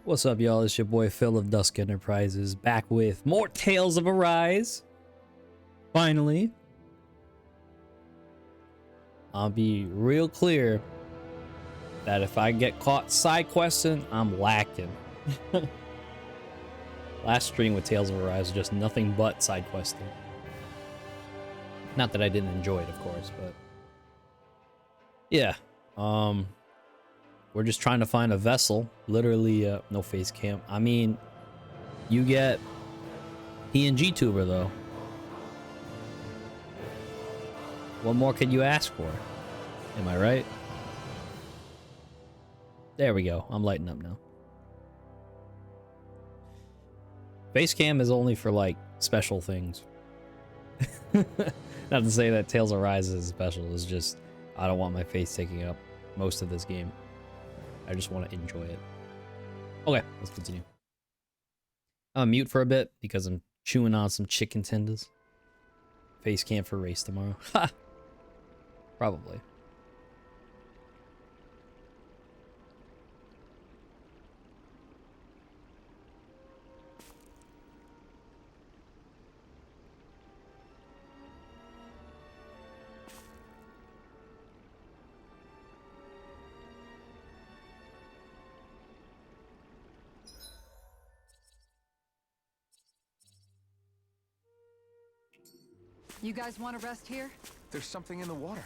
What's up, y'all? It's your boy Phil of Dusk Enterprises, back with more Tales of Arise. Finally. I'll be real clear that if I get caught side questing, I'm lacking. Last stream with Tales of Arise was just nothing but side questing. Not that I didn't enjoy it, of course, but yeah. We're just trying to find a vessel. Literally, no face cam. I mean, you get PNG tuber though. What more could you ask for? Am I right? There we go. I'm lighting up now. Face cam is only for like special things. Not to say that Tales of Rise is special. It's just I don't want my face taking up most of this game. I just want to enjoy it. Okay, let's continue. I'm mute for a bit because I'm chewing on some chicken tenders. Face cam for race tomorrow. Ha! Probably. You guys want to rest here? There's something in the water.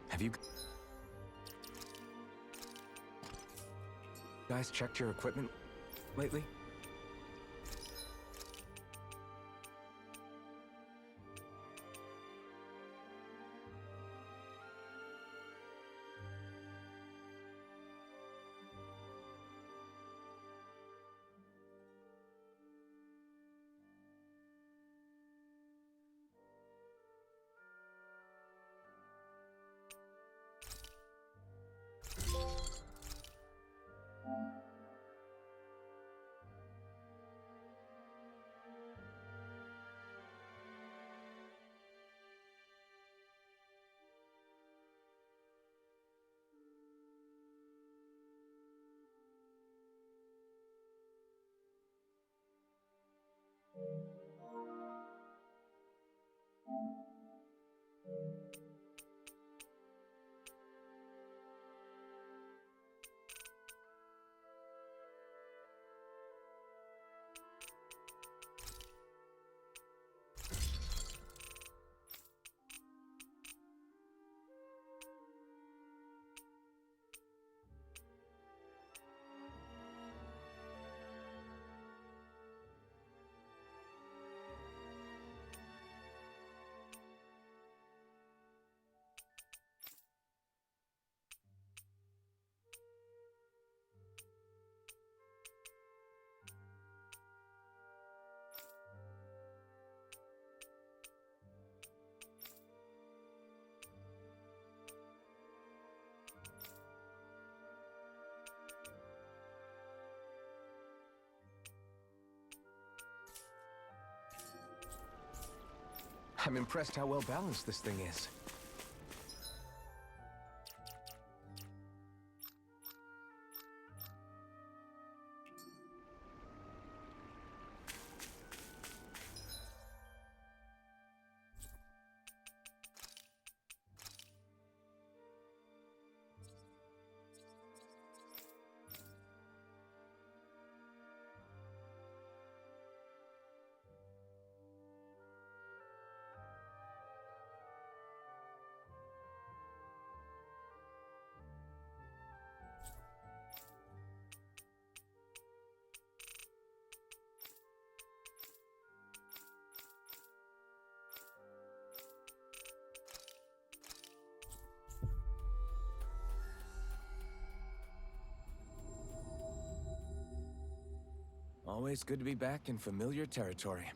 Have you guys checked your equipment lately? I'm impressed how well balanced this thing is. Always good to be back in familiar territory.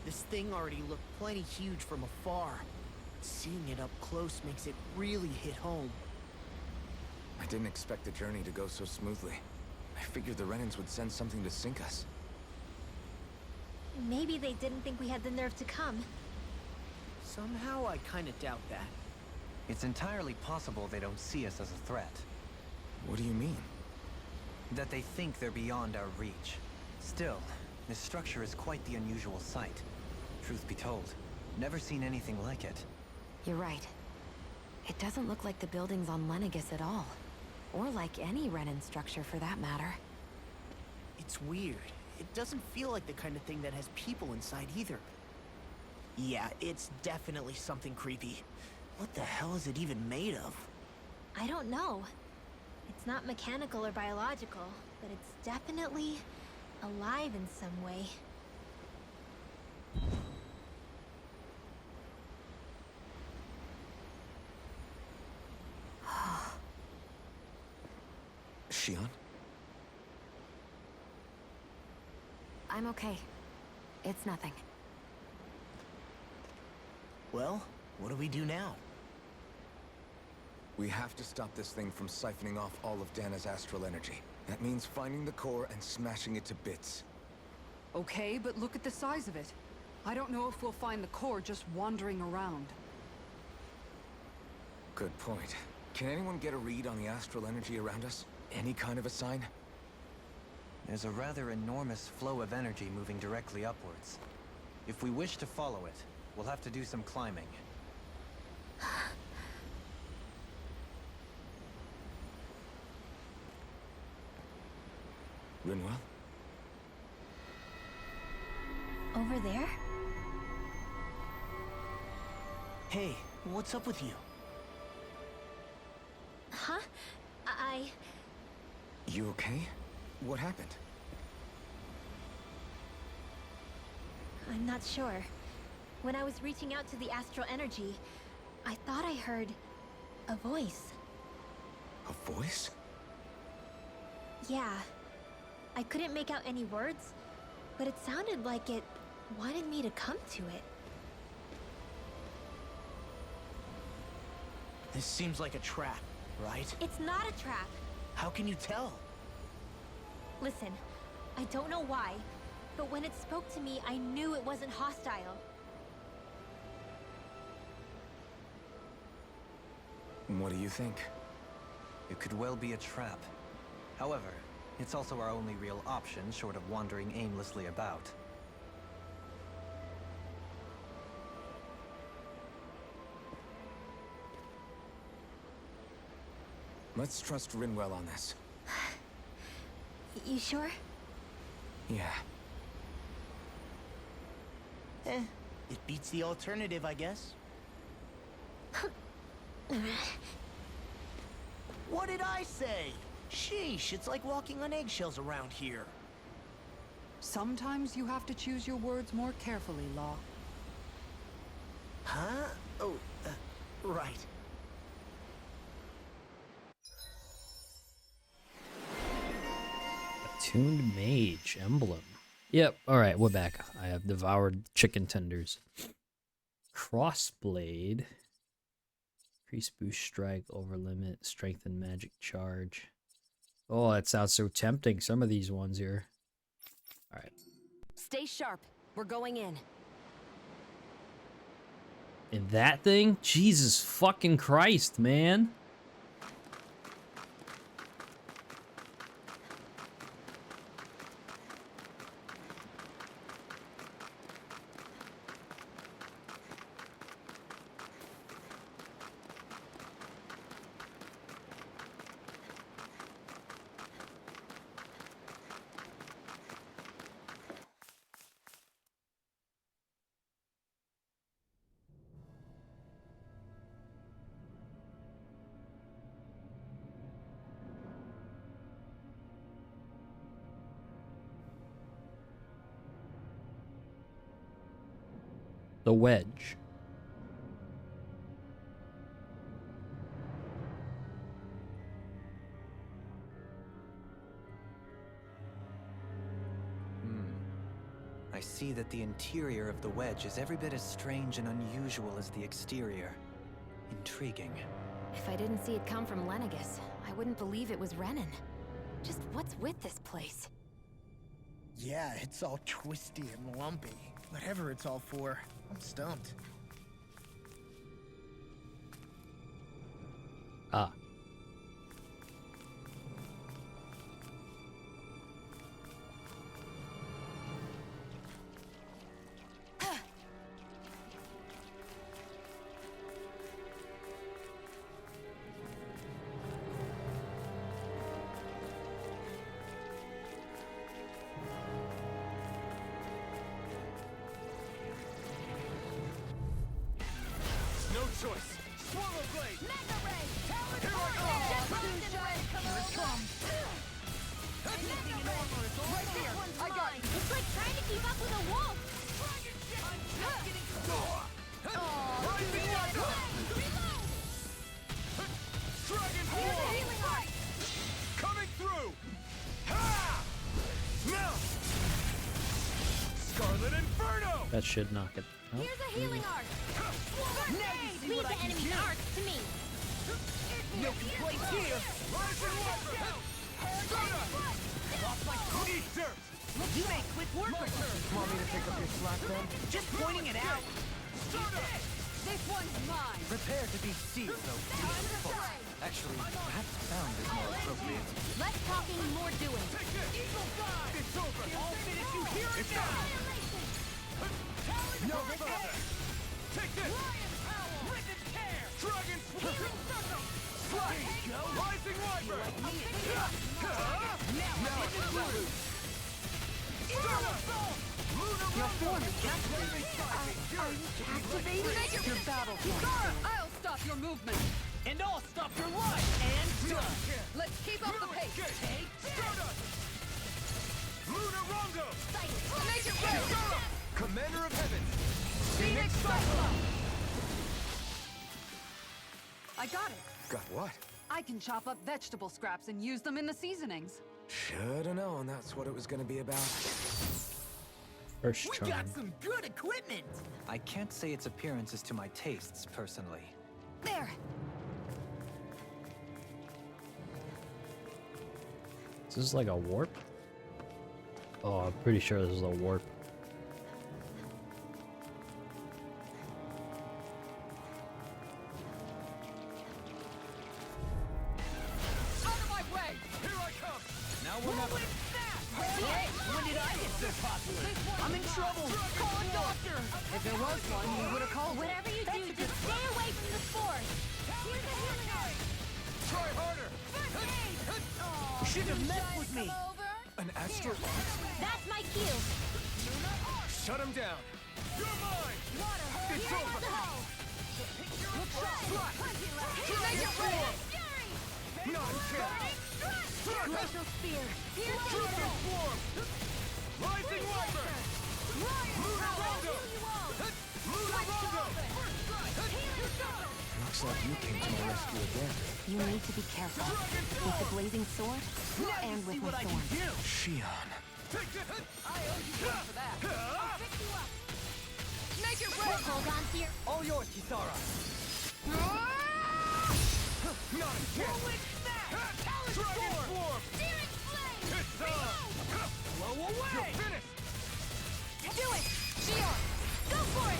This thing already looked plenty huge from afar. Seeing it up close makes it really hit home. I didn't expect the journey to go so smoothly. I figured the Renans would send something to sink us. Maybe they didn't think we had the nerve to come. Somehow I kinda doubt that. It's entirely possible they don't see us as a threat. What do you mean? That they think they're beyond our reach. Still, this structure is quite the unusual sight. Truth be told, never seen anything like it. You're right. It doesn't look like the buildings on Lenegis at all. Or like any Renan structure for that matter. It's weird. It doesn't feel like the kind of thing that has people inside either. Yeah, it's definitely something creepy. What the hell is it even made of? I don't know. It's not mechanical or biological, but it's definitely alive in some way. Shion? I'm okay. It's nothing. Well, what do we do now? We have to stop this thing from siphoning off all of Dahna's astral energy. That means finding the core and smashing it to bits. Okay, but look at the size of it. I don't know if we'll find the core just wandering around. Good point. Can anyone get a read on the astral energy around us? Any kind of a sign? There's a rather enormous flow of energy moving directly upwards. If we wish to follow it, we'll have to do some climbing. Rinwell? Over there? Hey, what's up with you? Huh? You okay? What happened? I'm not sure. When I was reaching out to the astral energy, I thought I heard a voice. A voice? Yeah. I couldn't make out any words, but it sounded like it wanted me to come to it. This seems like a trap, right? It's not a trap. How can you tell? Listen, I don't know why, but when it spoke to me, I knew it wasn't hostile. What do you think? It could well be a trap. However, it's also our only real option short of wandering aimlessly about. Let's trust Rinwell on this. You sure? Yeah. It beats the alternative, I guess. What did I say? Sheesh, it's like walking on eggshells around here. Sometimes you have to choose your words more carefully, Law. Huh? Oh, right. Attuned Mage Emblem. Yep, alright, we're back. I have devoured chicken tenders. Crossblade. Increase boost strike, over limit, strengthen magic charge. Oh, that sounds so tempting, some of these ones here. Alright. Stay sharp. We're going in. In that thing? Jesus fucking Christ, man. The Wedge. I see that the interior of the Wedge is every bit as strange and unusual as the exterior. Intriguing. If I didn't see it come from Lenegis, I wouldn't believe it was Renan. Just what's with this place? Yeah, it's all twisty and lumpy. Whatever it's all for, I'm stumped. Ah. No choice. Swallow blade. Mega Ray! Here I go. Here it comes! Anything in armor is all Right here. one's mine! It's like trying to keep up with a wolf! Rising Wonder. Dragon Here's a Form. healing art! Coming through. Ha! Now. Scarlet Inferno. That should knock it out. Here's a healing art! See Leave what I the can enemy do. arts to me! No complaints here. Rising Wonder. Eat dirt. You make quick work of her. Want me to pick up your slack then? Just pointing it out. This one's mine! Prepare to be sealed, though. Actually, perhaps sound is more appropriate. Less talking, more doing. Take this. Eagle God. It's over. I'll finish you here and now. No further. Take this. Rip and tear. Dragon Slash. Rising Wyvern. Now it's loose. Your form is captivating. Activating? Your battle Gara, I'll stop your movement! and I'll stop your life. And done. Let's keep up the pace! Take Stardust. Lunar Rongo. Make it rain! Commander of I got it. Got what? I can chop up vegetable scraps and use them in the seasonings. Should've known that's what it was gonna be about. First We charm. got some good equipment! I can't say its appearance is to my tastes, personally. There! Is this like a warp? Oh, I'm pretty sure this is a warp. Out of my way! Here I come! Now we're never... Hey, when did I get so popular? I'm in trouble! Call a doctor! If there was one, you would have called it. Whatever you do, just stay away from the spores! Here's a healing item! Try harder! You shouldn't have messed with me! An astral That's my cue! Shut him down! You're mine! It's Here over! at the hole! Make it Fury! Not a chance! Glacial spear! Pierce the Dragon swarm! Rising Wyvern! Lunar Rondo! Lunar Rondo! Looks like you came to my rescue again. You need to be careful. With the blazing sword, and with my thorn. Shion. I owe you one for that. I'll fix you up. Make it ready! Hold on to your... All yours, Kisara! Not a chance! Dragon swarm! Searing flame! It's on! Blow away! You're finished! Do it! Shion! Go for it!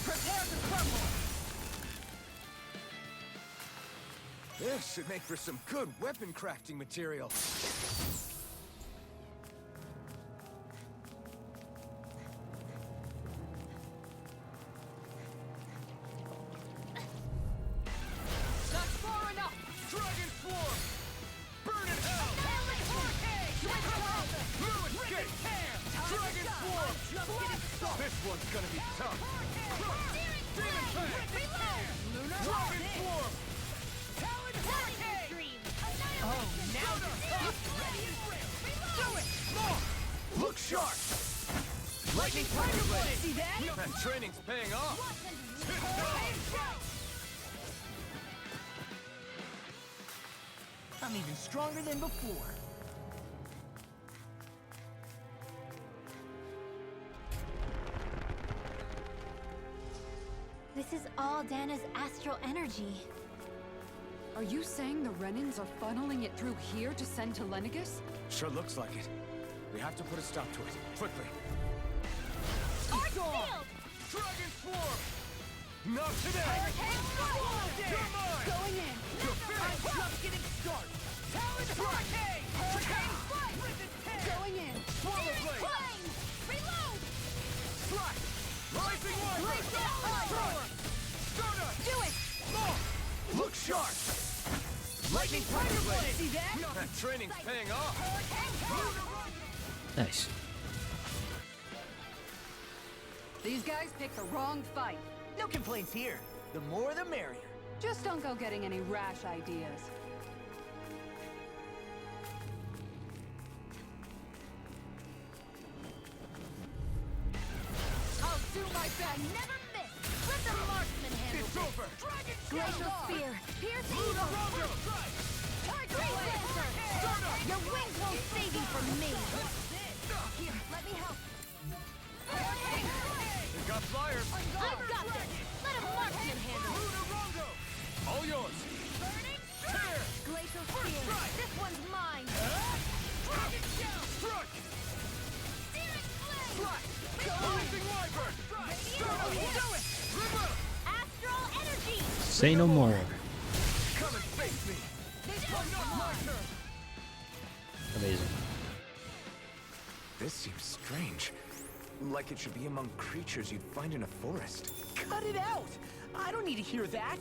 Prepare to crumble! This should make for some good weapon crafting material. Not far enough! Dragon swarm! Burn in hell! Fluid escape! Dragon swarm! This one's gonna be tough! Demon fang! Dragon swarm! Oh, now Look sharp! Lightning Tiger Blade! See that? That training's paying off! I'm even stronger than before. This is all Dahna's astral energy. Are you saying the Renans are funneling it through here to send to Lenegis? Sure looks like it. We have to put a stop to it, quickly. Arc field! Dragon swarm! Not today! You're mine! Going in! You're finished! Just getting started. Hurricane! Going in! Swallow blade! Flame! Reload! Slash! Rising Wyvern! Stardust! Do it! Look sharp! Lightning Tiger Blade! See that? That training's paying off! Nice. These guys picked the wrong fight. No complaints here. The more the merrier. Just don't go getting any rash ideas. I'll do my best! Never miss! Let the marksman handle It's this. over! Glacial spear! Pierce evil! Great Lancer! Your wings won't save you from me! Here, let me help. We've got flyers! I've got this! Let a marksman handle it! All yours! Tear! Glacial spear! This one's mine! Strike! Searing flame! Rising Wyvern! Radiant Do it! Remote! Astral energy! Say no more. Come and face me! Not my turn! Amazing. This seems strange. Like it should be among creatures you'd find in a forest. Cut it out! I don't need to hear that.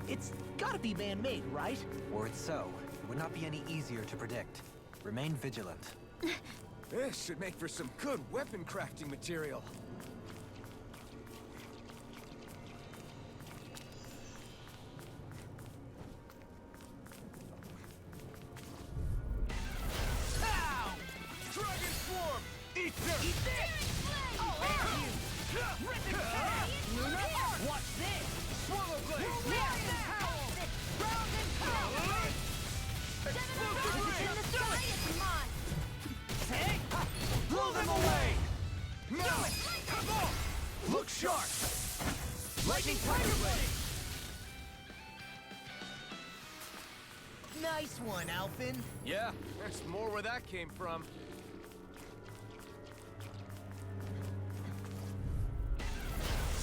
It's gotta be man-made, right? Were it so, it would not be any easier to predict. Remain vigilant. This should make for some good weapon crafting material. Ow! Dragon swarm! Eat this! Eat this! Oh, you! Lunar Look sharp! Lightning Tiger Blade! Nice one, Alphen. Yeah, there's more where that came from.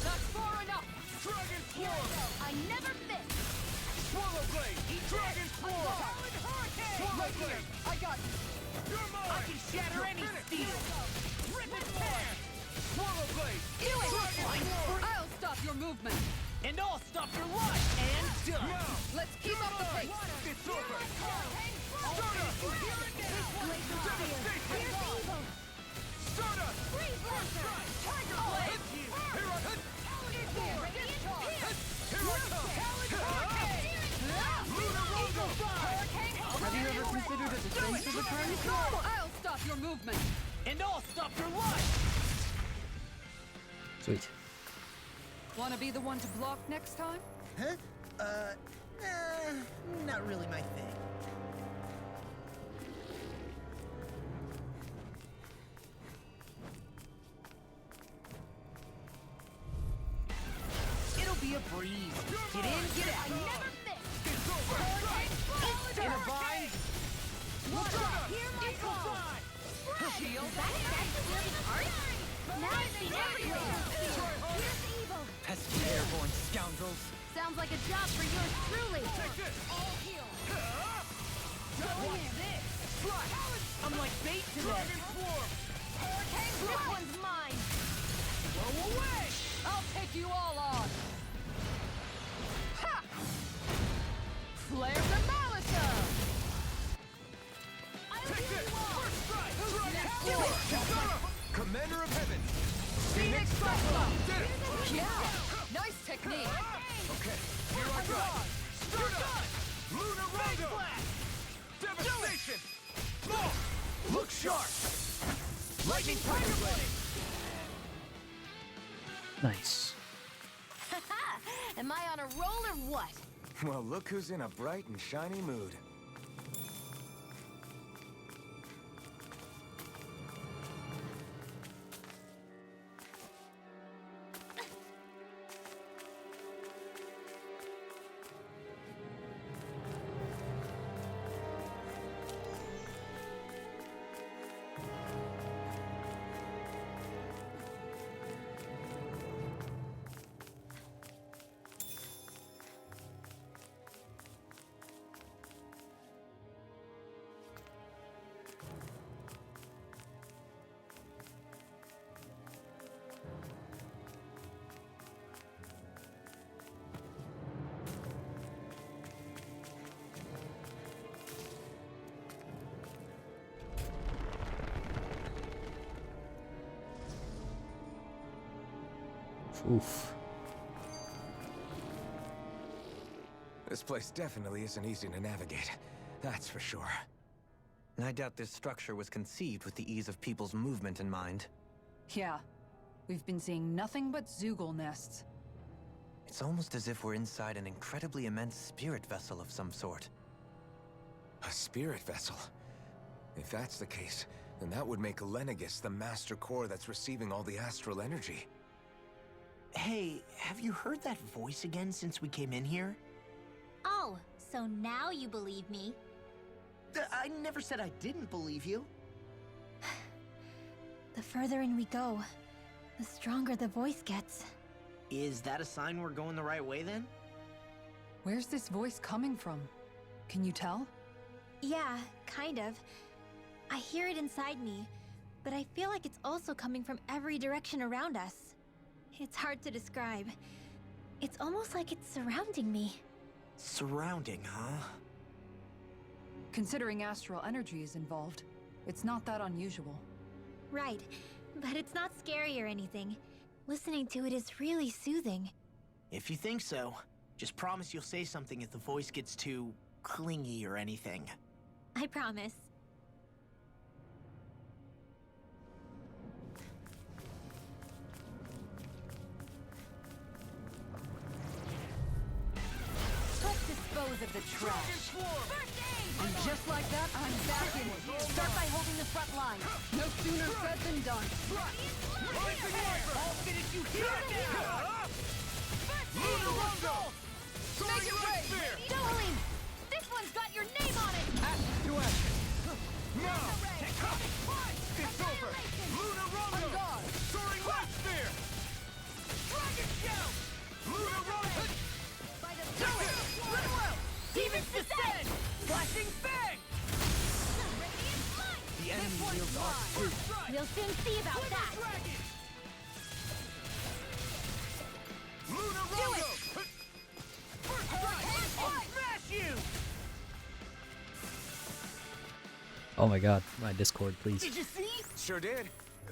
That's far enough! Dragon Swarm! I never miss! Swallow Blade! Dragon Swarm! Swallow Blade! I got you! You're mine! I can shatter any steel. Rip and tear! Swallow Blade! Do it! Dragon Swarm! I'll stop your movement! And I'll stop your life. And done. Now! Let's keep up the pace! It's over! Blaze of fear! Here's evil! Stardust! Freeze Lancer! Tiger Blade! Here I hit! Radiant Pierce! Here I come! Lunar Rondo! Have you ever considered a defensive attorney? No! I'll stop your movement! And I'll stop your life. Sweet. Wanna be the one to block next time? Huh? Not really my thing. It'll be a breeze. Get in, get out. I never miss! It's over! In a bind. Hear my call! Shield! That exactly where we are? Now I've seen everywhere! Here's evil! Pesky airborne scoundrels. Sounds like a job for yours truly! Take this! All heal! What's this? I'm like bait to them. Dragon Swarm! This one's mine! Blow away. I'll take you all on! Ha! Flare the Malisa! Take this! First strike! Dragon Swarm! Katana! Commander of Heaven! Phoenix Cyclone! Did it! Yeah! Nice technique! Okay, here I go! Stardust! Lunar Rondo! Devastation! Smoke! Look sharp! Lightning Tiger Blade! Nice. Am I on a roll or what? Well, look who's in a bright and shiny mood. Oof. This place definitely isn't easy to navigate. That's for sure. I doubt this structure was conceived with the ease of people's movement in mind. Yeah. We've been seeing nothing but Zoogle nests. It's almost as if we're inside an incredibly immense spirit vessel of some sort. A spirit vessel? If that's the case, then that would make Lenegis the master core that's receiving all the astral energy. Hey, have you heard that voice again since we came in here? Oh, so now you believe me? I never said I didn't believe you. The further in we go, the stronger the voice gets. Is that a sign we're going the right way then? Where's this voice coming from? Can you tell? Yeah, kind of. I hear it inside me, but I feel like it's also coming from every direction around us. It's hard to describe. It's almost like it's surrounding me. Surrounding, huh? Considering astral energy is involved, it's not that unusual. Right, but it's not scary or anything. Listening to it is really soothing. If you think so, just promise you'll say something if the voice gets too clingy or anything. I promise. Let's dispose of the trash. And just like that, I'm back in it. Start by holding the front line. No sooner said than done. Rising Viper! All fitted you hear now! Lunar Rondo! Soaring Light Spear! Dohalim! This one's got your name on it! Action to action. Now! It's over! Lunar Rondo! Soaring Light Spear! Dragon Shout! Lunar Rondo! Do it! Goodwill! Demon's Descent! Flashing Fang! The enemy wields our truth. We'll soon see about that! Lunar Rondo! First strike! I'll smash you! Oh my god, my Discord, please. Did you see? Sure did.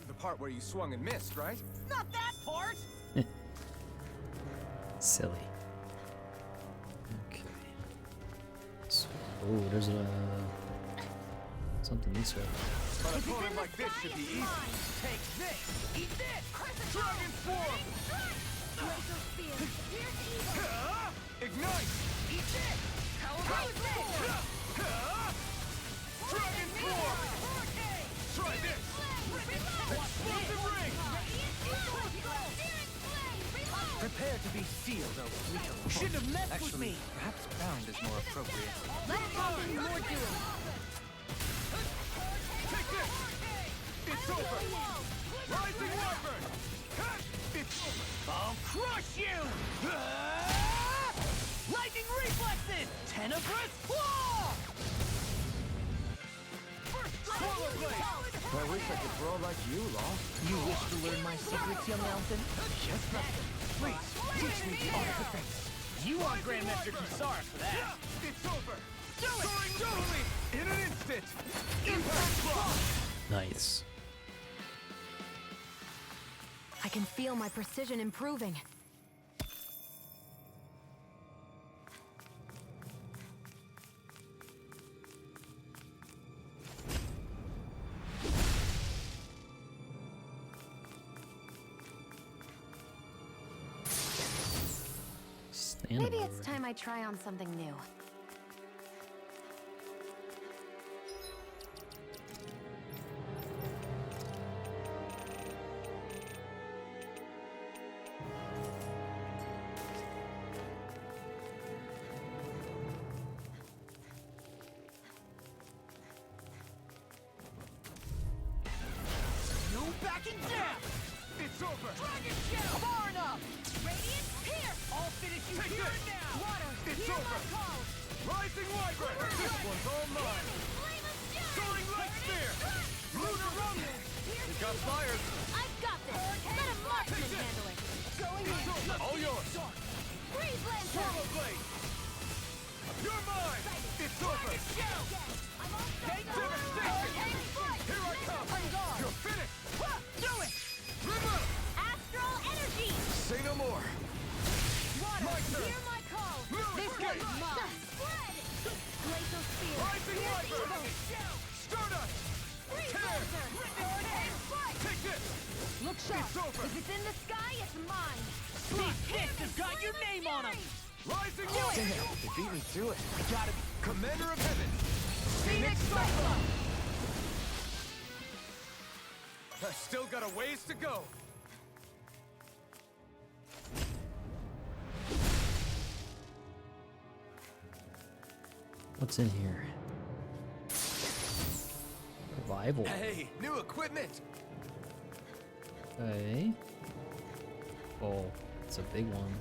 The part where you swung and missed, right? Not that part! Silly. Okay. So, oh, there's a something this way. But a opponent like this should be easy. Take this! Eat this! Dragon Form! Ignite! Eat this! Dragon Form! Try this! Explosive Ring! Prepare to be sealed, O fleet of foes. Shouldn't have messed with Actually, me! perhaps bound is more appropriate. Let's something more doing! Take this! It's over! Rising Wyvern! It's over! I'll crush you! Lightning Reflexes! Tenebrous Claw! Swallow Blade! I wish I could throw like you, Law. You wish to learn my secrets, young Alphen? Yes, Master. Please, teach me the art of defense. You are Grandmaster Kisara for that. It's over! Soaring Dohalim! In an instant! Impact Block! Nice. I can feel my precision improving. Maybe it's time I try on something new. No backing down! It's over! Dragon Shell! Far enough! Radiant Pierce! I'll finish you Take here this! and now! Water, It's hear over. my call! Rising Wyvern! This one's all mine! Flame of Fury! Soaring Light Spear! Lunar Rumble! It got fired! I've got this! Let a marksman handle it! Going in! All yours! Freeze Lancer! Swallow Blade! You're mine! It's over! Take Devastation! Here I come! You're finished! Do it! Remote! Astral Energy! Say no more! Water, My turn. hear my call! No This escape! one's mine! Spread! Glacial Spear! Rising Here's Wyvern! evil! Stardust! Freeze Tear! Lancer! Strike! Take this! Look sharp! It's over. If it's in the sky, it's mine! This fist has got your name on him! Rising Wyvern! Damn, they beat me to it. I gotta be Commander of Heaven! Phoenix Cyclone! I've still got a ways to go. What's in here? Revival. Hey, new equipment! Okay. Oh, it's a big one.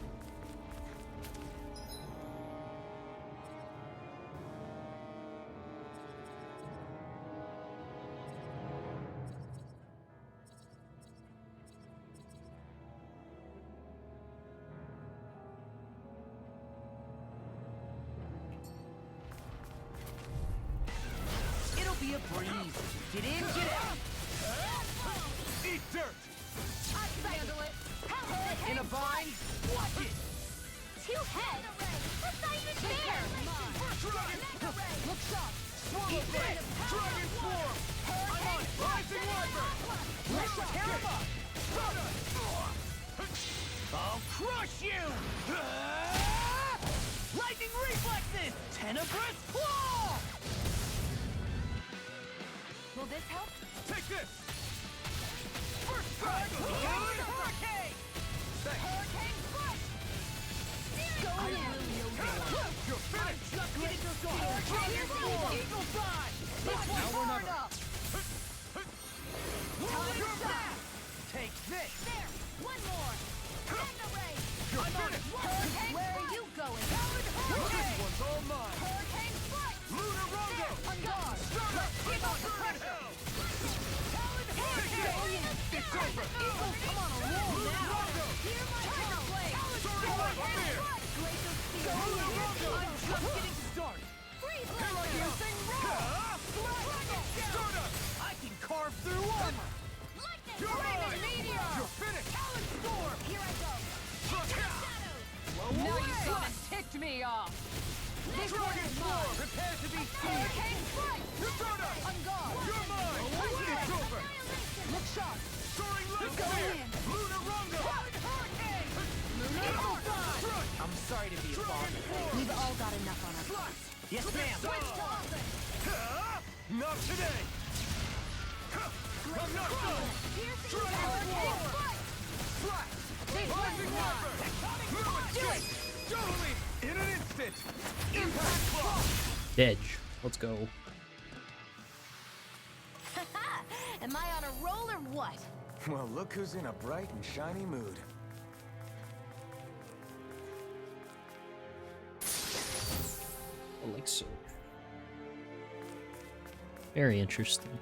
It'll be a breeze. Get in, get out! Eat dirt! I can handle it! In a vine? Watch it! Two heads? That's not even fair! Look sharp! Eat this! Dragon Form! Rising Wyvern! Let's tear him up! I'll crush you! Lightning Reflexes! Tenebrous Claw! Will this help? Take this! First strike! Hurricane! There! One more! Mega ray! I'm on it! Hurricane Where are you going? This one's all mine! Hurricane Strike! Lunar Rongo! On guard! Let's keep up the pressure! It's over! Eagles, come on a roll now! Hear my Tiger Blade! Soaring Spear! Glacial Spear! I'm just getting started! Freeze Piercing I can carve through armor! Lightning! You're mine! Meteor! You're finished! Talon Storm! Here I go! Now you sort of ticked me off. This one Dragon is Swarm! mine. Prepare to be Hurricane Strike! Dahna! On guard. You're mine! It's over! Look sharp. Soaring Left Go Spear! in. Lunar Rongo! I'm sorry to be a bother. We've all got enough on our plates. Yes, ma'am! Not today! I'm not done! Dragon Swarm! Rising Wyvern! Lunar Dohalim! In an instant! Impact Claw! Wedge. Let's go. Am I on a roll or what? Well, look who's in a bright and shiny mood. Like so. Very interesting.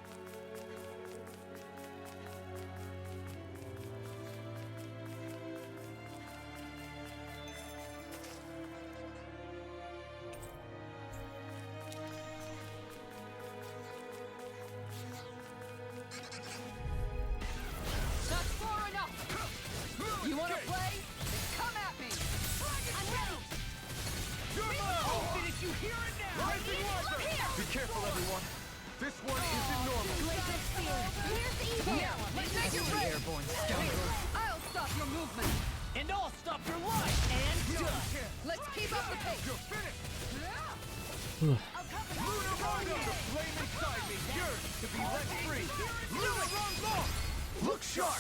That's far enough. You want to play? Come at me. I'm ready! I'll finish you here and now! Rising Wyvern! Be careful, everyone. This one isn't normal. Glacial Spear! Here's the evil! Yeah, let's make it rain. Airborne scoundrel! I'll stop your movement. And I'll stop your life! And done! Let's keep up the pace. You're finished! I'll cover Lunar Rongo! The flame inside me yearns to be let free! Lunar Rongo! Look sharp!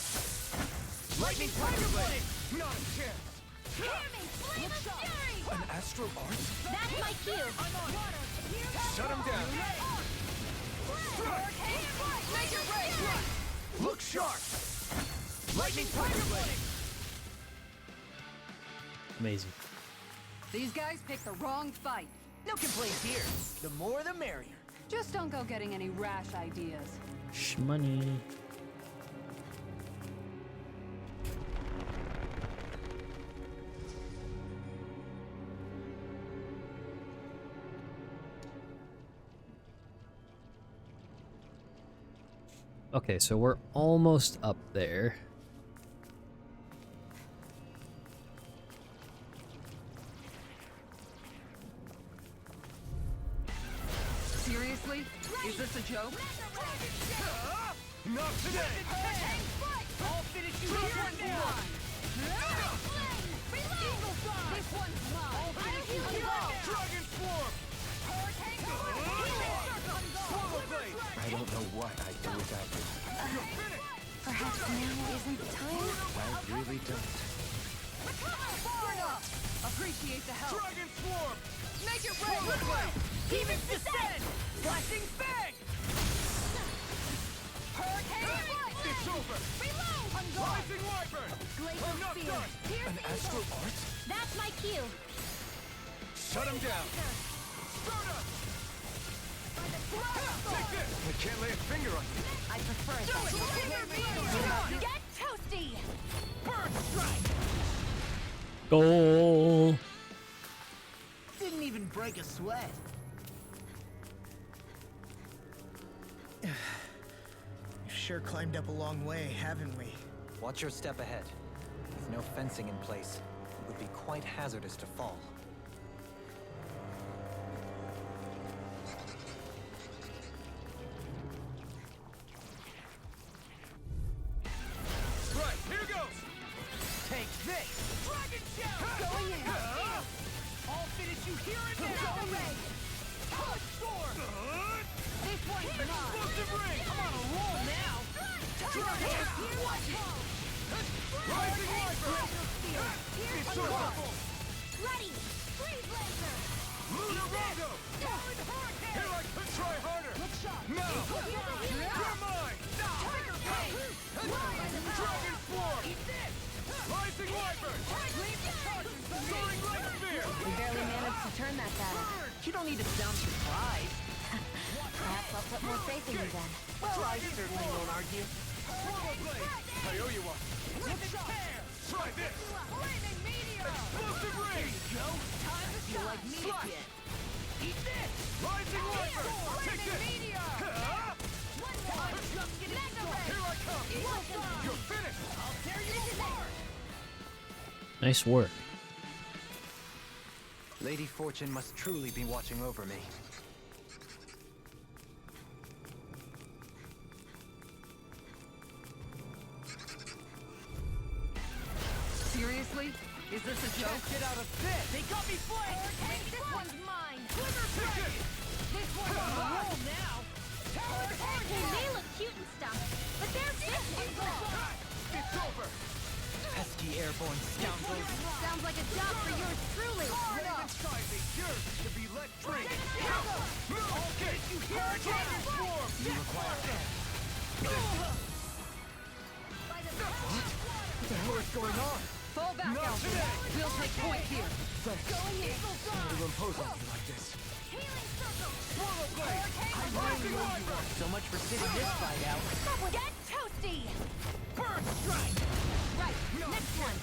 Lightning Tiger Blade! Not a chance! Hear me! Flame of Fury! An astral art? That's my cue! Shut him down! Hurricane Strike! Make it rain. Look sharp! Lightning Tiger Blade! Amazing. These guys picked the wrong fight. No complaints here. The more the merrier. Just don't go getting any rash ideas. Shmoney. Okay, so we're almost up there. Seriously? Is this a joke? Not today! I'll finish you here and now! This one's mine. Dragon Swarm! Swallow Blade! I don't know what I'd do without you. You're finished! Perhaps now isn't the time? I really don't. Far enough. Appreciate the help. Dragon Swarm! Make it rain. Swallow Blade! Demons descend! Flashing fang! It's over! Rising Wyvern! Glacial I'm not Spear! done! An astral art? That's my cue! Shut him down! Stardust! Take this! I can't lay a finger on you. I prefer it. Get toasty! Bird strike! Goal. Didn't even break a sweat. We've sure climbed up a long way, haven't we? Watch your step ahead. With no fencing in place, it would be quite hazardous to fall. Right, here goes! Take this! Dragon Shout! Going in! I'll finish you here and now! Touch Storm! This one's mine! Explosive Ring! I'm on a roll now! Dragon! Rising Wyvern! It's over! Ready! Freeze laser! Lunar Rongo! Here I could try harder! Now! You're mine! Dragon swarm! Eat this! Rising wyvern! Soaring light spear! We barely managed to turn that battle. You don't need to sound surprised. Perhaps I'll put more faith in you then. Well, I certainly won't argue. Swallow blade! I owe you one. Try this! Flaming meteor! Explosive ring! Go. I feel like meat Slash. again. Eat this! Rising wyvern! Take this! meteor! Ah! One more! Mega ray! Here I come! You're finished! I'll tear you apart! Nice work. Lady Fortune must truly be watching over me. Seriously? Is this a joke? Get out of this! They got me flanked! This one's mine! Take this! This one's on the roll now! They may look cute and stuff, but they're business. It's over! Pesky airborne scoundrels. Sounds like a job for yours truly! Flame inside me yearns to be let free! Okay! Dragon swarm! You require What the hell is going on? Fall back, Not Alphen. today. We'll take point here. Sorry to impose on you like this. Swallow blade! Rising wyvern! So much for sitting this fight out. Get toasty! Bird strike! Right, next one!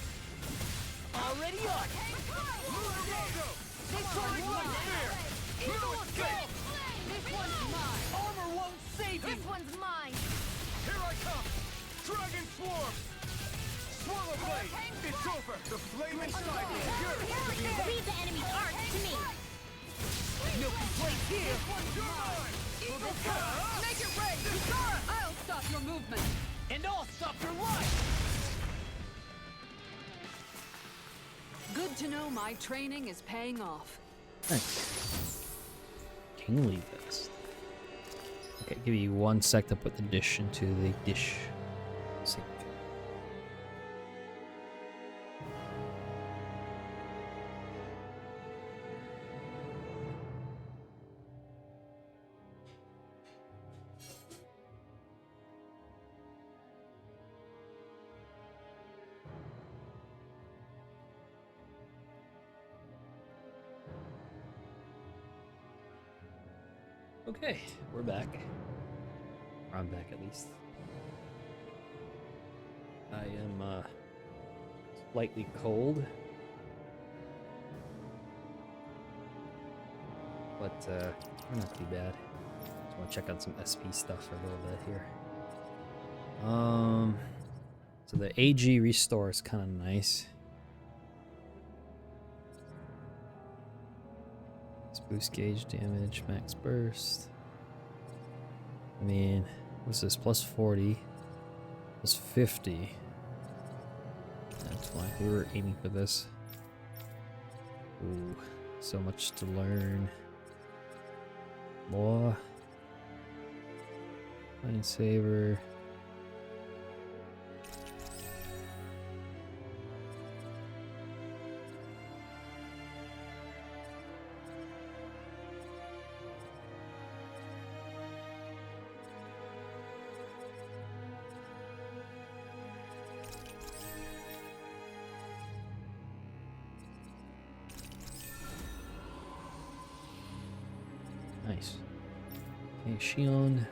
Already on. Lunarogo! Soaring light spear! Little escape! This one's mine! Armor won't save you. This one's mine! Here I come! Dragon swarm! Swallow blade! It's over! The flame inside me yearns to be let Leave the enemy's art to me. No complaints here. You're mine! Make it rain! Zara, I'll stop your movement! And I'll stop your life. Good to know my training is paying off. Nice. Kingly vest. Okay, give you 1 sec to put the dish into the dish sink. Okay, we're back. Or I'm back at least. I am slightly cold. But not too bad. Just want to check out some SP stuff for a little bit here. So the AG restore is kind of nice. Boost gauge damage, max burst. I mean, what's this? Plus 40, plus 50. That's fine. We were aiming for this. Ooh, so much to learn. Boy. Fine saver. Nice. Okay, Shion.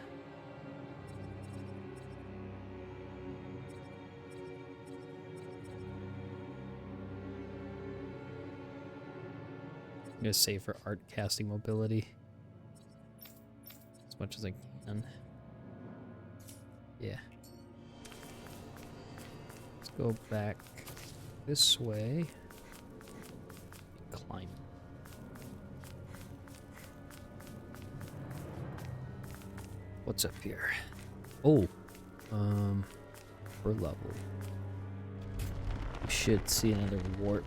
I'm gonna save for art casting mobility as much as I can. Yeah. Let's go back this way. Climb. What's up here? Oh, per level. We should see another warp.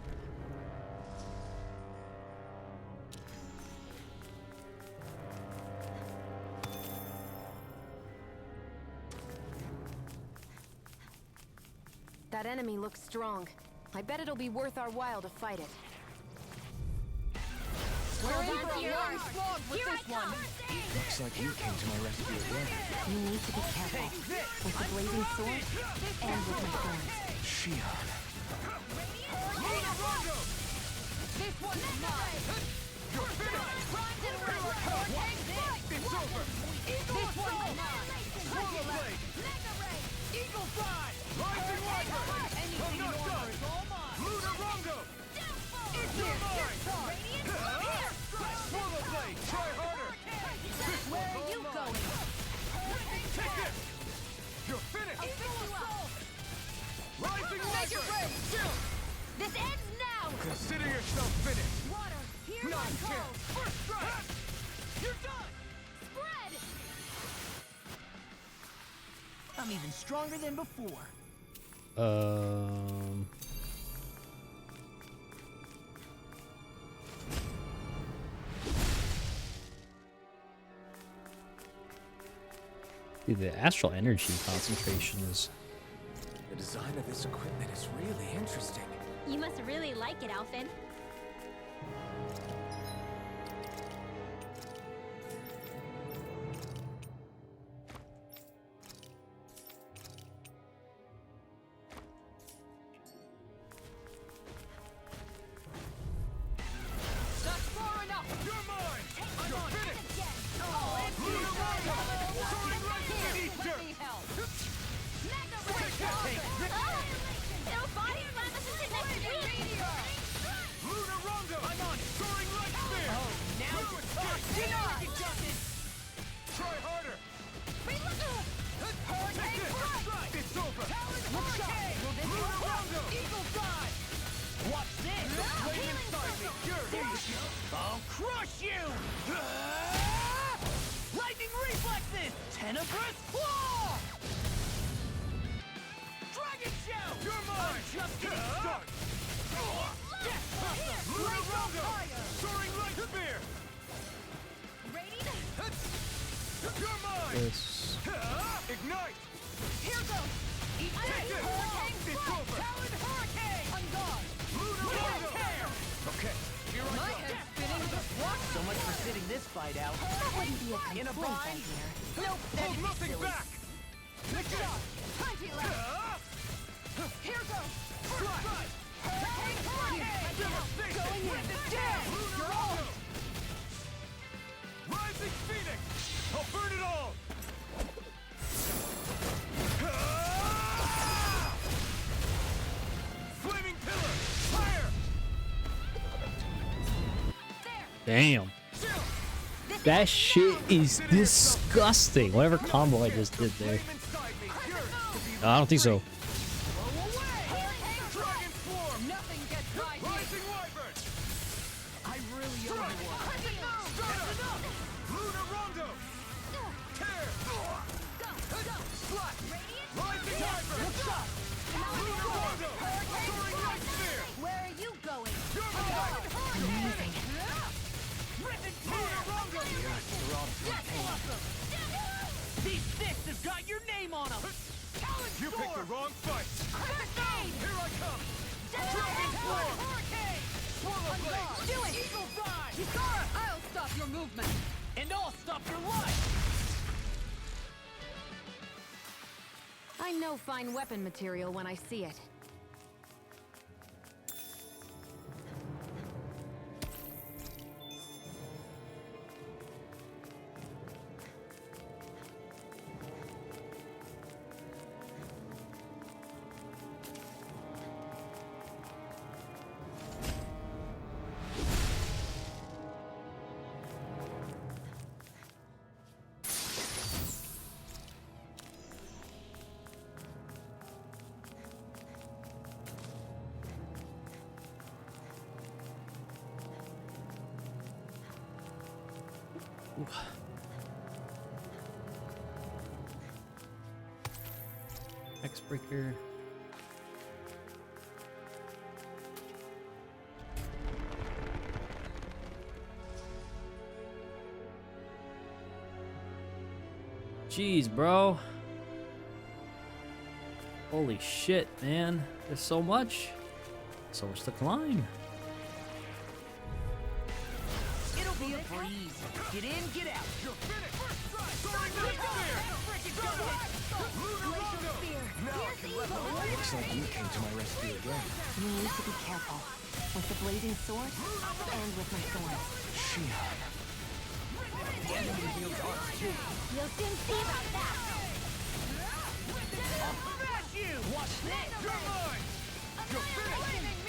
That enemy looks strong. I bet it'll be worth our while to fight it. Hold on to your arms. Here I come. Looks like you came to my rescue again. You need to be careful. With the blazing sword and with my thorns. Shion. This one's mine. You're finished! It's over! This one's mine. Swallow blade! Eagle fly. Rising Wyvern! I'm not done! Lunar Rongo! It's You're mine! Here. Swallow blade! Try harder! This Where one's are all you mine. going? Take this! You're finished! Rising Wyvern! Still! This ends now. Consider yourself finished! Water, hear Not my a call. chance! First strike! You're done! Spread. I'm even stronger than before. Dude, the astral energy concentration is. The design of this equipment is really interesting. You must really like it, Alphen. That's far enough. You're mine! You're finished! Oh, and Lunar Rongo! Soaring right to the let ether! me help. It'll body slam us into next week. Lunar Rongo! I'm on! Soaring right spear! Oh, now Through it's it, time. stick! You know I can jump it. Try harder! Hurricane Take this! strike. It's over! Hurricane. Lunar Rongo! Eagle fly. Watch this. The flame inside me yearns! I'll crush you. Lightning reflexes. Tenebrous claw. Dragon shell. You're mine! Just getting started. Lunar Rongo! Soaring right spear! You're mine! This. Ignite! Here goes. Take this! It's over! Talon hurricane. On guard. Lunar Rongo! Okay, here I My go! head's spinning. What? So much for sitting this fight out. That wouldn't be a In a complaint, I bind? hear. Nope. Hold nothing back! Good job. Plenty left. Here goes. Strike! Hurricane hurricane. Going in. Down. Lunar You're on. Rongo! Rising Phoenix! I'll burn it all! Flaming pillar! Fire! Damn. That shit is disgusting. Whatever combo I just did there. Flame inside me yearns to be I don't think so. Dragon Swarm! Nothing gets by me. Rising Wyvern! I really owe Strike! you one. Start up! Lunar Rondo! Tear! Slash! Rising Wyvern! Lunar Rondo! Soaring right spear! Where are you going? You're mine! Amazing. Rip and tear! Rondo! These fists have got your name on them. Talon You picked the Storm. wrong fight! Hurricane. Here I come! Dragon Swarm. hurricane. Swallow blade! Do it. Eagle fly. I'll stop your movement. And I'll stop your life. I know fine weapon material when I see it. X-Breaker. Jeez, bro. Holy shit, man. There's so much. So much to climb. be a breeze. Get in, get out. You're finished! Soaring Knight Spear! Glacial spear. Pierce evil. Looks like you came to my rescue again. You need to be careful. With the blazing sword, and with my sword. Shihan. The enemy wields arts too. You'll soon see about that. Smash you! Watch this! You're mine! You're finished!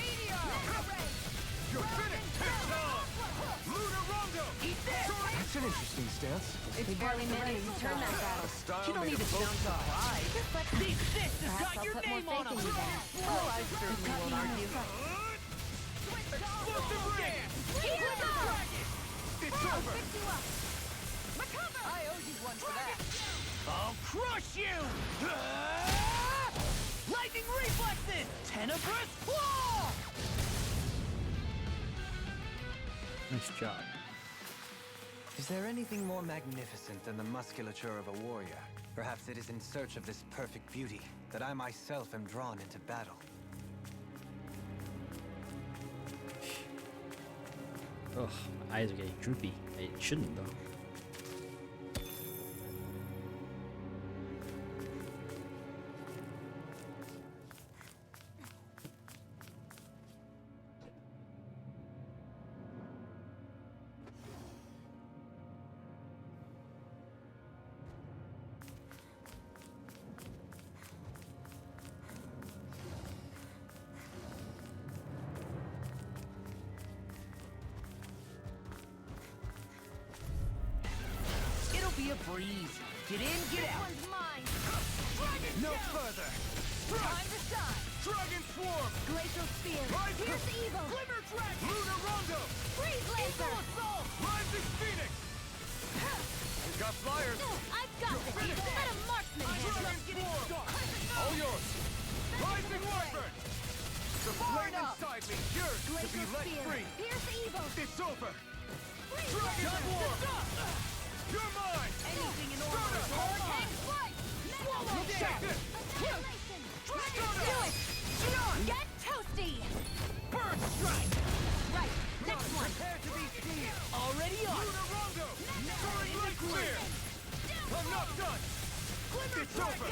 You're finished! It's on! Lunar Rondo! Eat this! That's an interesting stance. It's barely managed to turn that battle. You don't need to sound surprised. These fists have got your name on them! Well, I certainly won't argue. Explosive ring! It's over! I owe you one for that. I'll crush you! Lightning reflexes! Tenebrous claw! Nice job. Is there anything more magnificent than the musculature of a warrior? Perhaps it is in search of this perfect beauty that I myself am drawn into battle. Ugh, my eyes are getting droopy. It shouldn't though. It'll be a breeze. Get in, get out. One's mine. No further! Time to shine. Dragon Swarm! Glacial spear. Rise Pierce evil. Glimmer Dragon! Lunar Rondo! Freeze laser. Assault! Rising Phoenix! We've got flyers! I've got this. Let a marksman handle Dragon it. Swarm! All yours! Rising Wyvern! The flame inside me yearns to be Glacial let spear. free! Pierce evil. It's over! Freeze Dragon laser. Swarm! You're mine! Anything in order. Hurricane flight. Swallow Check this! Annihilation. Do it. Get toasty. Bird strike! Right. Next one. Prepare to be seen! Already on! Lunar Rondo! Soaring Light Spear! I'm not done! It's over!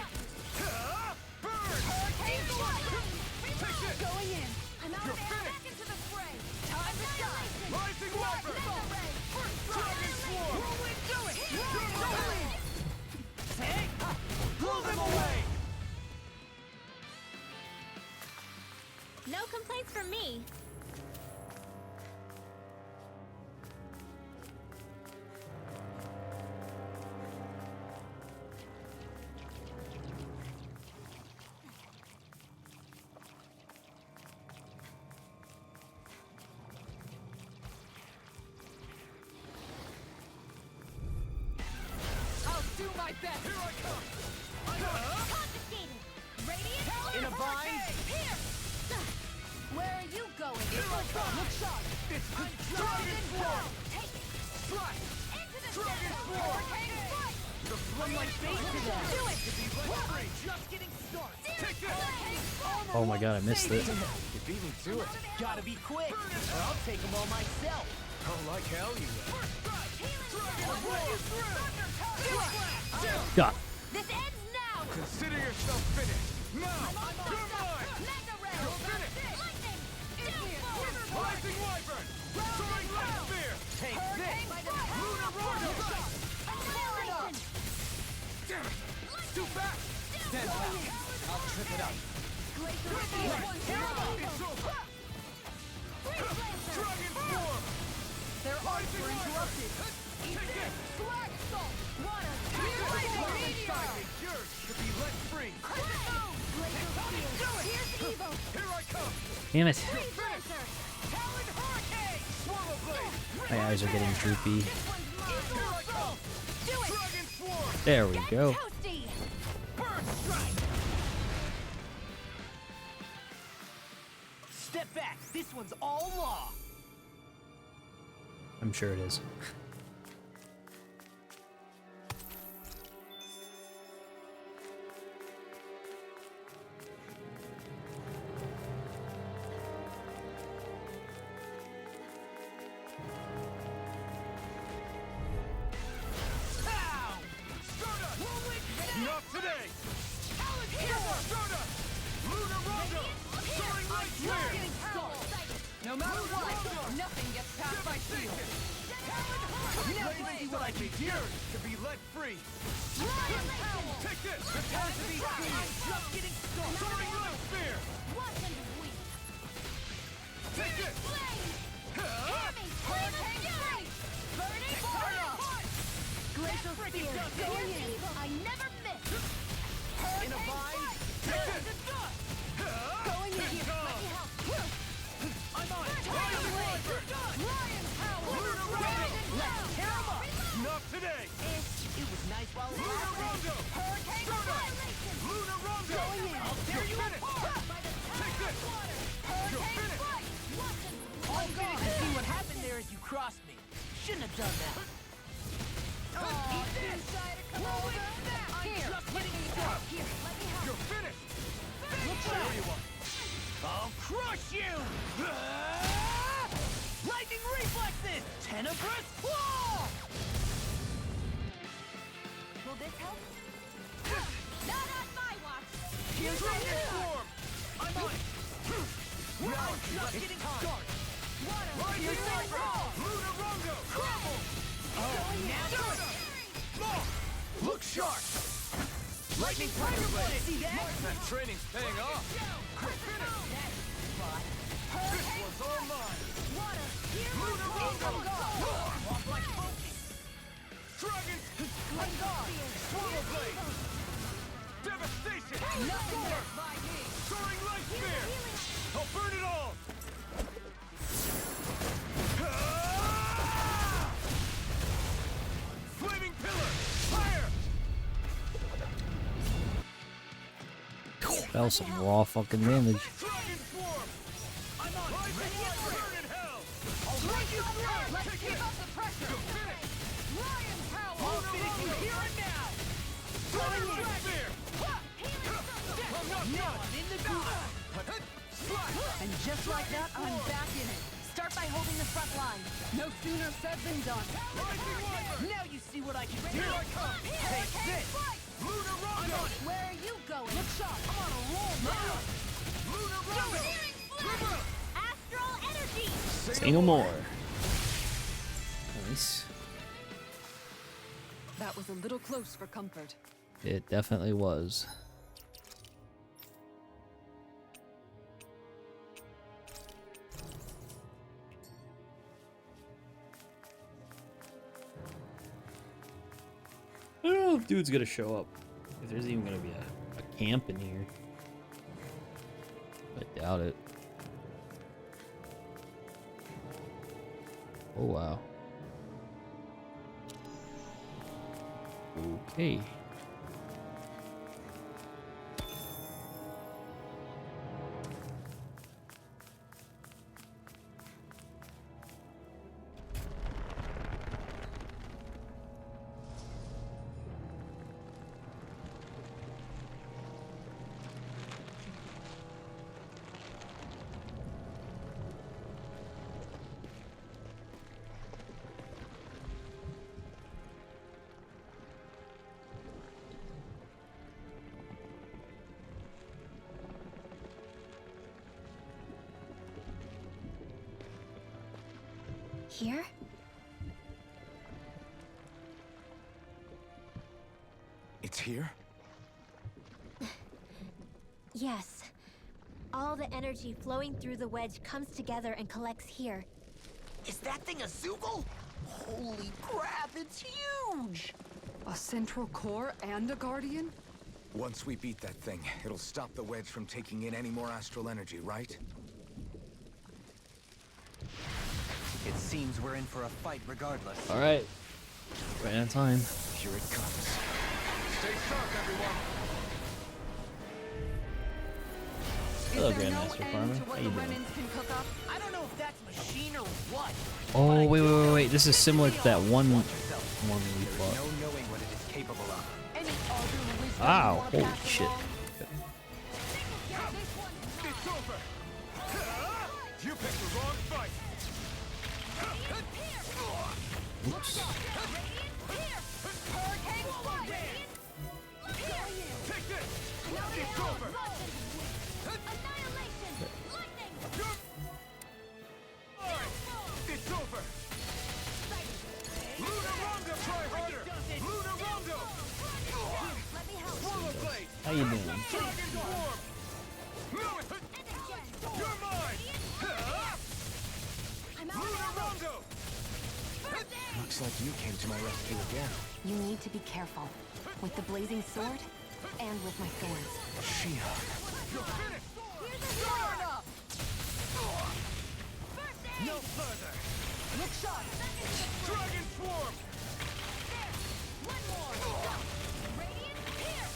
Burn! Hurricane flight. Take this! Going in. I'm out You're of air. finished. Back into the fray. Time to shine. Rising Wyvern! Dragon Swarm! Roll into it! You're mine! Take! Blow them away! No complaints from me. I'll do my best. Here I come! Confiscated. Radiant. In a bind! Here. Where are you going? Here I come! Look sharp. It's Dragon Swarm! Take it. Slash! Into the Dragon center. Swarm! Hurricane flight. The Run like bait to that! Do it. to be let free! Just getting started! Take this! Oh my god, I missed it. You beat me to it. Gotta be quick, or I'll take them all myself! Oh, like hell you will! God. This ends now. Consider yourself finished! Now! You're mine! Mega ray. You're finished! Lightning. Downfall. Rising Wyvern! Soaring Light Spear! Take this! Lunar Rondo! Annihilation. Damn it! It's too fast! Stand back. I'll trip it up. Glacial spear. It's over! Freeze laser. Dragon Swarm! Their arms were interrupted! Take this! Flag assault. Water. Inside me yearns to be let free! Glacial spear. Pierce evil. Here I come! Damn it. Freeze laser. Talon Hurricane! Swallow Blade! My eyes are getting droopy. This one's Here mine. I come! Do it. Dragon Swarm! There we go. Toasty. Bird strike! Step back! This one's all law! I'm sure it is. No matter what, nothing gets past my shield. Now see what I can do to be let free. Take this! Prepare to be free! I'm just getting started! Soaring light spear! Watch and weep. Take this! Hear me! Hurricane strike! Burning fire! Glacial spear! Going in! I never miss! In a vine! Take this! Going in! Let me help! I'm on it! Rising Wyvern! Lion power! Let's tear 'em up! Not today! It was nice while it Lunar lasted. Rondo! Hurricane annihilation! Lunar Rondo! Going in! I'll tear you apart! Take this! You're Hurricane finished! strike! Watch and All good. See what happened there as you crossed me. Shouldn't have done that. eat this! I'm just getting started. Here, let me help. You're finished! There you are! I'll crush you! Lightning reflexes! Tenebrous claw! Will this help? Not on my watch! Here's Dragon Swarm! I'm on it! Now I'm just getting started. Rising Wyvern! Lunar Rondo! Crumble! Look sharp! Lightning Tiger Blade! See that? That training's paying off! You're finished! This one's all mine! Lunar Rondo! Off my focus! Dragon! Swallow Blade! Devastation! Soaring Light Spear! I'll burn it all! Ah! Flaming Pillar! Fire! That was some raw fucking damage. Dragon Swarm! I'm on it! Burn in hell! I'll break you through! Let's keep up the pressure! You're finished! Lion power! I'll finish you here and now! Soaring Light Spear! I'm not done! In the groove! And just like that, I'm back in it. Start by holding the front line. No sooner said than done. Rising Wyvern! Now you see what I can do! Here I come! Take this! Lunar Rondo! Where are you going? Look sharp. I'm on a roll now. Lunar Rondo! River! Astral energy! Say no more. Nice. That was a little close for comfort. It definitely was. I don't know if dude's gonna show up. If there's even gonna be a camp in here. I doubt it. Oh wow. Okay. Here? It's here? Yes. All the energy flowing through the wedge comes together and collects here. Is that thing a Zoogle? Holy crap, it's huge! A central core and a guardian? Once we beat that thing, it'll stop the wedge from taking in any more astral energy, right? It seems we're in for a fight regardless. All right. Right on time. Here it comes. Stay sharp, everyone! Hello, Is there no Grandmaster end Farmer. to How what you the doing? Renans can cook up? I don't know if that's machine or what. Oh, wait. This is similar to that one we There's fought. no knowing what it is capable of. Any other wisdom Ow, you want holy passed shit. along? It's over! You picked the wrong fight! Oops. Take this! It's over! Looks like you came to my rescue again. You need to be careful. With the blazing sword, and with my thorns. She-Hulk. No further. Look sharp! Dragon Swarm! One more. Go. Radiant, here.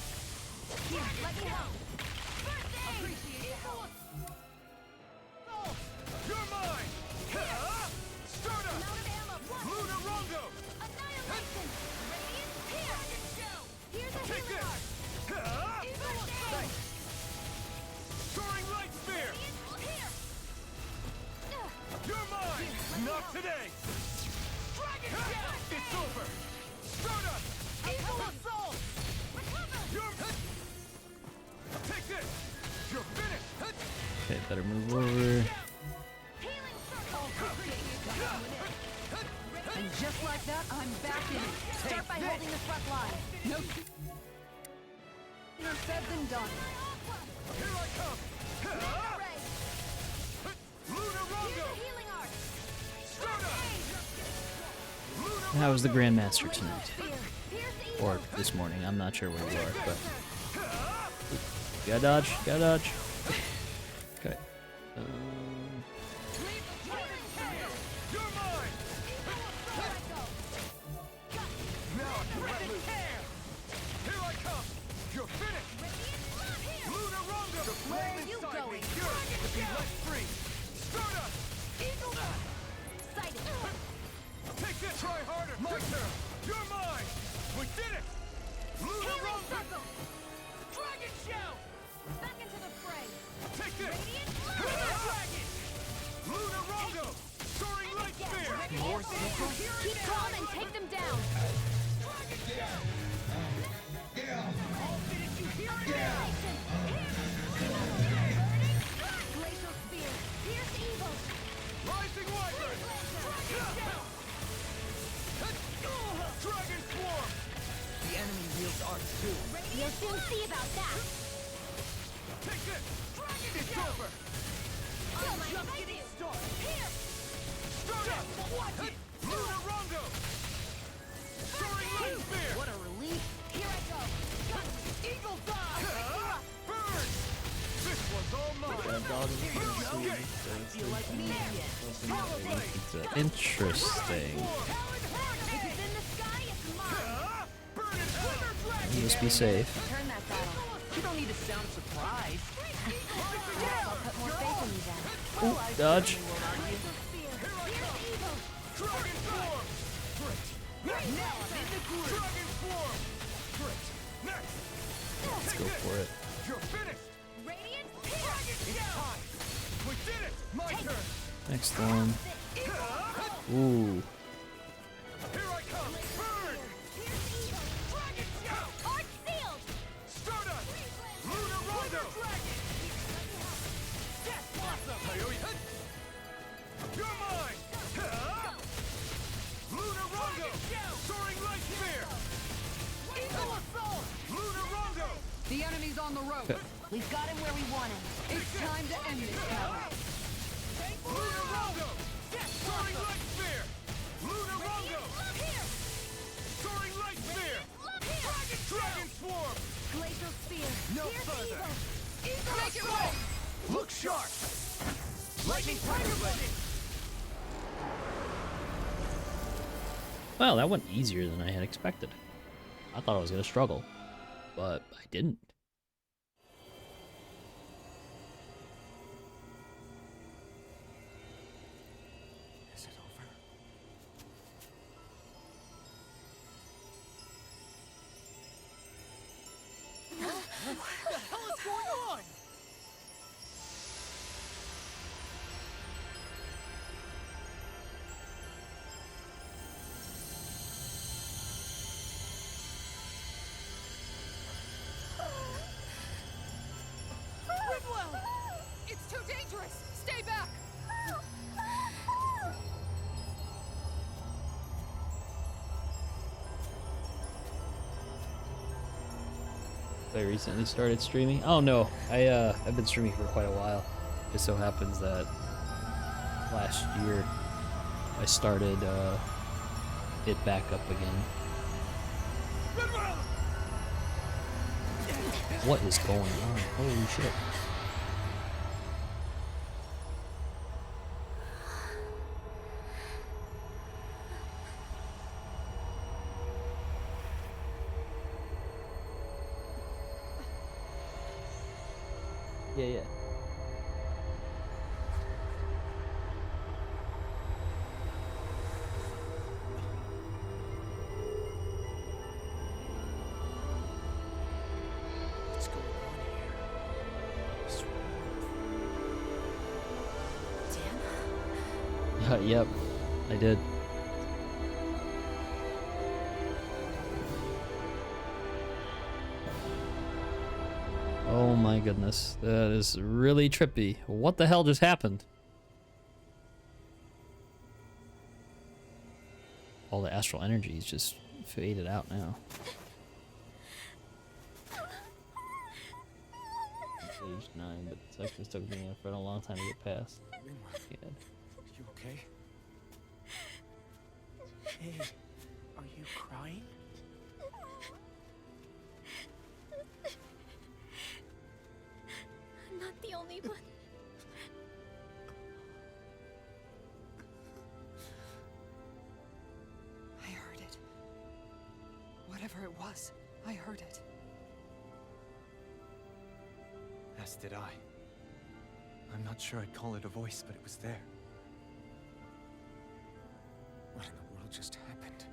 Here, let me help. First aid. Appreciate your help. You're mine! Startup! I'm out of ammo. One. Lunarongo! Annihilation. Radiant, here. Here's a Take healing this! art. First aid. Soaring Light Spear! Here. You're mine! Not today! Dragon It's over! Startup! Evil assault. Recover. You're... Take this! You're finished! Okay, better move over. Healing circle. And just like that, I'm back in. Start by holding the front line. No. Easier said than done. Here I come! Ray. Lunarongo! Healing art. Startup! How was the Grandmaster tonight? Spear. Here's the evil. Or this morning, I'm not sure where you are, but... Gotta dodge, gotta dodge. Okay. You're mine! Now I can let loose! Here I come! You're finished! Lunarongo! The Where flame are you inside me going? yearns to be let free! Startup! Sighted. Take this! Try harder! My turn! You're mine! We did it! Healing Lunarongo! circle. Dragon shout. Back into the fray. Take this! Radiant. Dragon! Lunarongo! Soaring Light Spear! More circles. Keep calm and take them down. Annihilation. Glacial spear. Here's evil. Rising Wyvern! Dragon Swarm! The enemy wields arts too. You'll soon see about that. Take this! It's over! Feel my fight. Here. Startup! Lunarongo! Soaring Light Spear! What a relief. Here I go. Eagle's eye. Burn! This one's all mine! Okay! You like me yet? Interesting. If it's in the sky, it's mine. Burn in hell! Just be safe. Turn that battle. You don't need to sound surprised. I'll put more faith in you then. Dodge. Glacial spear. Here's evil. Dragon Swarm! Great! Next! Now I'm in the groove. Dragon Swarm! Great! Next! Let's go for it. You're finished! Radiant. It's time! We did it! My turn! Next one. Ooh. Here I come! Burn! Here's evil. Dragon Shout! Art sealed. Stardust! Lunarongo! Death blossom. You're mine! Lunarongo! Soaring Light Spear! Evil assault. Lunarongo! The enemy's on the rope. We've got him where we want him. It's time to end this battle. Lunarongo! Soaring Light Spear! Lunarongo! Here. Soaring Light Spear! Here. Dragon Swarm! Glacial spear. No Here's further. evil. Make it roll! Look sharp! Lightning Tiger Blade! Well, that went easier than I had expected. I thought I was going to struggle, but I didn't. Is it over? What the hell is going on? It's too dangerous! Stay back! I recently started streaming. Oh no, I've been streaming for quite a while. It so happens that last year I started it back up again. What is going on? Holy shit. Yeah. What's going on here? This warmth. Dahna? Yep, I did. Oh my goodness, that is really trippy. What the hell just happened? All the astral energies just faded out now. Age 9, but the sections took me for a long time to get past. Yeah. You okay? Hey, are you crying? I'm not the only one. I heard it. Whatever it was, I heard it. As did I. I'm not sure I'd call it a voice, but it was there. What in the world just happened?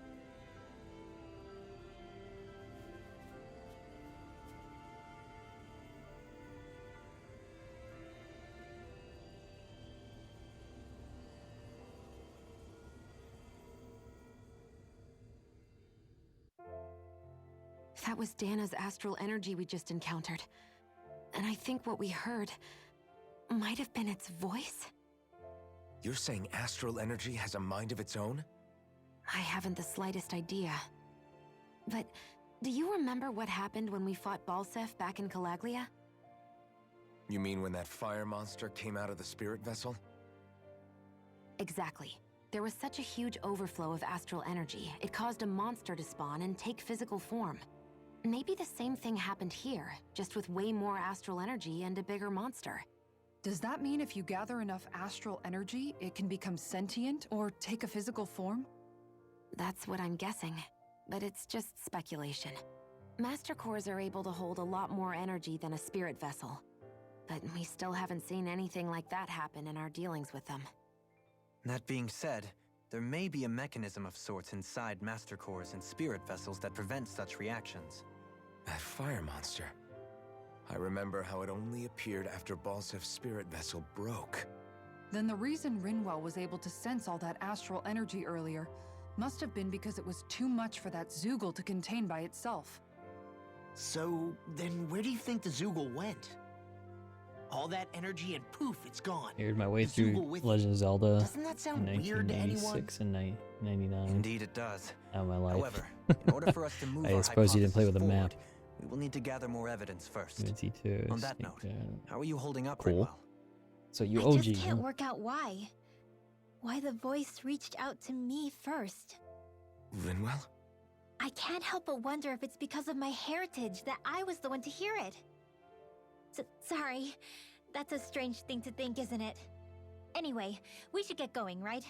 That was Dahna's astral energy we just encountered. And I think what we heard might have been its voice? You're saying astral energy has a mind of its own? I haven't the slightest idea. But do you remember what happened when we fought Balsef back in Calaglia? You mean when that fire monster came out of the spirit vessel? Exactly. There was such a huge overflow of astral energy, it caused a monster to spawn and take physical form. Maybe the same thing happened here, just with way more astral energy and a bigger monster. Does that mean if you gather enough astral energy, it can become sentient or take a physical form? That's what I'm guessing, but it's just speculation. Master cores are able to hold a lot more energy than a spirit vessel, but we still haven't seen anything like that happen in our dealings with them. That being said, there may be a mechanism of sorts inside master cores and spirit vessels that prevent such reactions. That fire monster. I remember how it only appeared after Balsef's spirit vessel broke. Then the reason Rinwell was able to sense all that astral energy earlier must have been because it was too much for that Zoogle to contain by itself. So, then where do you think the Zoogle went? All that energy and poof, it's gone. I heard my way The through Zoogle with Legend of Zelda Doesn't that sound in weird to anyone? 1996 and 99 Indeed it does. out of my life. However, in order for us to move I our suppose you didn't play with a hypothesis map. forward, we will need to gather more evidence first. T2, On that note, how are you holding up, Cool. Rinwell? So you I OG, just can't huh? work out why. Why the voice reached out to me first. Rinwell? I can't help but wonder if it's because of my heritage that I was the one to hear it. Sorry. That's a strange thing to think, isn't it? Anyway, we should get going, right?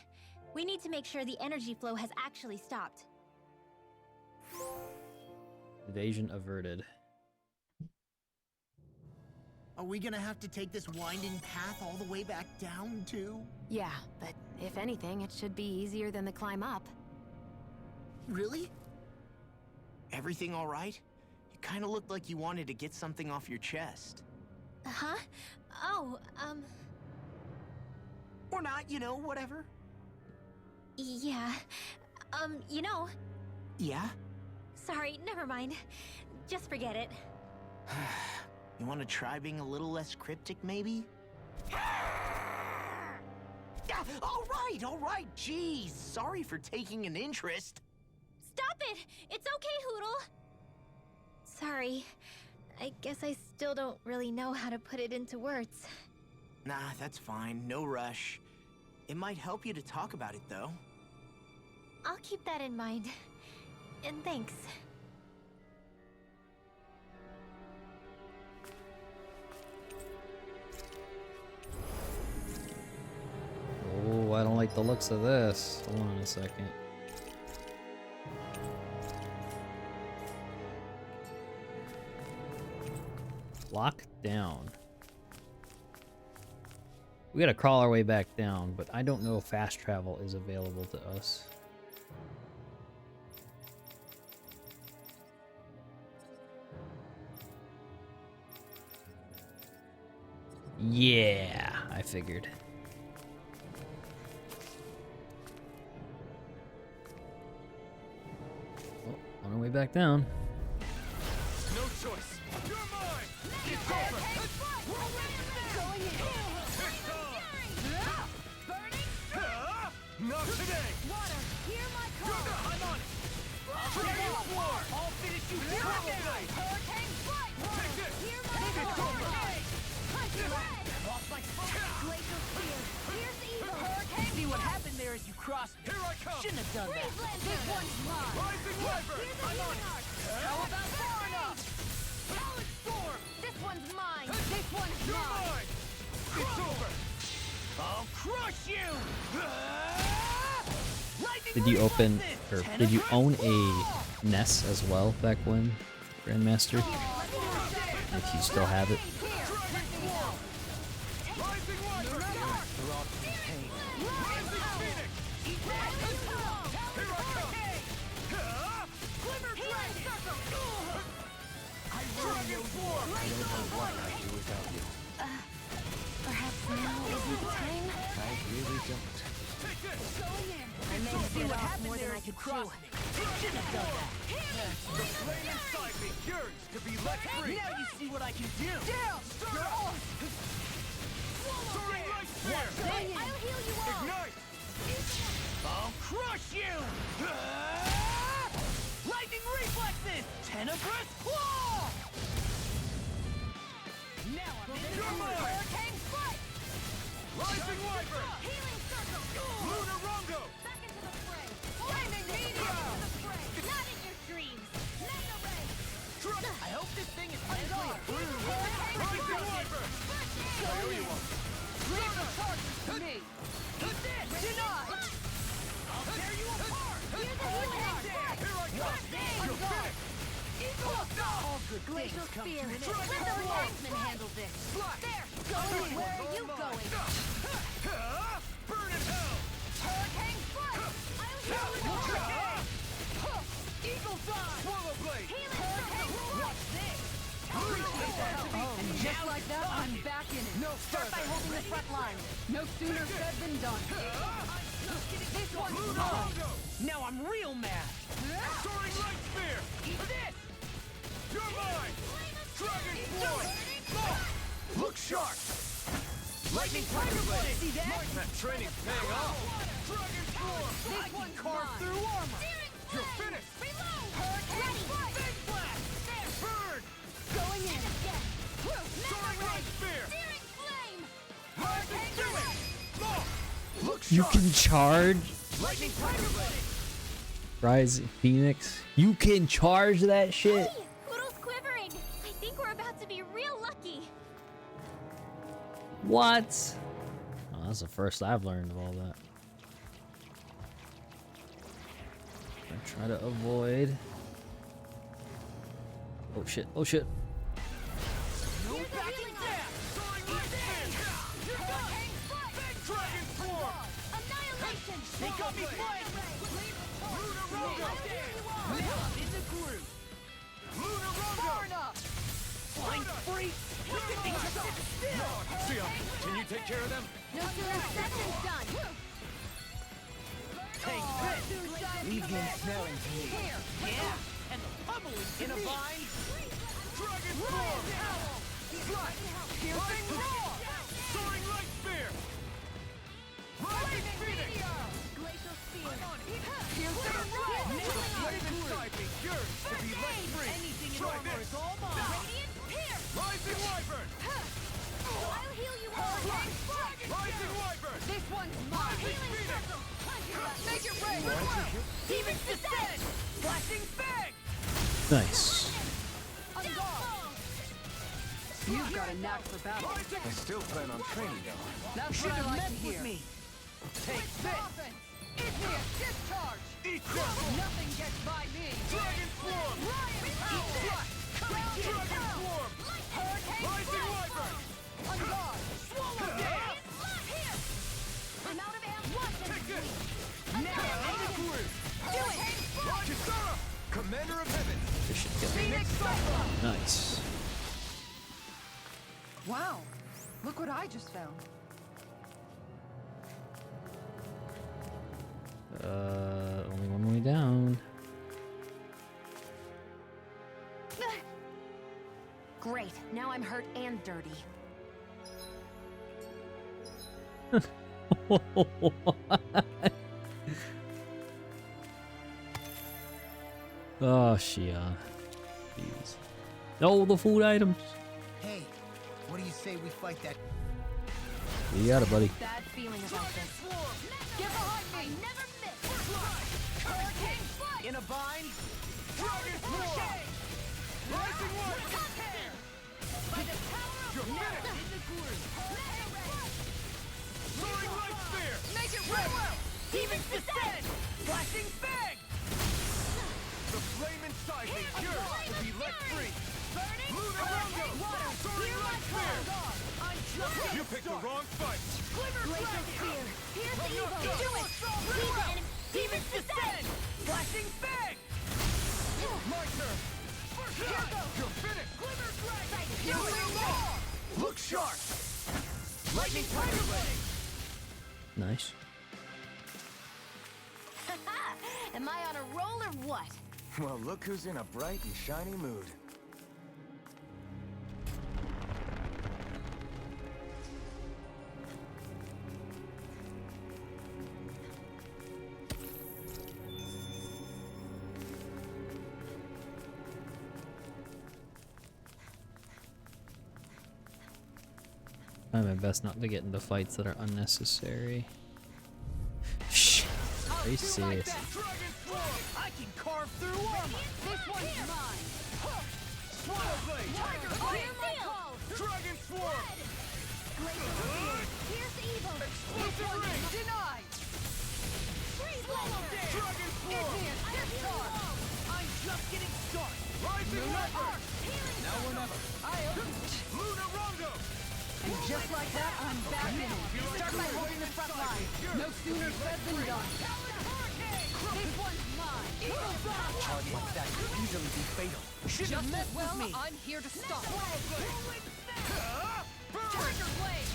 We need to make sure the energy flow has actually stopped. Evasion averted. Are we gonna have to take this winding path all the way back down, too? Yeah, but if anything, it should be easier than the climb up. Really? Everything all right? You kind of looked like you wanted to get something off your chest. Huh? Oh, Or not, you know, whatever. yeah. You know, Yeah? sorry, never mind. Just forget it. You want to try being a little less cryptic, maybe? Yeah, all right, jeez. Sorry for taking an interest. Stop it! It's okay, Hoodle! Sorry. I guess I still don't really know how to put it into words. Nah, that's fine. No rush. It might help you to talk about it, though. I'll keep that in mind. And thanks. Oh, I don't like the looks of this. Hold on a second. Lock down. We gotta crawl our way back down, but I don't know if fast travel is available to us. Yeah, I figured. Oh, on our way back down. No choice. You're mine. It's over. Going in. It's on. Burning. Not today. Water, hear my You're call. the I'm on it. I'll tear you apart. I'll finish you probably. Hurricane strike. Take this. Hear my It's call. over. Punch it red. Off like fire. Glacial spear. Here's evil. You see what happened there as you crossed me. Here I come. Shouldn't have done that. Freeze lantern. This one's mine. Rising Wyvern. Here's a I'm on healing it. arc. How about far enough? Solid storm. This one's mine. This one's You're mine. mine. It's over. I'll crush you. Lightning Did you open, reflexes. or did you own a NES as well back when, Grandmaster? If you still have it. Rising Wyvern. They're all contained. Rising Phoenix. Here I come. Glimmer Dragon. Dragon Form. I don't know what I'd do without you. Perhaps now isn't the time? I really don't. Take this. I may have bit off more than I could chew. Shouldn't have done that. The flame inside me yearns to be let free. Now you see what I can do. Down. You're off. Soaring Light Spear. I'll heal you all. Ignite. I'll crush you. Lightning reflexes. Tenebrous claw. Now I'm in You're mine. Hurricane strike. Rising Wyvern. Healing circle. Lunar Rongo. Back into the fray. Flaming meteor. Back into the fray. Not in your dreams. Mega ray. I hope this thing is mentally approved. Rising Wyvern. I owe you one. Leave the charges to me. Eat this. Denied. I'll tear you apart. Here's a healing arc. Here I come. You're finished. All good Glacial things come spear. to an end. Let the marksman handle this. There. Going. Where are you going? Burn in hell. Hurricane strike. I'll heal you all. Eagle Dive. Swallow Blade. Healing circle. Watch this. And just like that, I'm back in it. No Start by holding the front line. No sooner said than done. This one's Lunar mine. Rongo. Now I'm real mad. Soaring Light Spear. Eat this. You're mine. Dragon Form. Look sharp. Lightning Tiger Blade. See that? That training's paying off. Dragon Form. This one's Carve mine. through armor. You're finished. Reload. Hurricane strike. Big Blast. Burn. Going in. Again. Soaring Light Spear. Searing flame. Rising Phoenix. Look You sharp. can charge Lightning Tiger Blade. Rising Phoenix. You can charge that shit. Hey, Poodle's quivering. I think we're about to be real lucky. What? Oh, that's the first I've learned of all that. I try to avoid. Oh shit! Oh shit! No backing down. Soaring Light Spear. You're done. Big Dragon Form. Annihilation. They got me flying. Lunar Rongo. Now I'm in the groove. Lunar Rongo. Flying free. Look at me. Just sit still. Sia, can you take care of them? No sooner said than done. Take this. Leave him smelling to me. Yeah. And pummeling in a bind. Dragon Form. Piercing Roar. Soaring Light Spear. Rising Phoenix. Glacial spear. Piercing Roar. The flame inside me yearns to be let free. Anything in Try armor this. is all mine. Radiant pierce. Rising Wyvern. I'll heal you all. Rising Wyvern. This one's mine. Rising Phoenix. Make it rain! Demons descend! Flashing bang! Nice. You've got a knack for battle. I still plan on training though. That's what I like to hear. me. Take this! Igneous discharge! Eat trouble! Nothing gets by me. Dragon Swarm! Dragon Swarm! Rising Wyvern! On guard! Swallow Dance! I'm out of ammo. Take this! Do it! Kisara! Commander of Heaven! This should kill me. Phoenix Cyclone! Nice. Wow, look what I just found. Only one way down. Great, now I'm hurt and dirty. Oh, Shion. Jeez. No, the food items. Hey, what do you say we fight that? You got it, buddy. Bad feeling about this. Get behind me! Never miss! Hurricane fight! In a bind? Dragon Swarm! Rising Wyvern! By the power of You're now! finished! Soaring Light Spear! Make it rain! Demons descend! Flashing bang! The flame inside me yearns to be let free! Burning! Lunar Rondo! Water! Soaring Hear my Light Spear! call! I'm just You picked the wrong fight! Glacial Spear! Pierce the evil! Do Do it! Lead the enemy! Demons descend! Flashing bang! My turn! Here goes! You're finished! Glimmer strike! Do it wrong! Look sharp! Lightning Tiger Blade! Nice. Am I on a roll or what? Well, look who's in a bright and shiny mood. Try my best not to get into fights that are unnecessary. Shh. Are you serious? Dragon Swarm! I can carve through armor! This one's mine! Swallow Blade! Tiger Hear my call! Dragon Swarm! Glacial Spear! Pierce evil! Explosive Ring! Denied! Swallow Dance! Dragon Swarm! Igneous discharge! I'm just getting started! Rising Wyvern! Now or never! Lunar Rondo! And just like that, I'm back in it. Start by holding the front line. No sooner said than done. This one's mine! Charge like that could easily be fatal. Just as well, I'm here to stop. Tiger Blade!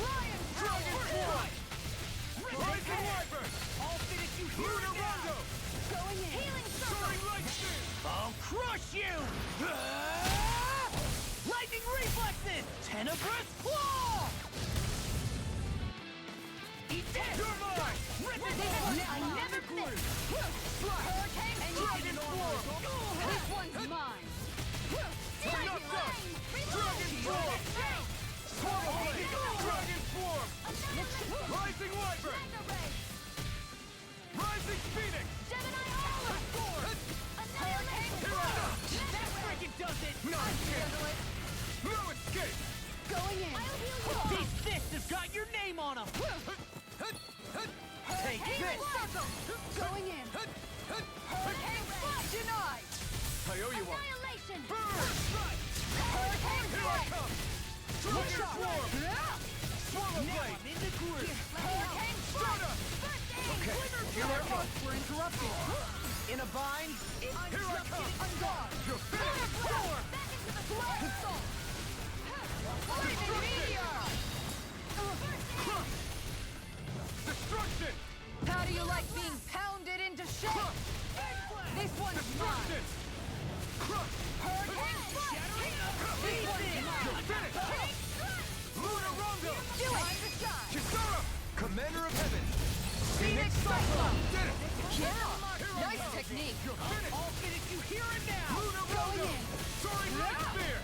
Lion Dragon Power! Swarm! Rising Wyvern! I'll finish you here Lunar Rondo! Going in! Healing Soaring Light Spear! I'll crush you! Lightning Reflexes! Tenebrous Claw! Eat this! You're mine! I never miss! Hurricane and Dragon Swarm! This one's mine! Enough done! Dragon Swarm! Swallow Blade! Dragon Swarm! Rising Wyvern! Rising Phoenix! Gemini Olive! Hurricane That freaking does it! No escape! going in! I'll heal you! These fists have got your name on them! Take this! Going in! Hurricane Denied! I owe you one! Annihilation! Burn! Strike! Hurricane Here I come! Dragon Swarm! Swallow Blade! in the groove! Hurricane Strata! Okay, Here I come! We're interrupted. In a bind? Here I come! You're finished! Back into the blast zone! Destruction! How do you like being pounded into shape? This one's mine. Destruction! Hurricane This one's mine! You're finished! Lunar Rondo! Do it! Kisara! Commander of Heaven! Phoenix Cyclone! Did it! Yeah! Nice technique! You're finished! I'll finish you here and now! Lunar Rondo! Soaring Light Spear!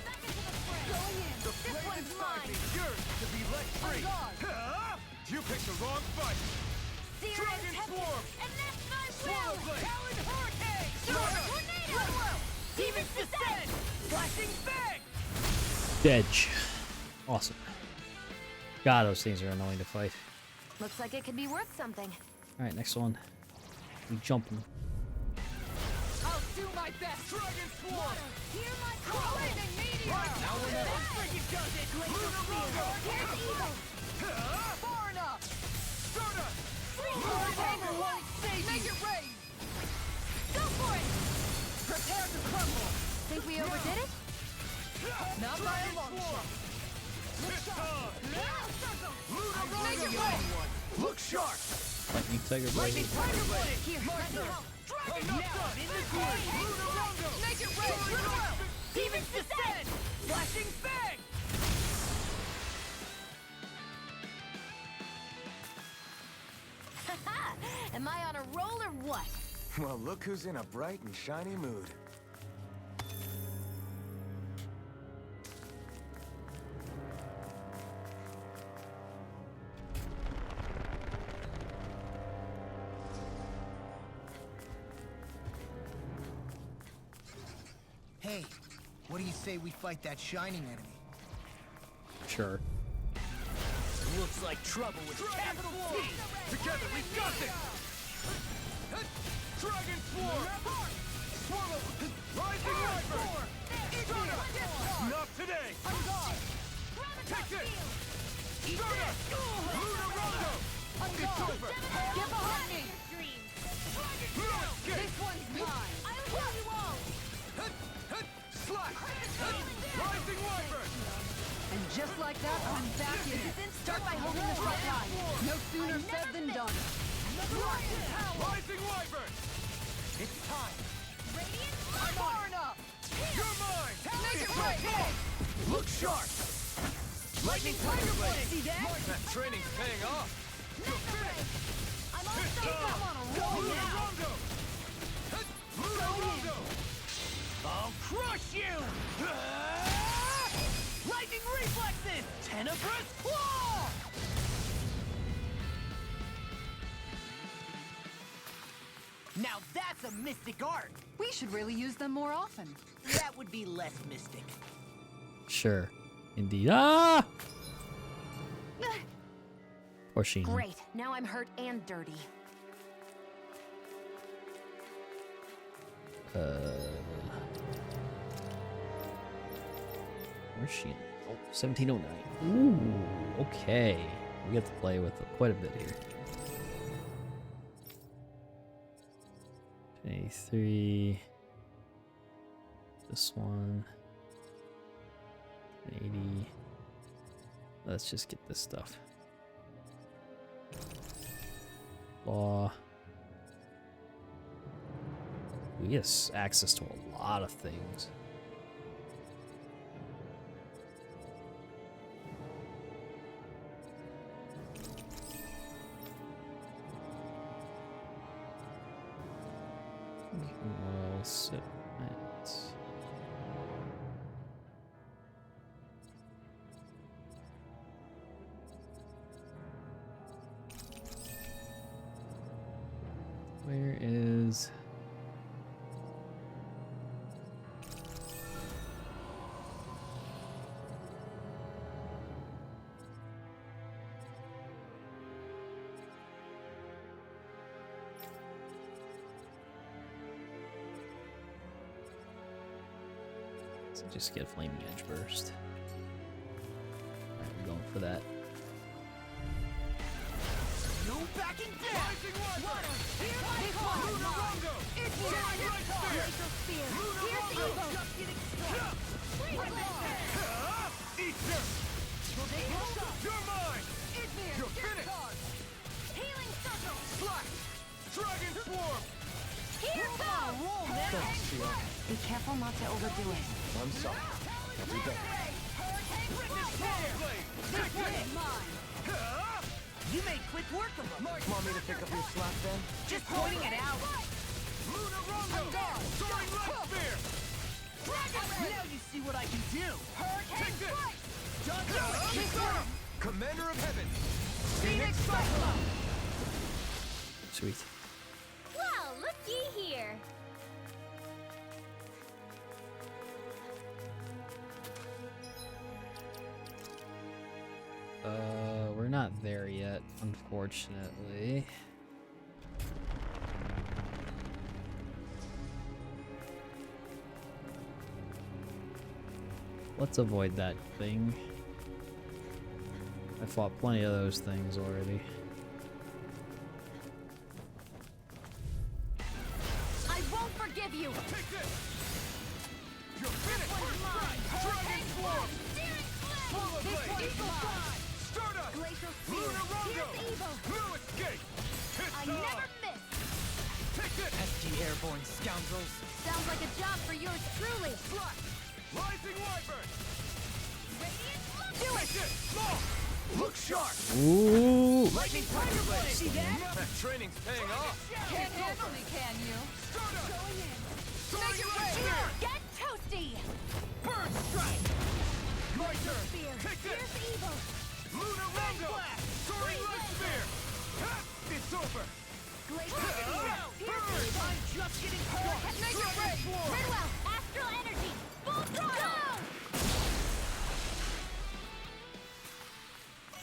Going in! The flame one's inside mine. me yearns to be let free! guard. Huh? You picked the wrong fight! Dragon Swarm! And that's my Swallow will! Blade! Talon Hurricane! Tornado! Demon's Descent! Flashing Fang! Wedge. Awesome. God, those things are annoying to fight. Looks like it could be worth something. All right, next one. We jumping. I'll do my best! Dragon Swarm! Hear my call! Lightning Meteor! Now or never! Freaking does it! Lunar Rondo! Here's evil! Far enough! Stardust! Hammer won't save you! Make it rain! Go for it! Prepare to crumble! Think we overdid it? Not by a long shot! This time! Lunar Rondo! Look sharp! Lightning Tiger Blade. Lightning Tiger Blade! Here, let me help. Dragon now! In the green! Lunar Rondo! Make it rain! Demon's Descent! Flashing Fang! Am I on a roll or what? Well, look who's in a bright and shiny mood. Hey, what do you say we fight that shining enemy? Sure. Looks like trouble with capital T! Together we've got this! Dragon Swarm! Swallow! Rising Wyvern! Not today! Take this! Stardust! Lunar Rondo! It's over! Get behind me! This one's mine! I'll kill you all! Slash! Rising Wyvern! And just like that, I'm back in it. Start by holding the front line. No sooner said than done. Rising Wyvern! It's time! Radiant, Far enough! You're mine! Make it right! Look sharp! Lightning Tiger Blade! see that? That training's paying off! I'm on This stage. time! I'm on a roll Lunar now. Rondo! Lunar Rondo! I'll crush you! Lightning Reflexes! Tenebrous Claw! Now that's a mystic art! We should really use them more often. That would be less mystic. Sure. Indeed. Ah! Poor Sheena. Great. Now I'm hurt and dirty. Where's she? Oh, 1709. Ooh, okay. We get to play with quite a bit here. 23. This one. 80. Let's just get this stuff. Law. We get access to a lot of things. Well, so that's where is just get Flaming Edge Burst. Alright, we're going for that. No backing down! Rising Wyvern! Lunar Rondo! It's Lunar Spear! Lunar Rondo! Just getting started! Eat this! You're mine! You're finished! Healing circle. Slash! Dragon Swarm! Here goes. Roll now! Be careful not to overdo it. I'm sorry. I'll be better. Swallow Blade! This one is mine. You made quick work of them! Want me to pick up your slack then? Just pointing it out! Lunar Rondo! Soaring Light Spear! Now you see what I can do! Take this! This one! Commander of Heaven! Phoenix Cyclone! Sweet. Well, looky here. We're not there yet, unfortunately. Let's avoid that thing. I fought plenty of those things already. I won't forgive you. Take this! You're finished! Dragon Swarm! Swallow Blade! Stardust! Glacial Spear. Lunar Rondo! Here's evil. Blue Escape! Hit I the- never miss. Take this! Pesky airborne scoundrels. Sounds like a job for yours truly. Slash! Rising Wyvern! Do it. Take it! Small! Look sharp! Ooh! Lightning Tiger Blade! See that? That training's paying off! Can't handle me, can you? Stardust! Going in. Soaring Make it Blade! rain. Get toasty. Bird Strike! My turn! Spear. Take this! Here's evil. Lunar Rondo! Soaring Freeze Light it. Spear! Ha! It's over! Glacial Spear. Here's Bird! evil. I'm just getting started! Make it rain. Ridwell. Astral energy. Full throttle.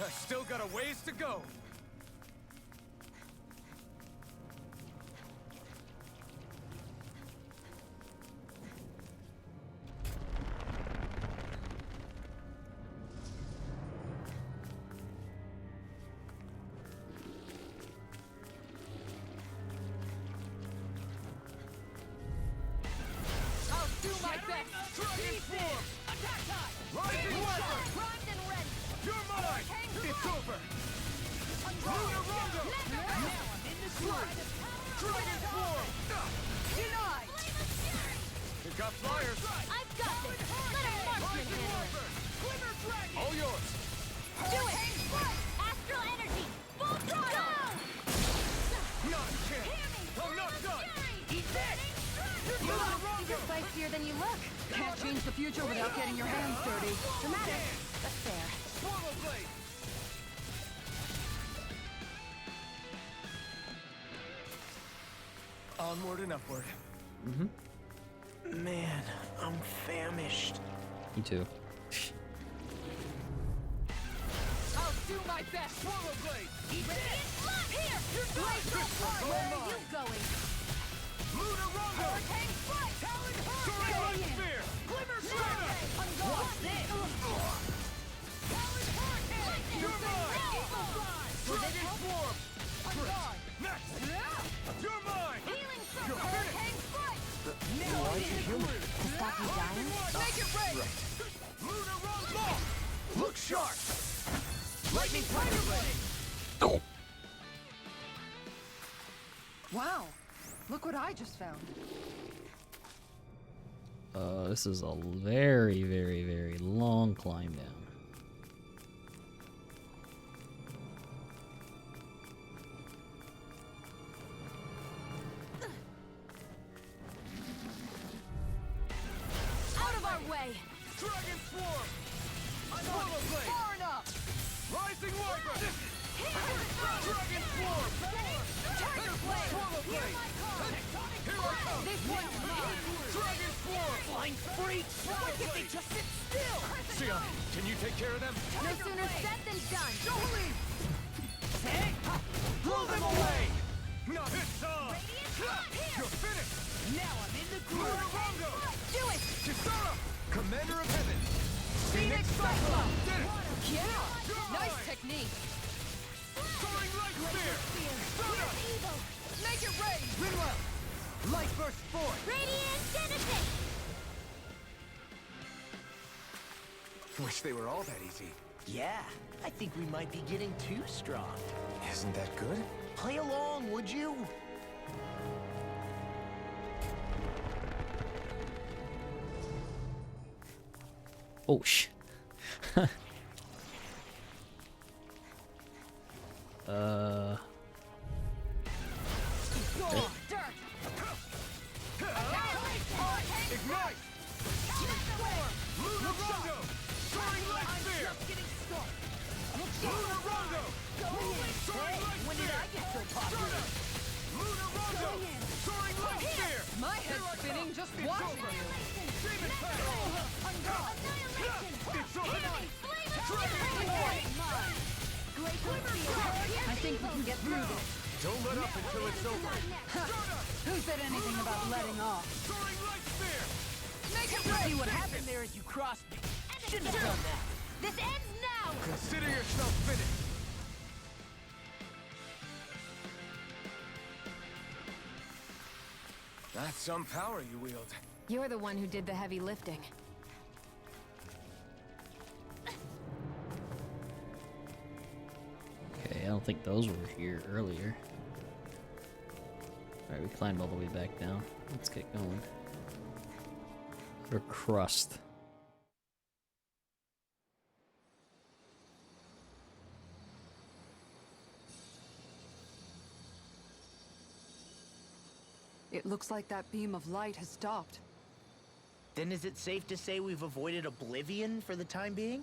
I still got a ways to go! I'll do my best. Dragon Swarm! Attack time. Rising Wyvern! Primed and ready. You're mine! It's over! Lunar Rondo! Now I'm in the groove. Dragon Swarm! Denied. You got flyers! I've got this. Let a marksman Rising handle it. Wyvern! Glimmer Dragon! All yours! Do it. Astral energy. Full throttle. Not a chance! I'm not done! Eat this. Lunar Rondo! You're spicier than you look. Can't change the future without getting your hands dirty. Dramatic, but fair. Swallow Blade! Onward and upward. Man, I'm famished. Me too. I'll do my best. Swallow Blade! Eat this. Here. Glacial Fire. Where are you going? Lunar Rondo! Hurricane Strike. Soaring Going Light in. Spear! Glimmer What's Strike! What's this? You're mine! Dragon Swarm! On guard. Next! You're mine! Healing You're circle. finished! Hurricane Strike. Now I'm in the clear! To stop you dying? Make it rain. Lunar Rondo! Look sharp! Lightning Tiger Blade! Wow. Look what I just found. This is a very, very, very long climb down. Out of our way. Dragon Swarm! Swallow Blade! Far enough. Rising Wyvern! Dragon Swarm! Tiger Blade. Swallow Blade! Here I come! This one's mine. Dragon Swarm! Flying freaks! Why can't they just sit still? Sion, can you take care of them? No sooner said than done. Dohalim! Blow them away! Not it's on! You're finished! Now I'm in the Lunar Rondo! Do it. Kisara! Commander of Heaven! Phoenix Cyclone. Did it! Yeah. Nice technique. Soaring Light Spear! Stardust! Evil. Make it rain. Rinwell! Light Burst 4! Radiant Genesis. Wish they were all that easy. Yeah, I think we might be getting too strong. Isn't that good? Play along, would you? Oh, sh. Dirt. Ignite! Lunar Rondo! Soaring Light Spear! Lunar Rondo! Soaring Light When did I get so popular? Soaring light spear! My head's spinning just It's watching over. you. Demon pack! Annihilation! It's over! I think we can get through this. Don't let up until it's over. Who said anything about letting off? Soaring light spear! Make it See what happened there as you crossed me. Shouldn't have done that. This ends now! Consider yourself finished. That's some power you wield. You're the one who did the heavy lifting. Okay, I don't think those were here earlier. Alright, we climbed all the way back down. Let's get going. Or crust. It looks like that beam of light has stopped. Then is it safe to say we've avoided oblivion for the time being?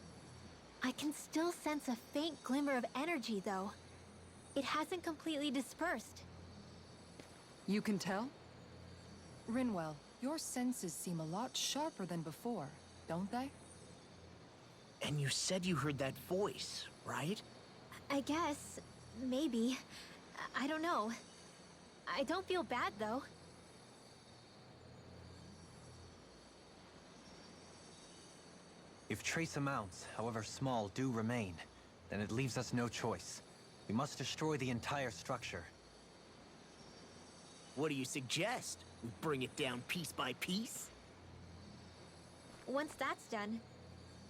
I can still sense a faint glimmer of energy, though. It hasn't completely dispersed. You can tell? Rinwell, your senses seem a lot sharper than before, don't they? And you said you heard that voice, right? I guess. Maybe. I don't know. I don't feel bad, though. If trace amounts, however small, do remain, then it leaves us no choice. We must destroy the entire structure. What do you suggest? We bring it down piece by piece? Once that's done,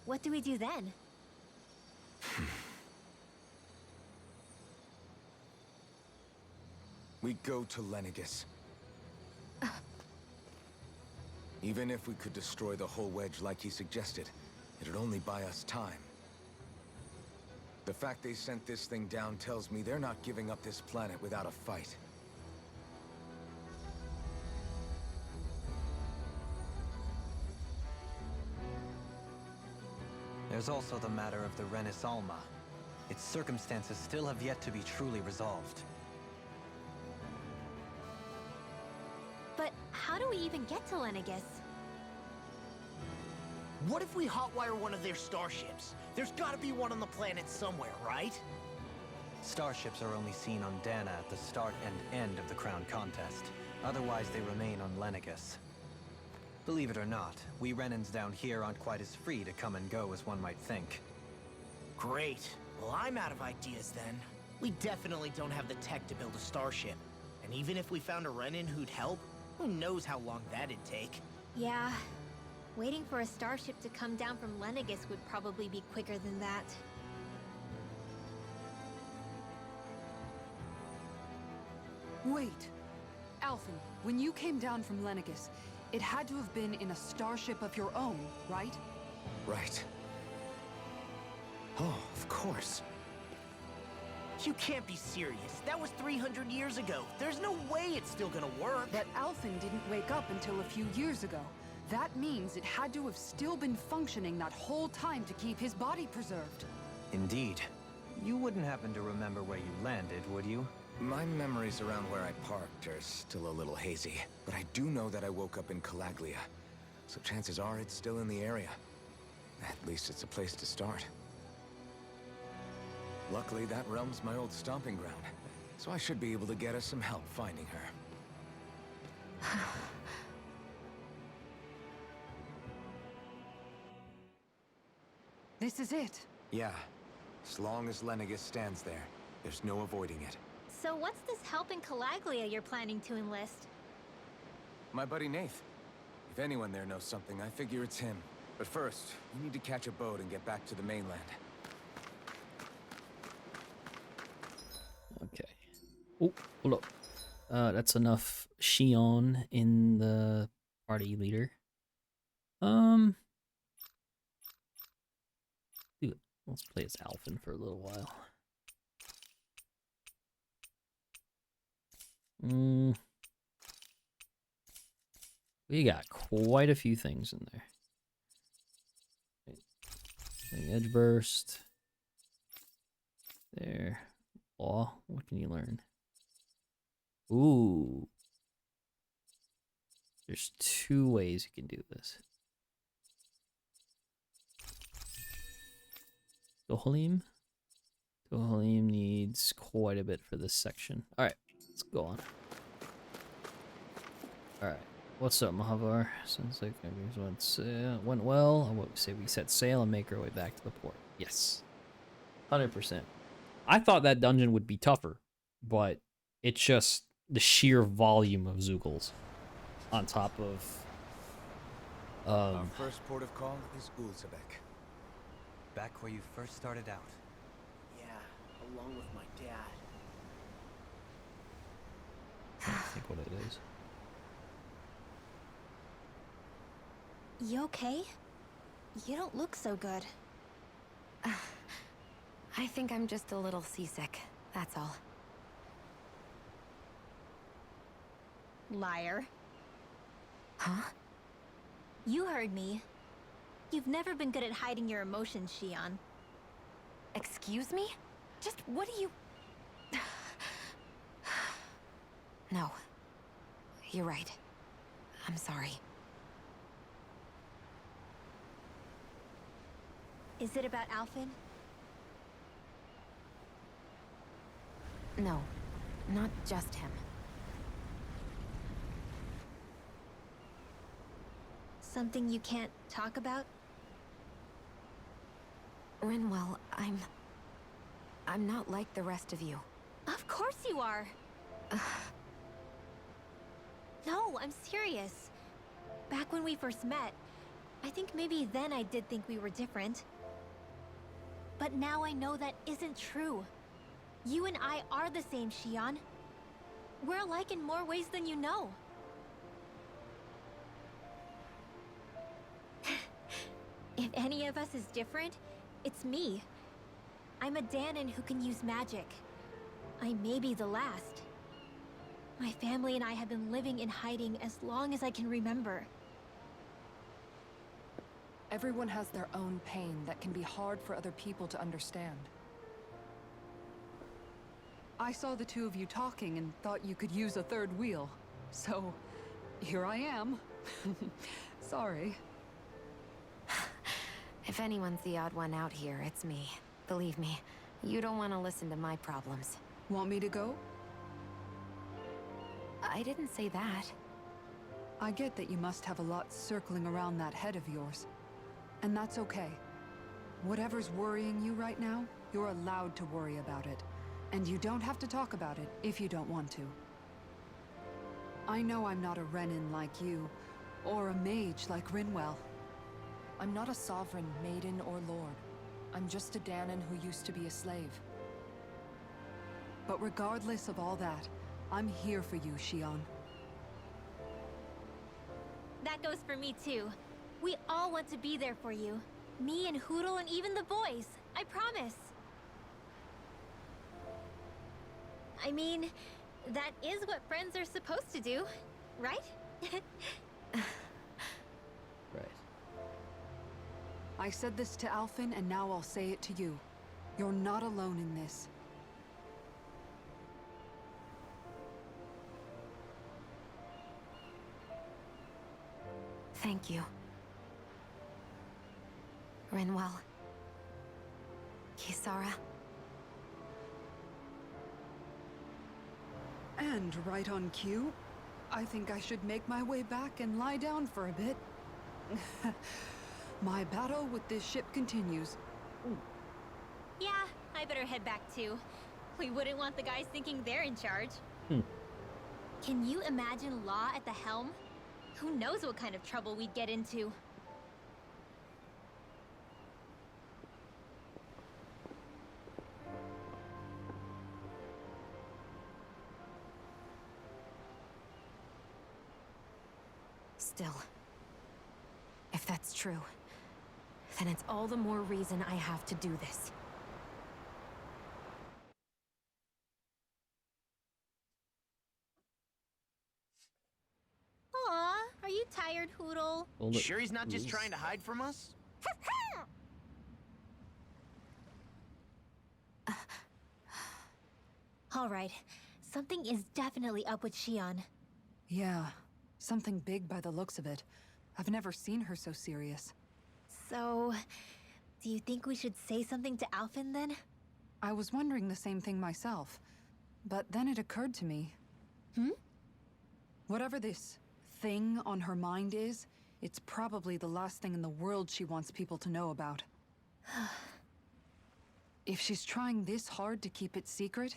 what do we do then? We go to Lenegis. Even if we could destroy the whole wedge like he suggested, it'd only buy us time. The fact they sent this thing down tells me they're not giving up this planet without a fight. There's also the matter of the Renis Alma. Its circumstances still have yet to be truly resolved. But how do we even get to Lenegis? What if we hotwire one of their starships? There's gotta be one on the planet somewhere, right? Starships are only seen on Dahna at the start and end of the Crown Contest. Otherwise, they remain on Lenegis. Believe it or not, we Renans down here aren't quite as free to come and go as one might think. Great. Well, I'm out of ideas then. We definitely don't have the tech to build a starship. And even if we found a Renan who'd help, who knows how long that'd take. Yeah. Waiting for a starship to come down from Lenegis would probably be quicker than that. Wait. Alphen, when you came down from Lenegis, it had to have been in a starship of your own, right? Right. Oh, of course. You can't be serious. That was 300 years ago. There's no way it's still gonna work. But Alphen didn't wake up until a few years ago. That means it had to have still been functioning that whole time to keep his body preserved. Indeed. You wouldn't happen to remember where you landed, would you? My memories around where I parked are still a little hazy, but I do know that I woke up in Calaglia, so chances are it's still in the area. At least it's a place to start. Luckily, that realm's my old stomping ground, so I should be able to get us some help finding her. This is it. Yeah, as long as Lenegis stands there, there's no avoiding it. So what's this help in Calaglia you're planning to enlist? My buddy Nath. If anyone there knows something, I figure it's him. But first, we need to catch a boat and get back to the mainland. Okay. Oh, hold up. That's enough Shion in the party leader. Dude, let's play as Alphen for a little while. We got quite a few things in there. Edge burst. There. Law. What can you learn? Ooh. There's two ways you can do this. Dohalim? Dohalim needs quite a bit for this section. Alright, let's go on. Alright, what's up, Mahavar? Sounds like everything went well. What we say, we set sail and make our way back to the port. Yes. 100%. I thought that dungeon would be tougher, but it's just the sheer volume of Zeugles on top of... Our first port of call is Ulzebek. Back where you first started out. Yeah, along with my dad. I think what it is. You okay? You don't look so good. I think I'm just a little seasick, that's all. Liar. Huh? You heard me. You've never been good at hiding your emotions, Shion. Excuse me? Just what do you... No. You're right. I'm sorry. Is it about Alphen? No. Not just him. Something you can't talk about? Rinwell, I'm not like the rest of you. Of course you are! No, I'm serious. Back when we first met, I think maybe then I did think we were different. But now I know that isn't true. You and I are the same, Shion. We're alike in more ways than you know. If any of us is different, it's me. I'm a Dahnan who can use magic. I may be the last. My family and I have been living in hiding as long as I can remember. Everyone has their own pain that can be hard for other people to understand. I saw the two of you talking and thought you could use a third wheel. So, here I am. Sorry. If anyone's the odd one out here, it's me. Believe me, you don't want to listen to my problems. Want me to go? I didn't say that. I get that you must have a lot circling around that head of yours. And that's okay. Whatever's worrying you right now, you're allowed to worry about it. And you don't have to talk about it if you don't want to. I know I'm not a Renan like you, or a mage like Rinwell. I'm not a Sovereign, Maiden, or Lord. I'm just a Dahnan who used to be a slave. But regardless of all that, I'm here for you, Shion. That goes for me too. We all want to be there for you. Me and Hootle and even the boys. I promise. I mean, that is what friends are supposed to do, right? Right. I said this to Alphen, and now I'll say it to you. You're not alone in this. Thank you. Rinwell. Kisara. And right on cue, I think I should make my way back and lie down for a bit. My battle with this ship continues. Yeah, I better head back too. We wouldn't want the guys thinking they're in charge. Can you imagine Law at the helm? Who knows what kind of trouble we'd get into? Still, if that's true, then it's all the more reason I have to do this. Aw, are you tired, Hootle? Hold it. Sure he's not just Please. trying to hide from us? All right, something is definitely up with Shion. Yeah, Something big by the looks of it. I've never seen her so serious. So, do you think we should say something to Alphen then? I was wondering the same thing myself. But then it occurred to me. Whatever this thing on her mind is, it's probably the last thing in the world she wants people to know about. If she's trying this hard to keep it secret,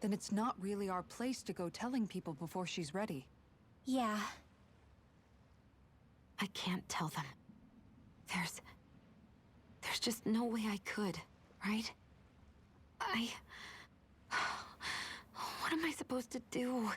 then it's not really our place to go telling people before she's ready. Yeah. I can't tell them. There's just no way I could, right? What am I supposed to do?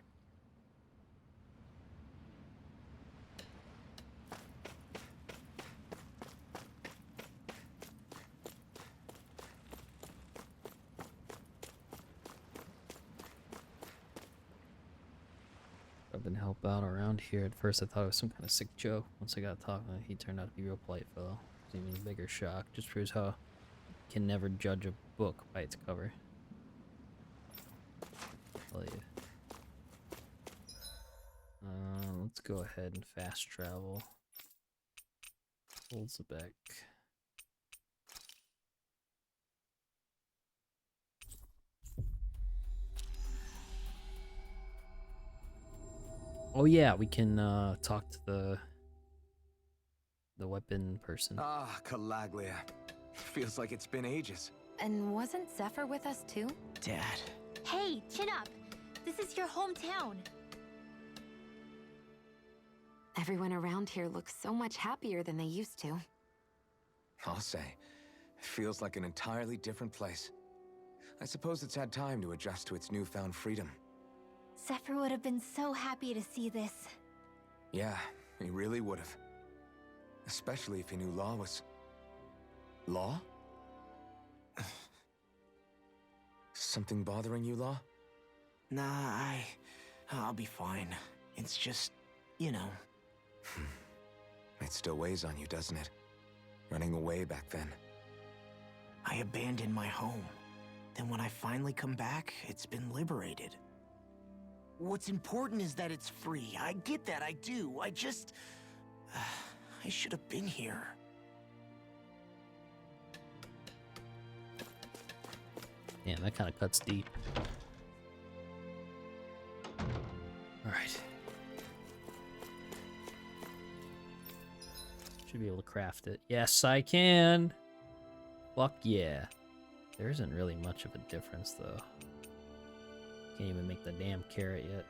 I've been help out around here. At first I thought it was some kind of sick joke. Once I got talking, he turned out to be a real polite fellow. It was even a bigger shock. Just proves how you can never judge a book by its cover. Tell you. Let's go ahead and fast travel. Holds it back. Oh yeah, we can talk to the weapon person. Ah, Calaglia. Feels like it's been ages. And wasn't Zephyr with us too? Dad. Hey, chin up! This is your hometown. Everyone around here looks so much happier than they used to. I'll say. It feels like an entirely different place. I suppose it's had time to adjust to its newfound freedom. Zephyr would have been so happy to see this. Yeah, he really would have. Especially if he knew Law was... Law? Something bothering you, Law? Nah, I'll be fine. It's just, you know. It still weighs on you, doesn't it? Running away back then. I abandoned my home. Then when I finally come back, it's been liberated. What's important is that it's free. I get that, I do. I just... I should have been here. Damn, that kind of cuts deep. Alright. Should be able to craft it. Yes, I can! Fuck yeah. There isn't really much of a difference, though. Can't even make the damn carrot yet.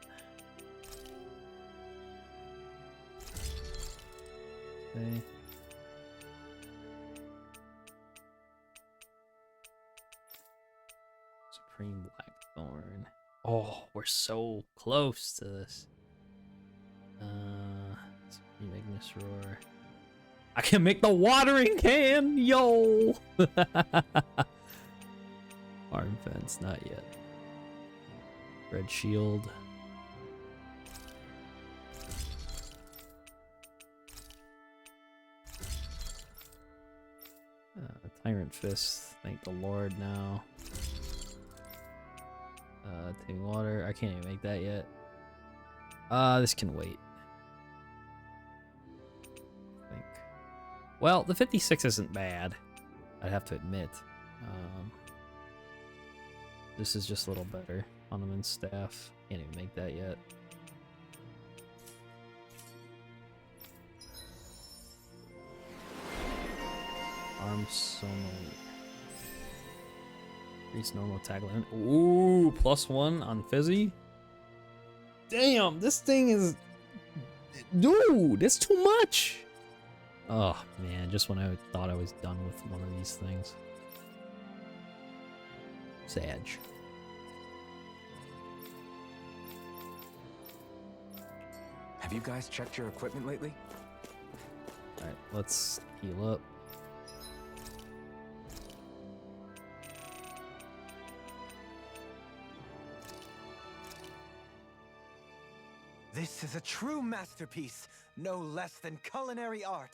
Okay. Supreme Blackthorn. Oh, we're so close to this. Supreme Ignis Roar. I can make the watering can! Yo! Arm fence, not yet. Red shield. Tyrant fist. Thank the Lord now. Take water. I can't even make that yet. This can wait. I think. Well, the 56 isn't bad. I'd have to admit. This is just a little better. Ottoman staff. Can't even make that yet. Arm sommelier. Increase normal attack limit. Ooh, +1 on Fizzy. Damn, this thing is... Dude, it's too much! Oh, man, just when I thought I was done with one of these things. Sag. Have you guys checked your equipment lately? Alright, let's heal up. This is a true masterpiece, no less than culinary art.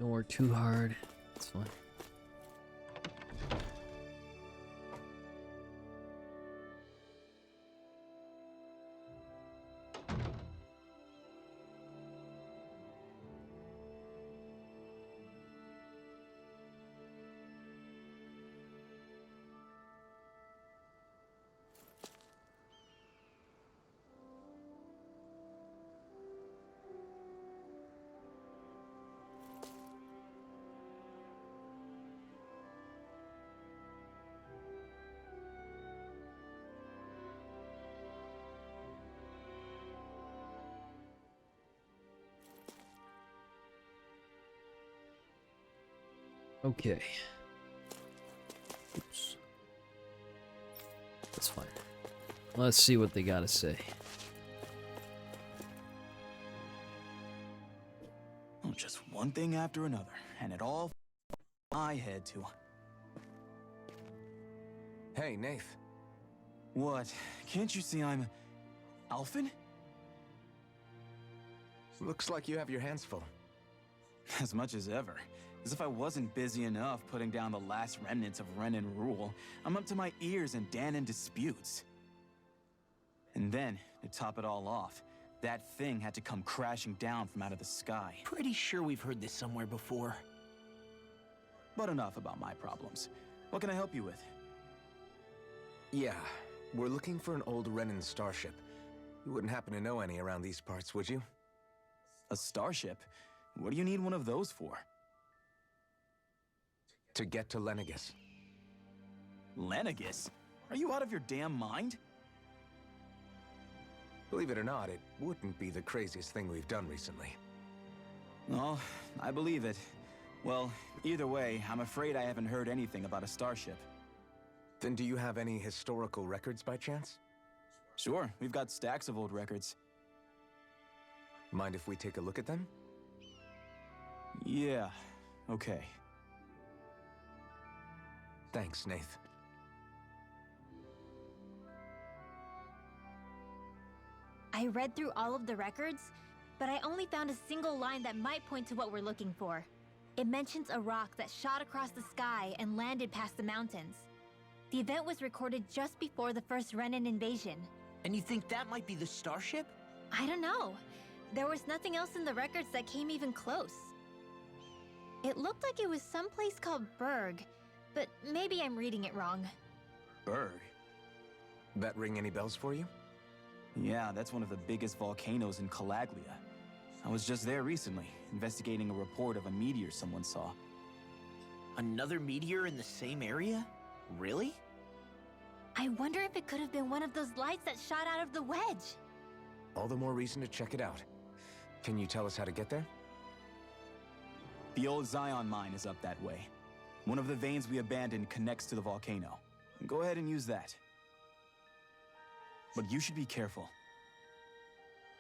Don't work too hard. It's fine. Okay. Oops. That's fine. Let's see what they gotta say. Oh, just one thing after another, and it all my head to. Hey, Nath. What? Can't you see I'm Alphen? Looks like you have your hands full. As much as ever. As if I wasn't busy enough putting down the last remnants of Renan rule, I'm up to my ears in Dahnan disputes. And then, to top it all off, that thing had to come crashing down from out of the sky. Pretty sure we've heard this somewhere before. But enough about my problems. What can I help you with? Yeah, we're looking for an old Renan starship. You wouldn't happen to know any around these parts, would you? A starship? What do you need one of those for? To get to Lenegis. Lenegis? Are you out of your damn mind? Believe it or not, it wouldn't be the craziest thing we've done recently. Oh, I believe it. Well, either way, I'm afraid I haven't heard anything about a starship. Then do you have any historical records by chance? Sure, we've got stacks of old records. Mind if we take a look at them? Yeah, okay. Thanks, Nath. I read through all of the records, but I only found a single line that might point to what we're looking for. It mentions a rock that shot across the sky and landed past the mountains. The event was recorded just before the first Renan invasion. And you think that might be the starship? I don't know. There was nothing else in the records that came even close. It looked like it was someplace called Berg, but maybe I'm reading it wrong. Berg? That ring any bells for you? Yeah, that's one of the biggest volcanoes in Calaglia. I was just there recently, investigating a report of a meteor someone saw. Another meteor in the same area? Really? I wonder if it could have been one of those lights that shot out of the Wedge. All the more reason to check it out. Can you tell us how to get there? The old Zion mine is up that way. One of the veins we abandoned connects to the volcano. Go ahead and use that. But you should be careful.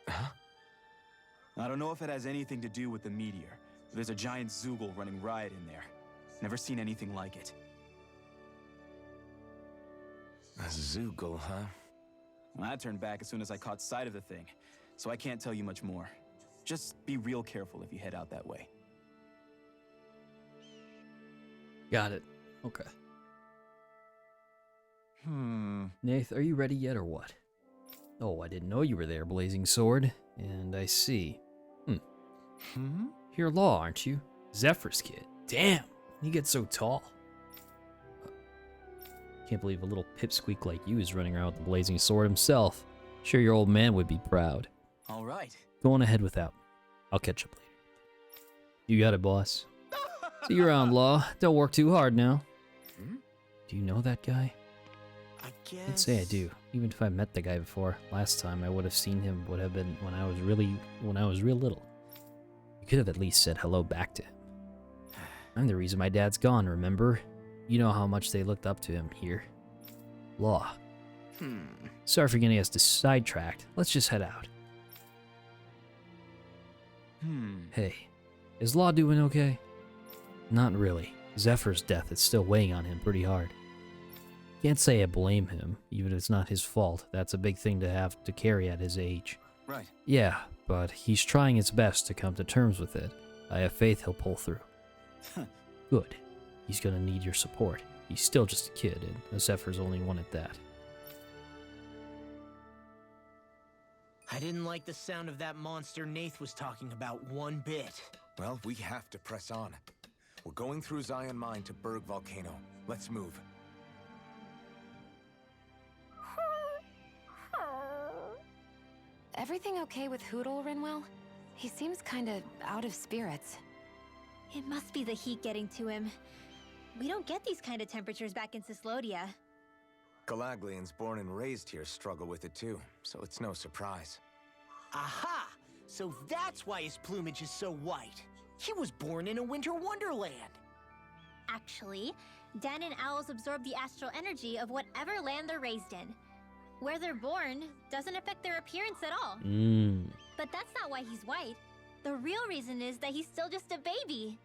Huh? I don't know if it has anything to do with the meteor, but there's a giant Zoogle running riot in there. Never seen anything like it. A Zoogle, huh? I turned back as soon as I caught sight of the thing, so I can't tell you much more. Just be real careful if you head out that way. Got it. Okay. Nath, are you ready yet or what? Oh, I didn't know you were there, Blazing Sword. And I see. You're Law, aren't you? Zephyr's kid. Damn, he gets so tall. Can't believe a little pipsqueak like you is running around with the Blazing Sword himself. Sure your old man would be proud. All right. Go on ahead without. I'll catch up later. You got it, boss. See you around, Law. Don't work too hard now. Do you know that guy? I guess... I'd say I do. Even if I met the guy before, last time I would have seen him would have been when I was real little. You could have at least said hello back to him. I'm the reason my dad's gone, remember? You know how much they looked up to him here. Law. Sorry for getting us sidetracked. Let's just head out. Hey, is Law doing okay? Not really. Zephyr's death is still weighing on him pretty hard. Can't say I blame him, even if it's not his fault. That's a big thing to have to carry at his age. Right. Yeah, but he's trying his best to come to terms with it. I have faith he'll pull through. Good. He's gonna need your support. He's still just a kid, and Zephyr's only one at that. I didn't like the sound of that monster Nath was talking about one bit. Well, we have to press on. We're going through Zion Mine to Berg Volcano. Let's move. Everything okay with Hootle, Rinwell? He seems kinda out of spirits. It must be the heat getting to him. We don't get these kind of temperatures back in Cislodia. Galaglians born and raised here struggle with it too, so it's no surprise. Aha! So that's why his plumage is so white. He was born in a winter wonderland. Actually, Dan and owls absorb the astral energy of whatever land they're raised in. Where they're born doesn't affect their appearance at all. But that's not why he's white. The real reason is that he's still just a baby.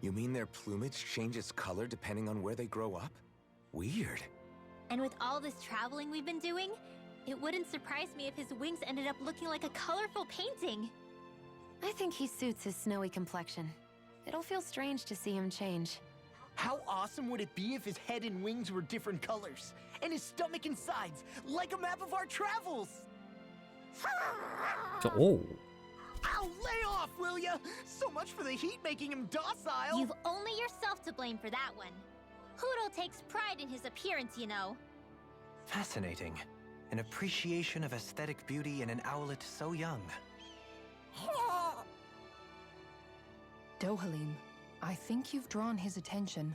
You mean their plumage changes color depending on where they grow up? Weird. And with all this traveling we've been doing, it wouldn't surprise me if his wings ended up looking like a colorful painting. I think he suits his snowy complexion. It'll feel strange to see him change. How awesome would it be if his head and wings were different colors? And his stomach and sides, like a map of our travels! Oh. Ow, lay off, will ya? So much for the heat making him docile! You've only yourself to blame for that one. Hootle takes pride in his appearance, you know. Fascinating. An appreciation of aesthetic beauty in an owlet so young. Dohalim, I think you've drawn his attention.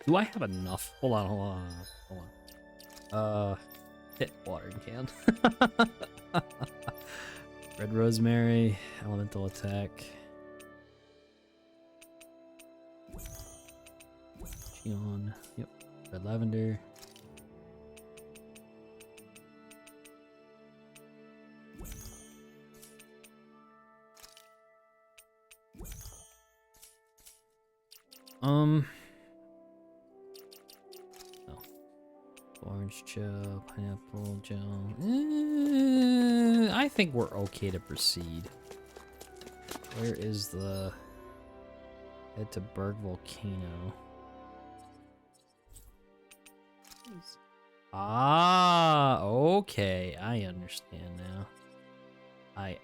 Do I have enough? Hold on. Hit watering can. Red rosemary, elemental attack. Cheon, yep. Red lavender. Oh. Orange gel, pineapple gel. I think we're okay to proceed. Where is the... Head to Berg Volcano. Ah, okay. I understand now. I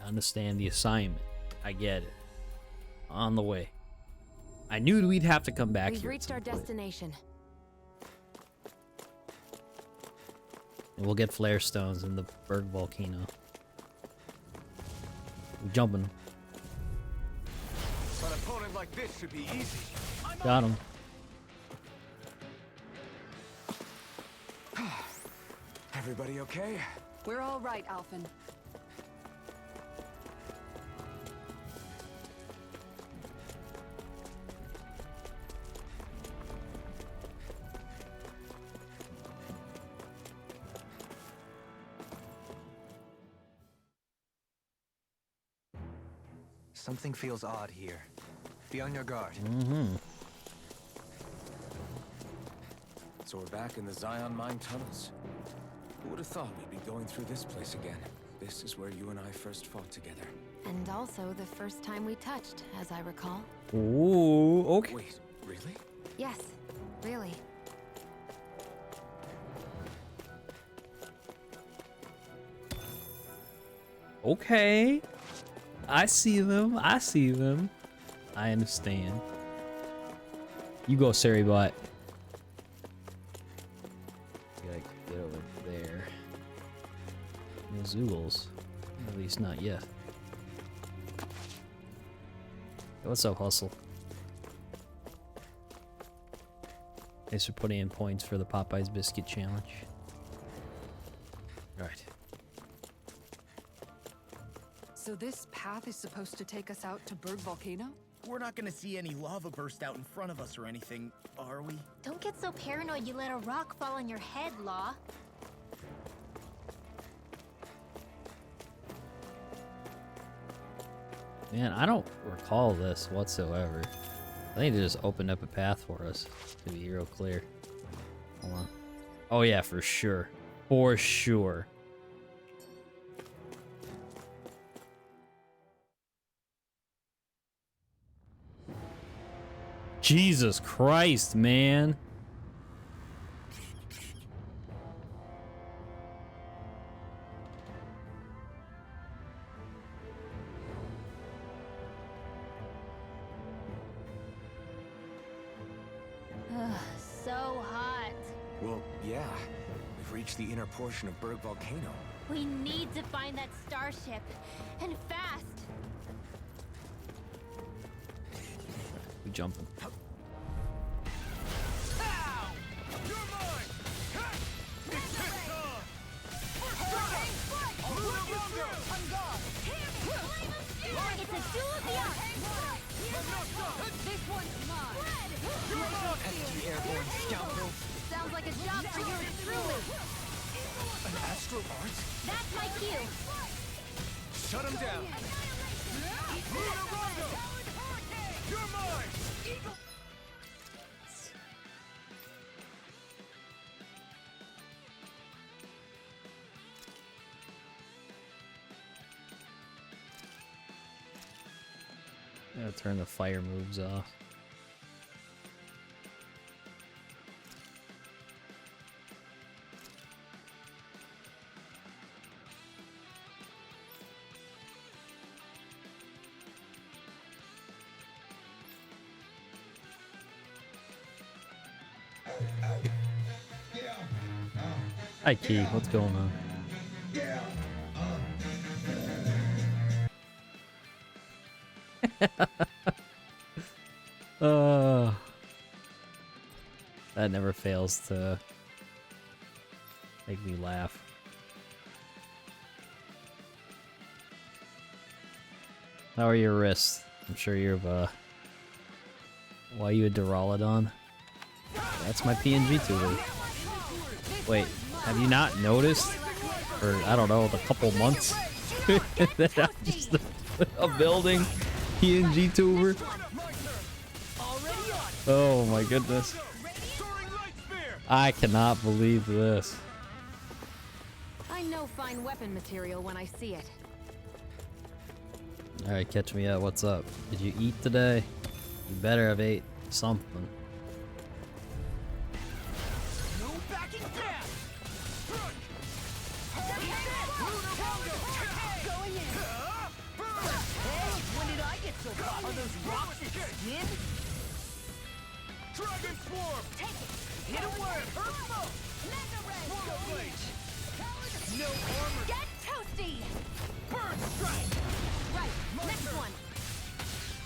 understand the assignment. I get it. On the way. I knew we'd have to come back here. We've reached our destination. And we'll get flare stones in the Berg Volcano. I'm jumping. An opponent like this should be easy. Got him. Everybody okay? We're all right, Alphen. Something feels odd here. Be on your guard. So we're back in the Zion Mine tunnels. Who would have thought we'd be going through this place again? This is where you and I first fought together. And also the first time we touched, as I recall. Ooh, okay. Wait, really? Yes, really. Okay. I see them. I see them. I understand. You go, Saribot. Gotta get over there. No Zoogles. At least not yet. Hey, what's up, Hustle? Thanks for putting in points for the Popeye's Biscuit Challenge. Alright. So this path is supposed to take us out to Berg Volcano? We're not gonna see any lava burst out in front of us or anything, are we? Don't get so paranoid you let a rock fall on your head, Law. Man, I don't recall this whatsoever. I think they just opened up a path for us, to be real clear. Hold on. Oh yeah, for sure. For sure. Jesus Christ, man. So hot. Well, yeah. We've reached the inner portion of Berg Volcano. We need to find that starship. And fast. We jumping. Ow! You're mine! Ha! It's hit time! It's a duel of the arts. This one's mine. Pesky airborne scoundrel. Sounds like a job for yours truly. An astral art? That's my cue. Shut him down! You're mine! Gotta turn the fire moves off. Hi, Key. What's going on? That never fails to make me laugh. How are your wrists? I'm sure you've why you a Duraludon? That's my PNG tuber. Wait, have you not noticed? For I don't know, a couple months that I'm just a building PNG tuber. Oh my goodness. I cannot believe this. I know fine weapon material when I see it. Alright, catch me up. What's up? Did you eat today? You better have ate something. No backing down! Going in. Hey, when did I get so hot? Are those rocks its skin? Dragon Swarm! Hit him where it hurts most! Swirl Blade! No armor! Get toasty. Burn Strike! Right, next one.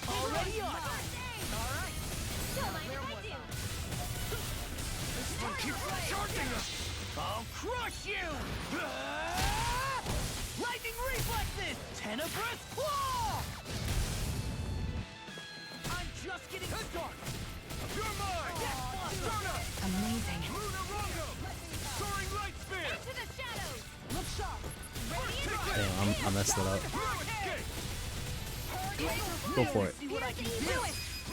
Already on! Alright. Don't mind if I do. This one keeps charging us! I'll crush you! Lightning reflexes! Tenebrous claw! I'm just getting started! You're mine! Amazing. Soaring Light Spear! To the shadows. Look sharp. Damn, I messed it up. Go for it. See what I can do!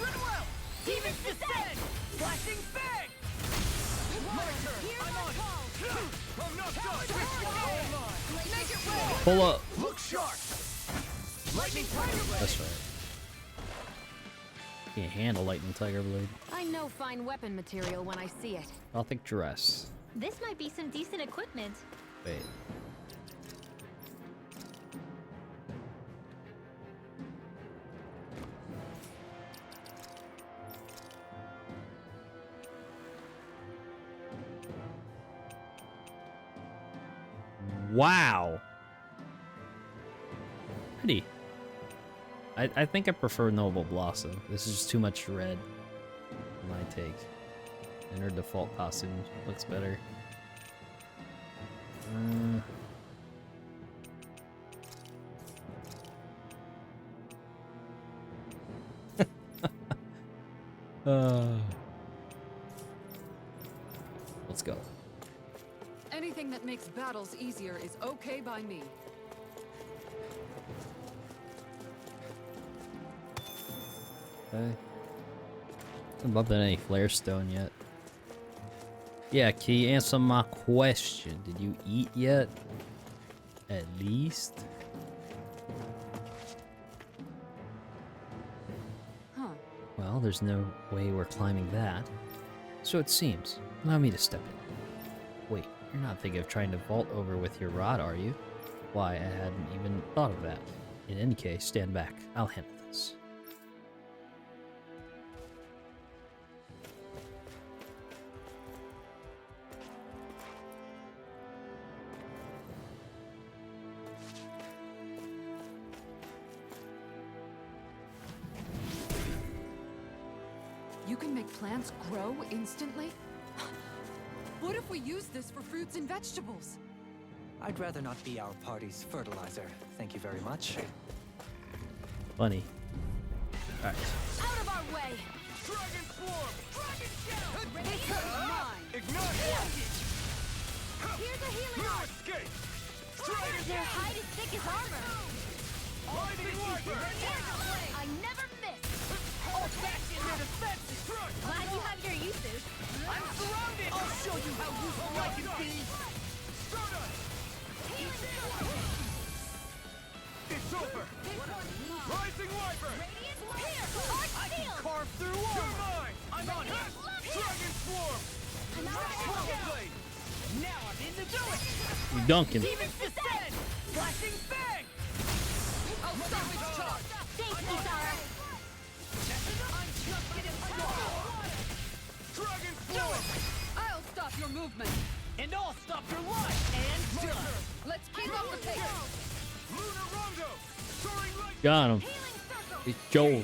Run well! Demon's Descent! Flashing Fang! My turn! I'm on it! I'm not done! This one's all mine! Make it roll! Pull up. Look sharp! Lightning Tiger Blade! That's right. Can't handle lightning tiger blade. I know fine weapon material when I see it. Gothic dress. This might be some decent equipment. Wait. Wow. Pretty. I think I prefer Noble Blossom. This is just too much red. My take. And her default costume looks better. Let's go. Anything that makes battles easier is okay by me. Okay. Haven't bumped in any flare stone yet. Yeah, can you answer my question? Did you eat yet? At least? Huh. What? Well, there's no way we're climbing that. So it seems. Allow me to step in. Wait, you're not thinking of trying to vault over with your rod, are you? Why, I hadn't even thought of that. In any case, stand back. I'll handle this. You can make plants grow instantly? What if we use this for fruits and vegetables? I'd rather not be our party's fertilizer. Thank you very much. Funny. Alright. Out of our way! Dragon Swarm! Dragon Shell! This is mine! Ignite! Here's a healing No arc! escape! Dragon Their hide is thick as armor! Lightning Wiper! I never miss! Hold back in their defenses! Glad you have your uses. I'm surrounded! I'll show you how useful I can be! It's over! Rising Wiper! I can Carve through armor! You're mine! I'm on it! Dragon Swarm! Swallow Blade! Now I'm in the do it! You dunking. Demons descend! Flashing Fang! Oh, stop with charge! Thanks, Isara! I'm just getting started! Dragon Swarm! I'll stop your movement. And I'll stop your life! And done! Let's keep up the pace. Lunar Rondo! Soaring Lightning! Got him. It's Joel.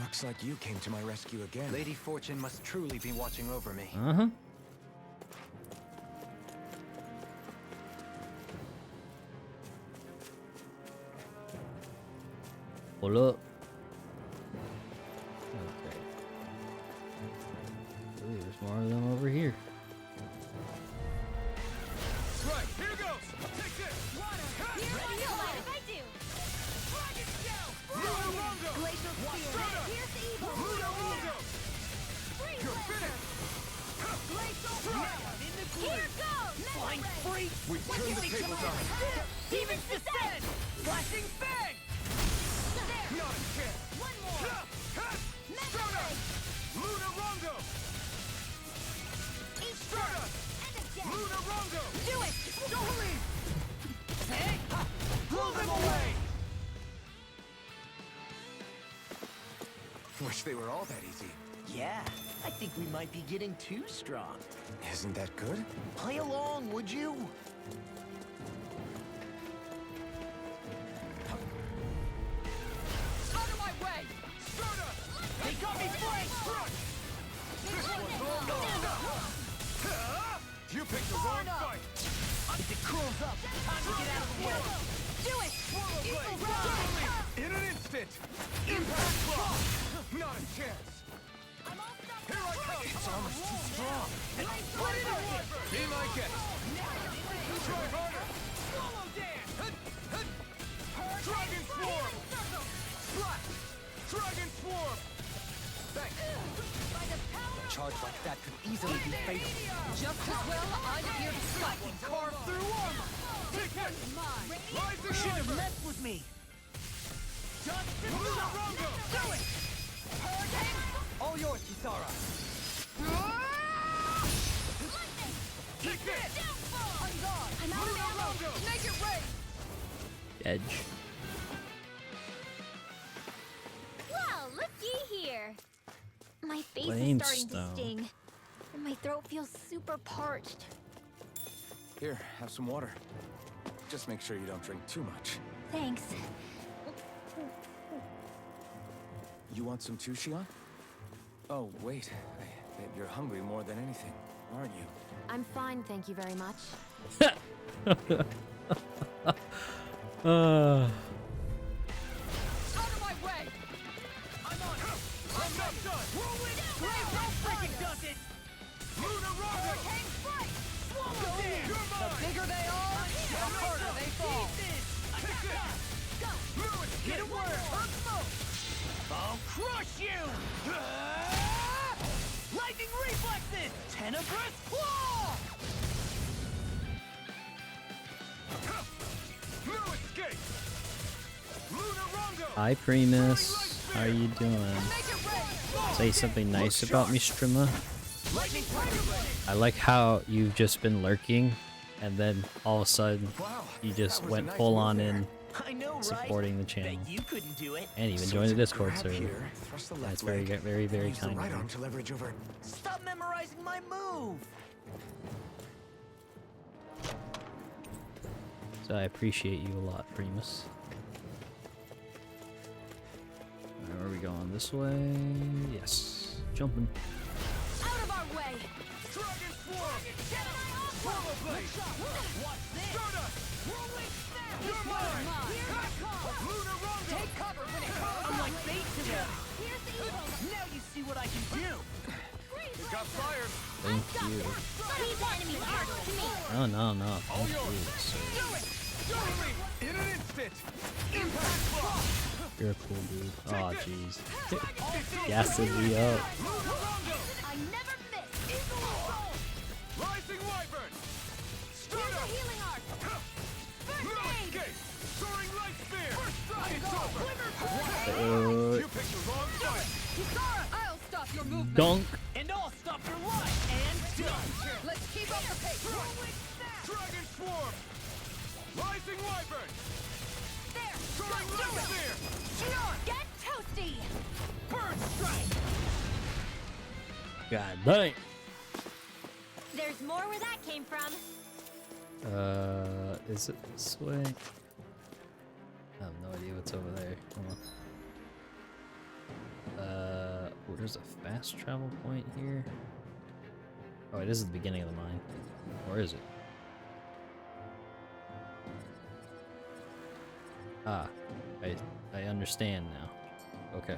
Looks like you came to my rescue again. Lady Fortune must truly be watching over me. Uh-huh. Hold up. Okay. Ooh, there's more of them over here. Right, here goes! Take this! Ready if I do! Dragon Shell! Lunar Rondo! Glacial Spear! Here's the evil! Lunar Rondo! You're finished! Glacial Now in the Here goes! Flying freak! We turned the tables on him. Demons descend! Flashing Fang! Not a chance! One more! Stardust! Lunar Rondo! Stardust! Lunar Rondo! Do it! Dohalim! Hey! Blow them away! Wish they were all that easy. Yeah, I think we might be getting too strong. Isn't that good? Play along, would you? Out of my way! Stardust! They got me flanked! This one's all gone! You picked the wrong fight! If it cools up, time to get out of the way. Do it! Swallow Blade! In an instant! Impact block! Not a chance! Here I come! Its armor's too strong. Put it in! Be my guest! Try harder! Swallow dance! Dragon Swarm! Splash! Dragon Swarm! Thanks! A charge like that could easily be fatal. Just as well, I'm here to stop you. Carve through armor! Take this! Rising Shouldn't have Wiper! messed with me. Lunar Rondo! Do it! All yours, Isara. Take this! I'm gone! I'm out of Lunar ammo! Rondo! Make it rain! Edge. Well, looky here. My face is starting to Limestone. sting, and my throat feels super parched. Here, have some water. Just make sure you don't drink too much. Thanks. You want some too, Shion? Oh, wait. I bet you're hungry more than anything, aren't you? I'm fine, thank you very much. Out of my way! I'm on it! I'm not done! Whirlwind! Brave no freaking does it! Lunar Rondo! Hurricane strike! Swallow dance! You're The mine! bigger they are, the harder they fall. Take this! Lewis, get a word! Earth smoke! I'll crush you! Lightning reflexes! Tenebrous claw! No escape! Lunar Rondo! Hi, Primus. How are you doing? Make it rain! say something nice about me, streamer? I like how you've just been lurking, and then all of a sudden you just went full on in supporting the channel, Bet you couldn't do it. and even So joined the to Discord grab server. here, thrust the left That's very, leg, very, very use the kind right of arm you. to leverage over. Stop memorizing my move. So I appreciate you a lot, Primus. Alright, where are we going? This way? Yes. Jumping. Out of our way! Dragon Swarm! Turbo Blade! Watch this! Stardust! Whirlwind Snap! You're mine! Here I come! Lunar Rondo! Take cover when it comes! I'm like bait to them! Here's the evil! Now you see what I can do. You got fired! Thank you. Leave the enemy's arc to me. No, no, no. Thank you, sir. Dohalim! In an instant! Impact Block! You're a cool dude. Oh, jeez. Gassing me up. Lunar Rondo! I never miss! Eagle Assault! Rising Wyvern! Here's the Stardust! healing arc! First Lunar aid! Escape! Soaring Light Spear! First strike! It's over! You picked the wrong fight! Kisara! I'll stop your movement! Dunk. And I'll stop your life. And done. Let's keep up the pace! Dragon Swarm! Rising Wyvern! There! Soaring Do Light it! Spear! Get toasty! Bird strike. God dang. There's more where that came from. Is it this way? I have no idea what's over there. Hold on. Oh, there's a fast travel point here. Oh, it is the beginning of the mine. Or is it? Ah, I understand now. Okay.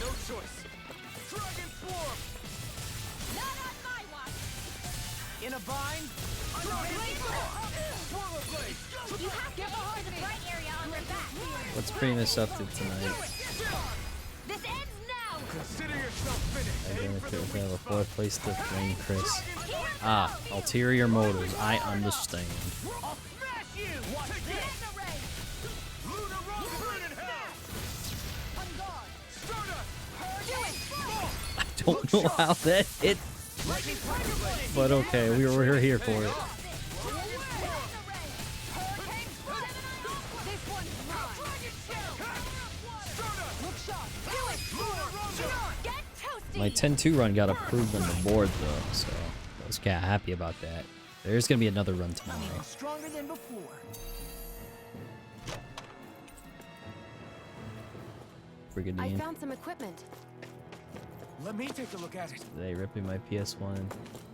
No choice! Dragon Swarm! Not on my watch! In a bind. Swirl Blade! You have to aim for the bright area on their back. What's Primus up to tonight? This ends now! Consider yourself finished! I'm gonna put we have a fourth place to flame Chris. Ah, ulterior motives. I understand. I'll smash you. Watch Get this. the ray! Lunar Rondo! Burn in hell! On guard! Stardust! Do it! I don't know how that hit, Lightning Tiger Blade! but okay, we're here for it. This one's mine! Look sharp! Do it! Lunar Rondo! Get toasty! My 10-2 run got approved on the board though, so I was kinda happy about that. There's gonna be another run tomorrow. Stronger than before. I Brigadier. found some equipment. Let me take a look at it. Today ripping my PS1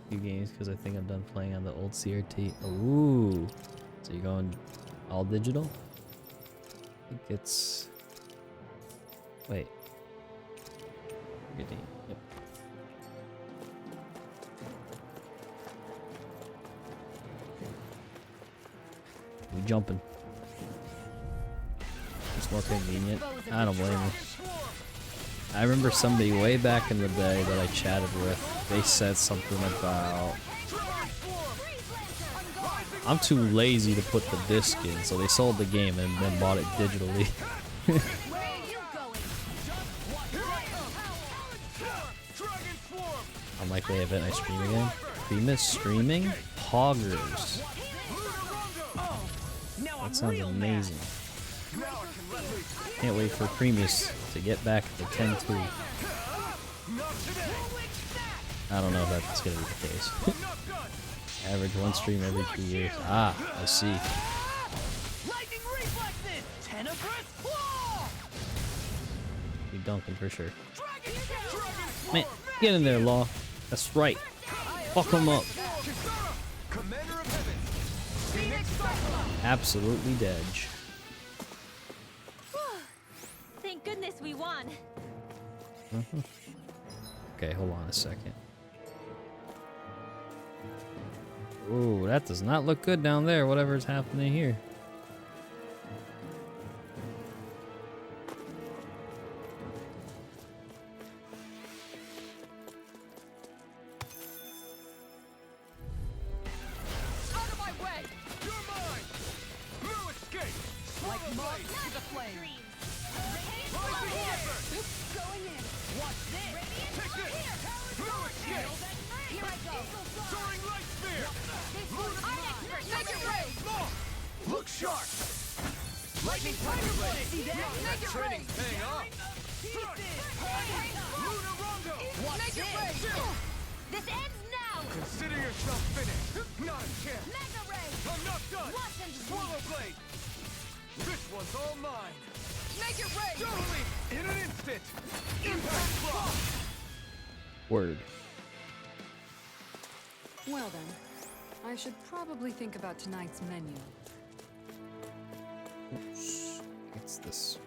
few games because I think I'm done playing on the old CRT. Ooh. So you're going all digital? I think it's... Wait. Brigadier. Yep. We jumping. It's more convenient. I don't blame you. I remember somebody way back in the day that I chatted with. They said something about, I'm too lazy to put the disc in, so they sold the game and then bought it digitally. Where are you going? Dragon Swarm! I'm like, wait, haven't I stream again? Primus streaming? Poggers. That sounds amazing. Can't wait for Primus to get back at the 10-2. I don't know if that's gonna be the case. Average one stream every 2 years. Ah, I see. Lightning reflexes. Tenebrous claw. Be dunking for sure. Man, get in there, Law. That's right. Fuck him up. Commander of Heaven! Phoenix Cyclone! Absolutely dead. Thank goodness we won. Okay, hold on a second. Ooh, that does not look good down there, whatever's happening here. Out of my way! You're mine! flame. Radiant Rising flame. Viper! Going in. Watch this! Radiant Take this! here. No escape! Here I go. Soaring Light Spear! This one's mine. Make it rain! Look sharp! Lightning Tiger Blade! See that? Make it rain. Training's paying off! Lunar Rondo! Watch this! This ends now. Consider yourself finished! Not a chance! Mega ray. I'm not done! Watch and Swallow Blade! This one's all mine! Make it rain. Totally! In an instant! Impact Block! Word. Well then, I should probably think about tonight's menu. Oops. What's this?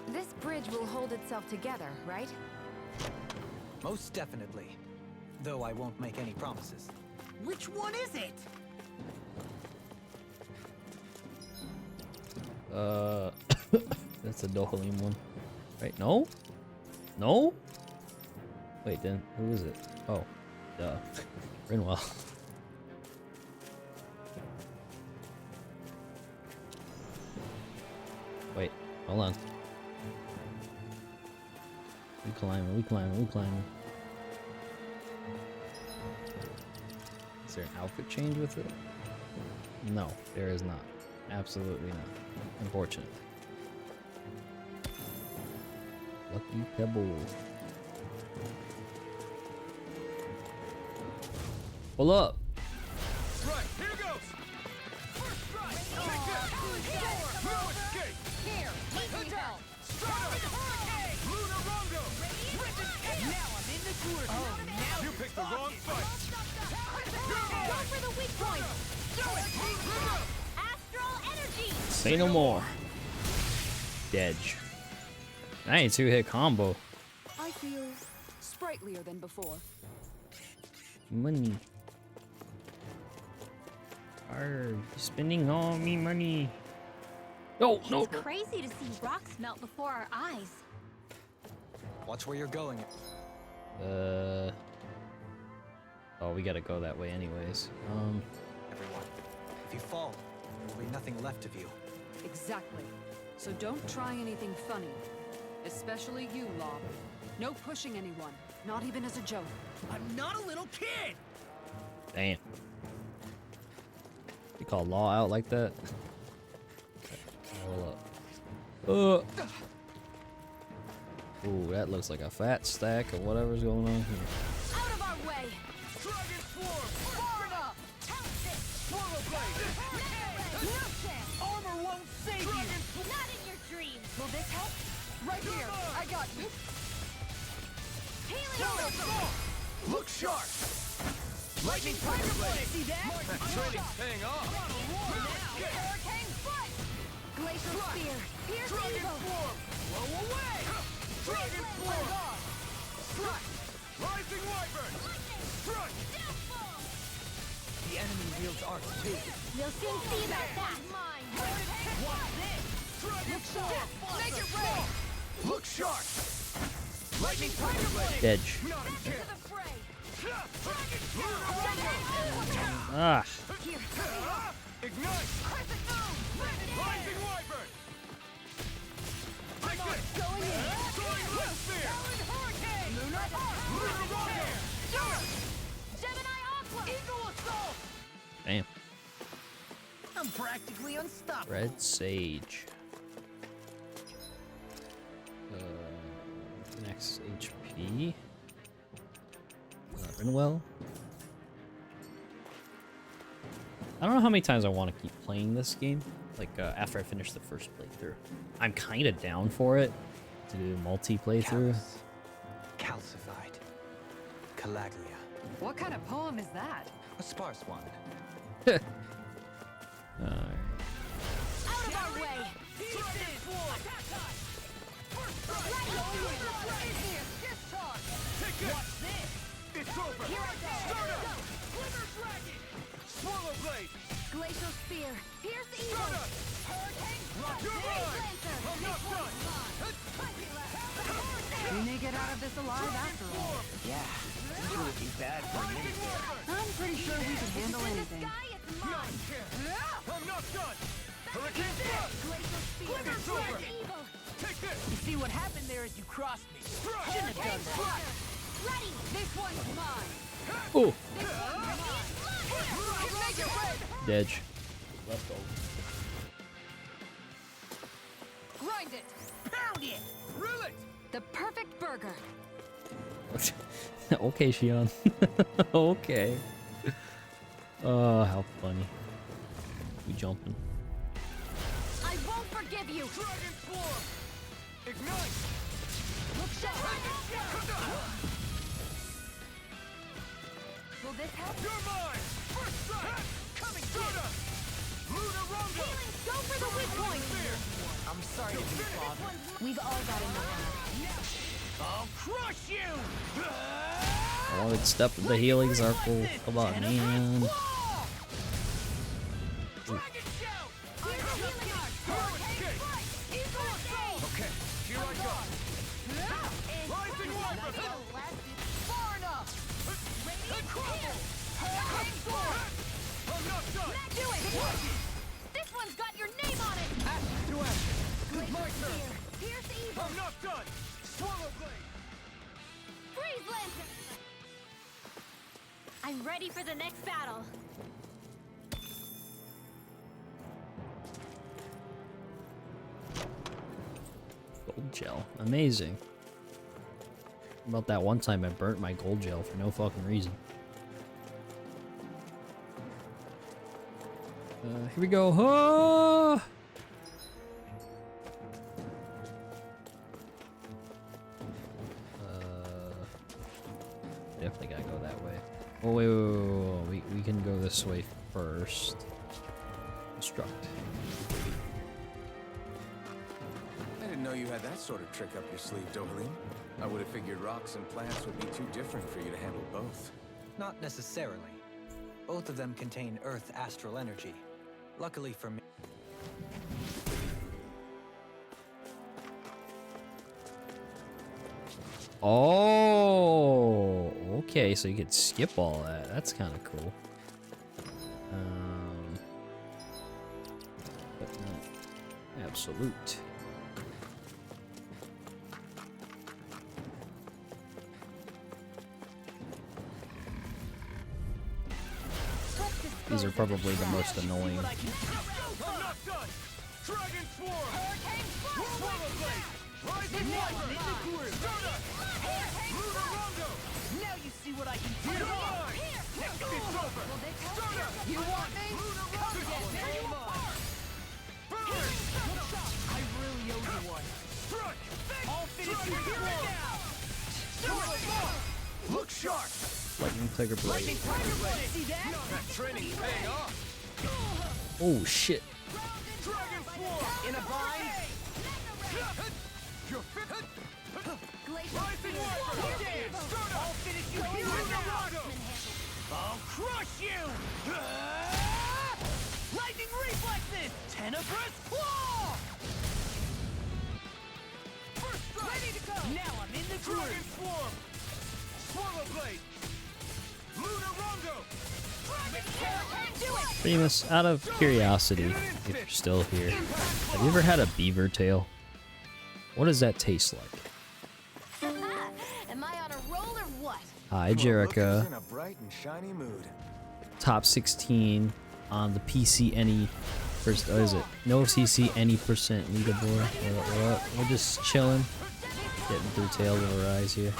This bridge will hold itself together, right? Most definitely. Though I won't make any promises. Which one is it? That's a Dohalim one. Right? No? No? Wait, then who is it? Oh, duh. Renwell. Wait, hold on. We climbing, we climbing, we climbing. Is there an outfit change with it? No, there is not. Absolutely not. Unfortunately. Lucky Pebble. Pull up. Right, here goes! First strike! Take this! No escape! Here. Take me help. Startup! Lunar Rondo! Now I'm in the tour. Oh, now You picked the wrong fight! go for the weak point. Do it! Astral energy. Say no more. Dedge. That ain't two-hit combo. I feel sprightlier than before. Money. Arr, spending all me money. No, no. It's crazy to see rocks melt before our eyes. Watch where you're going. Oh, we gotta go that way anyways. Everyone. If you fall, there will be nothing left of you. Exactly. So don't try anything funny. Especially you, Lob. No pushing anyone, not even as a joke. I'm not a little kid! Damn. You call Law out like that? Roll up. Ooh, that looks like a fat stack of whatever's going on here. Out of our way. Dragon Swarm! Far enough. Pounce it. Swallow Blade! No chance. Armor won't save you! Not in your dreams. Will this help? Right here. I got you. Healing Swallow orb. Swarm! Look sharp! Lightning Tiger Blade! See that? Training's paying off! Hurricane foot. Glacial spear. Pierce Dragon evil. Swarm! Blow away! Dragon Swarm! Strike! Rising Wyvern! Strike! The enemy wields arts too. You'll soon see about that. Mine. Watch this. Dragon Swarm! Make it rain. Look sharp! Lightning Tiger Blade! Edge. Not a To chance! the fray. Dragon Swarm! Ah. Here. Ignite! Crescent moon. Rising Wyvern! Take this! Going in. Soaring Light Spear! Hurricane. Lunar Rondo! Gemini Aqua. Eagle Assault! Damn. I'm practically unstoppable. Red Sage. Next HP. Renwell. I don't know how many times I want to keep playing this game. Like after I finish the first playthrough, I'm kind of down for it to do multi playthrough. Callous, calcified. Calaglia. What kind of poem is that? A sparse one. Out of our way. Watch this! It's over! Here I go. Start up! Glimmer Dragon! Swallow Blade! Glacial spear. Pierce evil. Start up! Hurricane. You're Phase mine! lancer. I'm not done! We may get out of this alive after all. Yeah, this would be bad for a minute there. I'm pretty sure we can handle anything. I'm not done! Hurricane thrust! It's over! Take this! You see, what happened there is you crossed me. Shouldn't have done that. Ready! This one's mine. Oh, This one's mine! Dedge. Grind it. Pound it! Drill it! The perfect burger. Okay, Shion. Okay. Oh, how funny. We jumping. I won't forgive you! Dragon form! Ignite! Look sharp! Will this help? You're mine! First strike! Coming! Soda! Lunar Rondo! Go for the weak point! I'm sorry to be father. We've all got enough. I'll crush you! I wanted to step in the healing circle. Come on, man. Dragon shout! Okay, here I go! Rising Wyvern! Far enough! I'm not done! Do it! This one's got your name on it! Ashes to ashes! My turn! Pierce evil! I'm not done! Swallow blade! Freeze lantern! I'm ready for the next battle. Gold gel. Amazing. How about that one time I burnt my gold gel for no fucking reason. Here we go. Ah! Definitely gotta go that way. Oh, wait. We can go this way first. Construct. I didn't know you had that sort of trick up your sleeve, Dohalim. I would have figured rocks and plants would be too different for you to handle both. Not necessarily. Both of them contain Earth astral energy. Luckily for me. Oh, okay, so you could skip all that. That's kind of cool. But not absolute. These are probably the most annoying. I'm not done! Dragon form! Swallow blade! Rising Wyvern! Soda! Lunar Rondo! Now you see what I can do. You're mine! It's over! Soda! You want me? Lunar Rondo! There you are. Burn! I really owe you one. Strike! I'll finish you here and now. Look sharp! Lightning Tiger Blade. See that? That training's paying off! Oh shit. Dragon form! In a bind? You're fit! Glacial Rising Wyvern! Soda! I'll finish you here and Lunar now. Rondo! I'll crush you! Lightning reflexes! Tenebrous claw! First strike! Ready to go! Now I'm in the Dragon groove! form! Swallow blade! Lunar Rondo! Primus, out of curiosity, if you're still here, have you ever had a beaver tail? What does that taste like? Am I on a roll or what? Hi, Well, look Jerica. who's in a bright and shiny mood. Top 16 on the PC any first. What is it? No CC any percent leaderboard. We're just chilling, getting through Tales of Arise here.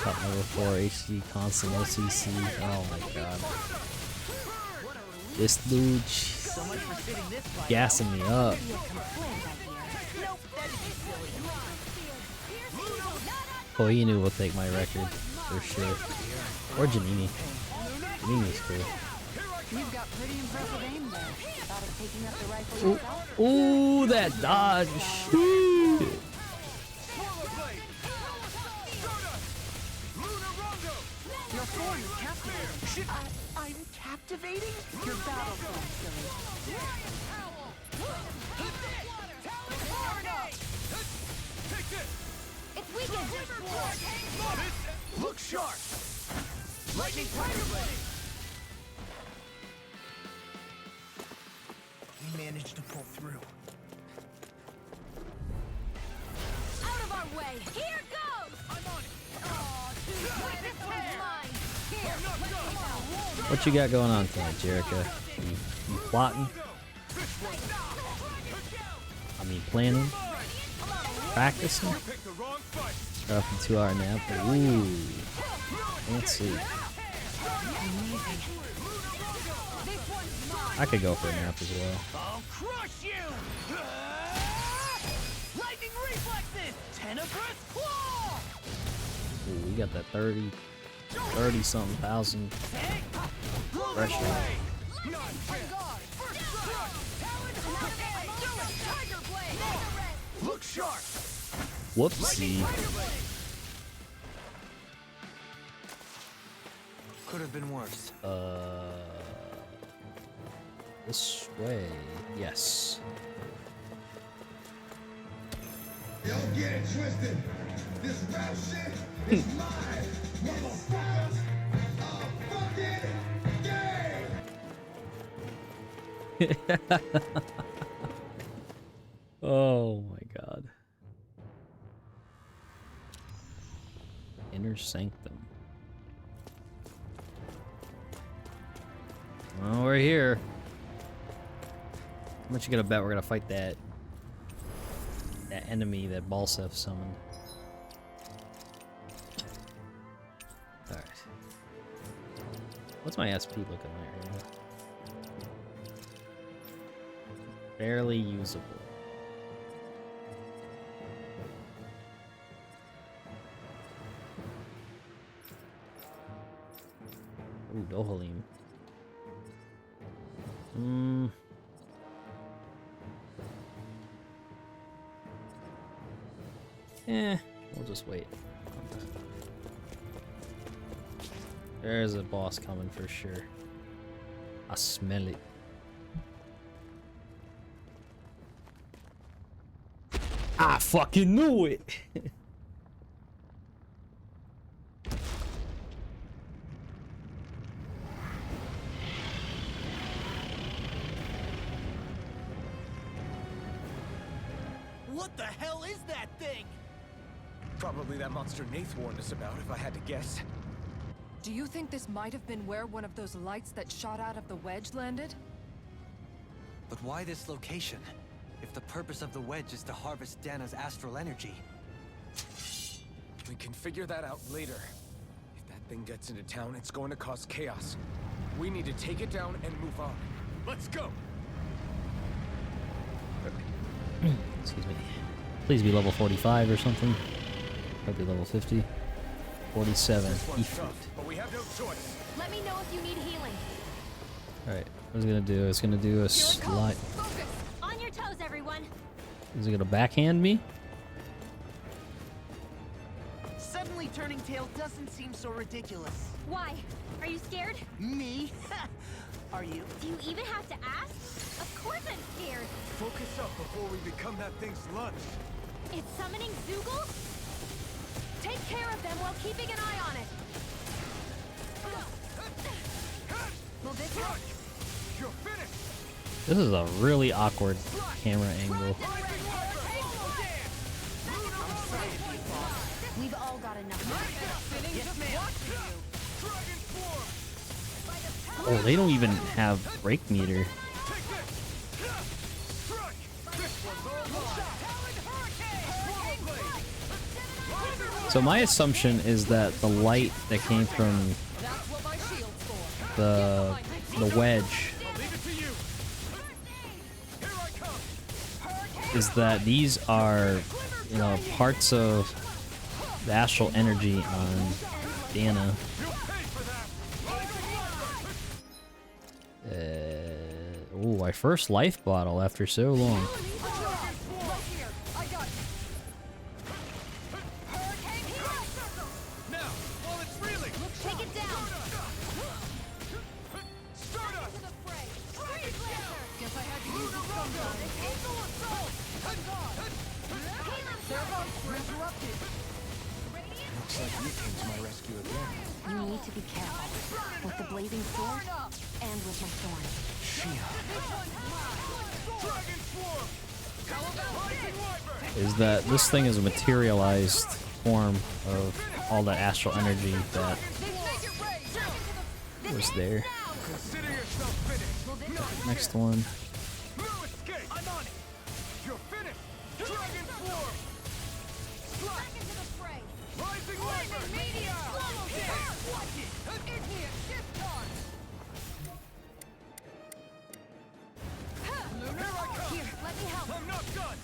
Top number 4 HD constant OCC. Oh my god. This dude gassing me up. Koinu will take my record for sure. Or Janini. Janini's cool. You've got pretty impressive aim there. Thought of taking up the rifle Ooh, yourself? ooh, that dodge. Shit. Your form is captivating. I'm captivating? Your battle form, silly. Lightning Tiger Blade! We managed to pull through. Out of our way! Here goes! I'm on it! Oh, too bad this one's mine! Here, I'm not let me done! know. What you got going on tonight, Jerica? You plotting? I mean, planning? Practicing? You picked the wrong fight! Got up a 2-hour nap. Ooh. Let's see. I could go for a nap as well. I'll crush you! Lightning reflexes! Tenebrous claw! Ooh, we got that 30-something thousand threshold. Look sharp! Whoopsie. Could have been worse. This way. Yes. Don't get it twisted. This rap shit is mine. Motherfuckers are fucking gay. Oh my god. Inner Sanctum. Well, we're here. How much you gonna bet we're gonna fight that enemy that Balsef summoned? Alright. What's my SP looking like right now? Barely usable. Ooh, Dohalim. We'll just wait. There's a boss coming for sure. I smell it. I fucking knew it! What the hell is that thing? Probably that monster Nath warned us about, if I had to guess. Do you think this might have been where one of those lights that shot out of the Wedge landed? But why this location? If the purpose of the Wedge is to harvest Dahna's astral energy. We can figure that out later. If that thing gets into town, it's going to cause chaos. We need to take it down and move on. Let's go! Excuse me. Please be level 45 or something. Probably level 50. 47. This one's tough, but we have no choice. Let me know if you need healing. Alright, what is it gonna do? It's gonna do a slide. Focus! On your toes, everyone! Is it gonna backhand me? Suddenly turning tail doesn't seem so ridiculous. Why? Are you scared? Me? Are you? Do you even have to ask? Of course I'm scared. Focus up before we become that thing's lunch. It's summoning Zoogle? Take care of them while keeping an eye on it. Will this help? You're finished! This is a really awkward camera angle. We've all got enough. Yes, ma'am. Oh, they don't even have brake meter. So my assumption is that the light that came from the Wedge is that these are, you know, parts of the astral energy on Dahna. Oh, my first life bottle after so long. Looks like you came to my rescue again. You need to be careful. With the blazing sword, and with my thorn. Is that this thing is a materialized form of all that astral energy that was there. Next one. I'm on it. You're finished. Dragon Swarm. Back into the fray. Rising Wyvern. Meteor. Watch it. Igneous discharge. Here I come. Here, let me help. I'm not done.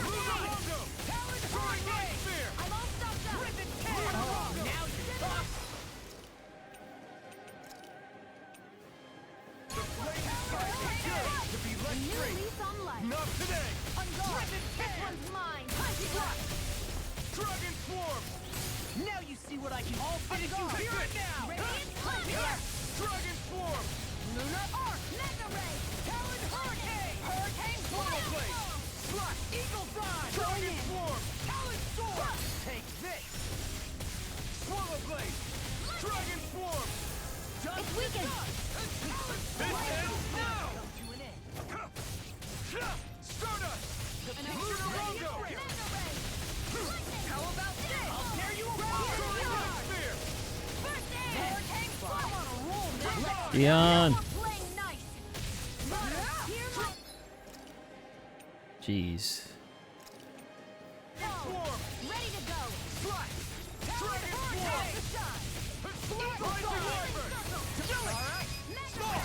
Lunar Rondo. Talon Throwing Light Spear. I'm all stopped up. Rip its head. Now you're done. The flame strike is good to be let New free. lease on life. Not today. On guard. Rip its This head. one's mine. Dragon Swarm. Now you see what I can I'll finish you here now. Radiant Thunder. Dragon Swarm. Lunar Arc. Mega Ray. Talon Hurricane. Hurricane Swallow Blade. Blade. Slash Eagle Fly. Dragon Swarm. Talon Sword. Take this. Swallow Blade. Dragon Swarm. It's weakened. This ends now. Stardust. Lunar Rondo. Mega Ray. How about this? I'll tear you apart. Light Spear. First aid. Hurricane Fly. I'm on a roll now. Dion. Playing nice. Here my Jeez. Swarm. ready to go. Slash. Dragon Swarm. Rising Wyvern. All right. Small.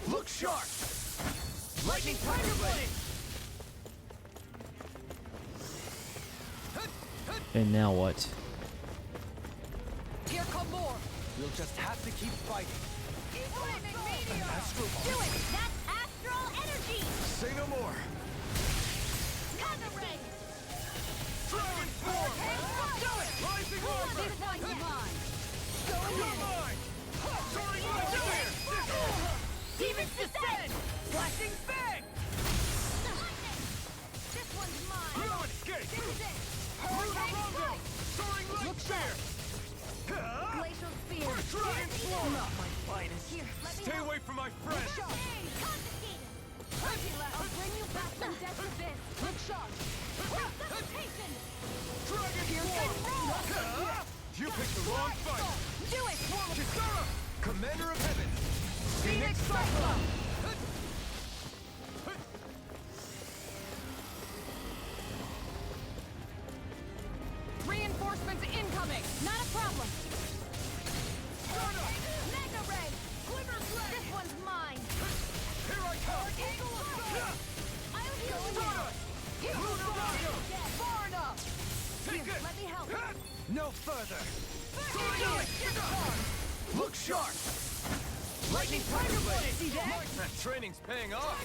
Look sharp. Lightning Tiger Blade. And now what? Here come more. We'll just have to keep fighting. Astral Do it. That's astral energy. Say no more. Mega Ray. Dragon Swarm. Do it. Rising Wyvern. This one's mine. You're mine. Soaring Light Spear. Demons descend. Flashing Fang. This one's mine. No escape. This is it. Lunar Hurricane Rondo. Strike. Soaring Light Spear. Glacial Spear. Dragon Swarm. Not my finest. Here, let me Stay help. away from my friend. Confiscated. I'll bring you back from death's abyss. Look sharp. Resuscitation. Dragon Swarm. You picked the wrong fight. Do it. Kisara, Commander of Heaven. Phoenix Cyclone. Reinforcements incoming. Not a problem. Mega Ray. Quiver Blade. This one's mine. Here I come. Eagle of Fire. I'll heal you. Stardust. Lunar Rondo. Far enough. Take Here, it. let me help. No further. Look sharp. Lightning Tiger Blade. See that? That training's paying off.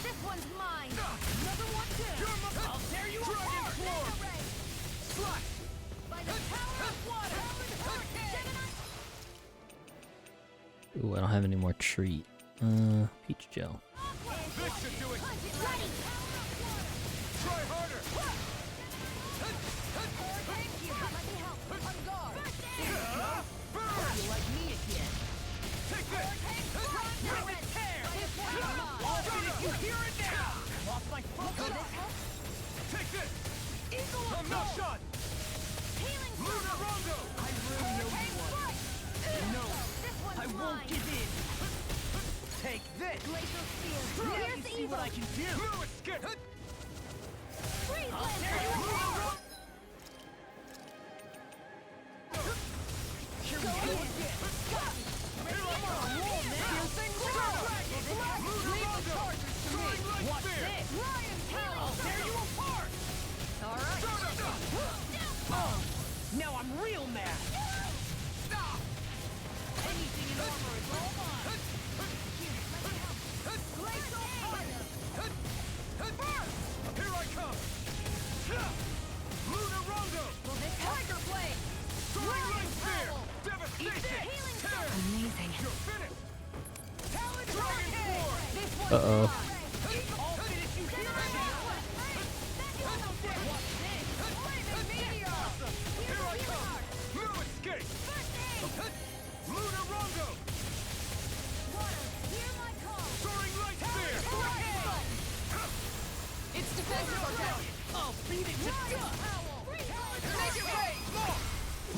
This one's mine. Another one too. I'll tear you apart. Mega Ray. Slash. By the power of water. Gemini. Ooh, I don't have any more treat. Peach gel. This should do it. Ready. Try harder. Thank you. Let me help. On guard. Burn. You like me again? Take this. Rip it. Tear. This one's mine. I'll finish you here and now. Lost my focus. Will this help? Take this. Eagle of I'm not Gold. done. Healing Lunar Rondo. I really know you want. No. This one's I mine. won't give in. Take this. Glacial Spear. Now Here's you the see evil. what I can do. No escape. Freeze I'll tear you Lancer. apart. Here we go again. Here I'm on a roll now. Piercing Dragon. Lunar Rondo. Soaring Light What's Spear. this? Ryan Taylor. I'll tear you apart. All right. Oh, now I'm real mad. Anything in armor is all mine. Here, let me help. Glacial Fire. Here I come. Lunar Rondo. Will this Tiger Blade. Soaring Light Spear. Howl. Devastation. Healing Tear. Amazing. You're finished. Talon Dragon Sword. This one's Uh-oh. mine. I'll finish you here and now. What's this? Flaming Meteor. Here I come. Beat it to dust! Make it rain!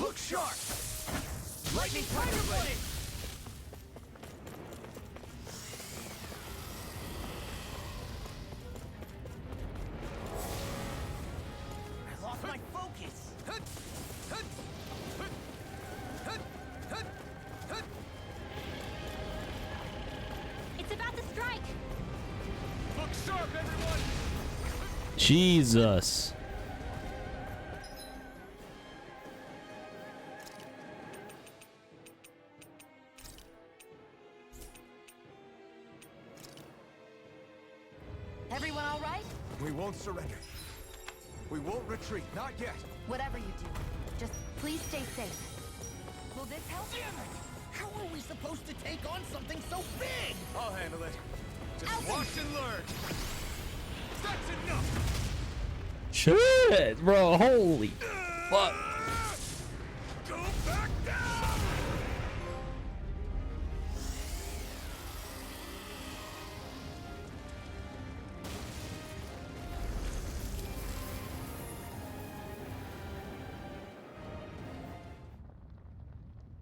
Look sharp! Lightning Tiger Blade! I lost my focus! It's about to strike! Look sharp, everyone! Jesus. Everyone all right? We won't surrender. We won't retreat, not yet. Whatever you do, just please stay safe. Will this help? Damn it! How are we supposed to take on something so big? I'll handle it. Just Alphen! watch and learn. That's enough! Shit, bro. Holy fuck. Go back down!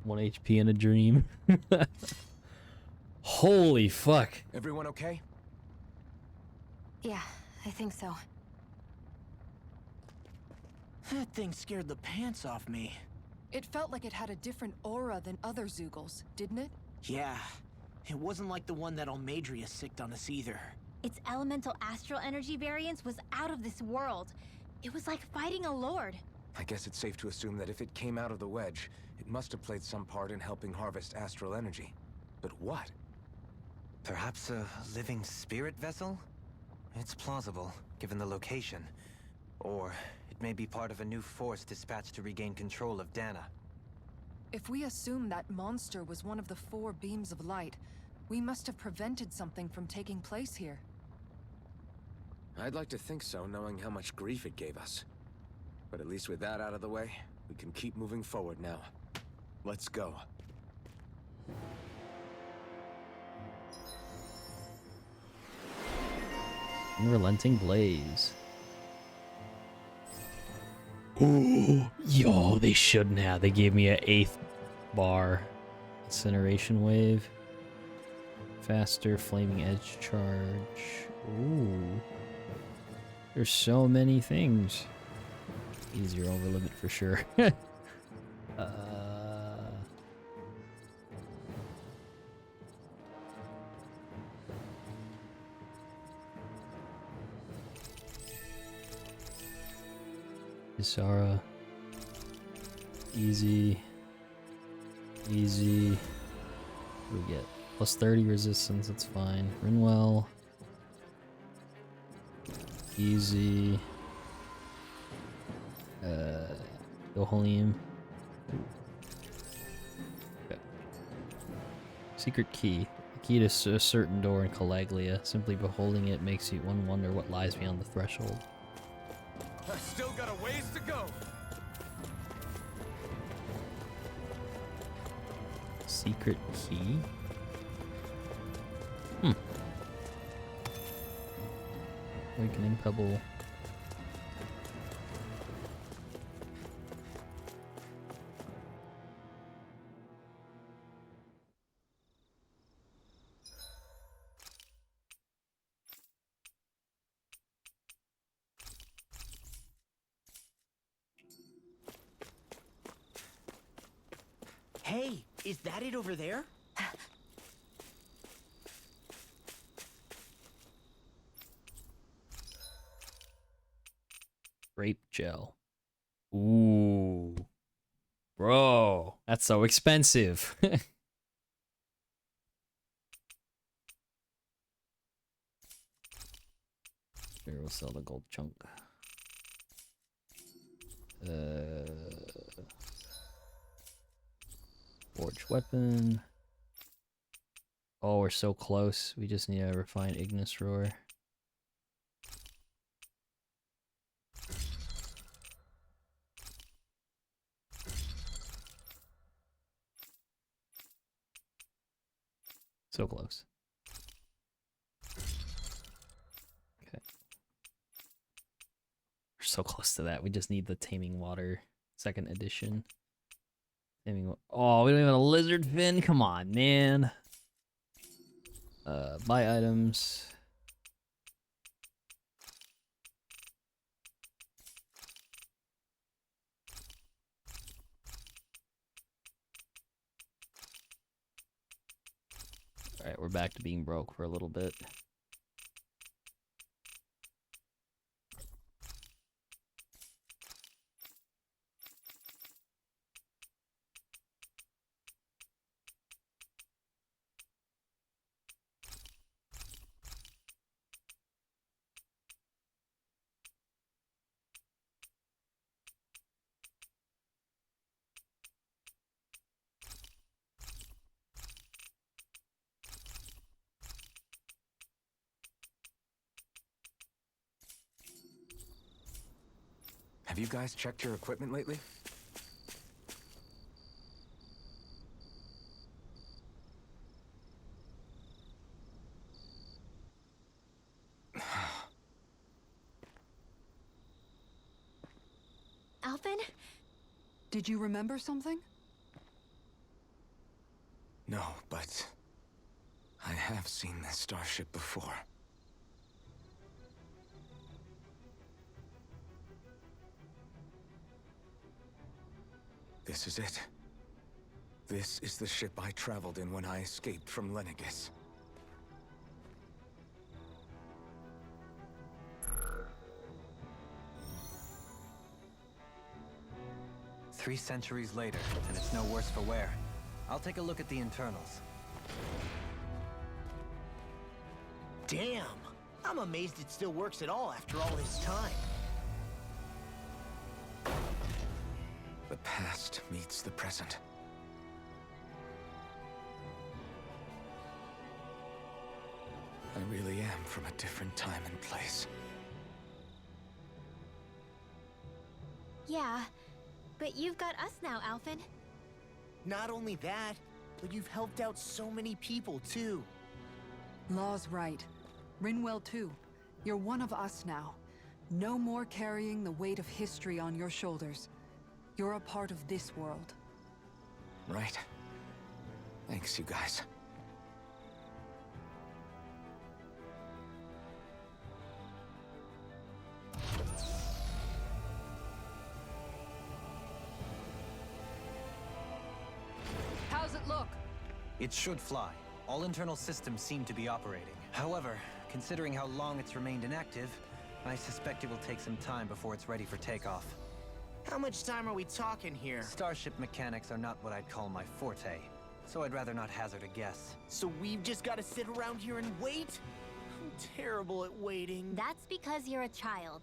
One HP in a dream. Holy fuck. Everyone okay? Yeah, I think so. That thing scared the pants off me. It felt like it had a different aura than other Zeugles, didn't it? Yeah, it wasn't like the one that Almadria sicked on us either. Its elemental astral energy variance was out of this world. It was like fighting a lord. I guess it's safe to assume that if it came out of the Wedge, it must have played some part in helping harvest astral energy. But what? Perhaps a living spirit vessel? It's plausible, given the location. Or it may be part of a new force dispatched to regain control of Dahna. If we assume that monster was one of the 4 beams of light, we must have prevented something from taking place here. I'd like to think so, knowing how much grief it gave us. But at least with that out of the way, we can keep moving forward now. Let's go. Unrelenting blaze. Ooh, yo, they shouldn't have. They gave me an 8th bar. Incineration wave. Faster flaming edge charge. Ooh. There's so many things. Easier over limit for sure. Isara. Easy. Easy. What do we get? Plus 30 resistance, that's fine. Rinwell. Easy. Dohalim. Okay. Secret key. The key to a certain door in Calaglia. Simply beholding it makes one wonder what lies beyond the threshold. I've still got a ways to go. Secret key? Awakening Pebble. Hey, is that it over there? Grape gel. Ooh. Bro, that's so expensive. Here, we'll sell the gold chunk. Forged weapon. Oh, we're so close. We just need a refined Ignis Roar. So close. Okay. We're so close to that. We just need the Taming Water 2nd edition. Oh, we don't even have a lizard fin? Come on, man. Buy items. Alright, we're back to being broke for a little bit. Have you guys checked your equipment lately? Alphen? Did you remember something? No, but I have seen this starship before. This is it. This is the ship I traveled in when I escaped from Lenegis. Three centuries later, and it's no worse for wear. I'll take a look at the internals. Damn! I'm amazed it still works at all after all this time. The past meets the present. I really am from a different time and place. Yeah, but you've got us now, Alphen. Not only that, but you've helped out so many people, too. Law's right. Rinwell too. You're one of us now. No more carrying the weight of history on your shoulders. You're a part of this world. Right. Thanks, you guys. How's it look? It should fly. All internal systems seem to be operating. However, considering how long it's remained inactive, I suspect it will take some time before it's ready for takeoff. How much time are we talking here? Starship mechanics are not what I'd call my forte, so I'd rather not hazard a guess. So we've just got to sit around here and wait? I'm terrible at waiting. That's because you're a child.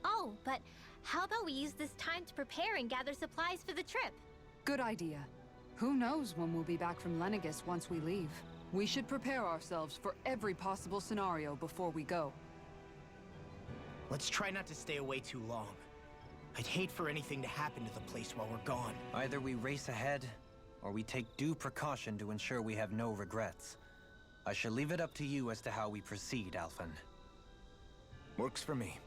Oh, but how about we use this time to prepare and gather supplies for the trip? Good idea. Who knows when we'll be back from Lenegis once we leave? We should prepare ourselves for every possible scenario before we go. Let's try not to stay away too long. I'd hate for anything to happen to the place while we're gone. Either we race ahead, or we take due precaution to ensure we have no regrets. I shall leave it up to you as to how we proceed, Alphen. Works for me.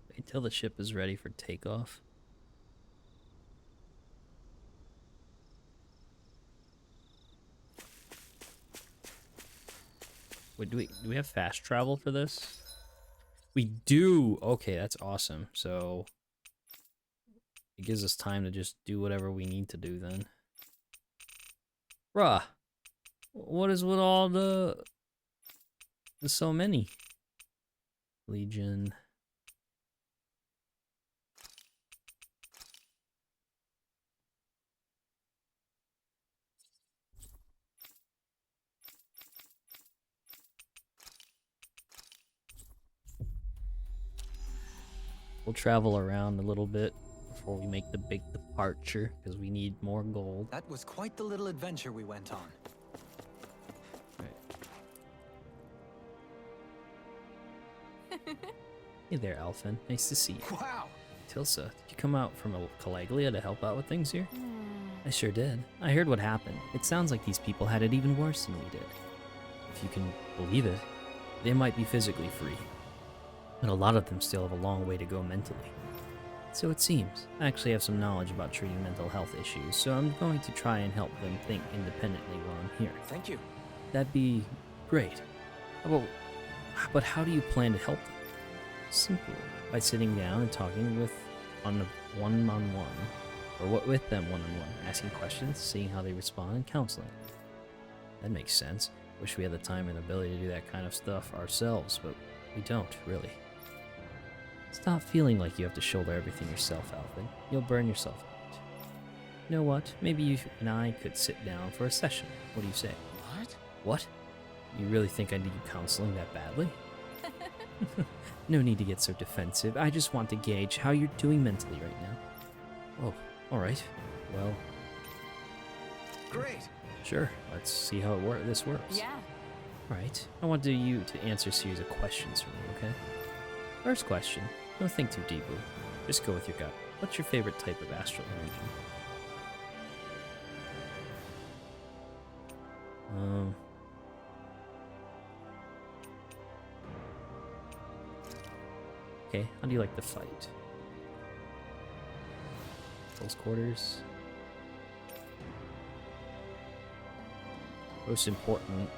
Wait till the ship is ready for takeoff. Wait, do we have fast travel for this? We do! Okay, that's awesome. So it gives us time to just do whatever we need to do then. Bruh. What is with all the... There's so many. Legion. We'll travel around a little bit before we make the big departure, because we need more gold. That was quite the little adventure we went on. Right. Hey there, Alphen. Nice to see you. Wow! Tilsa, did you come out from Calaglia to help out with things here? I sure did. I heard what happened. It sounds like these people had it even worse than we did. If you can believe it, they might be physically free, but a lot of them still have a long way to go mentally. So it seems. I actually have some knowledge about treating mental health issues, so I'm going to try and help them think independently while I'm here. Thank you. That'd be great. But how do you plan to help them? Simple. By sitting down and talking with one-on-one, or with them one-on-one, asking questions, seeing how they respond, and counseling. That makes sense. Wish we had the time and ability to do that kind of stuff ourselves, but we don't, really. Stop feeling like you have to shoulder everything yourself, Alphen. You'll burn yourself out. You know what? Maybe you and I could sit down for a session. What do you say? What? What? You really think I need you counseling that badly? No need to get so defensive. I just want to gauge how you're doing mentally right now. Oh, alright. Well... Great! Sure, let's see how this works. Yeah. Alright, I want you to answer a series of questions for me, okay? First question, don't think too deeply. Just go with your gut. What's your favorite type of astral energy? Okay, how do you like to fight? Close quarters? Most important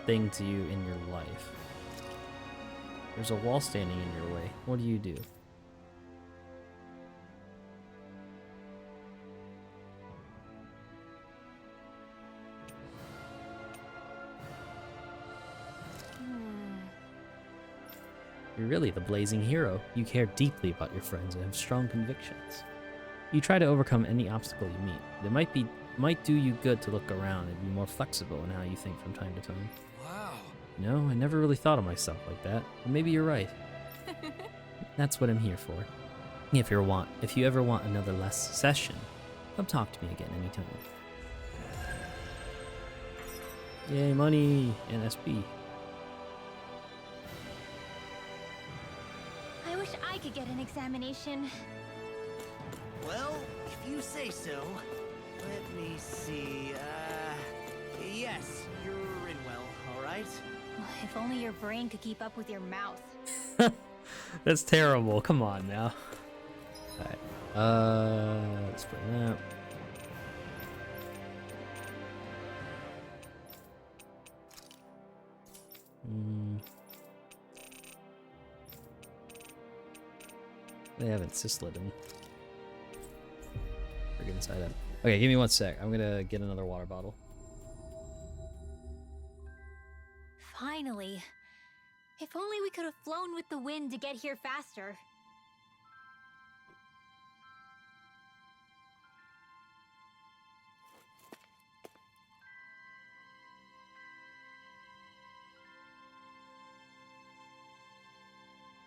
thing to you in your life. There's a wall standing in your way. What do you do? You're really the blazing hero. You care deeply about your friends and have strong convictions. You try to overcome any obstacle you meet. It might do you good to look around and be more flexible in how you think from time to time. Wow. No, I never really thought of myself like that. But maybe you're right. That's what I'm here for. If you ever want another session, come talk to me again anytime. Yay, money and SB. I wish I could get an examination. Well, if you say so. Let me see, yes, you're in well, alright? If only your brain could keep up with your mouth. That's terrible. Come on now. Alright. Let's put that. They haven't sysled-in. We're inside out. Okay, give me 1 sec. I'm gonna get another water bottle. Finally. If only we could have flown with the wind to get here faster.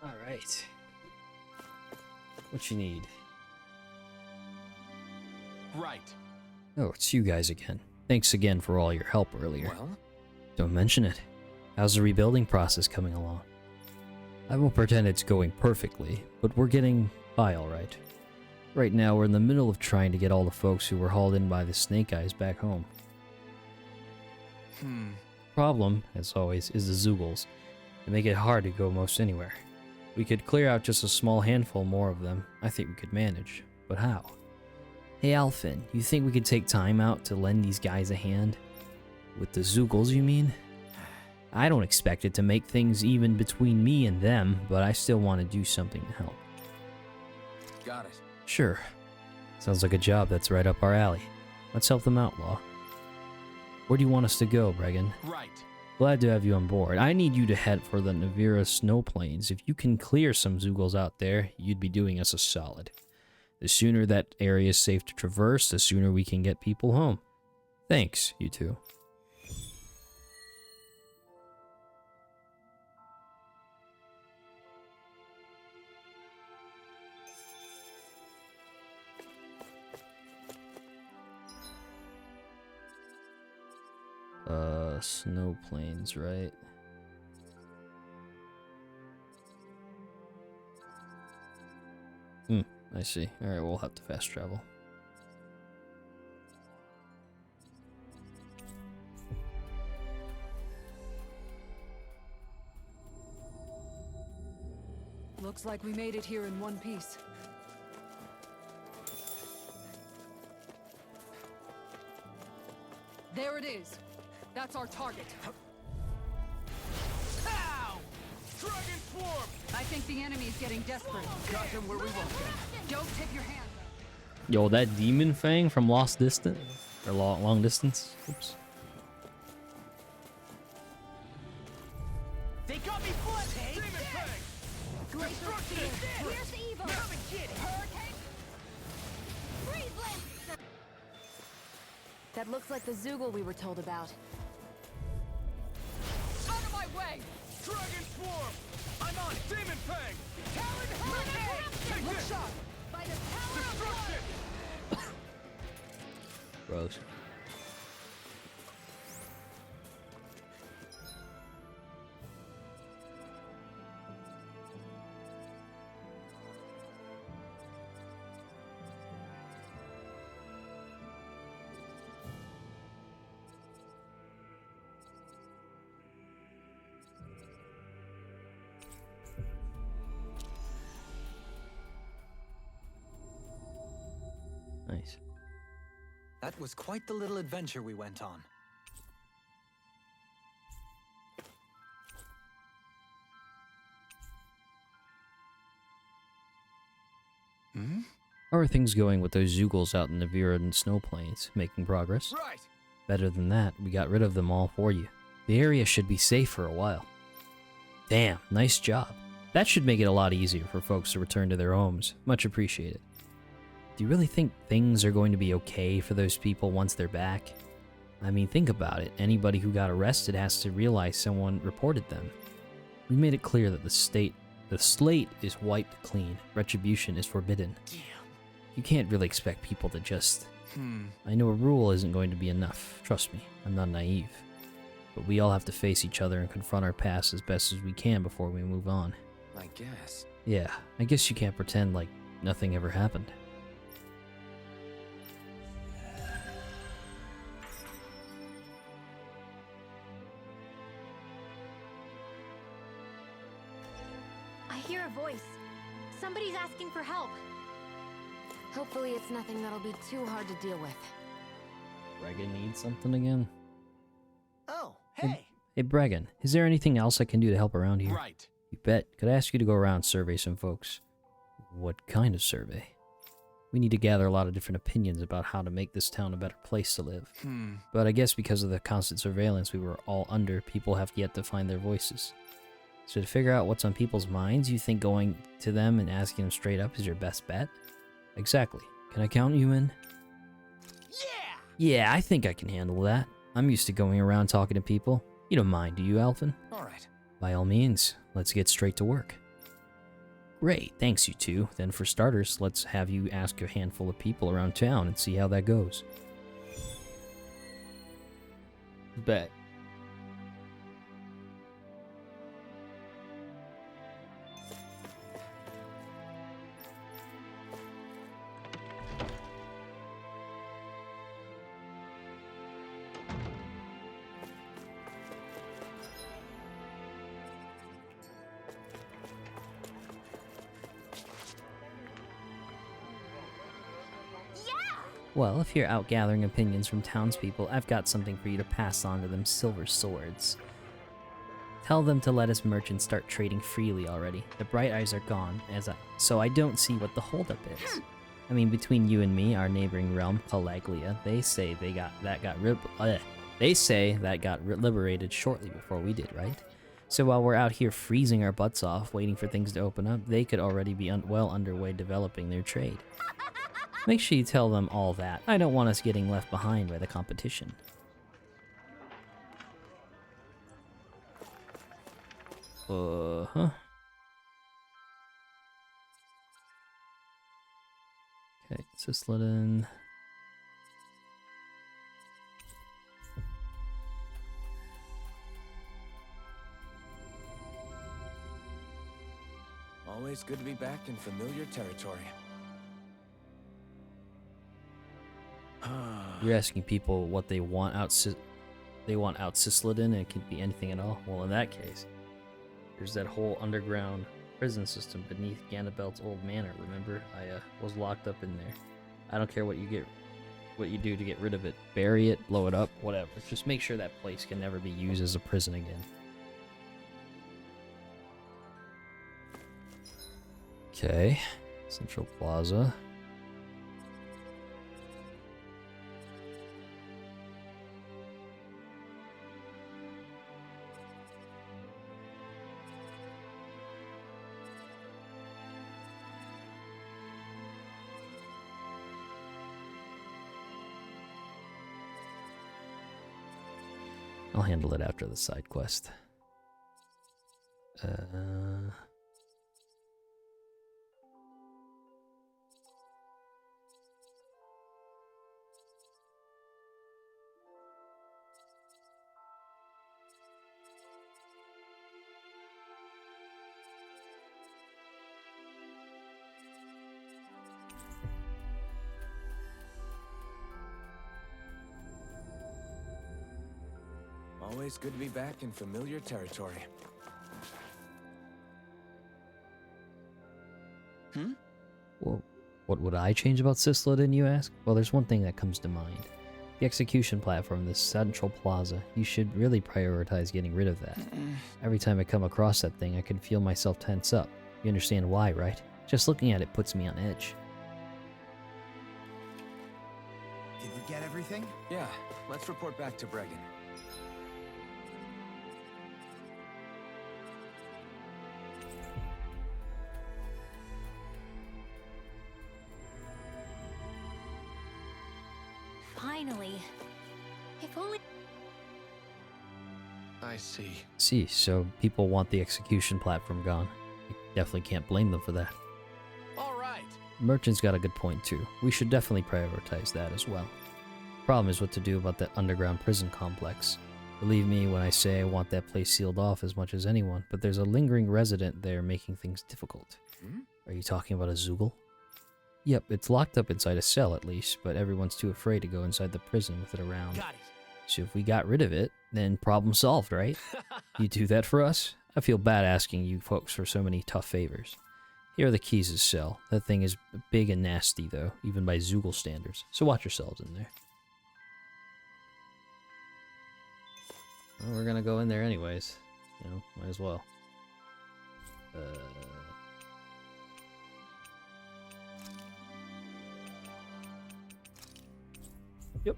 All right. What you need? Right. Oh, it's you guys again. Thanks again for all your help earlier. Well? Don't mention it. How's the rebuilding process coming along? I won't pretend it's going perfectly, but we're getting by all right. Right now, we're in the middle of trying to get all the folks who were hauled in by the Snake Eyes back home. Problem, as always, is the Zoogles. They make it hard to go most anywhere. We could clear out just a small handful more of them. I think we could manage. But how? Hey Alphen, you think we could take time out to lend these guys a hand? With the Zoogles, you mean? I don't expect it to make things even between me and them, but I still want to do something to help. Got it. Sure. Sounds like a job that's right up our alley. Let's help them out, Law. Where do you want us to go, Bregan? Right. Glad to have you on board. I need you to head for the Navira snow plains. If you can clear some Zoogles out there, you'd be doing us a solid. The sooner that area is safe to traverse, the sooner we can get people home. Thanks, you two. Snow plains, right? I see. Alright, we'll have to fast travel. Looks like we made it here in one piece. There it is. That's our target. Pow! Dragon Swarm! I think the enemy is getting desperate. Got him where we want him. Don't tip your hand. Yo, that demon fang from Lost Distance or long distance. Oops. They got me flat! Demon Fang! Destruction! Here's the evil. Come and get it! Hurricane. Freeze Lance. That looks like the Zoogle we were told about. Out of my way! Dragon Swarm! I'm on it! Demon Fang! Talon Hurricane! Take Look this! sharp. By the power of Destruction! Gross. Nice. That was quite the little adventure we went on. How are things going with those Zoogles out in the Viran snow plains? Making progress? Right! Better than that, we got rid of them all for you. The area should be safe for a while. Damn, nice job. That should make it a lot easier for folks to return to their homes. Much appreciated. Do you really think things are going to be okay for those people once they're back? I mean, think about it. Anybody who got arrested has to realize someone reported them. We made it clear that the slate is wiped clean. Retribution is forbidden. Damn. You can't really expect people to just... I know a rule isn't going to be enough. Trust me, I'm not naive. But we all have to face each other and confront our past as best as we can before we move on. I guess. Yeah, I guess you can't pretend like nothing ever happened. I hear a voice. Somebody's asking for help. Hopefully it's nothing that'll be too hard to deal with. Bregan needs something again? Oh, hey. Hey Bregan, is there anything else I can do to help around here? Right. You bet. Could I ask you to go around and survey some folks? What kind of survey? We need to gather a lot of different opinions about how to make this town a better place to live. But I guess because of the constant surveillance we were all under, people have yet to find their voices. So to figure out what's on people's minds, you think going to them and asking them straight up is your best bet? Exactly. Can I count you in? Yeah! Yeah, I think I can handle that. I'm used to going around talking to people. You don't mind, do you, Alphen? All right. By all means, let's get straight to work. Great, thanks you two. Then for starters, let's have you ask a handful of people around town and see how that goes. Bet. Well, if you're out gathering opinions from townspeople, I've got something for you to pass on to them silver swords. Tell them to let us merchants start trading freely already. The bright eyes are gone, so I don't see what the holdup is. I mean, between you and me, our neighboring realm, Calaglia, they say that got liberated shortly before we did, right? So while we're out here freezing our butts off, waiting for things to open up, they could already be well underway developing their trade. Make sure you tell them all that. I don't want us getting left behind by the competition. Uh-huh. Okay, Cisleden. Always good to be back in familiar territory. You're asking people what they want out Cisleden, and it could be anything at all. Well, in that case, there's that whole underground prison system beneath Ganabelt's old manor. Remember, I was locked up in there. I don't care what you do to get rid of it. Bury it, blow it up, whatever. Just make sure that place can never be used as a prison again. Okay, Central Plaza. I'll handle it after the side quest. Always good to be back in familiar territory. Well, what would I change about Cislodin, you ask? Well, there's one thing that comes to mind. The execution platform, this Central Plaza. You should really prioritize getting rid of that. Every time I come across that thing, I can feel myself tense up. You understand why, right? Just looking at it puts me on edge. Did we get everything? Yeah, let's report back to Bregan. Finally. If only. I see. See, so people want the execution platform gone. You definitely can't blame them for that. All right. Merchant's got a good point too. We should definitely prioritize that as well. Problem is what to do about that underground prison complex. Believe me when I say I want that place sealed off as much as anyone, but there's a lingering resident there making things difficult. Are you talking about a Zoogle? Yep, it's locked up inside a cell at least, but everyone's too afraid to go inside the prison with it around. Got it. So if we got rid of it, then problem solved, right? You do that for us? I feel bad asking you folks for so many tough favors. Here are the keys to the cell. That thing is big and nasty though, even by Zoogle standards, so watch yourselves in there. Well, we're gonna go in there anyways. You know, might as well. Yep.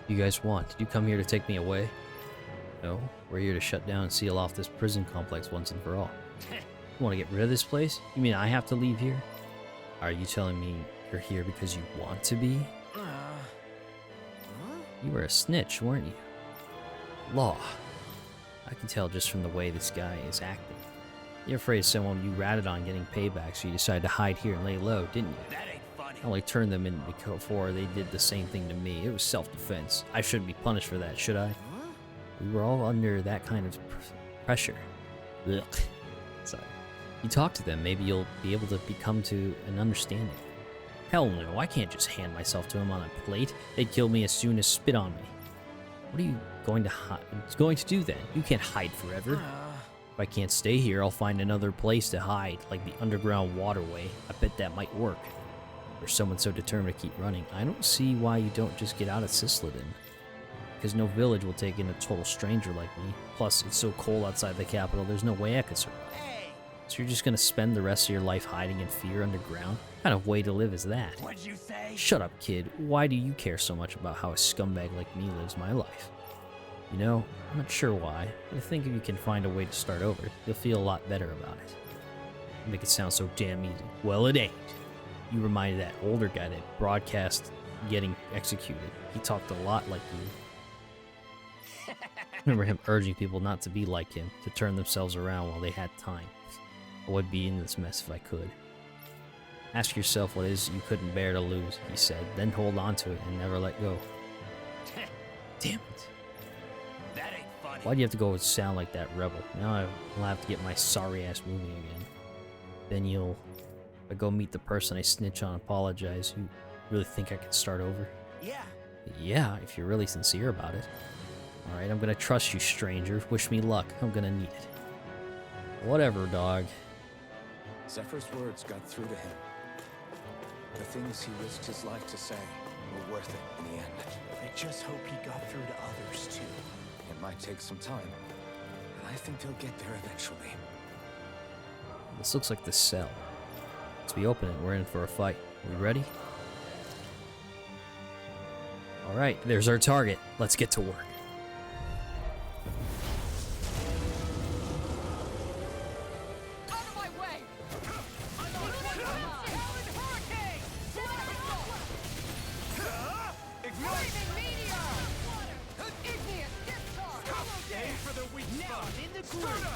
You guys want? Did you come here to take me away? No, we're here to shut down and seal off this prison complex once and for all. You want to get rid of this place? You mean I have to leave here? Are you telling me you're here because you want to be? You were a snitch, weren't you? Law. I can tell just from the way this guy is acting. You're afraid of someone you ratted on getting payback, so you decided to hide here and lay low, didn't you? That ain't funny. I only turned them in before they did the same thing to me. It was self-defense. I shouldn't be punished for that, should I? We were all under that kind of pressure. Ugh. Sorry. You talk to them, maybe you'll be able to come to an understanding. Hell no, I can't just hand myself to them on a plate. They'd kill me as soon as spit on me. What are you going to do then? You can't hide forever. If I can't stay here, I'll find another place to hide, like the underground waterway. I bet that might work. For someone so determined to keep running, I don't see why you don't just get out of Cislodin. Because no village will take in a total stranger like me. Plus, it's so cold outside the capital, there's no way I could survive. So you're just gonna spend the rest of your life hiding in fear underground? What kind of way to live is that? What'd you say? Shut up, kid. Why do you care so much about how a scumbag like me lives my life? You know, I'm not sure why, but I think if you can find a way to start over, you'll feel a lot better about it. You make it sound so damn easy. Well, it ain't. You reminded that older guy that broadcast getting executed. He talked a lot like you. I remember him urging people not to be like him, to turn themselves around while they had time. I would be in this mess if I could. Ask yourself what it is you couldn't bear to lose, he said, then hold on to it and never let go. Damn it. That ain't funny. Why'd you have to go and sound like that rebel? Now I'll have to get my sorry ass moving again. Then if I go meet the person I snitch on and apologize, you really think I can start over? Yeah. Yeah, if you're really sincere about it. Alright, I'm gonna trust you, stranger. Wish me luck. I'm gonna need it. Whatever, dog. Zephyr's words got through to him. The things he risked his life to say were worth it in the end. I just hope he got through to others, too. It might take some time, but I think they'll get there eventually. This looks like the cell. As we open it, we're in for a fight. We ready? Alright, there's our target. Let's get to work. Out of my way! I'm on Talon Hurricane! Igniting meteor! Igneous discharge! Aim for the weak spot! In the groove!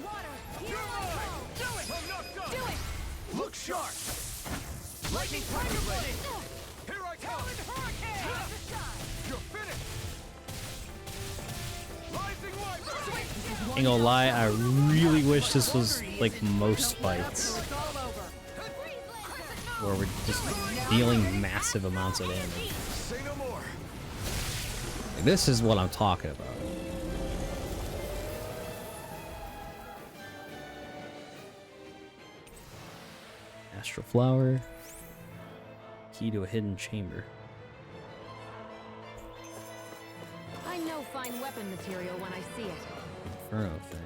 Water, here You're I mine! go! Do it! I'm not done! Do it! Look sharp! Lightning Tiger Blade! Here I come! Talon Hurricane! You're finished! Rising Wiper! Ain't gonna lie, I really wish this was like most fights. Where we're just dealing massive amounts of damage. Say no more! This is what I'm talking about. Astral Flower. Key to a hidden chamber. I know fine weapon material when I see it. Inferno thing.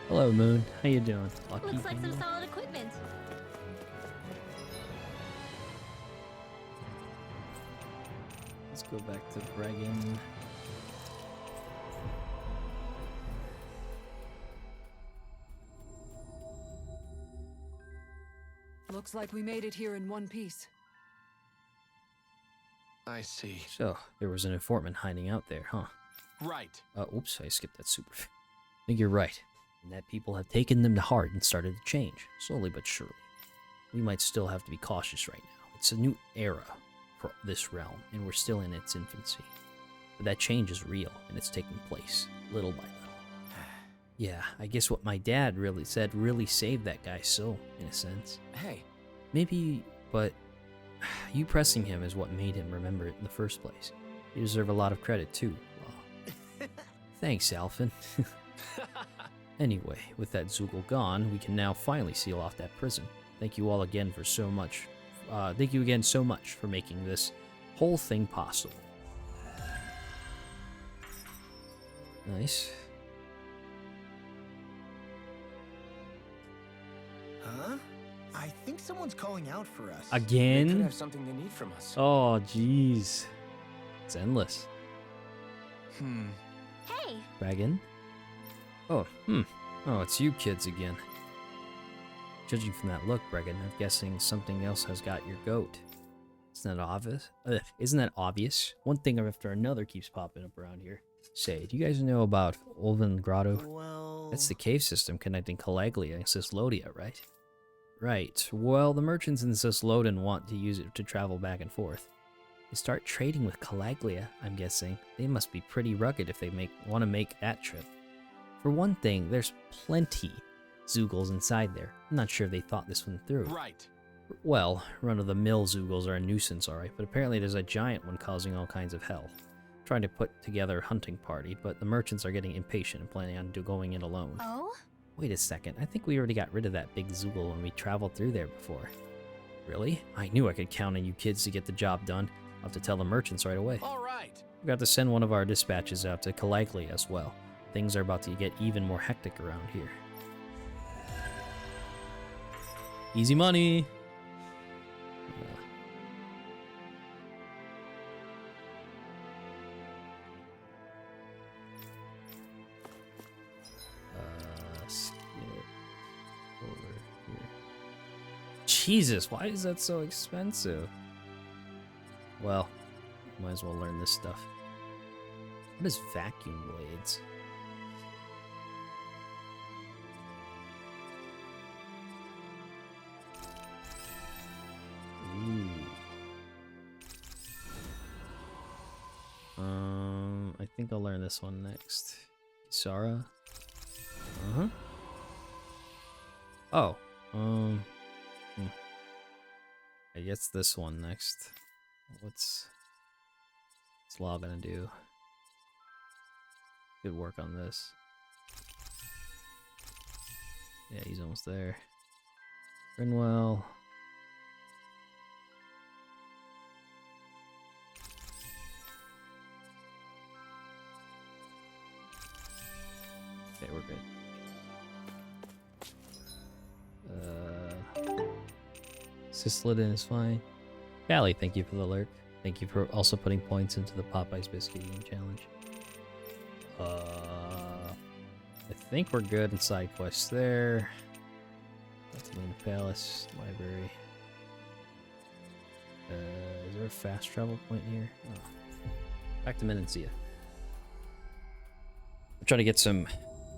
Hello, Moon. How you doing? Lucky Looks like some penguin? solid equipment. Let's go back to Bregan. Looks like we made it here in one piece. I see. So, there was an informant hiding out there, huh? Right. Oops, I skipped that super. I think you're right. And that people have taken them to heart and started to change, slowly but surely. We might still have to be cautious right now. It's a new era for this realm, and we're still in its infancy. But that change is real, and it's taking place, little by little. Yeah, I guess what my dad really said really saved that guy's soul, in a sense. Hey. Maybe, but you pressing him is what made him remember it in the first place. You deserve a lot of credit, too. Well, thanks, Alphen. Anyway, with that Zoogle gone, we can now finally seal off that prison. Thank you all again for so much. Thank you again so much for making this whole thing possible. Nice. Huh? I think someone's calling out for us. They could Again? have something they need from us. Oh, jeez. It's endless. Hey! Dragon? Oh, Oh, it's you kids again. Judging from that look, Bregan, I'm guessing something else has got your goat. Isn't that obvious? Isn't that obvious? One thing after another keeps popping up around here. Say, do you guys know about Alphen Grotto? Well... That's the cave system connecting Calaglia and Cislodia, right? Right. Well, the merchants in Cisloden want to use it to travel back and forth. They start trading with Calaglia, I'm guessing. They must be pretty rugged if they want to make that trip. For one thing, there's plenty Zoogles inside there. I'm not sure if they thought this one through. Right. Well, run-of-the-mill Zoogles are a nuisance, alright, but apparently there's a giant one causing all kinds of hell. Trying to put together a hunting party, but the merchants are getting impatient and planning on going it alone. Oh? Wait a second, I think we already got rid of that big Zoogle when we traveled through there before. Really? I knew I could count on you kids to get the job done. I'll have to tell the merchants right away. All right. We got to send one of our dispatches out to Caligula as well. Things are about to get even more hectic around here. Easy money! Skip over here. Jesus, why is that so expensive? Well, might as well learn this stuff. What is vacuum blades? Ooh. I think I'll learn this one next. Kisara. Uh-huh. Oh. I guess this one next. What's Law gonna do? Good work on this. Yeah, he's almost there. Rinwell. Okay, we're good. Syslidin is fine. Callie, thank you for the lurk. Thank you for also putting points into the Popeye's Biscuit Eating Challenge. I think we're good in side quests there. That's the main palace, library. Is there a fast travel point here? Oh. Back to Menencia. I'm trying to get some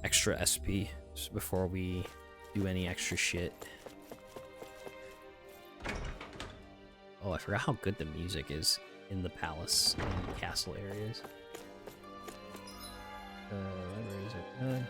extra SP before we do any extra shit. Oh, I forgot how good the music is in the palace and castle areas. Libraries are good.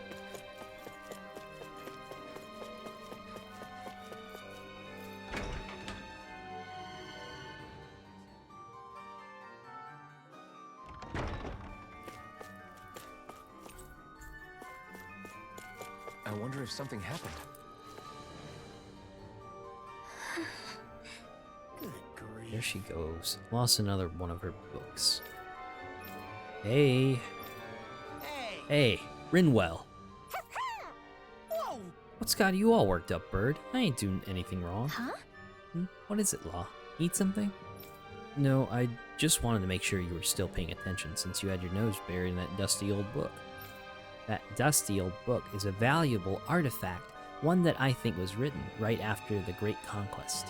I wonder if something happened. There she goes. Lost another one of her books. Hey. Hey, Rinwell. Whoa! What's got you all worked up, bird? I ain't doing anything wrong. Huh? What is it, Law? Eat something? No, I just wanted to make sure you were still paying attention since you had your nose buried in that dusty old book. That dusty old book is a valuable artifact, one that I think was written right after the Great Conquest.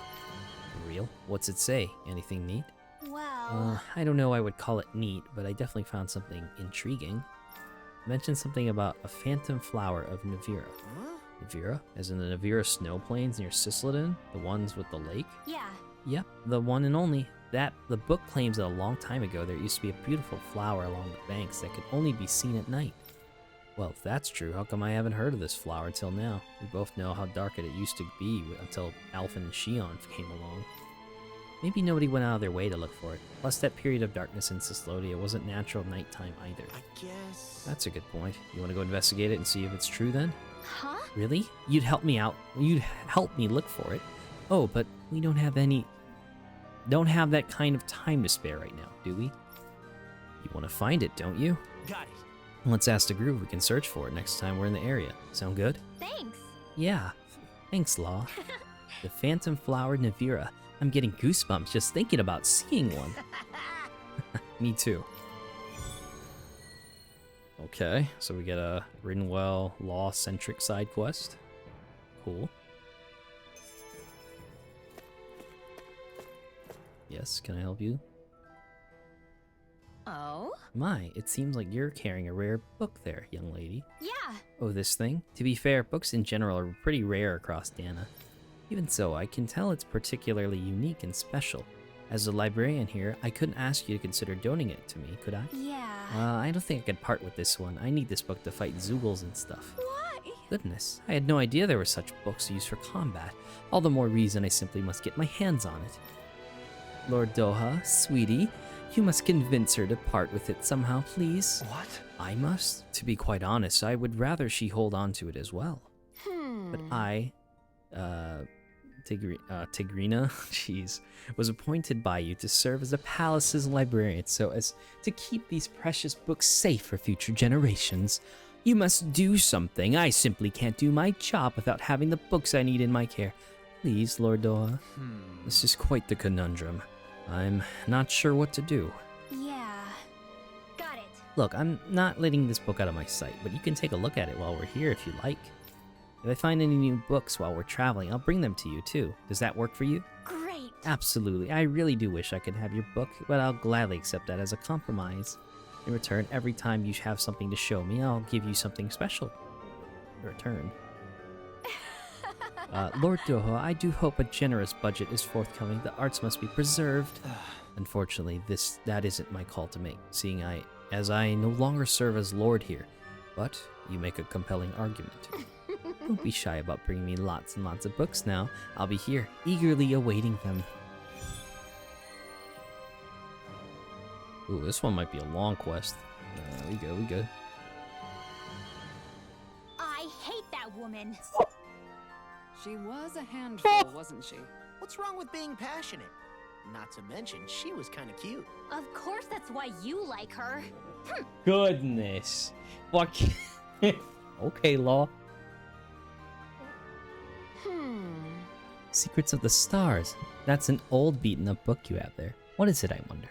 Real? What's it say? Anything neat? Well... I don't know I would call it neat, but I definitely found something intriguing. It mentioned something about a phantom flower of Navira. Huh? Navira? As in the Navira snow plains near Syslidin? The ones with the lake? Yeah. Yep, the one and only. The book claims that a long time ago there used to be a beautiful flower along the banks that could only be seen at night. Well, if that's true, how come I haven't heard of this flower until now? We both know how dark it used to be until Alphen and Shion came along. Maybe nobody went out of their way to look for it. Plus, that period of darkness in Cyslodia wasn't natural nighttime either. I guess... That's a good point. You want to go investigate it and see if it's true then? Huh? Really? You'd help me out? You'd help me look for it? Oh, but we don't have that kind of time to spare right now, do we? You want to find it, don't you? Got it. Let's ask the Groove we can search for it next time we're in the area. Sound good? Thanks. Yeah. Thanks, Law. The Phantom Flower Navira. I'm getting goosebumps just thinking about seeing one. Me too. Okay, so we get a Rinwell Law-centric side quest. Cool. Yes, can I help you? Oh? My, it seems like you're carrying a rare book there, young lady. Yeah. Oh, this thing? To be fair, books in general are pretty rare across Dahna. Even so, I can tell it's particularly unique and special. As a librarian here, I couldn't ask you to consider donating it to me, could I? Yeah. I don't think I could part with this one. I need this book to fight Zoogles and stuff. Why? Goodness, I had no idea there were such books used for combat. All the more reason I simply must get my hands on it. Lord Doha, sweetie, you must convince her to part with it somehow, please. What? I must. To be quite honest, I would rather she hold on to it as well. But I, Tigrina, jeez, was appointed by you to serve as the palace's librarian so as to keep these precious books safe for future generations. You must do something. I simply can't do my job without having the books I need in my care. Please, Lord Doha. This is quite the conundrum. I'm not sure what to do. Yeah. Got it. Look, I'm not letting this book out of my sight, but you can take a look at it while we're here if you like. If I find any new books while we're traveling, I'll bring them to you too. Does that work for you? Great. Absolutely. I really do wish I could have your book, but I'll gladly accept that as a compromise. In return, every time you have something to show me, I'll give you something special in return. Lord Doha, I do hope a generous budget is forthcoming. The arts must be preserved. Unfortunately, that isn't my call to make, seeing as I no longer serve as Lord here. But you make a compelling argument. Don't be shy about bringing me lots and lots of books now. I'll be here, eagerly awaiting them. Ooh, this one might be a long quest. We good. I hate that woman. She was a handful, wasn't she? What's wrong with being passionate? Not to mention, she was kind of cute. Of course that's why you like her. Goodness. Fuck. Okay, Law. Secrets of the Stars. That's an old beaten up book you have there. What is it, I wonder?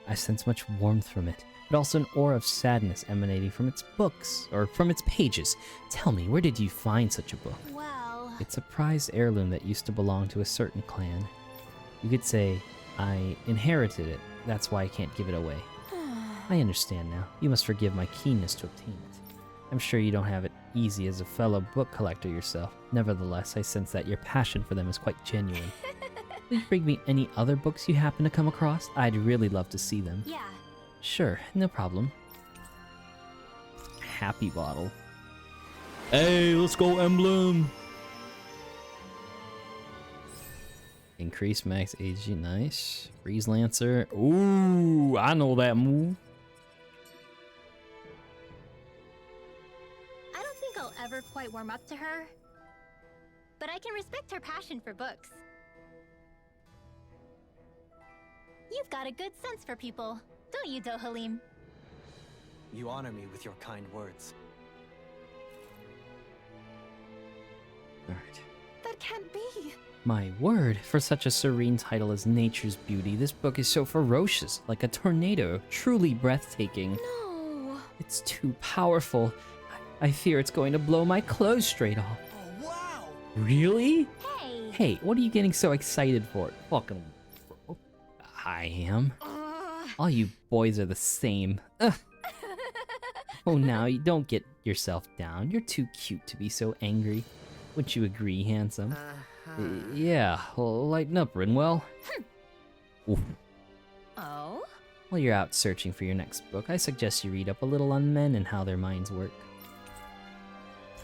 I sense much warmth from it, but also an aura of sadness emanating from its books, or from its pages. Tell me, where did you find such a book? Well... It's a prized heirloom that used to belong to a certain clan. You could say, I inherited it, that's why I can't give it away. I understand now. You must forgive my keenness to obtain it. I'm sure you don't have it easy as a fellow book collector yourself. Nevertheless, I sense that your passion for them is quite genuine. Will you bring me any other books you happen to come across? I'd really love to see them. Yeah. Sure, no problem. Happy bottle. Hey, let's go, Emblem! Increase max AG, nice. Breeze Lancer. Ooh, I know that move. I don't think I'll ever quite warm up to her, but I can respect her passion for books. You've got a good sense for people, don't you, Dohalim? You honor me with your kind words. Alright. That can't be. My word, for such a serene title as Nature's Beauty, this book is so ferocious, like a tornado, truly breathtaking. No. It's too powerful. I fear it's going to blow my clothes straight off. Oh, wow! Really? Hey! Hey, what are you getting so excited for? Fucking... I am. All you boys are the same. Ugh. Oh, now you don't get yourself down. You're too cute to be so angry. Wouldn't you agree, handsome? Yeah, well, lighten up, Rinwell. Oof. Oh? While you're out searching for your next book, I suggest you read up a little on men and how their minds work.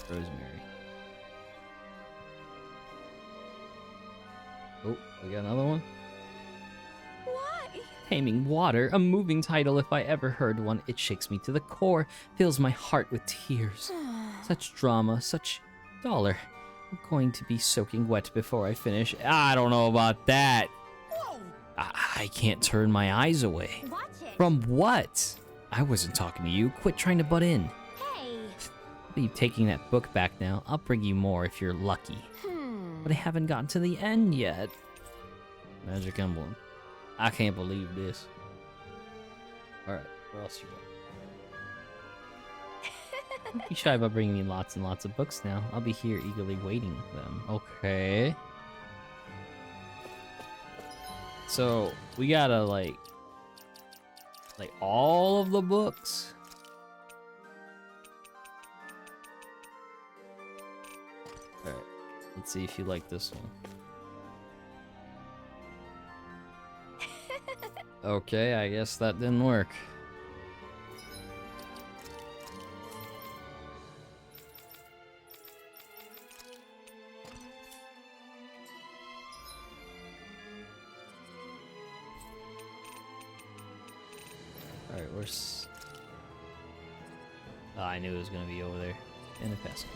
Rosemary. Oh, we got another one? Why? Taming Water, a moving title if I ever heard one. It shakes me to the core, fills my heart with tears. Such drama, such dollar. I'm going to be soaking wet before I finish. I don't know about that. Whoa! I can't turn my eyes away. Watch it! From what? I wasn't talking to you. Quit trying to butt in. Hey! I'll be taking that book back now. I'll bring you more if you're lucky. But I haven't gotten to the end yet. Magic Emblem. I can't believe this. Alright, what else you got? Don't be shy about bringing me lots and lots of books now. I'll be here eagerly waiting them. Okay. So, we gotta, like all of the books? Alright, let's see if you like this one. Okay, I guess that didn't work. Alright, Oh, I knew it was gonna be over there in the passage.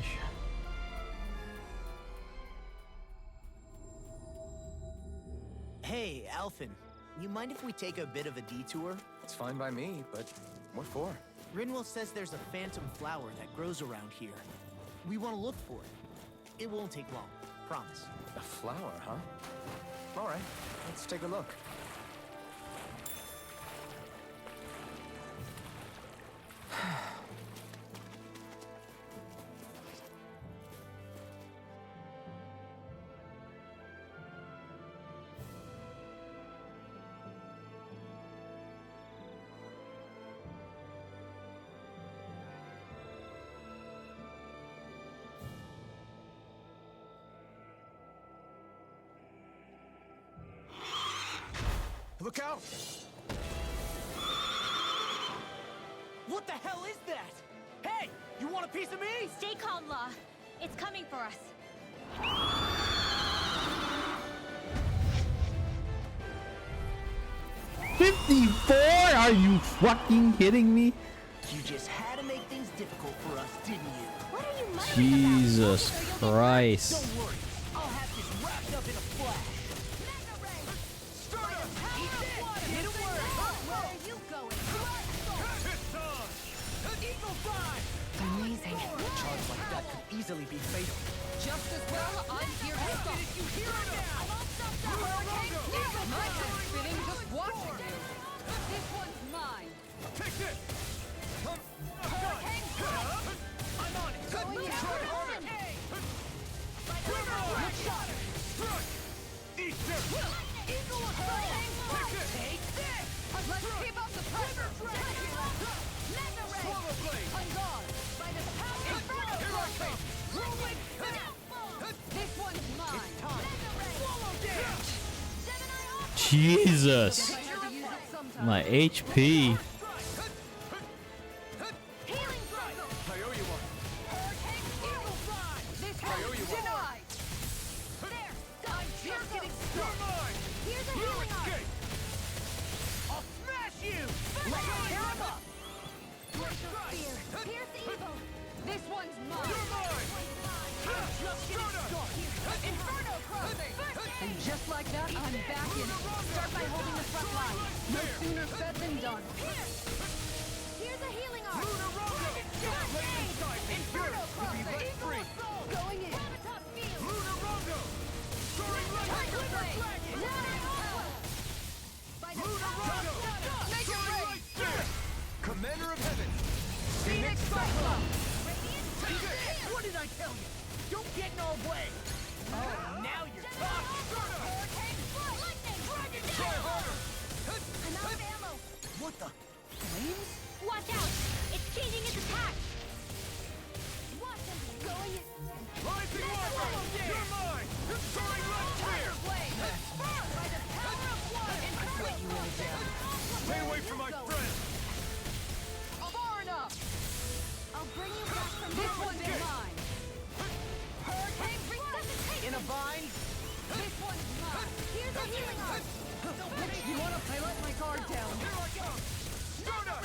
Hey, Alphen. You mind if we take a bit of a detour? It's fine by me, but what for? Rinwell says there's a phantom flower that grows around here. We want to look for it. It won't take long. Promise. A flower, huh? All right, let's take a look. Look out! What the hell is that? Hey, you want a piece of me? Stay calm, Law. It's coming for us. 54? Are you fucking kidding me? You just had to make things difficult for us, didn't you? What are you muttering Jesus Christ. Don't worry, I'll have this wrapped up in a flash. Hit a word! Where are you going? Eagle Fly! Amazing. Charge like that could easily be fatal. Just as well, I'm here to stop. Did you hear it now? I won't stop that hurricane. My head's spinning just watching you. This one's mine. Take this! Hurricane strike. I'm on it! Going in. Try harder! Good shot. Eat this! Eagle of hurricane strike. Take this! Let's keep up the pressure. Mega ray. Swallow blade! On guard. By the power of Berg Here I come! Rolling. This one's mine. Swallow damage! Jesus. I had to use it sometime. My HP. Healing circle. I owe you one. Hurricane eagle fly. This one's denied. There. I'm just getting You're stuck. mine! Here's a You healing arm. escape! I'll smash you! Let's tear him up. Glacial spear. Pierce evil. This one's mine. You're mine! I'm just getting stuck. Inferno crossing. And just like that, I'm back in it. Start by holding the front line. No sooner said than done. Here's a healing arm. Inferno crossing. Eagle assault. Going in. Lunarondo! Soaring Tiger blade. By the power of Dahna. Make it rain. Commander of Heaven! Phoenix Cyclone. What did I tell you? Don't get in our way. Oh, now you're talking. Hurricane fly. Lightning. Dragon Try harder! I'm out of ammo. What the? Flames? Watch out! It's changing its attack! Watch him! Going in! Rising Water! You're mine! Soaring Red Spear! Blade! By the power of water! Inferno Stay away from my friend! Far enough! I'll bring you back from this one's mine! Hurricane resuscitation! In a bind? This one's mine! Here's a healing arm! You want to play like my guard down? Here I come! Stunner!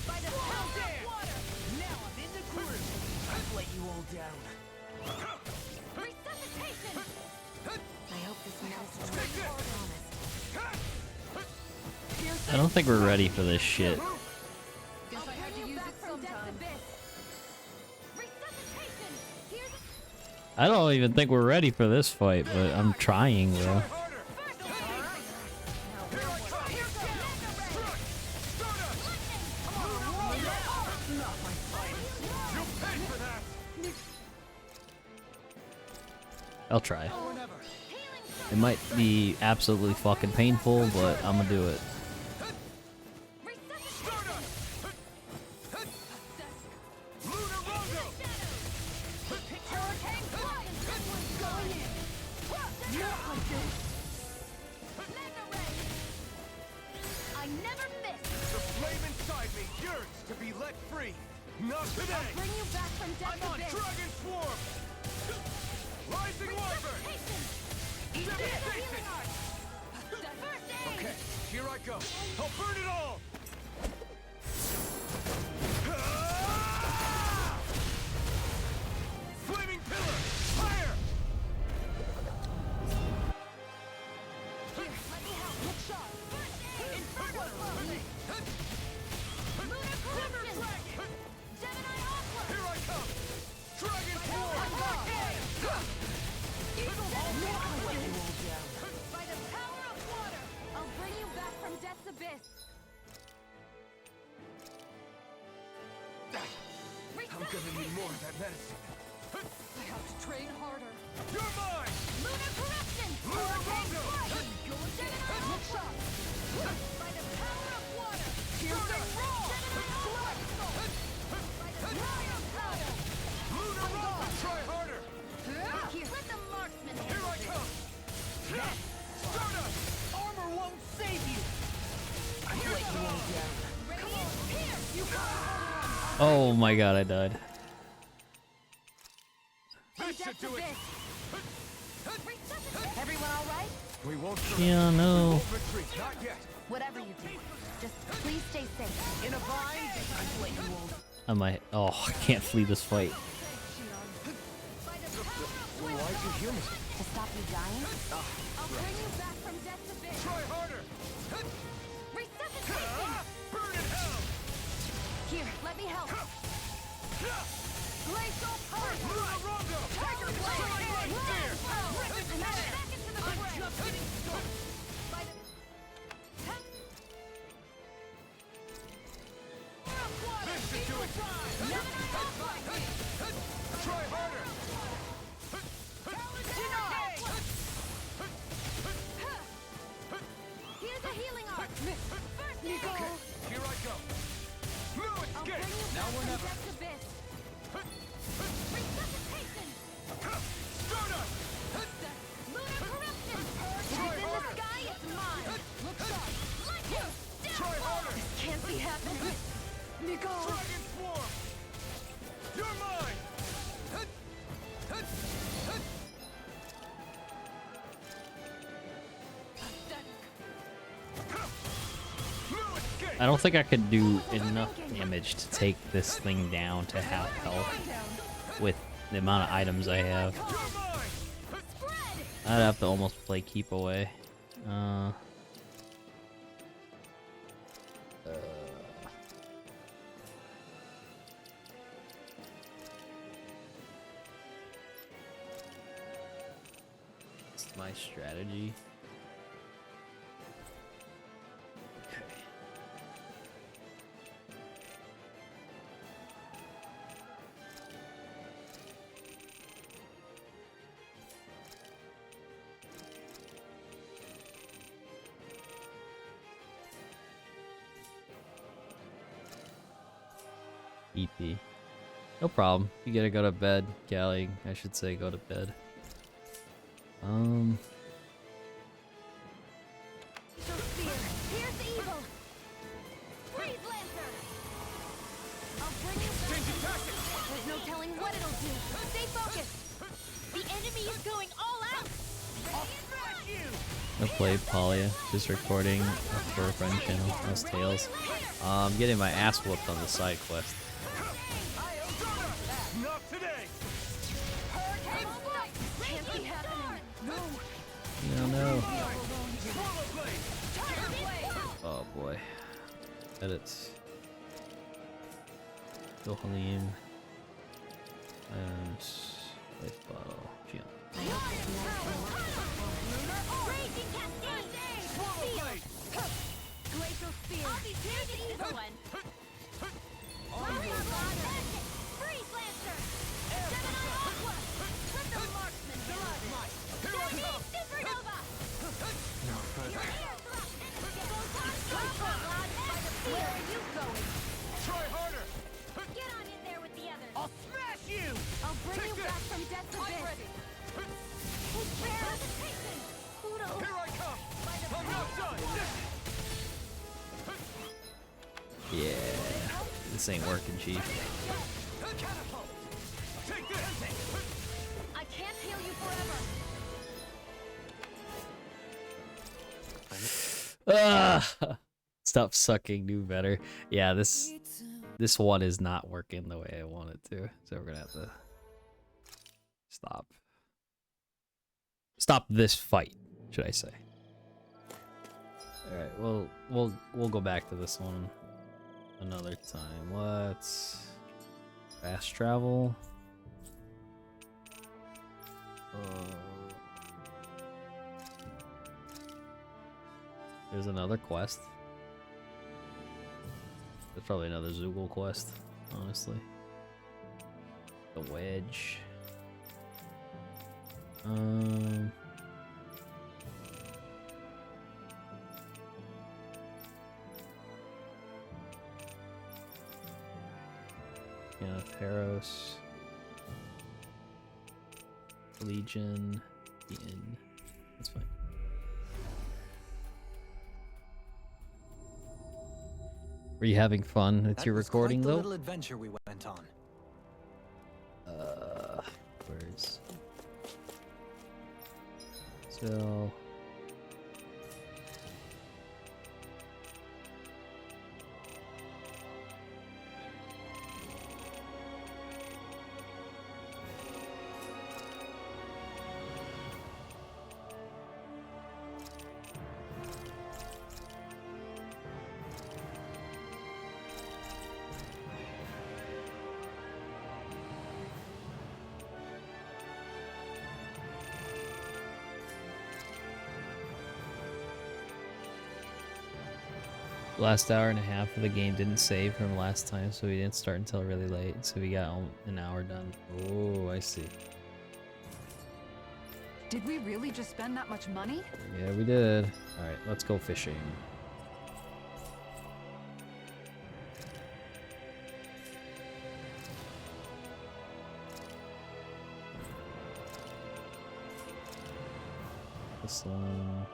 By the power of water! Now I'm in the groove. I've let you all down. Resuscitation! I hope this medicine works. Promise. I don't think we're ready for this shit. Guess I had to use it sometime. Resuscitation! Here's I don't even think we're ready for this fight, but I'm trying, bro. Harder! Here I come! You pay for that! I'll try. It might be absolutely fucking painful, but I'm gonna do it. Lunarondo! Hurricane fly! Going in! Not like this! Mega ray! I never miss! The flame inside me yearns to be let free! Not today! I'll bring you back from death I'm on abyss! Dragon Swarm! Rising Wyvern! Resuscitation! Devastation! First aid! Okay, here I go. I'll burn it all! gonna need more of that medicine. I have to train harder. You're mine! Lunar corruption! Lunar Hurricane Rondo! strike! Gemini Hook shot. by the power of water! Piercing roar! Gemini by the fire of power! Lunar Rondo! Try harder! Here, let the marksman Here handle I this. come! Stardust! Armor won't save you! I'm Here letting you goes. down. Radiant pierce! You Oh my god, I died. This should do it! Everyone all right? We won't Yeah, We no. won't retreat, not yet! Whatever you do, just please stay safe. In a bind, I let you won't. I might. Oh, I can't flee this fight. By the power of will. Why'd you heal me? To stop you dying? I'll bring you back from death to bit. Try harder! Resuscitation! Burn in hell! Here, let me help. Glacial power! Lunar Rondo! Tiger blade! Right there! I'm out back into the fray! Just getting started! By the... This should do it! Try harder! Here's a healing arc! First aid! Okay, here I go! No I'll bring escape! you back from death to bit. Resuscitation! Stardust! Lunar corruption! If Try it's in the harder. sky, it's mine! Look sharp! Lightning! Try harder! Can't be happening! Nico! Dragon Swarm! You're mine! No escape! I don't think I could do enough damage to take this thing down to half health with the amount of items I have. You're mine! Spread! I'd have to almost play keep away. What's my strategy? Okay. EP. No problem. You gotta go to bed, Callie. I should say go to bed. Spear! Here's the evil! Freeze Lancer! I'll bring you back. Changing tactics! There's no telling what it'll do. Stay focused! The enemy is going all out! I played Polya, just recording for a friend channel, House Tales. Getting my ass whooped on the side quest. Not today! Hurricane strike! Can't be happening! No! No, no. Swallow blade! Tiger blade! Oh boy. Edits. Dohalim. And life bottle. Jump. Raging cascade! Swallow blade! Glacial spear! I'll be here the evil one! Freeze Lancer! Gemini Aqua! Let the marksman blood! Chinese Supernova! No further. Where are you going? Try harder! Get on in there with the others! I'll smash you! I'll bring Take you this. back from death to bit! Resuscitation! Poodle! Here I come! I'm not done! Yeah. This ain't working, Chief. Catapult! Take this! I can't heal you forever! Ah! Stop sucking, do better. Yeah, this one is not working the way I want it to. So we're gonna have to stop this fight, should I say. Alright, well we'll go back to this one another time. Let's fast travel. There's another quest. There's probably another Zoogle quest, honestly. The Wedge. Yeah, Theros. Legion. The Inn. That's fine. Were you having fun with your recording, quite the though? little adventure we went on. Where's... So... Last hour and a half of the game didn't save from last time, so we didn't start until really late. So we got an hour done. Oh, I see. Did we really just spend that much money? Yeah, we did. All right, let's go fishing. This one.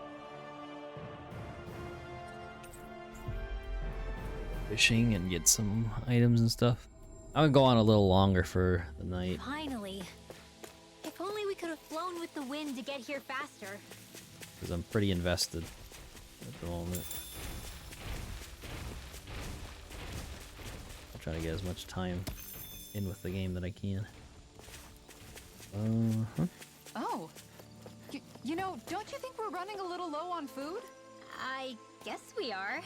Fishing and get some items and stuff. I'm gonna go on a little longer for the night. Finally. If only we could have flown with the wind to get here faster. Because I'm pretty invested at the moment. I'm trying to get as much time in with the game that I can. Oh. You know, don't you think we're running a little low on food? I guess we are.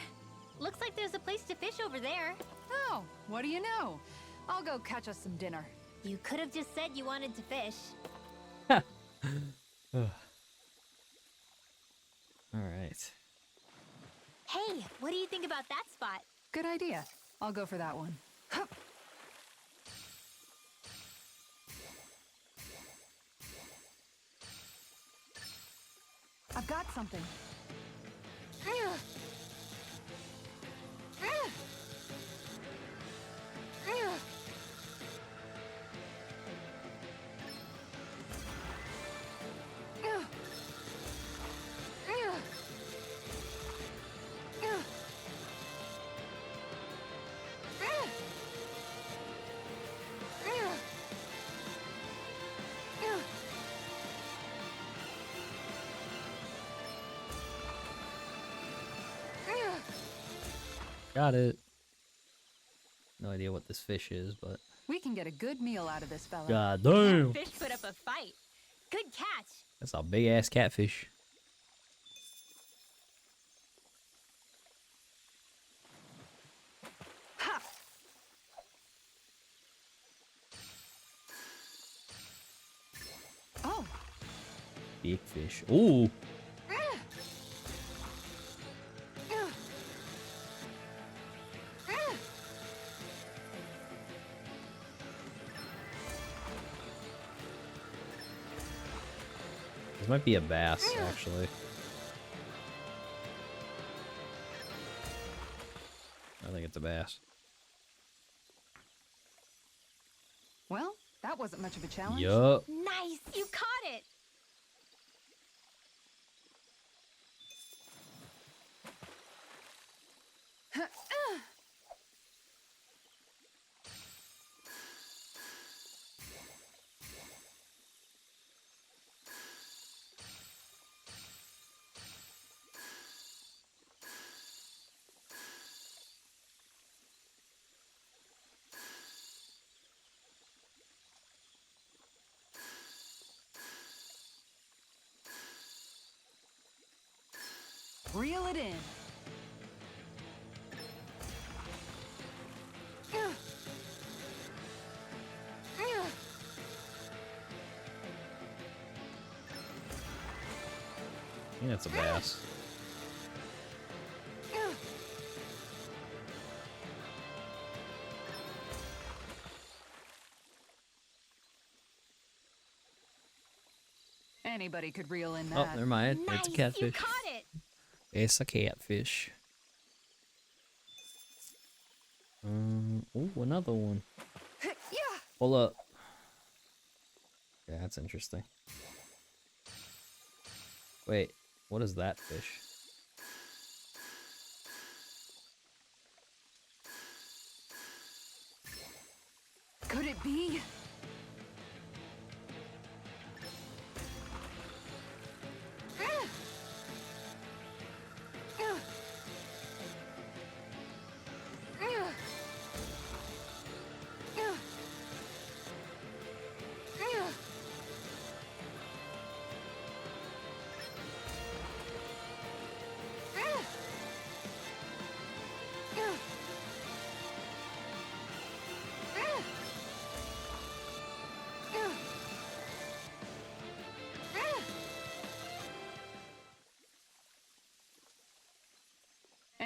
Looks like there's a place to fish over there. Oh, what do you know? I'll go catch us some dinner. You could have just said you wanted to fish. Alright. Hey, what do you think about that spot? Good idea. I'll go for that one. I've got something. Got it. No idea what this fish is, but... We can get a good meal out of this fella. God damn! Fish put up a fight. Good catch. That's a big ass catfish. Ha! Oh. Big fish. Ooh! This might be a bass, actually. I think it's a bass. Well, that wasn't much of a challenge. Yup. Nice, you caught it. Reel it in. I think that's a bass. Anybody could reel in Oh, that. never mind. It's a Nice, catfish. you caught it. It's a catfish. Oh, another one. Pull up. Yeah, that's interesting. Wait, what is that fish? Could it be?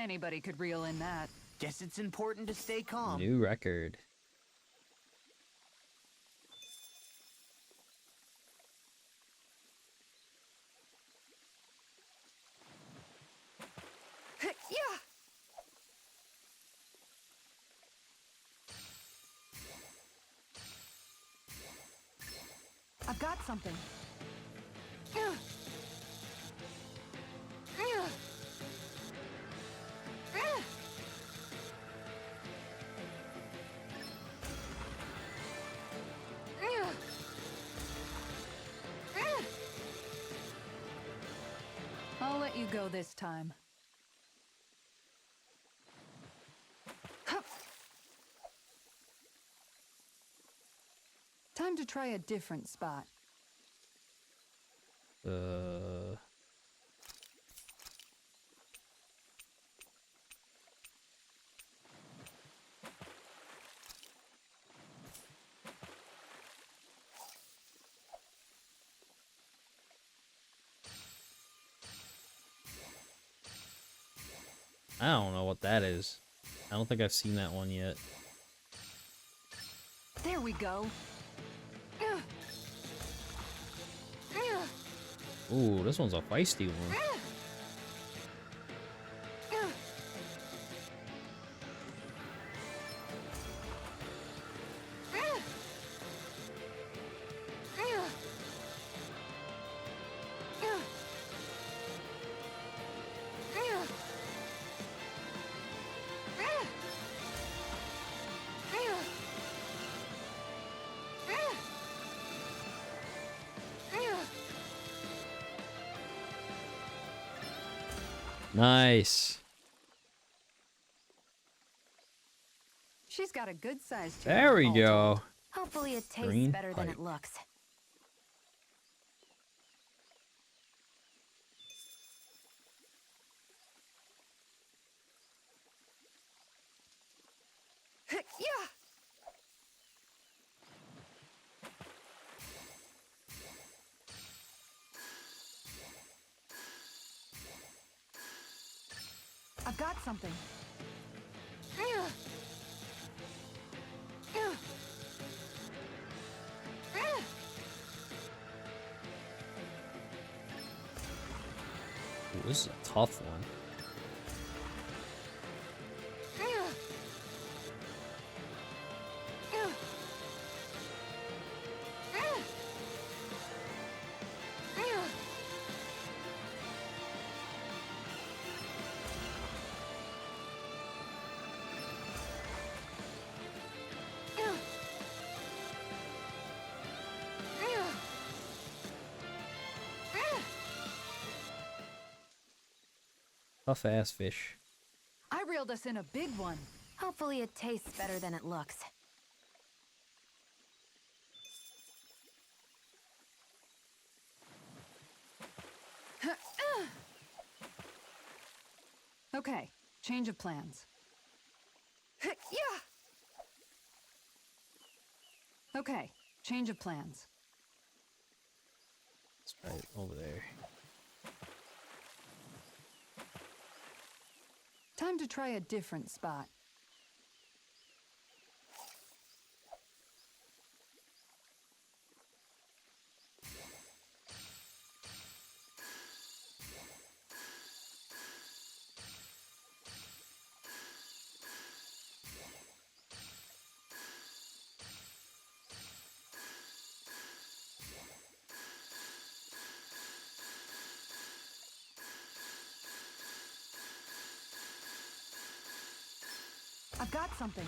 Anybody could reel in that. Guess it's important to stay calm. New record. I've got something. I'll let you go this time. Time to try a different spot. I don't know what that is. I don't think I've seen that one yet. There we go. Ooh, this one's a feisty one. Nice. She's got a good size. There we go. Hopefully it tastes Green better than pipe. it looks. I've got something. Ooh, this is a tough one. Tough ass fish. I reeled us in a big one. Hopefully it tastes better than it looks. Okay, change of plans. Okay, change of plans. It's right over there. Time to try a different spot. I've got something.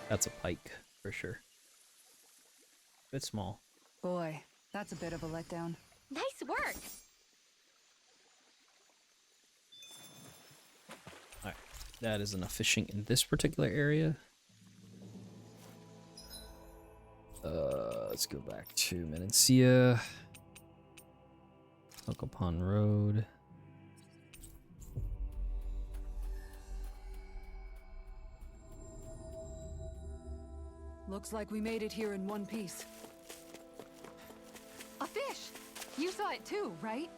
That's a pike, for sure. Bit small. Boy, that's a bit of a letdown. Nice work! Alright, that is enough fishing in this particular area. Let's go back to Menancia. Pokemon Road. Looks like we made it here in one piece. A fish! You saw it too, right?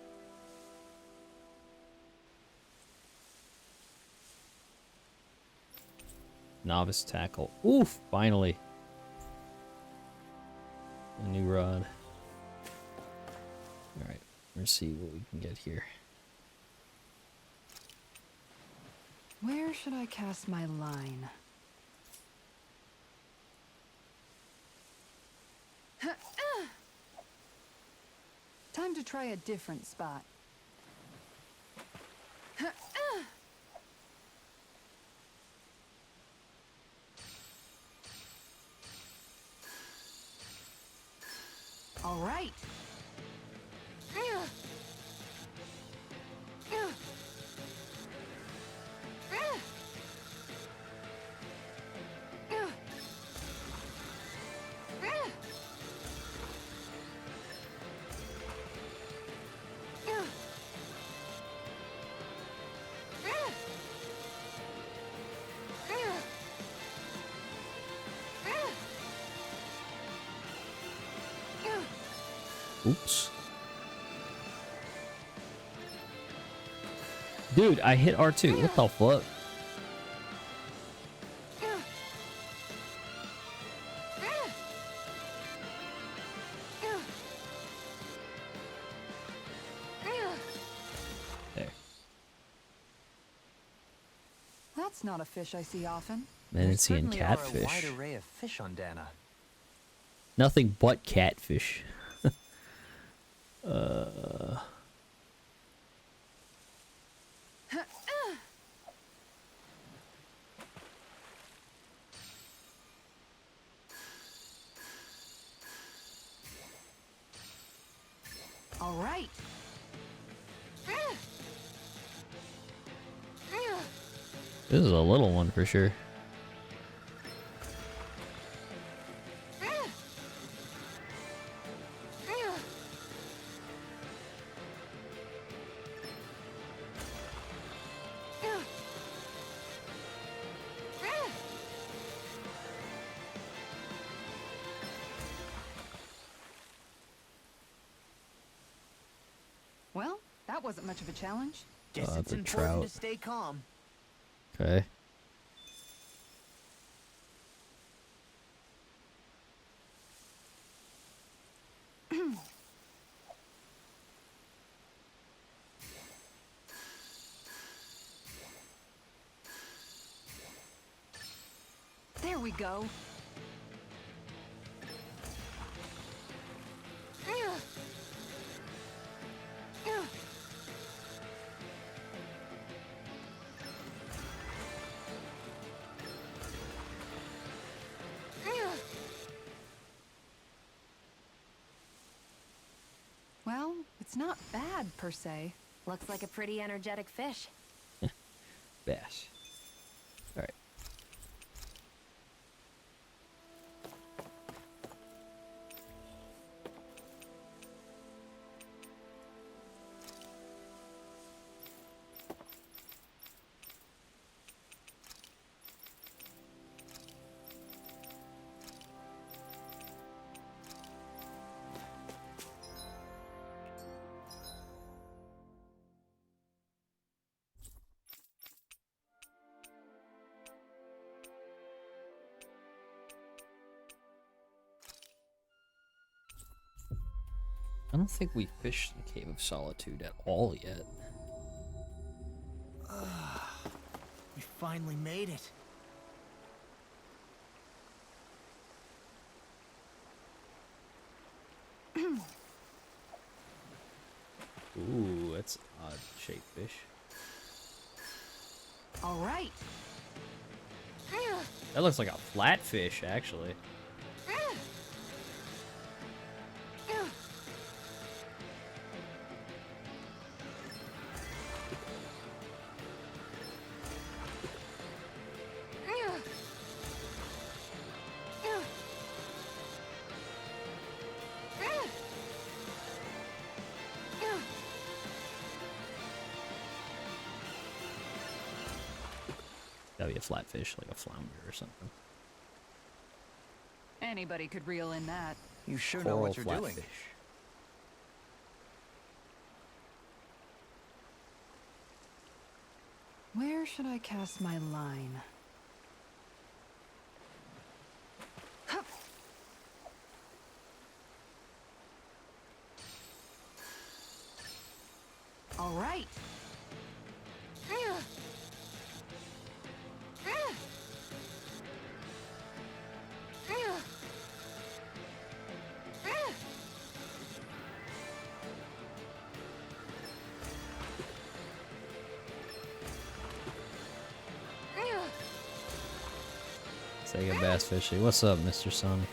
Novice tackle. Oof! Finally. A new rod. Alright, let's see what we can get here. Where should I cast my line? Time to try a different spot. All right. Oops. Dude, I hit R2. What the fuck? There. That's not a fish I see often. Menacian Certainly are a wide catfish. array of fish on Dahna. Nothing but catfish. All right. This is a little one for sure. Well, that wasn't much of a challenge. Guess Oh, it's that's a important trout. to stay calm. Okay. There we go. Well, it's not bad per se. Looks like a pretty energetic fish. Bash. Alright. I don't think we fished the Cave of Solitude at all yet. We finally made it. Ooh, that's an odd shaped fish. All right. That looks like a flatfish, actually. Gotta be a flatfish, like a flounder or something. Anybody could reel in that. You sure know Coral what you're doing. flatfish. Where should I cast my line? Hup. All right. Sega Bass Fishing. What's up, Mr. Sonic?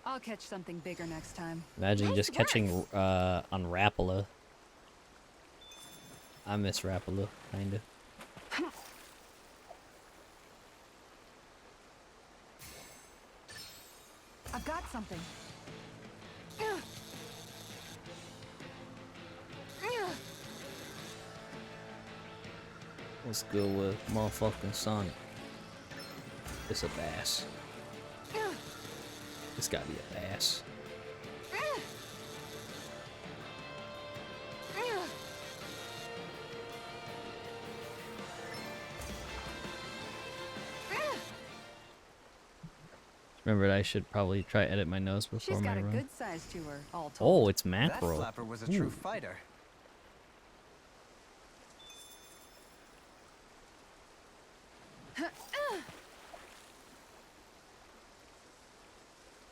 I'll catch something bigger next time. Imagine just catching on Rapala. I miss Rapala, kinda. I've got something. Let's go with motherfucking Sonic. It's a bass. It's gotta be a bass. Remember, I should probably try edit my nose before She's my got a run. good size to her, all told. Oh, it's That mackerel. flapper was a true Ooh. fighter.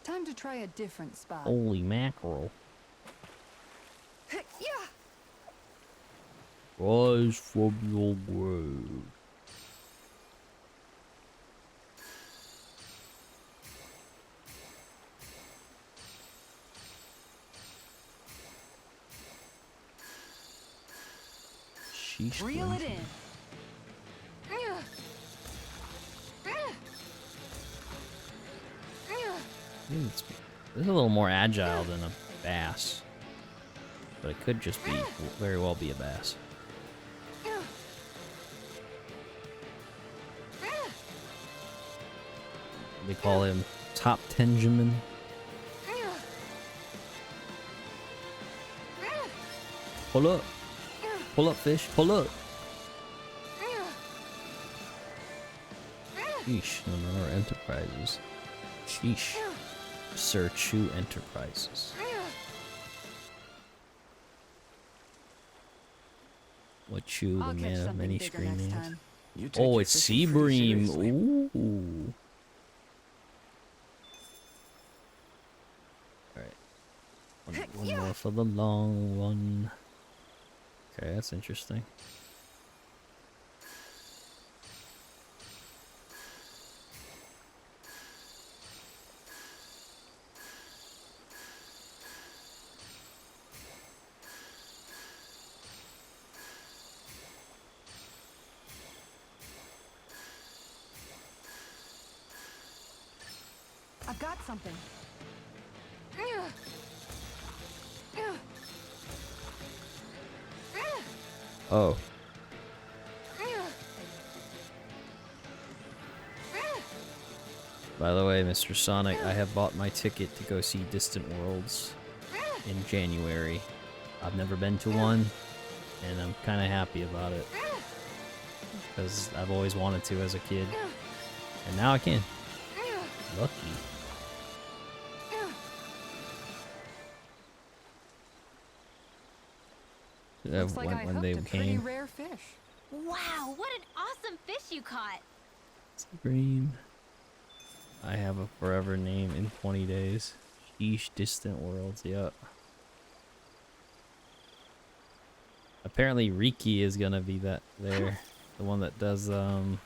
Time to try a different spot. Holy mackerel. Yeah. Rise from your grave. Sheesh. Reel it in. It's a little more agile than a bass, but it could just be very well be a bass. They call him Top Tenjamin. Pull up. Pull up, fish. Pull up. Sheesh, no more enterprises. Sheesh. Sir Chu Enterprises. What Chu, the I'll catch man of something many bigger next screamings? time. You take Oh, your it's fishing sea pretty bream. seriously. Ooh. Alright. One more for the long one. Okay, that's interesting. I've got something. Oh. By the way, Mr. Sonic, I have bought my ticket to go see Distant Worlds in January. I've never been to one, and I'm kind of happy about it. because I've always wanted to as a kid, and now I can. Lucky. Looks like I when hooked they a pretty came. rare fish. Wow, what an awesome fish you caught! Scream. I have a forever name in 20 days. Sheesh, distant worlds. Yep. Apparently Riki is gonna be that there. The one that does was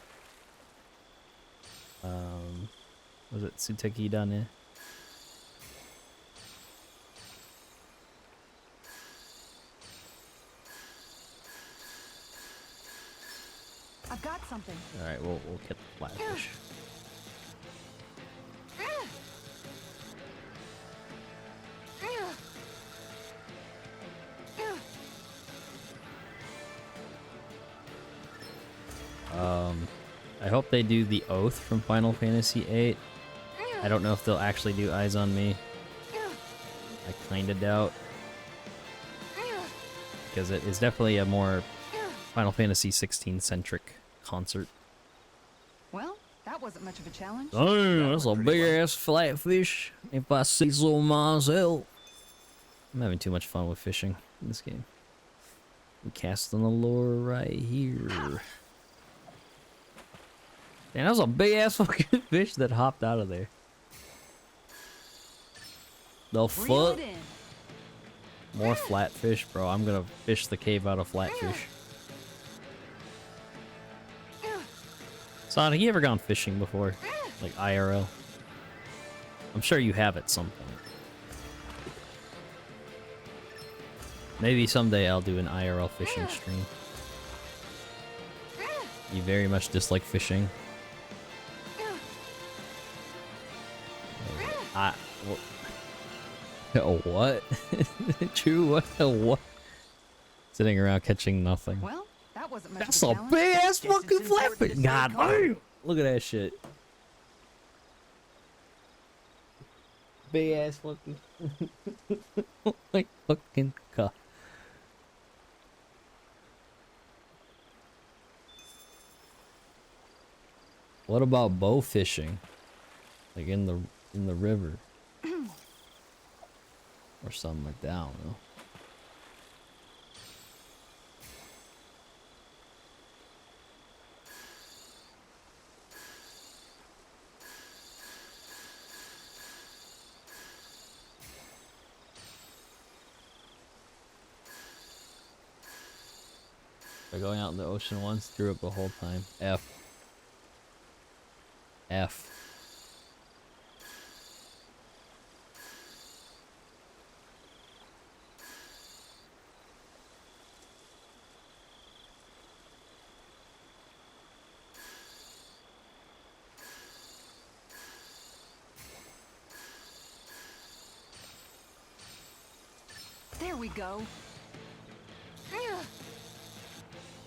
it Suteki Dahna? I've got something. Alright, we'll get the flatfish. I hope they do the Oath from Final Fantasy VIII. I don't know if they'll actually do Eyes on Me. I kinda doubt. Because it is definitely a more Final Fantasy 16 centric concert. Well, that wasn't much of a challenge. Oh, that's a big ass flatfish, if I say so myself. I'm having too much fun with fishing in this game. I'm casting the lure right here. Man, that was a big ass fucking fish that hopped out of there. The fuck? More flatfish, bro. I'm gonna fish the cave out of flatfish. Sonic, you ever gone fishing before? Like IRL? I'm sure you have at some point. Maybe someday I'll do an IRL fishing stream. You very much dislike fishing. What? True, what? What? Sitting around catching nothing. Well, that wasn't much That's of a a challenge. big ass Guess it's fucking important to flatfish. stay God calm. damn. Look at that shit. Big ass fucking. Like fucking god. What about bow fishing? Like in the river. Or something like that, I don't know. By going out in the ocean once, threw up the whole time. F. F. There we go.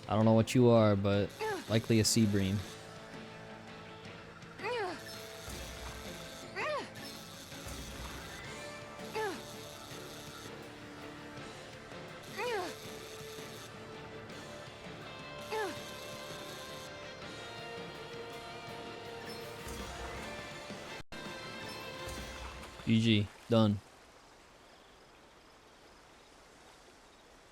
I don't know what you are, but likely a sea bream. GG, done.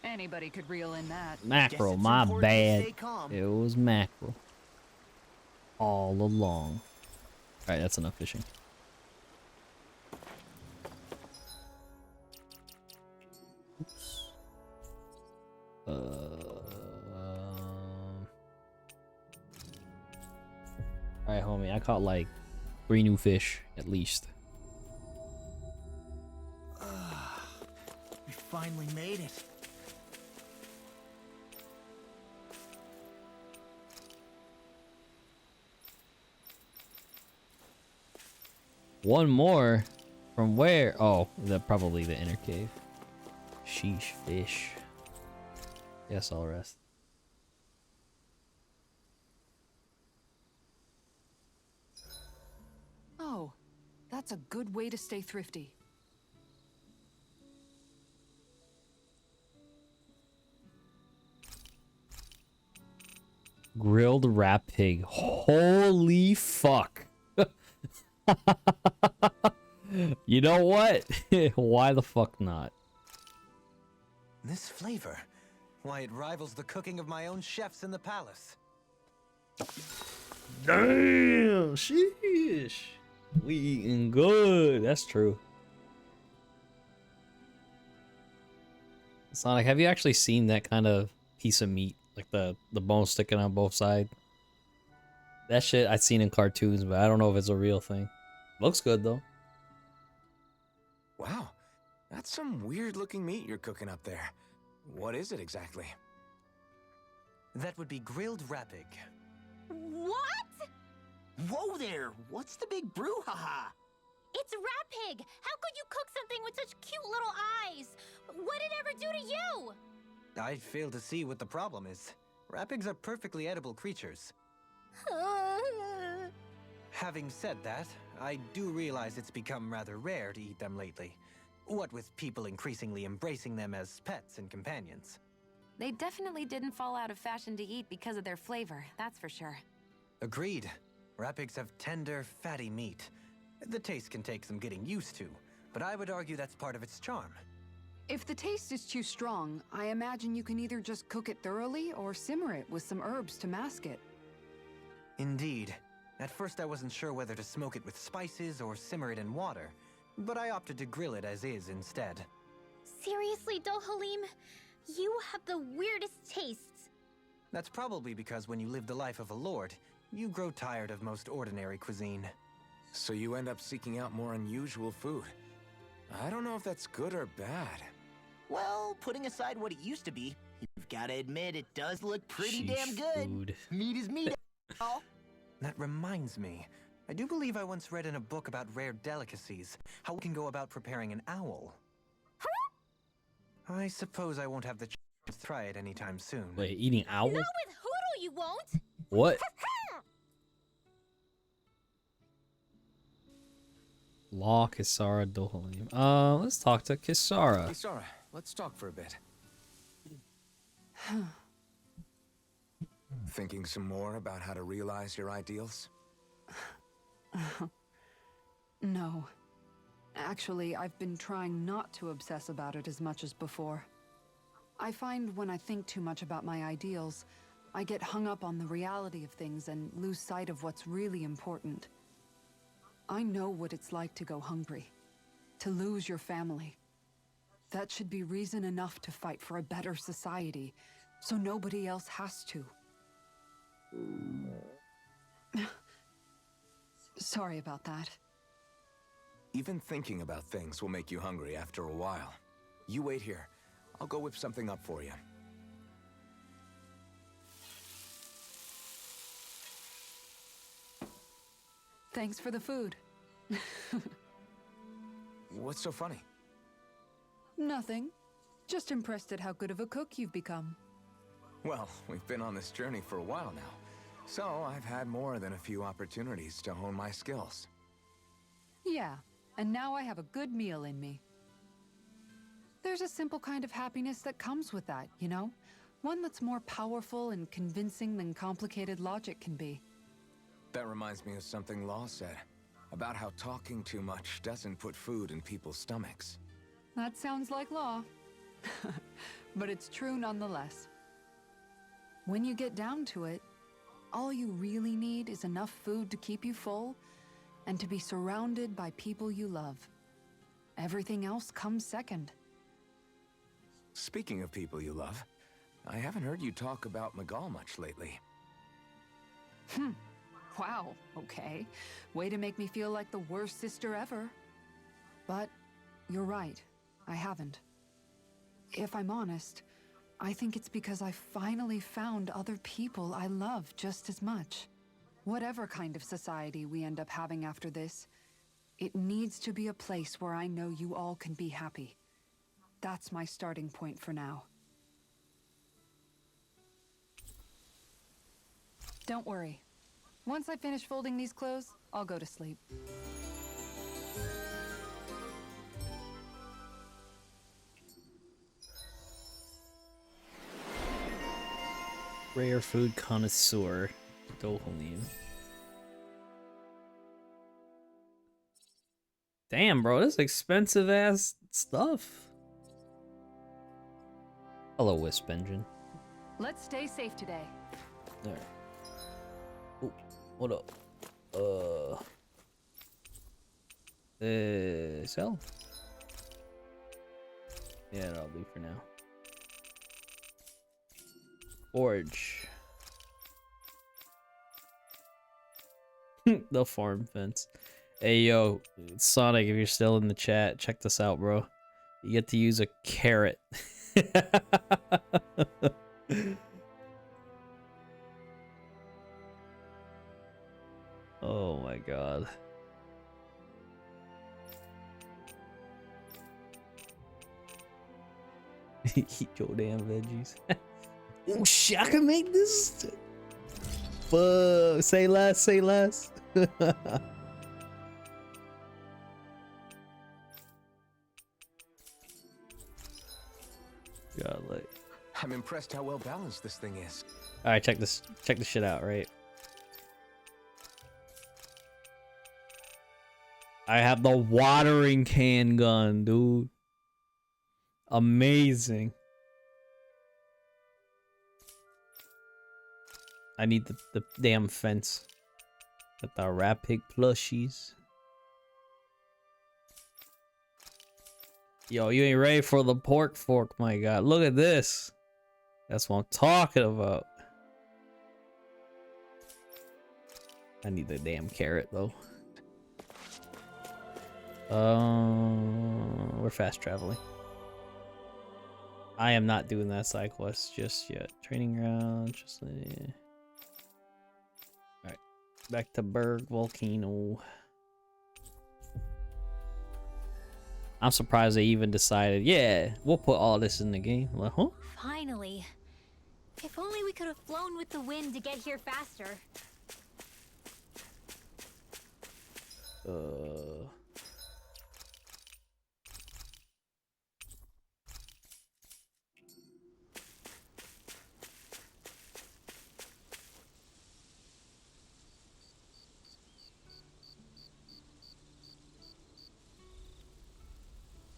Anybody could reel in that. Mackerel, it's my important to bad. stay calm. It was mackerel. All along. Alright, that's enough fishing. Oops. Alright, homie, I caught like 3 new fish, at least. We finally made it. One more? From where? Oh, probably the inner cave. Sheesh, fish. Yes, I'll rest. Oh, that's a good way to stay thrifty. Grilled rat pig. Holy fuck. You know what? Why the fuck not? This flavor. Why, it rivals the cooking of my own chefs in the palace. Damn, sheesh. We eating good. That's true. Sonic, have you actually seen that kind of piece of meat? Like the bone sticking on both sides? That shit I've seen in cartoons, but I don't know if it's a real thing. Looks good though. Wow, that's some weird-looking meat you're cooking up there. What is it exactly? That would be grilled rapig. What? Whoa there! What's the big brouhaha? It's Rapig! How could you cook something with such cute little eyes? What did it ever do to you? I fail to see what the problem is. Rapigs are perfectly edible creatures. Having said that, I do realize it's become rather rare to eat them lately. What with people increasingly embracing them as pets and companions. They definitely didn't fall out of fashion to eat because of their flavor, that's for sure. Agreed. Rapigs have tender, fatty meat. The taste can take some getting used to, but I would argue that's part of its charm. If the taste is too strong, I imagine you can either just cook it thoroughly or simmer it with some herbs to mask it. Indeed. At first I wasn't sure whether to smoke it with spices or simmer it in water, but I opted to grill it as is instead. Seriously, Dohalim? You have the weirdest tastes. That's probably because when you live the life of a lord, you grow tired of most ordinary cuisine. So you end up seeking out more unusual food. I don't know if that's good or bad. Well, putting aside what it used to be, you've got to admit it does look pretty Sheesh, damn good. food. Meat is meat. all. That reminds me. I do believe I once read in a book about rare delicacies, how we can go about preparing an owl. I suppose I won't have the chance to try it anytime soon. Wait, eating owl? Not with Hoodle, you won't! What? Law, Kisara, Dohalim. Let's talk to Kisara. Kisara, let's talk for a bit. Thinking some more about how to realize your ideals? No. Actually, I've been trying not to obsess about it as much as before. I find when I think too much about my ideals, I get hung up on the reality of things and lose sight of what's really important. I know what it's like to go hungry, to lose your family. That should be reason enough to fight for a better society, so nobody else has to. Sorry about that. Even thinking about things will make you hungry after a while. You wait here. I'll go whip something up for you. Thanks for the food. What's so funny? Nothing. Just impressed at how good of a cook you've become. Well, we've been on this journey for a while now, so I've had more than a few opportunities to hone my skills. Yeah, and now I have a good meal in me. There's a simple kind of happiness that comes with that, you know? One that's more powerful and convincing than complicated logic can be. That reminds me of something Law said, about how talking too much doesn't put food in people's stomachs. That sounds like Law. But it's true nonetheless. When you get down to it, all you really need is enough food to keep you full and to be surrounded by people you love. Everything else comes second. Speaking of people you love, I haven't heard you talk about Miguel much lately. Wow, okay. Way to make me feel like the worst sister ever. But you're right, I haven't. If I'm honest, I think it's because I finally found other people I love just as much. Whatever kind of society we end up having after this, it needs to be a place where I know you all can be happy. That's my starting point for now. Don't worry. Once I finish folding these clothes, I'll go to sleep. Rare food connoisseur. Dohalim. Damn, bro, this is expensive ass stuff. Hello, Wisp Engine. Let's stay safe today. Alright. Oh, what up? Sell? Yeah, that'll do for now. Forge. The farm fence. Hey, yo, Sonic, if you're still in the chat, check this out, bro. You get to use a carrot. Oh my god. Eat your damn veggies. Oh shit, I can make this. Fuck. Say less, say less. God, like. I'm impressed how well balanced this thing is. Alright, check this shit out, right? I have the watering can gun, dude. Amazing. I need the damn fence. Got the rat pig plushies. Yo, you ain't ready for the pork fork, my god. Look at this. That's what I'm talking about. I need the damn carrot, though. We're fast traveling. I am not doing that side quest just yet. Training ground, just like... Alright, back to Berg Volcano. I'm surprised they even decided, yeah, we'll put all this in the game. Like, huh? Finally. If only we could have flown with the wind to get here faster.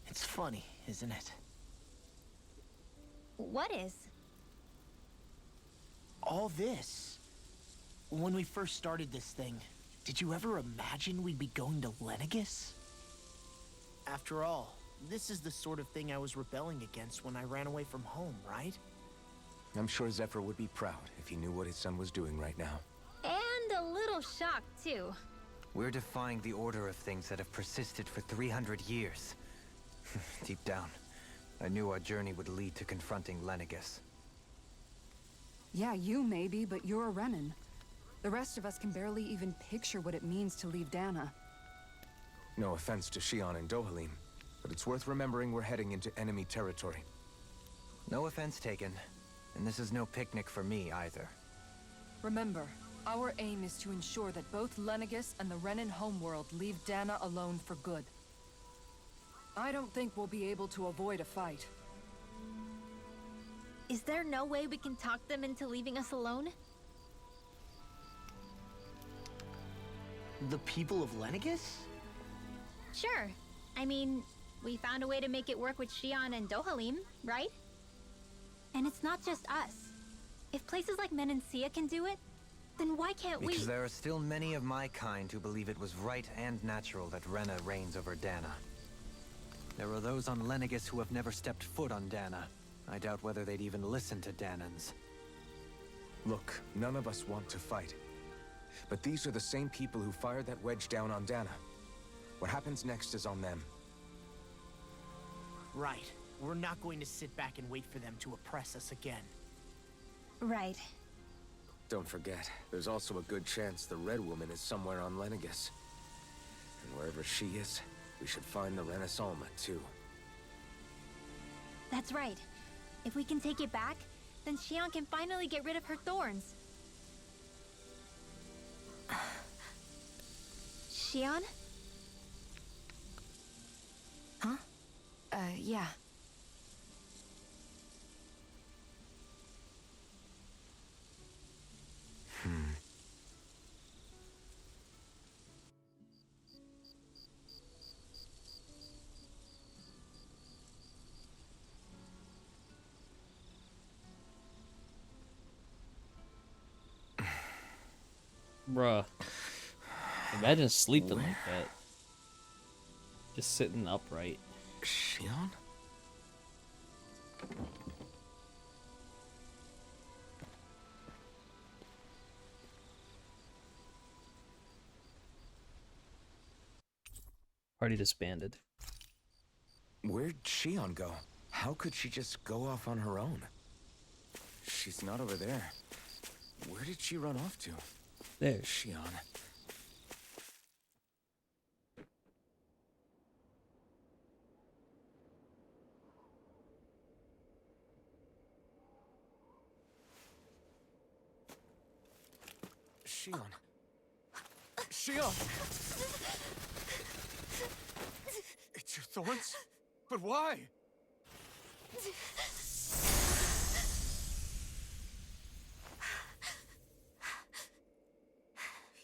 It's funny, isn't it? What is? All this. When we first started this thing, did you ever imagine we'd be going to Lenegis? After all, this is the sort of thing I was rebelling against when I ran away from home, right? I'm sure Zephyr would be proud if he knew what his son was doing right now. And a little shocked, too. We're defying the order of things that have persisted for 300 years. Deep down, I knew our journey would lead to confronting Lenegis. Yeah, you maybe, but you're a Renan. The rest of us can barely even picture what it means to leave Dahna. No offense to Xion and Dohalim, but it's worth remembering we're heading into enemy territory. No offense taken, and this is no picnic for me either. Remember, our aim is to ensure that both Lenegis and the Renan homeworld leave Dahna alone for good. I don't think we'll be able to avoid a fight. Is there no way we can talk them into leaving us alone? The people of Lenegis? Sure. I mean, we found a way to make it work with Xion and Dohalim, right? And it's not just us. If places like Menancia can do it, then why can't we? Because there are still many of my kind who believe it was right and natural that Rena reigns over Dahna. There are those on Lenegis who have never stepped foot on Dahna. I doubt whether they'd even listen to Dahnans. Look, none of us want to fight. But these are the same people who fired that wedge down on Dahna. What happens next is on them. Right. We're not going to sit back and wait for them to oppress us again. Right. Don't forget, there's also a good chance the Red Woman is somewhere on Lenegis. And wherever she is, we should find the Renaissance too. That's right. If we can take it back, then Xion can finally get rid of her thorns. Xion? Huh? Yeah. Bruh. Imagine sleeping like that. Just sitting upright. Shion? Party disbanded. Where'd Shion go? How could she just go off on her own? She's not over there. Where did she run off to? There. Shion. Shion. Shion! It's your thorns? But why?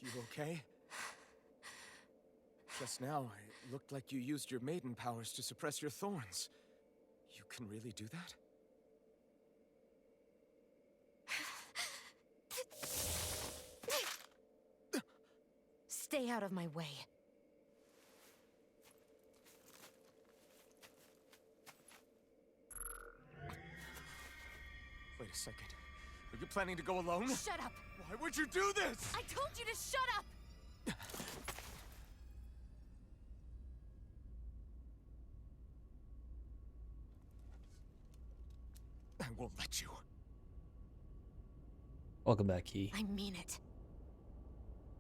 You okay? Just now, it looked like you used your maiden powers to suppress your thorns. You can really do that? Stay out of my way. Wait a second. Are you planning to go alone? Shut up! Why would you do this? I told you to shut up! I won't let you. Welcome back, Key. I mean it.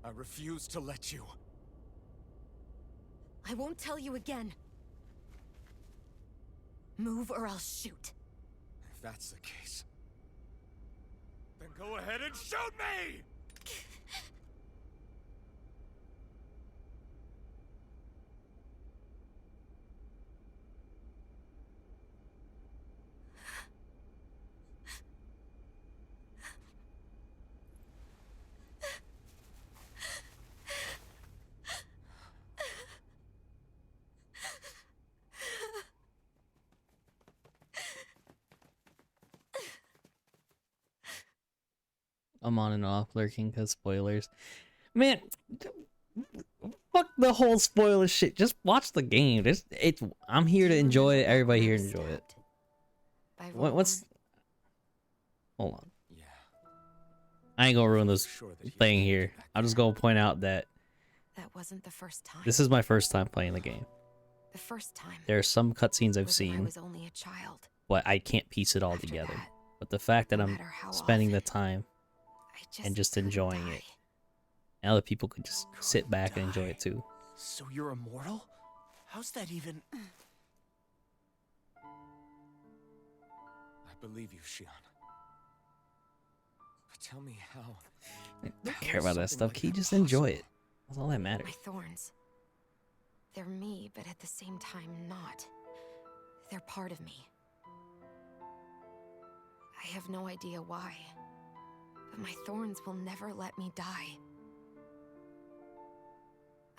I refuse to let you. I won't tell you again. Move or I'll shoot. If that's the case, then go ahead and shoot me! I'm on and off lurking because spoilers. Man, fuck the whole spoiler shit. Just watch the game. I'm here to enjoy it. Everybody here to enjoy it. What's... Hold on. Yeah. I ain't gonna ruin this Sure that he thing was here. back I'm just there. gonna point out that That wasn't the first time. this is my first time playing the game. The first time. There are some cutscenes I've was when I seen, was only a child. but I can't piece it all After together. that, But the fact that no I'm matter how spending the often, time I and just couldn't enjoying die. it, and other people could just sit back and enjoy it too. So you're immortal? How's that even... I believe you, Shion. But tell me how. I don't How care is about that something stuff. like Can you that just enjoy possible? it? That's all that matters. My thorns. They're me, but at the same time not. They're part of me. I have no idea why, but my thorns will never let me die.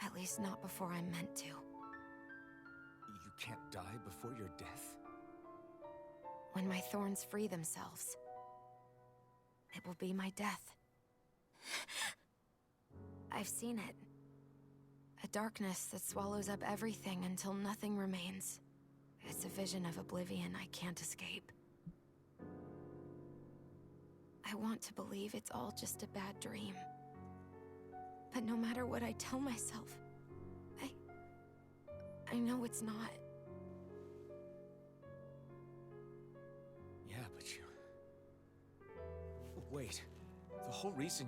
At least not before I'm meant to. You can't die before your death? When my thorns free themselves, it will be my death. I've seen it. A darkness that swallows up everything until nothing remains. It's a vision of oblivion I can't escape. I want to believe it's all just a bad dream. But no matter what I tell myself, I know it's not. Yeah, but you... Wait. The whole reason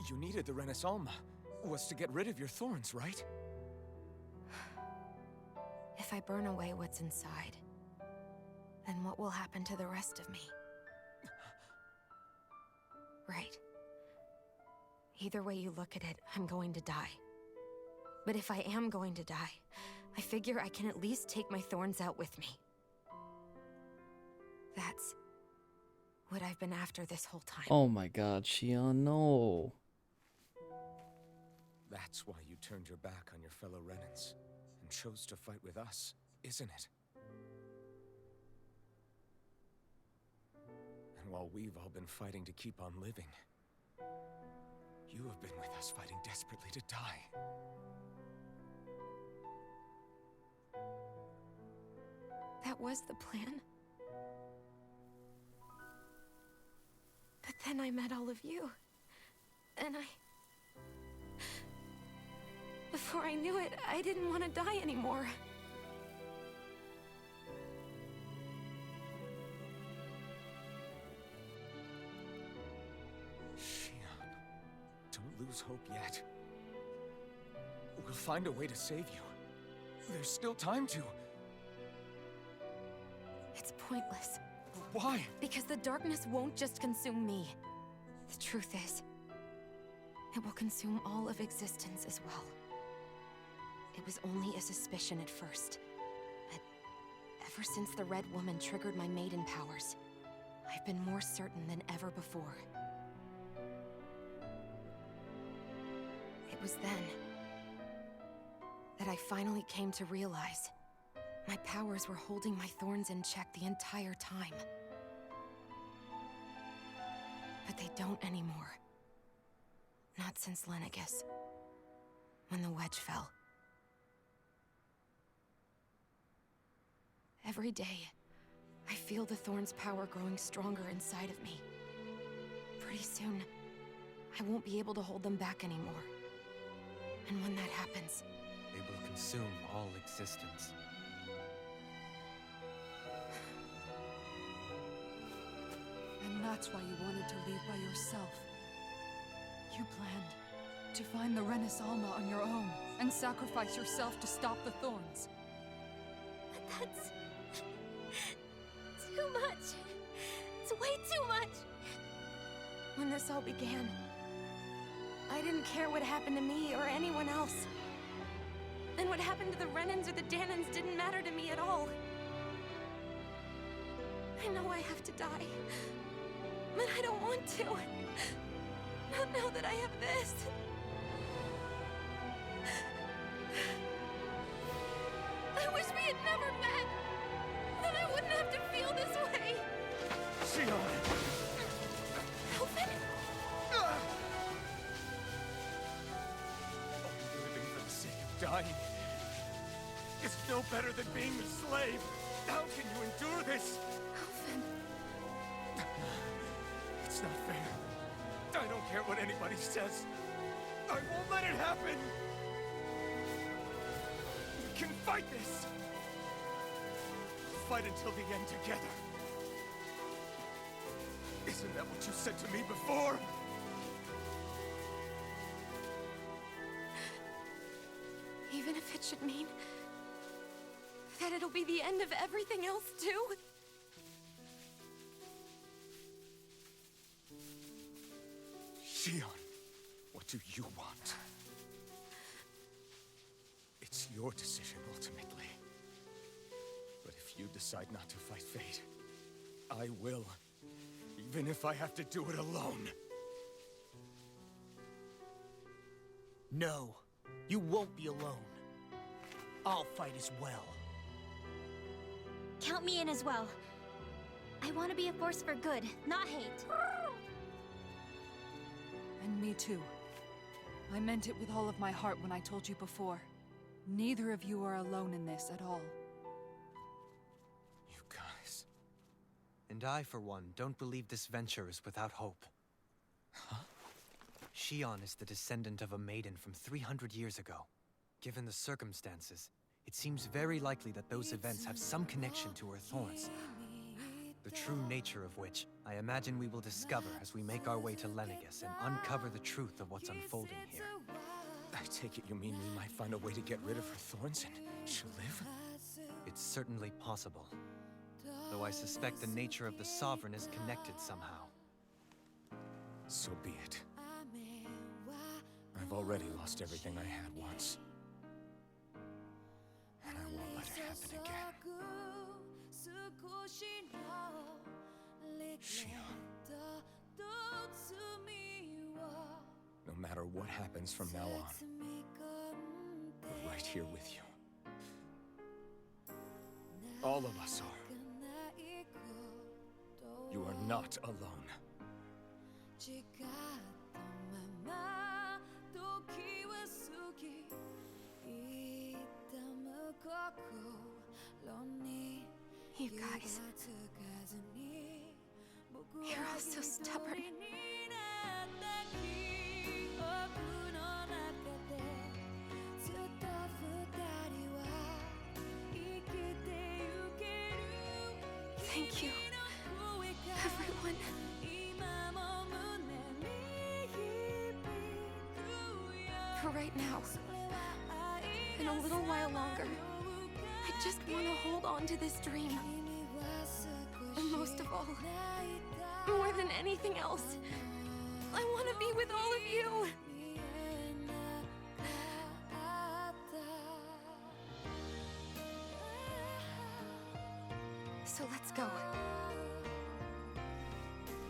you needed the Renaissance was to get rid of your thorns, right? If I burn away what's inside, then what will happen to the rest of me? Right. Either way you look at it, I'm going to die. But if I am going to die, I figure I can at least take my thorns out with me. That's what I've been after this whole time. Oh my god, Shion, no. That's why you turned your back on your fellow Renans and chose to fight with us, isn't it? And while we've all been fighting to keep on living, You have been with us fighting desperately to die. That was the plan. But then I met all of you. And before I knew it, I didn't want to die anymore. Shion, don't lose hope yet. We'll find a way to save you. There's still time to. It's pointless. Why? Because the darkness won't just consume me. The truth is, it will consume all of existence as well. It was only a suspicion at first, but ever since the Red Woman triggered my maiden powers, I've been more certain than ever before. It was then that I finally came to realize my powers were holding my thorns in check the entire time. But they don't anymore. Not since Lenegis, when the Wedge fell. Every day, I feel the thorn's power growing stronger inside of me. Pretty soon, I won't be able to hold them back anymore. And when that happens, They will consume all existence. And that's why you wanted to leave by yourself. You planned to find the Renis Alma on your own and sacrifice yourself to stop the thorns. That's... too much. It's way too much. when this all began, I didn't care what happened to me or anyone else. And what happened to the Renans or the Dahnas didn't matter to me at all. I know I have to die, but I don't want to. Not now that I have this. I wish we had never met. Then I wouldn't have to feel this way. Shion! Alphen? Living for the sake of dying is no better than being a slave. How can you endure this? Alphen. It's not fair. I don't care what anybody says. I won't let it happen. We can fight this. Fight until the end together. Isn't that what you said to me before? Even if it should mean that it'll be the end of everything else, too? Shion, what do you want? It's your decision, ultimately. But if you decide not to fight fate, I will. Even if I have to do it alone. No, you won't be alone. I'll fight as well. Count me in as well. I want to be a force for good, not hate. And me too. I meant it with all of my heart when I told you before. Neither of you are alone in this at all. You guys... And I, for one, don't believe this venture is without hope. Huh? Shion is the descendant of a maiden from 300 years ago. Given the circumstances, it seems very likely that those events have some connection to her thorns. The true nature of which, I imagine we will discover as we make our way to Lenegis and uncover the truth of what's unfolding here. I take it you mean we might find a way to get rid of her thorns and she'll live? It's certainly possible. Though I suspect the nature of the Sovereign is connected somehow. So be it. I've already lost everything I had once. And I won't let it happen again. Shion. No matter what happens from now on, we're right here with you. All of us are. You are not alone. You guys. You're all so stubborn. Thank you, everyone. For right now, and a little while longer, I just want to hold on to this dream. And most of all, more than anything else, I want to be with all of you. So let's go.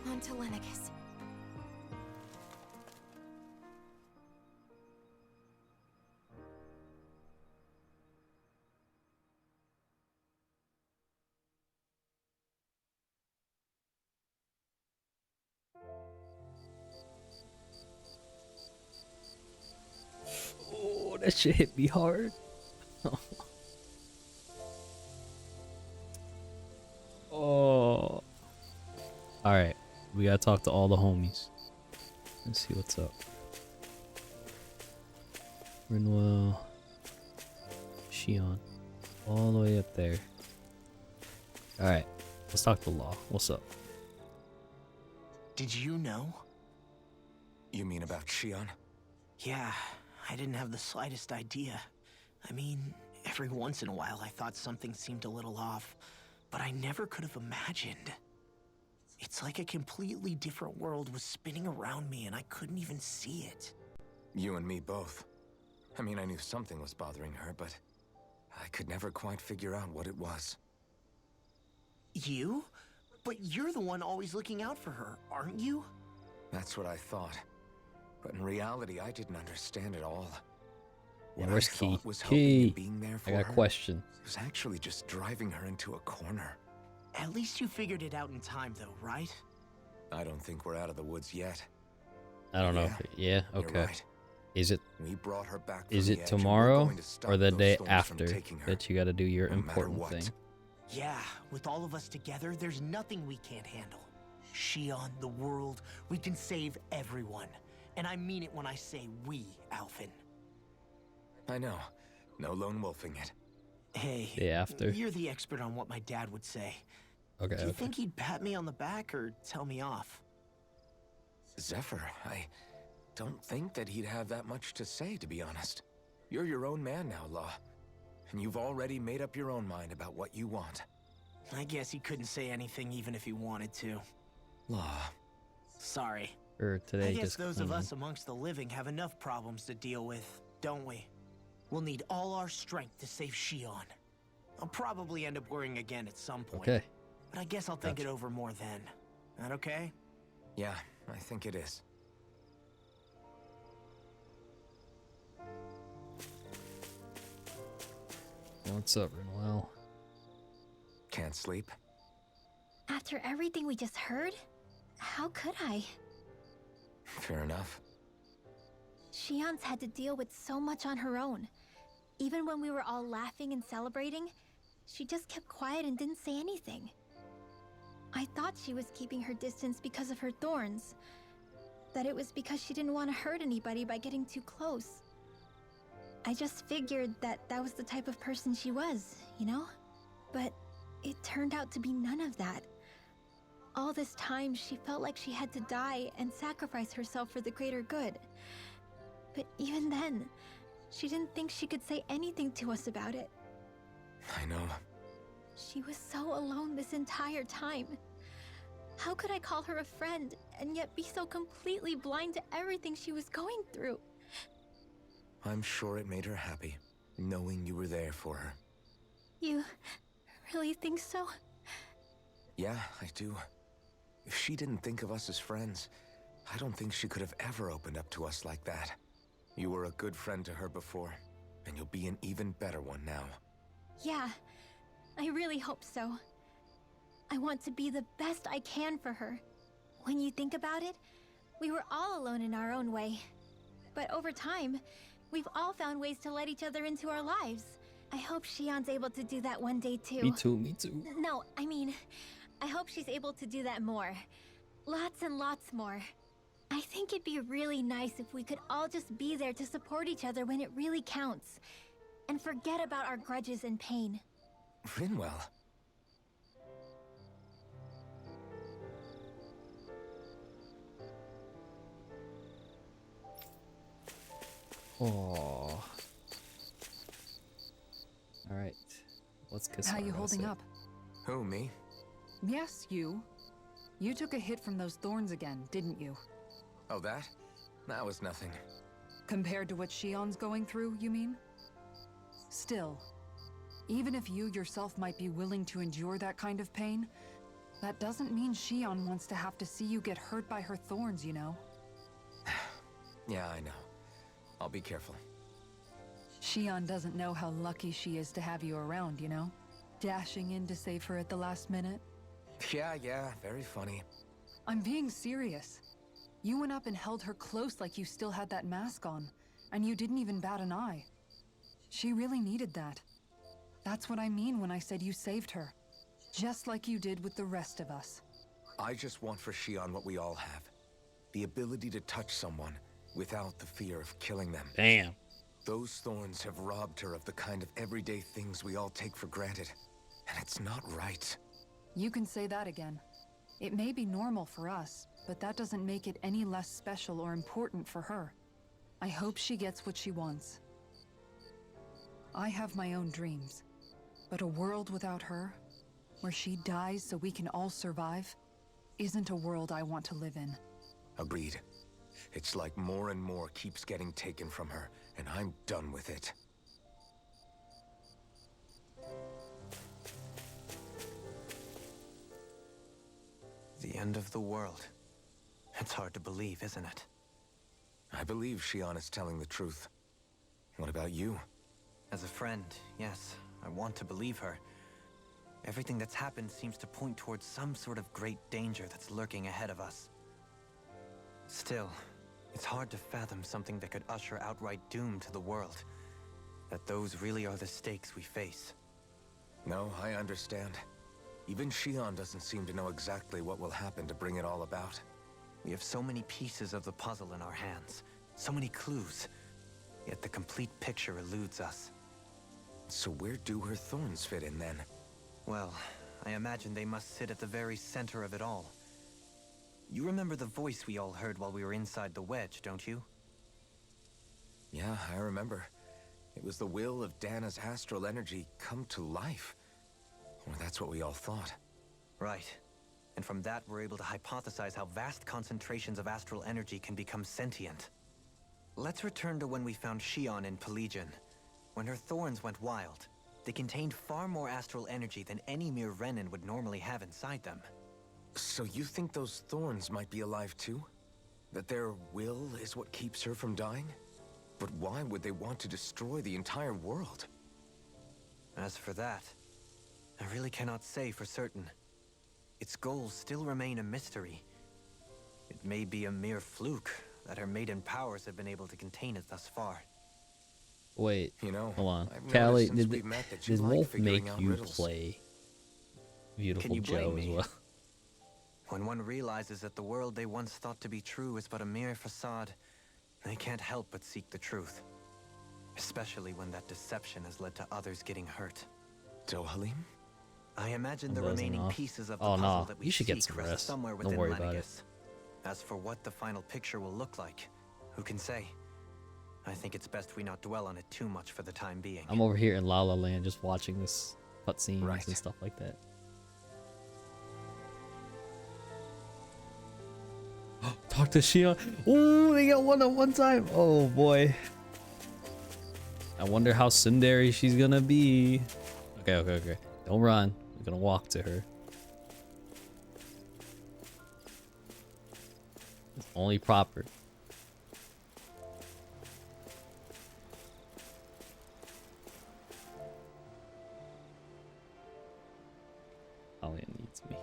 On to Lenegis. Oh, that shit hit me hard. Oh. Alright, we gotta talk to all the homies. Let's see what's up. Renwell. Shion. All the way up there. Alright, let's talk to Law. What's up? Did you know? You mean about Shion? Yeah, I didn't have the slightest idea. I mean, every once in a while I thought something seemed a little off, but I never could have imagined. It's like a completely different world was spinning around me and I couldn't even see it. You and me both. I mean, I knew something was bothering her, but I could never quite figure out what it was. You? But you're the one always looking out for her, aren't you? That's what I thought. But in reality, I didn't understand it all. Yeah, What where's I Key? thought was Key! helping and being there for I got a her question. was actually just driving her into a corner. At least you figured it out in time though, right? I don't think we're out of the woods yet. I don't know. Yeah, Yeah, You're okay. right. Is it We brought her back is from it the edge, and we're tomorrow going to stop or the those day storms from after taking her, that you gotta do your no matter important what. thing? Yeah, with all of us together, there's nothing we can't handle. Shion, the world, we can save everyone. And I mean it when I say we, Alphen. I know. No lone wolfing it. Hey, Day after. you're the expert on what my dad would say. Okay, Do you okay. think he'd pat me on the back or tell me off? Zephyr, I don't think that he'd have that much to say, to be honest. You're your own man now, Law. And you've already made up your own mind about what you want. I guess he couldn't say anything even if he wanted to. Law. Sorry. Or today I guess just those of clean. us amongst the living have enough problems to deal with, don't we? We'll need all our strength to save Shion. I'll probably end up worrying again at some point. Okay. But I guess I'll think Gotcha. it over more then. That okay? Yeah, I think it is. What's up, Renwell? Can't sleep? After everything we just heard, how could I? Fair enough. Shion's had to deal with so much on her own. Even when we were all laughing and celebrating, she just kept quiet and didn't say anything. I thought she was keeping her distance because of her thorns. That it was because she didn't want to hurt anybody by getting too close. I just figured that that was the type of person she was, you know? But it turned out to be none of that. All this time, she felt like she had to die and sacrifice herself for the greater good. But even then, she didn't think she could say anything to us about it. I know. She was so alone this entire time. How could I call her a friend and yet be so completely blind to everything she was going through? I'm sure it made her happy, knowing you were there for her. You really think so? Yeah, I do. If she didn't think of us as friends, I don't think she could have ever opened up to us like that. You were a good friend to her before, and you'll be an even better one now. Yeah, I really hope so. I want to be the best I can for her. When you think about it, we were all alone in our own way. But over time, we've all found ways to let each other into our lives. I hope Shion's able to do that one day too. Me too, me too. No, I mean, I hope she's able to do that more. Lots and lots more. I think it'd be really nice if we could all just be there to support each other when it really counts. And forget about our grudges and pain. Rinwell. Oh. All right. Let's kiss. How you holding up? Who, me? Yes, you. You took a hit from those thorns again, didn't you? Oh, that? That was nothing. Compared to what Shion's going through, you mean? Still, even if you yourself might be willing to endure that kind of pain, that doesn't mean Shion wants to have to see you get hurt by her thorns, you know? Yeah, I know. I'll be careful. Shion doesn't know how lucky she is to have you around, you know? Dashing in to save her at the last minute. Yeah, very funny. I'm being serious. You went up and held her close like you still had that mask on, and you didn't even bat an eye. She really needed that. That's what I mean when I said you saved her. Just like you did with the rest of us. I just want for Shion what we all have. The ability to touch someone without the fear of killing them. Damn. Those thorns have robbed her of the kind of everyday things we all take for granted. And it's not right. You can say that again. It may be normal for us, but that doesn't make it any less special or important for her. I hope she gets what she wants. I have my own dreams, but a world without her, where she dies so we can all survive, isn't a world I want to live in. Agreed. It's like more and more keeps getting taken from her, and I'm done with it. The end of the world. It's hard to believe, isn't it? I believe Shion is telling the truth. What about you? As a friend, yes, I want to believe her. Everything that's happened seems to point towards some sort of great danger that's lurking ahead of us. Still, it's hard to fathom something that could usher outright doom to the world. That those really are the stakes we face. No, I understand. Even Shion doesn't seem to know exactly what will happen to bring it all about. We have so many pieces of the puzzle in our hands, so many clues, yet the complete picture eludes us. So where do her thorns fit in then? Well, I imagine they must sit at the very center of it all. You remember the voice we all heard while we were inside the Wedge, don't you? Yeah, I remember. It was the will of Dahna's astral energy come to life. Or that's what we all thought. Right. And from that, we're able to hypothesize how vast concentrations of astral energy can become sentient. Let's return to when we found Shion in Pelagian. When her thorns went wild, they contained far more astral energy than any mere Renan would normally have inside them. So you think those thorns might be alive too? That their will is what keeps her from dying? But why would they want to destroy the entire world? As for that, I really cannot say for certain. Its goals still remain a mystery. It may be a mere fluke that her maiden powers have been able to contain it thus far. Wait, you know, hold on. I've Callie, noticed since we've met that you did like Wolf figuring make out you riddles. play Beautiful Can you blame Joe as me? well? When one realizes that the world they once thought to be true is but a mere facade, they can't help but seek the truth. Especially when that deception has led to others getting hurt. Dohalim? I imagine I'm the dozing remaining off. pieces of the Oh, puzzle no. that we You should get seek some rest rest. somewhere Don't within worry about Lenegis. As for what the final picture will look like, who can say? I think it's best we not dwell on it too much for the time being. I'm over here in La La Land just watching this cutscenes Right. and stuff like that. Talk to Shion. Ooh, they got one at one time. Oh boy. I wonder how tsundere she's gonna be. Okay. Don't run. We're gonna walk to her. It's only proper. Alia needs me.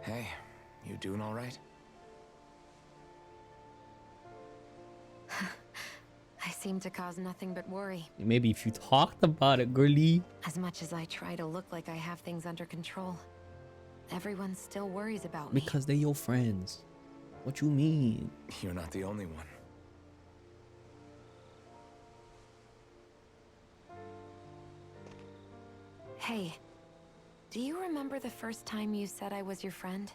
Hey, you doing all right? seem to cause nothing but worry. Maybe if you talked about it, girly. As much as I try to look like I have things under control, everyone still worries about me. Because they're your friends. What you mean? You're not the only one. Hey, do you remember the first time you said I was your friend?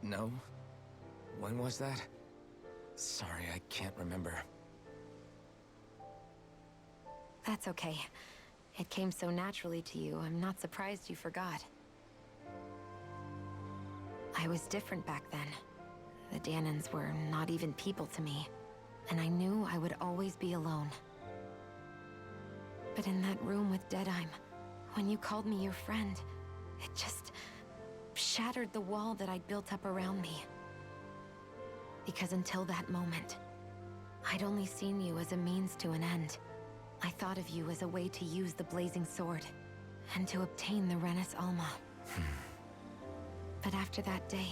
No? When was that? Sorry, I can't remember. That's okay. It came so naturally to you, I'm not surprised you forgot. I was different back then. The Dahnans were not even people to me, and I knew I would always be alone. But in that room with Deadheim, when you called me your friend, it just shattered the wall that I'd built up around me. Because until that moment, I'd only seen you as a means to an end. I thought of you as a way to use the blazing sword, and to obtain the Renis Alma. But after that day,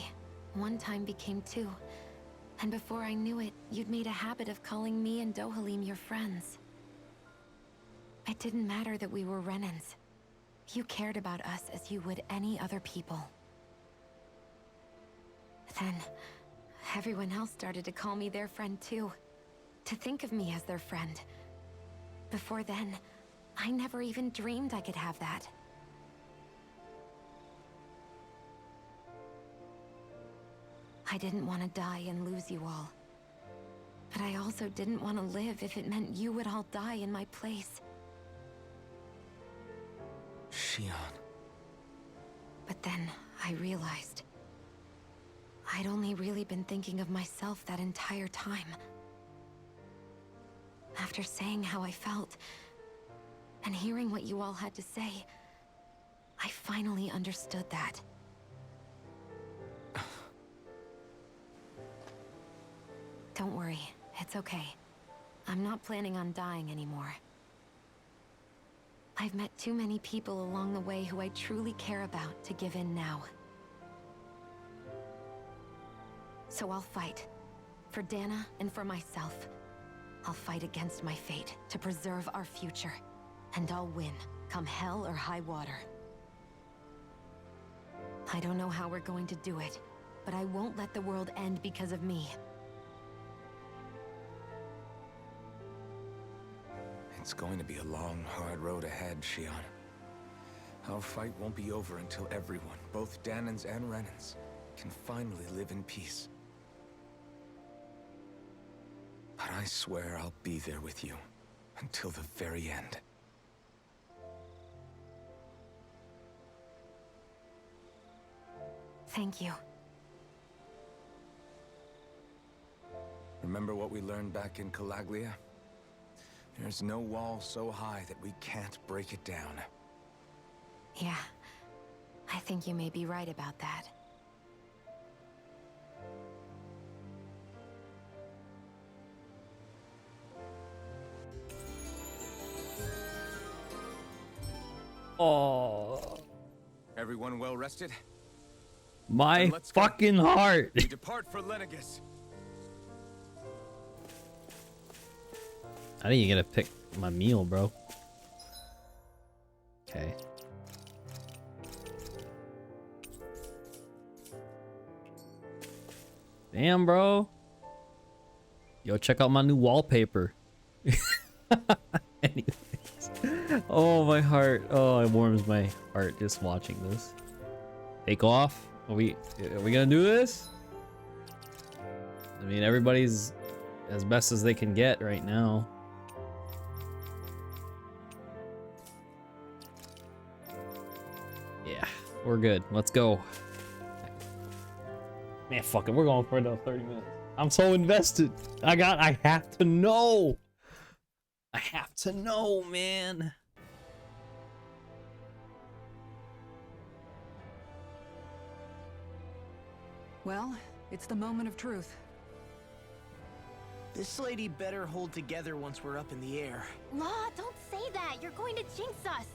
one time became two, and before I knew it, you'd made a habit of calling me and Dohalim your friends. It didn't matter that we were Renans. You cared about us as you would any other people. Then, everyone else started to call me their friend too. To think of me as their friend. Before then, I never even dreamed I could have that. I didn't want to die and lose you all. But I also didn't want to live if it meant you would all die in my place. Shion. But then I realized I'd only really been thinking of myself that entire time. After saying how I felt, and hearing what you all had to say, I finally understood that. Don't worry, it's okay. I'm not planning on dying anymore. I've met too many people along the way who I truly care about to give in now. So I'll fight. For Dahna and for myself. I'll fight against my fate to preserve our future. And I'll win, come hell or high water. I don't know how we're going to do it, but I won't let the world end because of me. It's going to be a long, hard road ahead, Shion. Our fight won't be over until everyone, both Dahnans and Renans, can finally live in peace. But I swear I'll be there with you until the very end. Thank you. Remember what we learned back in Calaglia? There's no wall so high that we can't break it down. Yeah, I think you may be right about that. Oh, Everyone well rested? my Then let's go. fucking heart. We depart for Lenegis. I didn't get to pick my meal, bro. Okay. Damn, bro. Yo, check out my new wallpaper. Anyways. Oh, my heart. Oh, it warms my heart just watching this. Take off? Are we gonna do this? I mean, everybody's as best as they can get right now. Yeah, we're good. Let's go. Man, fuck it. We're going for another 30 minutes. I'm so invested. I have to know. I have to know, man. Well, it's the moment of truth. This lady better hold together once we're up in the air. Law, don't say that. You're going to jinx us.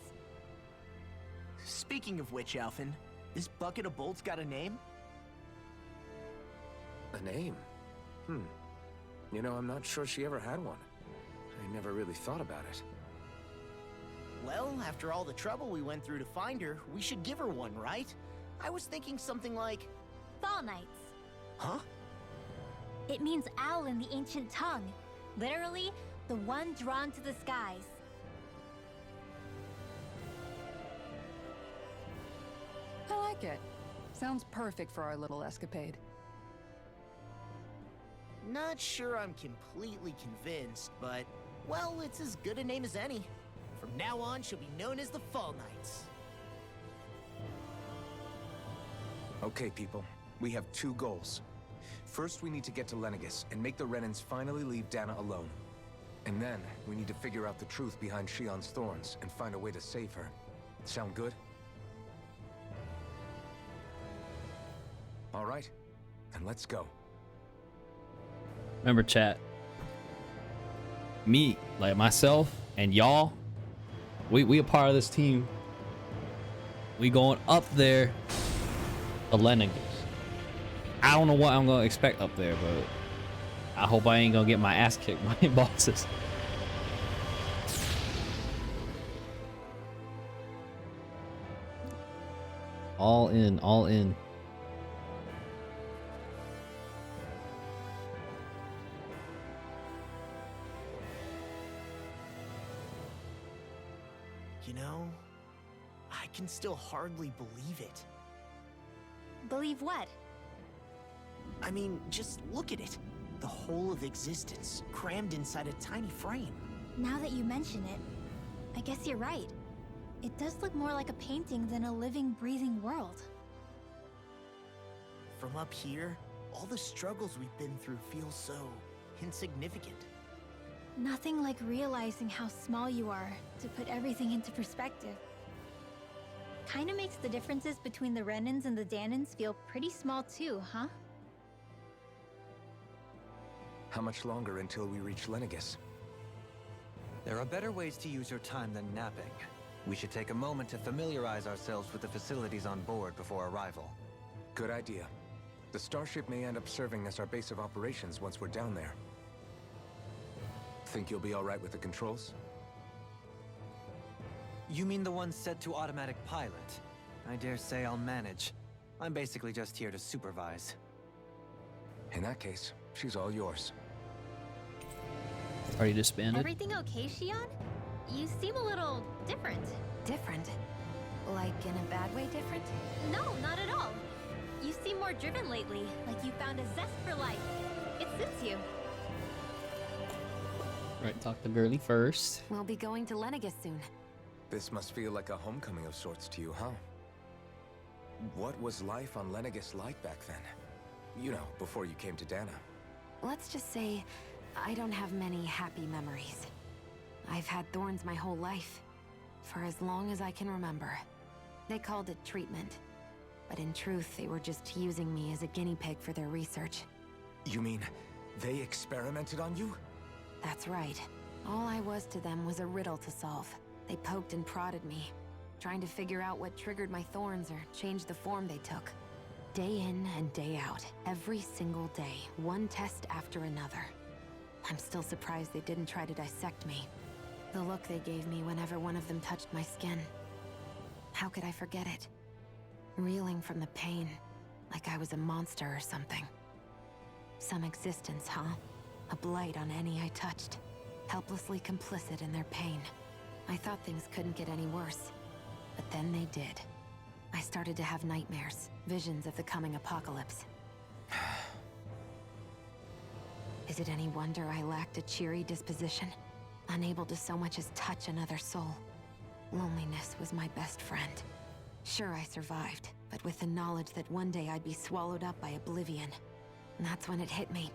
Speaking of which, Alphen, this bucket of bolts got a name? A name? You know, I'm not sure she ever had one. I never really thought about it. Well, after all the trouble we went through to find her, we should give her one, right? I was thinking something like... Fall Knights. Huh? It means owl in the ancient tongue. Literally, the one drawn to the skies. I like it. Sounds perfect for our little escapade. Not sure I'm completely convinced, but... well, it's as good a name as any. From now on, she'll be known as the Fall Knights. Okay, people. We have two goals. First, we need to get to Lenegis and make the Renans finally leave Dahna alone. And then, we need to figure out the truth behind Shion's thorns and find a way to save her. Sound good? All right, then let's go. Remember, chat. Me, like myself, and y'all, we a part of this team. We going up there to Lenegis. I don't know what I'm gonna expect up there, but I hope I ain't gonna get my ass kicked by bosses. All in, all in. You know, I can still hardly believe it. Believe what? I mean, just look at it. The whole of existence, crammed inside a tiny frame. Now that you mention it, I guess you're right. It does look more like a painting than a living, breathing world. From up here, all the struggles we've been through feel so insignificant. Nothing like realizing how small you are to put everything into perspective. Kinda makes the differences between the Renans and the Dahnans feel pretty small too, huh? How much longer until we reach Lenegis? There are better ways to use your time than napping. We should take a moment to familiarize ourselves with the facilities on board before arrival. Good idea. The starship may end up serving as our base of operations once we're down there. Think you'll be all right with the controls? You mean the one set to automatic pilot? I dare say I'll manage. I'm basically just here to supervise. In that case, she's all yours. Already disbanded? Everything okay, Shion? You seem a little different. Different? Like in a bad way different? No, not at all. You seem more driven lately, like you found a zest for life. It suits you. Right, talk to Girly first. We'll be going to Lenegis soon. This must feel like a homecoming of sorts to you, huh? What was life on Lenegis like back then? You know, before you came to Dahna. Let's just say, I don't have many happy memories. I've had thorns my whole life, for as long as I can remember. They called it treatment, but in truth, they were just using me as a guinea pig for their research. You mean, they experimented on you? That's right. All I was to them was a riddle to solve. They poked and prodded me, trying to figure out what triggered my thorns or changed the form they took. Day in and day out, every single day, one test after another. I'm still surprised they didn't try to dissect me. The look they gave me whenever one of them touched my skin. How could I forget it? Reeling from the pain, like I was a monster or something. Some existence, huh? A blight on any I touched. Helplessly complicit in their pain. I thought things couldn't get any worse, but then they did. I started to have nightmares, visions of the coming apocalypse. Is it any wonder I lacked a cheery disposition? Unable to so much as touch another soul. Loneliness was my best friend. Sure, I survived, but with the knowledge that one day I'd be swallowed up by oblivion. And that's when it hit me.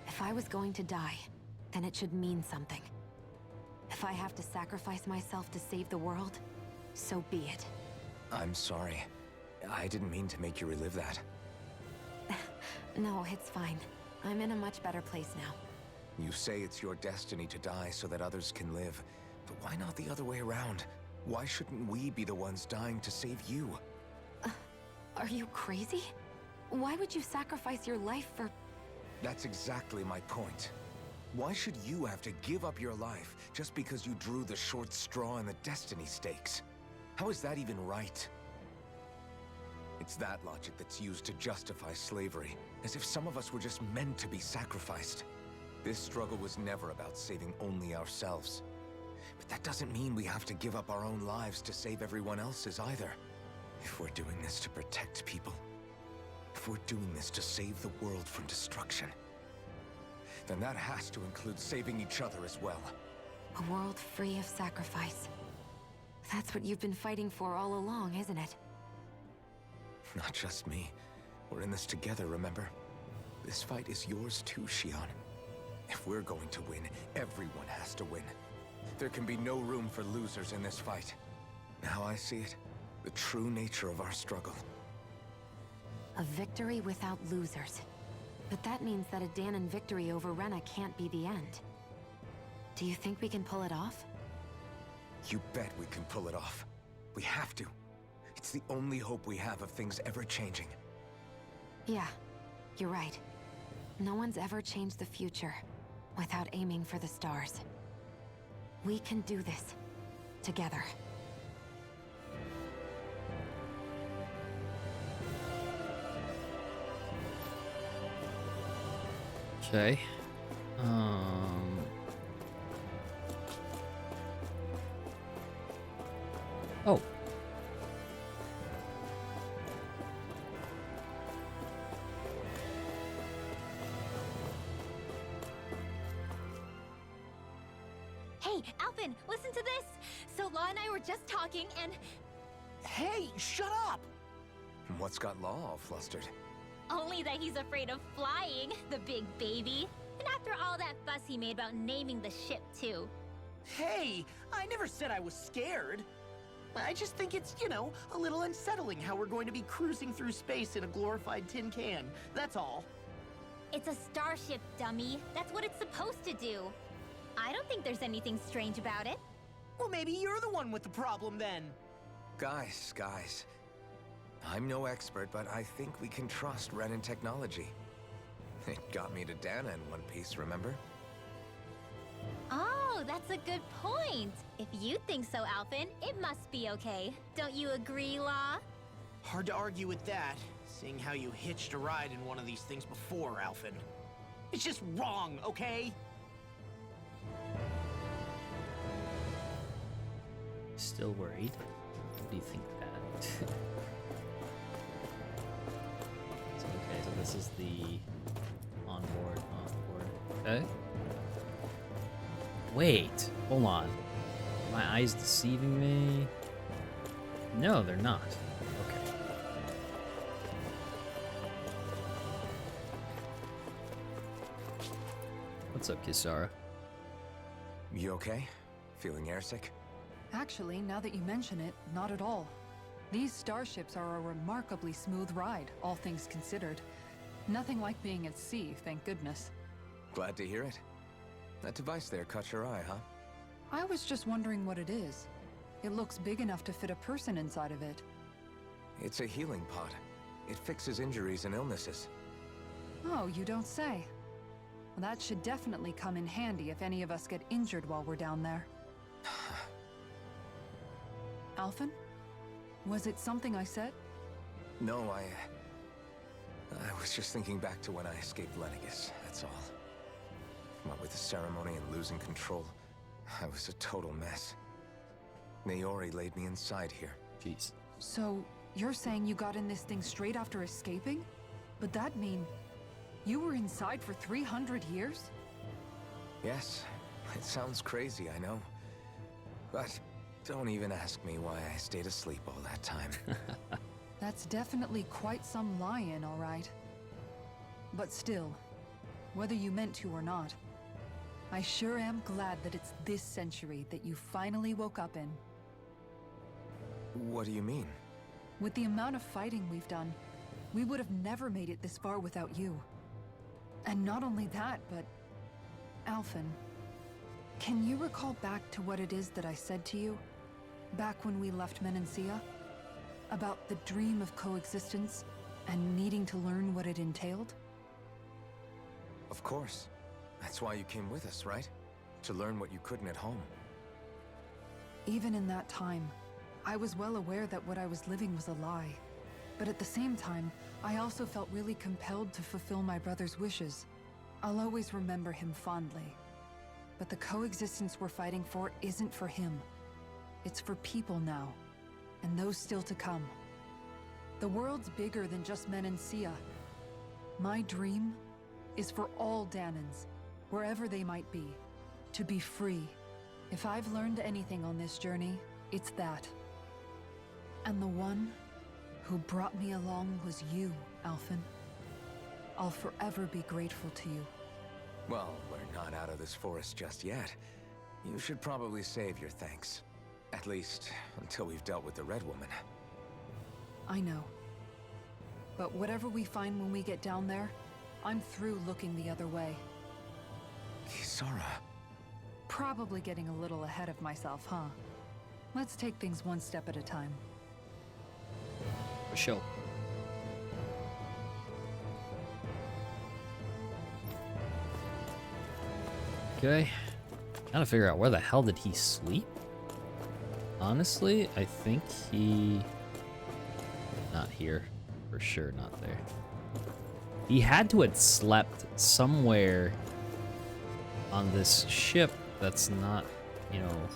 If I was going to die, then it should mean something. If I have to sacrifice myself to save the world, so be it. I'm sorry. I didn't mean to make you relive that. No, it's fine. I'm in a much better place now. You say it's your destiny to die so that others can live. But why not the other way around? Why shouldn't we be the ones dying to save you? Are you crazy? Why would you sacrifice your life for... That's exactly my point. Why should you have to give up your life just because you drew the short straw in the destiny stakes? How is that even right? It's that logic that's used to justify slavery, as if some of us were just meant to be sacrificed. This struggle was never about saving only ourselves. But that doesn't mean we have to give up our own lives to save everyone else's either. If we're doing this to protect people, if we're doing this to save the world from destruction, then that has to include saving each other as well. A world free of sacrifice. That's what you've been fighting for all along, isn't it? Not just me. We're in this together, remember? This fight is yours too, Xion. If we're going to win, everyone has to win. There can be no room for losers in this fight. Now I see it. The true nature of our struggle. A victory without losers. But that means that a Dahnan victory over Rena can't be the end. Do you think we can pull it off? You bet we can pull it off. We have to. It's the only hope we have of things ever changing. Yeah, you're right. No one's ever changed the future without aiming for the stars. We can do this together. Okay. Oh. Hey, Alphen, listen to this! So Law and I were just talking and... Hey, shut up! What's got Law all flustered? Only that he's afraid of flying, the big baby. And after all that fuss he made about naming the ship, too. Hey, I never said I was scared. I just think it's, you know, a little unsettling how we're going to be cruising through space in a glorified tin can. That's all. It's a starship, dummy. That's what it's supposed to do. I don't think there's anything strange about it. Well, maybe you're the one with the problem then. Guys. I'm no expert, but I think we can trust Renan technology. It got me to Dahna in one piece, remember? Oh, that's a good point. If you think so, Alphen, it must be okay. Don't you agree, Law? Hard to argue with that, seeing how you hitched a ride in one of these things before, Alphen. It's just wrong, okay? Still worried? What do you think that? So, okay, so this is the onboard. Okay. Wait, hold on. Are my eyes deceiving me? No, they're not. Okay. What's up, Kisara? You okay? Feeling airsick? Actually, now that you mention it, not at all. These starships are a remarkably smooth ride, all things considered. Nothing like being at sea, thank goodness. Glad to hear it. That device there caught your eye, huh? I was just wondering what it is. It looks big enough to fit a person inside of it. It's a healing pod. It fixes injuries and illnesses. Oh, you don't say. Well, that should definitely come in handy if any of us get injured while we're down there. Alphen? Was it something I said? No, I was just thinking back to when I escaped Lenegis, that's all. What with the ceremony and losing control, I was a total mess. Naori laid me inside here. Jeez. So, you're saying you got in this thing straight after escaping? But that mean you were inside for 300 years? Yes, it sounds crazy, I know. But don't even ask me why I stayed asleep all that time. That's definitely quite some lie-in, all right. But still, whether you meant to or not, I sure am glad that it's this century that you finally woke up in. What do you mean? With the amount of fighting we've done, we would have never made it this far without you. And not only that, but... Alphen, can you recall back to what it is that I said to you? Back when we left Menancia? About the dream of coexistence and needing to learn what it entailed? Of course. That's why you came with us, right? To learn what you couldn't at home. Even in that time, I was well aware that what I was living was a lie. But at the same time, I also felt really compelled to fulfill my brother's wishes. I'll always remember him fondly. But the coexistence we're fighting for isn't for him. It's for people now, and those still to come. The world's bigger than just Menancia. My dream is for all Dahnans, wherever they might be, to be free. If I've learned anything on this journey, it's that. And the one who brought me along was you, Alphen. I'll forever be grateful to you. Well, we're not out of this forest just yet. You should probably save your thanks. At least, until we've dealt with the Red Woman. I know. But whatever we find when we get down there, I'm through looking the other way. Kisara. Probably getting a little ahead of myself, huh? Let's take things one step at a time. For sure. Okay. Trying to figure out where the hell did he sleep? Honestly, I think he... Not here. For sure not there. He had to have slept somewhere on this ship that's not, you know...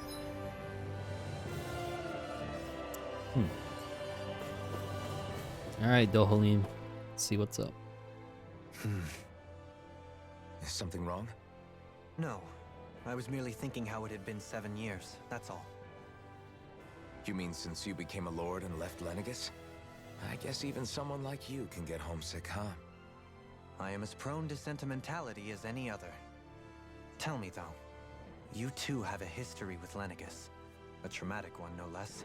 Alright, Dohalim. Let's see what's up. Is something wrong? No. I was merely thinking how it had been 7 years, that's all. You mean since you became a lord and left Lenegis? I guess even someone like you can get homesick, huh? I am as prone to sentimentality as any other. Tell me, though, you too have a history with Lenegis. A traumatic one, no less.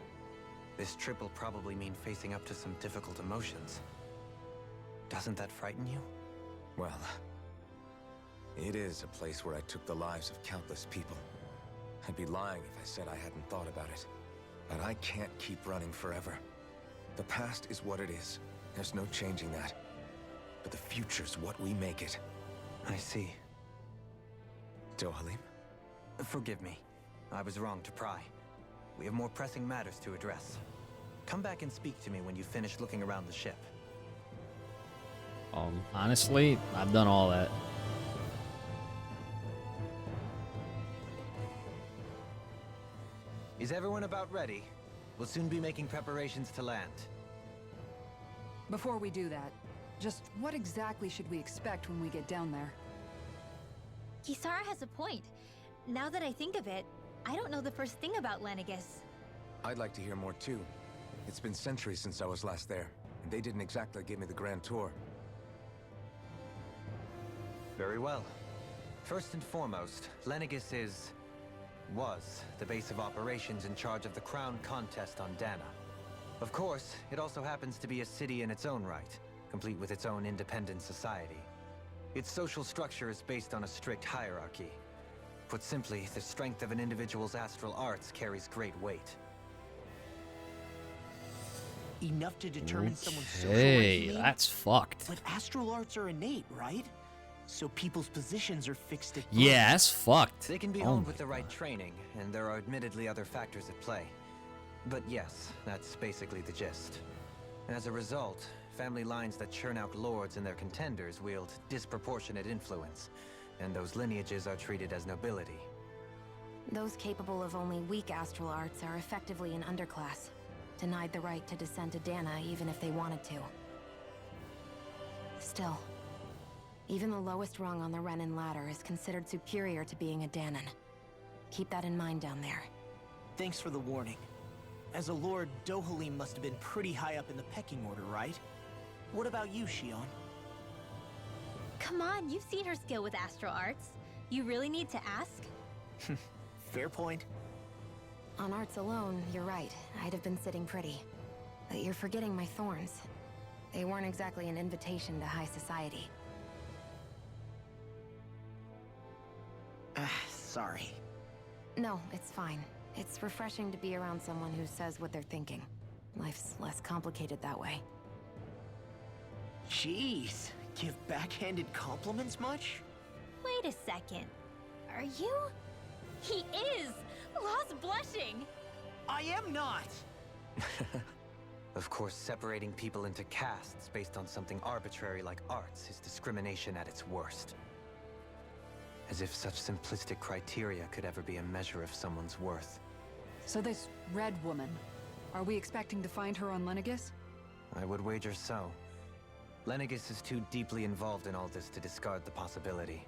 This trip will probably mean facing up to some difficult emotions. Doesn't that frighten you? Well, it is a place where I took the lives of countless people. I'd be lying if I said I hadn't thought about it. But I can't keep running forever. The past is what it is. There's no changing that. But the future's what we make it. I see. Dohalim? Forgive me. I was wrong to pry. We have more pressing matters to address. Come back and speak to me when you finish looking around the ship. Honestly, I've done all that. Is everyone about ready? We'll soon be making preparations to land. Before we do that, just what exactly should we expect when we get down there? Kisara has a point. Now that I think of it, I don't know the first thing about Lenegis. I'd like to hear more too. It's been centuries since I was last there, and they didn't exactly give me the grand tour. Very well. First and foremost, Lenegis was the base of operations in charge of the crown contest on Dahna. Of course, it also happens to be a city in its own right, complete with its own independent society. Its social structure is based on a strict hierarchy. Put simply, the strength of an individual's astral arts carries great weight. Enough to determine someone's social Hey, ranking? that's fucked. But astral arts are innate, right? So people's positions are fixed at birth. Yeah, that's fucked. They can be Oh honed my with the right training, and there are admittedly other factors at play. But yes, that's basically the gist. As a result, family lines that churn out lords and their contenders wield disproportionate influence, and those lineages are treated as nobility. Those capable of only weak astral arts are effectively an underclass, denied the right to descend to Dahna even if they wanted to. Still, even the lowest rung on the Renan ladder is considered superior to being a Dahnan. Keep that in mind down there. Thanks for the warning. As a lord, Dohalim must have been pretty high up in the pecking order, right? What about you, Shion? Come on, you've seen her skill with astral arts. You really need to ask? Fair point. On arts alone, you're right. I'd have been sitting pretty. But you're forgetting my thorns. They weren't exactly an invitation to high society. Sorry. No, it's fine. It's refreshing to be around someone who says what they're thinking. Life's less complicated that way. Jeez, give backhanded compliments much? Wait a second. Are you? He is! Lost blushing! I am not! Of course, separating people into castes based on something arbitrary like arts is discrimination at its worst. As if such simplistic criteria could ever be a measure of someone's worth. So this red woman, are we expecting to find her on Lenegis? I would wager so. Lenegis is too deeply involved in all this to discard the possibility.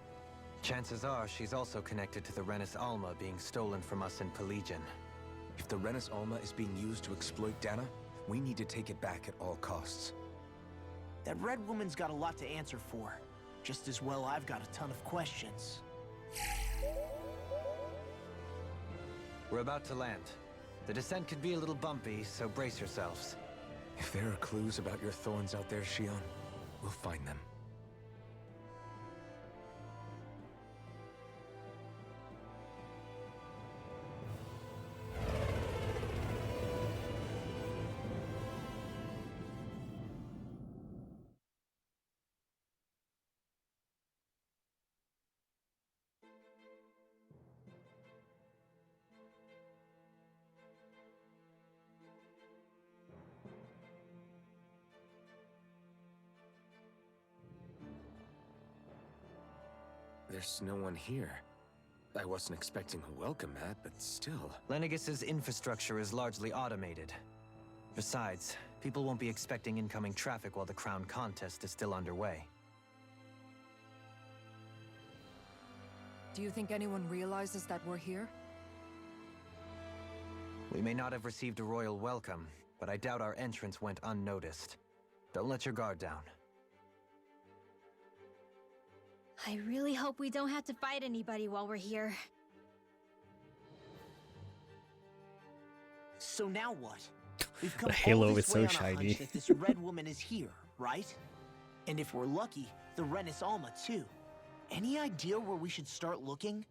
Chances are she's also connected to the Renans Alma being stolen from us in Pelegion. If the Renans Alma is being used to exploit Dahna, we need to take it back at all costs. That red woman's got a lot to answer for. Just as well I've got a ton of questions. We're about to land. The descent could be a little bumpy, so brace yourselves. If there are clues about your thorns out there, Shion, we'll find them. There's no one here. I wasn't expecting a welcome mat, but still. Lenegis's infrastructure is largely automated. Besides, people won't be expecting incoming traffic while the crown contest is still underway. Do you think anyone realizes that we're here? We may not have received a royal welcome, but I doubt our entrance went unnoticed. Don't let your guard down. I really hope we don't have to fight anybody while we're here. So now what? We've come The halo all this is way so on a hunch shiny. that this red woman is here, right? And if we're lucky, the Renans Alma too. Any idea where we should start looking?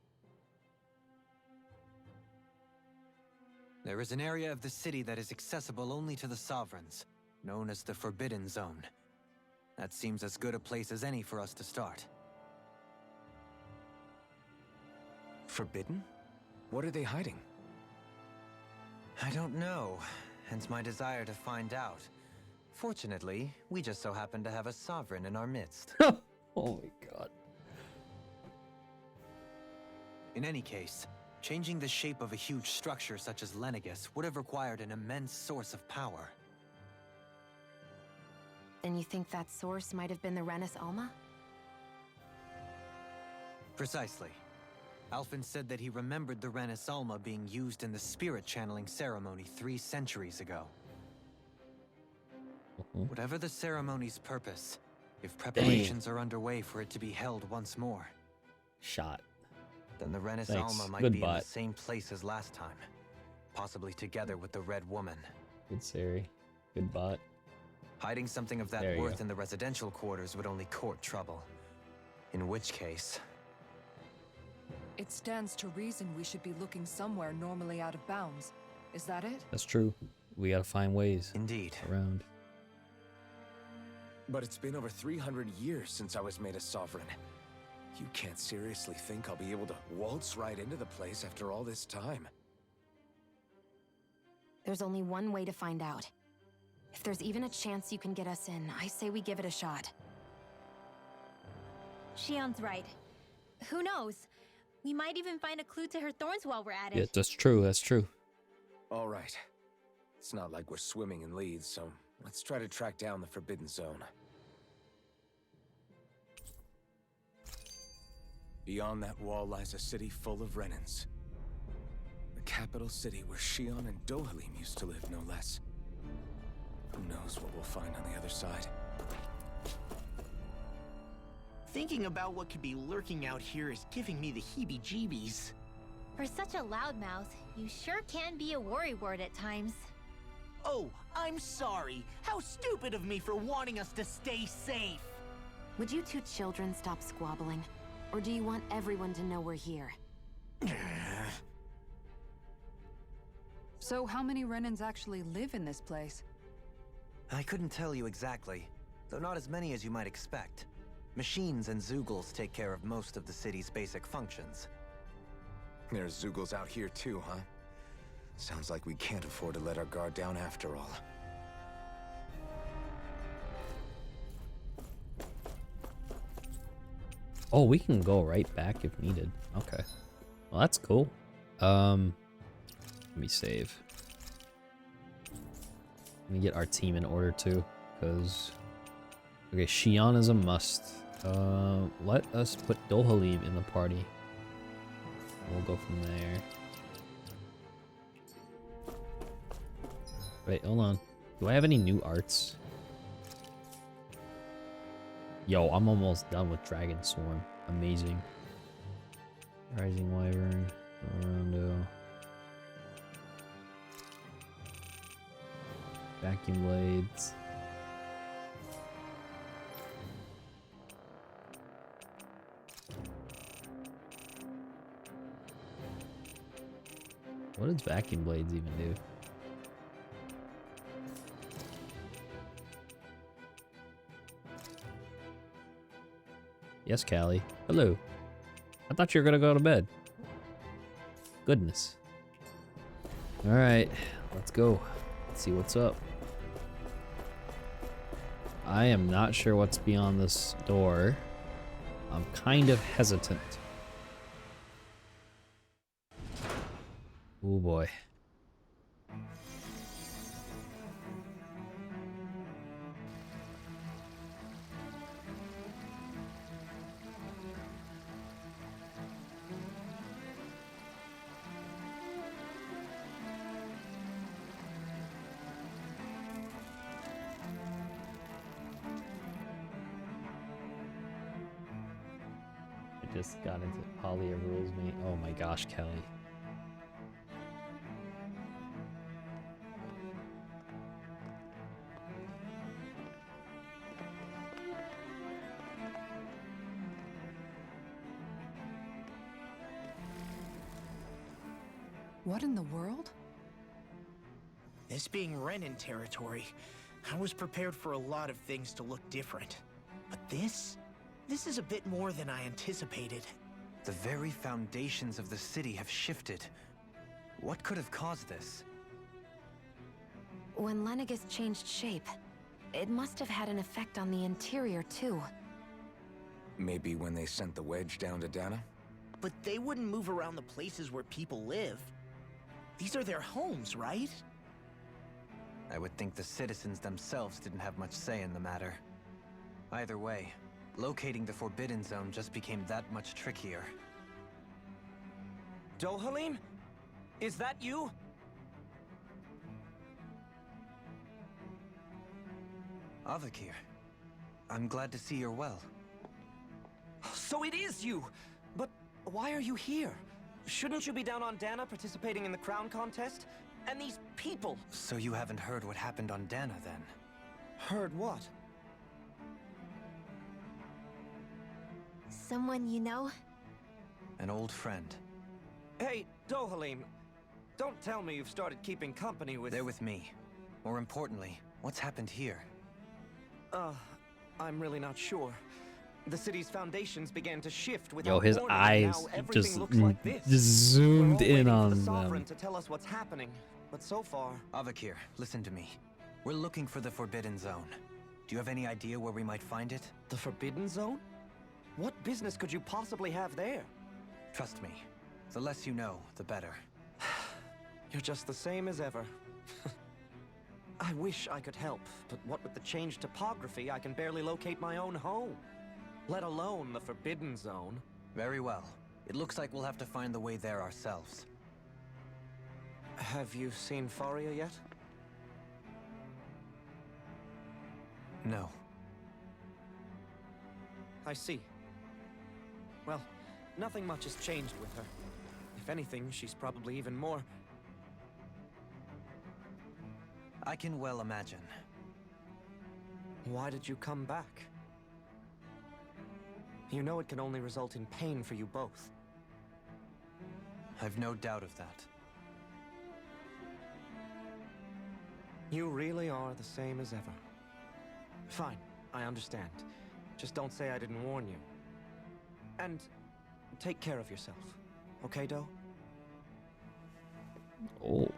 There is an area of the city that is accessible only to the Sovereigns, known as the Forbidden Zone. That seems as good a place as any for us to start. Forbidden? What are they hiding? I don't know, hence my desire to find out. Fortunately, we just so happen to have a Sovereign in our midst. Oh my god. In any case, changing the shape of a huge structure such as Lenegis would have required an immense source of power. Then you think that source might have been the Renans Alma? Precisely. Alphen said that he remembered the Renans Alma being used in the spirit channeling ceremony 3 centuries ago. Whatever the ceremony's purpose, if preparations are underway for it to be held once more, Shot. then the Renans Thanks. Alma might Good be in bot. the same place as last time, possibly together with the Red Woman. Good Sari. Good bot. Hiding something of that There you worth go. in the residential quarters would only court trouble. In which case... It stands to reason we should be looking somewhere normally out of bounds. Is that it? That's true. We gotta find ways Indeed. around. But it's been over 300 years since I was made a Sovereign. You can't seriously think I'll be able to waltz right into the place after all this time. There's only one way to find out. If there's even a chance you can get us in, I say we give it a shot. Shion's right. Who knows? We might even find a clue to her thorns while we're at it. Yeah, that's true. That's true. All right. It's not like we're swimming in leads, so let's try to track down the Forbidden Zone. Beyond that wall lies a city full of Renans. The capital city where Shion and Dohalim used to live, no less. Who knows what we'll find on the other side? Thinking about what could be lurking out here is giving me the heebie-jeebies. For such a loudmouth, you sure can be a worrywart at times. Oh, I'm sorry. How stupid of me for wanting us to stay safe. Would you two children stop squabbling? Or do you want everyone to know we're here? So how many Renans actually live in this place? I couldn't tell you exactly, though not as many as you might expect. Machines and Zeugles take care of most of the city's basic functions. There's Zeugles out here too, huh? Sounds like we can't afford to let our guard down after all. Oh, we can go right back if needed. Okay. Well, that's cool. Let me save. Let me get our team in order too, because... Okay, Xi'an is a must. Let us put Dohalim in the party. We'll go from there. Wait, hold on. Do I have any new arts? Yo, I'm almost done with Dragon Swarm. Amazing. Rising Wyvern. Rondo. Vacuum Blades. What does Vacuum Blades even do? Yes, Callie. Hello. I thought you were gonna go to bed. Goodness. Alright, let's go. Let's see what's up. I am not sure what's beyond this door. I'm kind of hesitant. Oh boy. I just got into Polya rules me. Oh my gosh, Kelly. What in the world? This being Renan territory, I was prepared for a lot of things to look different. But this is a bit more than I anticipated. The very foundations of the city have shifted. What could have caused this? When Lenegis changed shape, it must have had an effect on the interior too. Maybe when they sent the Wedge down to Dahna? But they wouldn't move around the places where people live. These are their homes, right? I would think the citizens themselves didn't have much say in the matter. Either way, locating the Forbidden Zone just became that much trickier. Dohalim? Is that you? Avakir, I'm glad to see you're well. So it is you! But why are you here? Shouldn't you be down on Dahna participating in the crown contest? And these people! So you haven't heard what happened on Dahna then? Heard what? Someone you know? An old friend. Hey, Dohalim, don't tell me you've started keeping company with... They're with me. More importantly, what's happened here? I'm really not sure. The city's foundations began to shift without Yo, his warning, eyes and now everything just looks like this. zoomed We're all in waiting on for the them. Sovereign to tell us what's happening, but so far... Avakir, listen to me. We're looking for the Forbidden Zone. Do you have any idea where we might find it? The Forbidden Zone? What business could you possibly have there? Trust me. The less you know, the better. You're just the same as ever. I wish I could help, but what with the changed topography, I can barely locate my own home. Let alone the Forbidden Zone. Very well. It looks like we'll have to find the way there ourselves. Have you seen Faria yet? No. I see. Well, nothing much has changed with her. If anything, she's probably even more... I can well imagine. Why did you come back? You know it can only result in pain for you both. I've no doubt of that. You really are the same as ever. Fine, I understand. Just don't say I didn't warn you. And take care of yourself. Okay, Doe? Oh.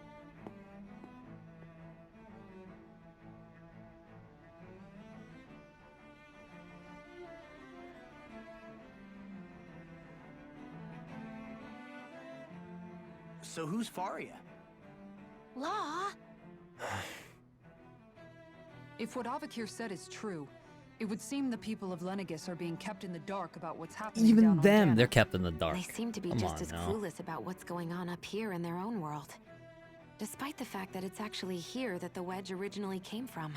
So who's Faria? Law? If what Avakir said is true, it would seem the people of Lenegis are being kept in the dark about what's happening down Even on them, Dahna. they're kept in the dark. They seem to be Come just on as now. clueless about what's going on up here in their own world. Despite the fact that it's actually here that the Wedge originally came from.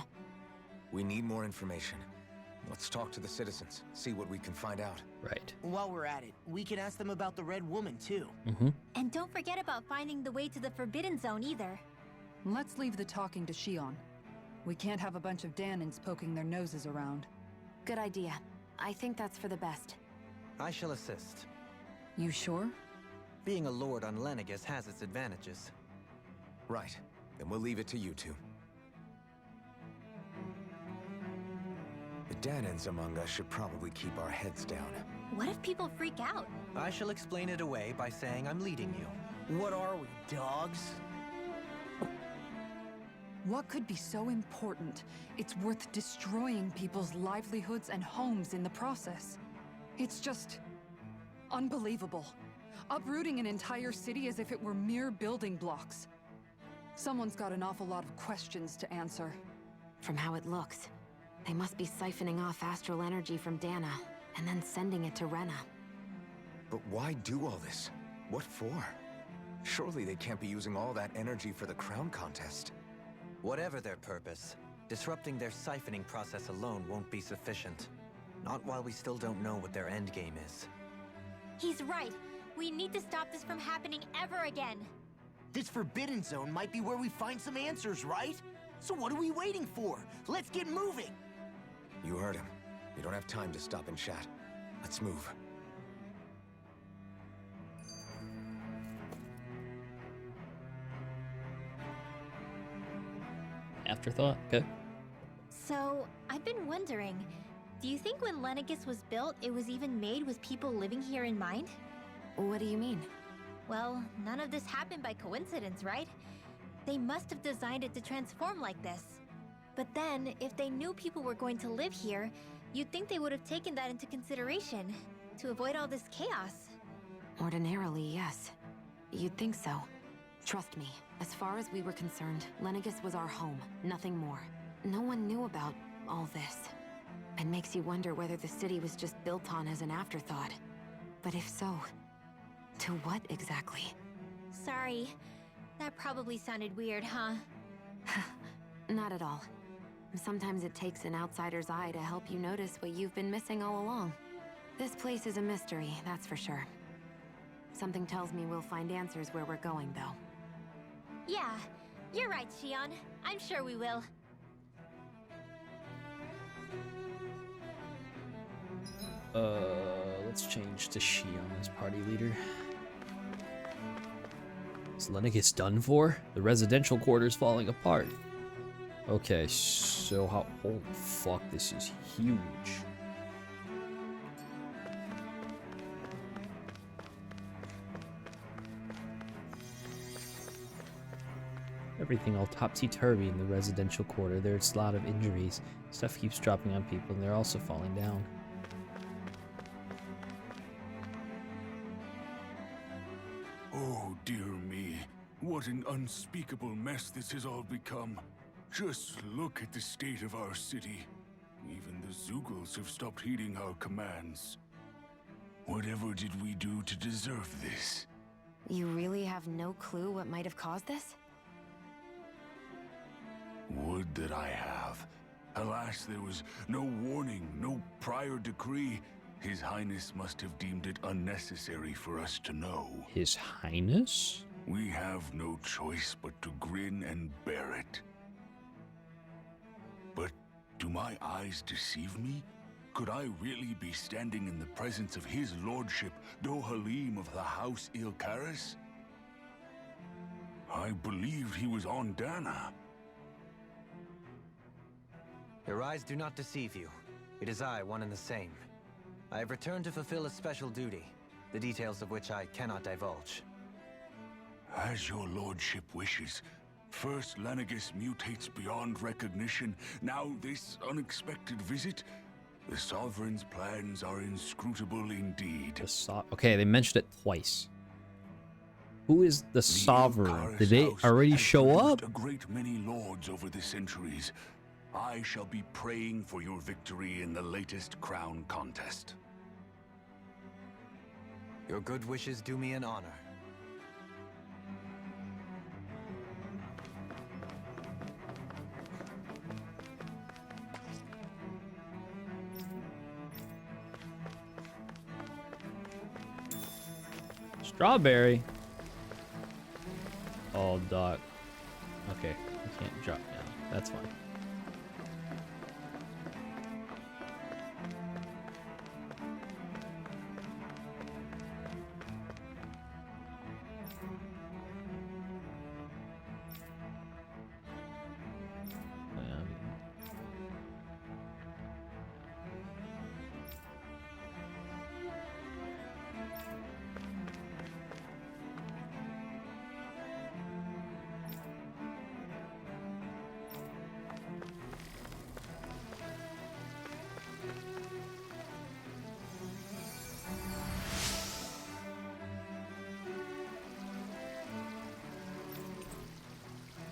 We need more information. Let's talk to the citizens, see what we can find out. Right. While we're at it, we can ask them about the Red Woman, too. Mm-hmm. And don't forget about finding the way to the Forbidden Zone either. Let's leave the talking to Shion. We can't have a bunch of Dahnans poking their noses around. Good idea. I think that's for the best. I shall assist. You sure? Being a lord on Lenegis has its advantages. Right. Then we'll leave it to you two. The Dahnans among us should probably keep our heads down. What if people freak out? I shall explain it away by saying I'm leading you. What are we, dogs? What could be so important? It's worth destroying people's livelihoods and homes in the process. It's just unbelievable. Uprooting an entire city as if it were mere building blocks. Someone's got an awful lot of questions to answer. From how it looks, they must be siphoning off astral energy from Dahna and then sending it to Rena. But why do all this? What for? Surely they can't be using all that energy for the crown contest. Whatever their purpose, disrupting their siphoning process alone won't be sufficient. Not while we still don't know what their endgame is. He's right. We need to stop this from happening ever again. This Forbidden Zone might be where we find some answers, right? So what are we waiting for? Let's get moving! You heard him. We don't have time to stop and chat. Let's move. Afterthought? Okay. So, I've been wondering, do you think when Lenegis was built, it was even made with people living here in mind? What do you mean? Well, none of this happened by coincidence, right? They must have designed it to transform like this. But then, if they knew people were going to live here, you'd think they would have taken that into consideration, to avoid all this chaos. Ordinarily, yes. You'd think so. Trust me, as far as we were concerned, Lenegis was our home, nothing more. No one knew about all this. It makes you wonder whether the city was just built on as an afterthought. But if so, to what exactly? Sorry, that probably sounded weird, huh? Not at all. Sometimes it takes an outsider's eye to help you notice what you've been missing all along. This place is a mystery, that's for sure. Something tells me we'll find answers where we're going, though. Yeah, you're right, Shion. I'm sure we will. Let's change to Shion as party leader. Is Lenegis done for? The residential quarters falling apart. Okay, so how... Holy fuck, this is huge. Everything all topsy-turvy in the residential quarter. There's a lot of injuries. Stuff keeps dropping on people, and they're also falling down. Oh, dear me. What an unspeakable mess this has all become. Just look at the state of our city. Even the Zugals have stopped heeding our commands. Whatever did we do to deserve this? You really have no clue what might have caused this? Would that I have. Alas, there was no warning, no prior decree. His Highness must have deemed it unnecessary for us to know. His Highness? We have no choice but to grin and bear it. But do my eyes deceive me? Could I really be standing in the presence of his lordship, Dohalim of the House Ilkaris? I believed he was on Dahna. Your eyes do not deceive you. It is I, one and the same. I have returned to fulfill a special duty, the details of which I cannot divulge. As your lordship wishes. First, Lenegis mutates beyond recognition. Now, this unexpected visit. The Sovereign's plans are inscrutable indeed. Okay, they mentioned it twice. Who is the Sovereign? Did they already show up? A great many lords over the centuries. I shall be praying for your victory in the latest crown contest. Your good wishes do me an honor. Strawberry. Oh, dog. Okay, I can't drop down. That's fine.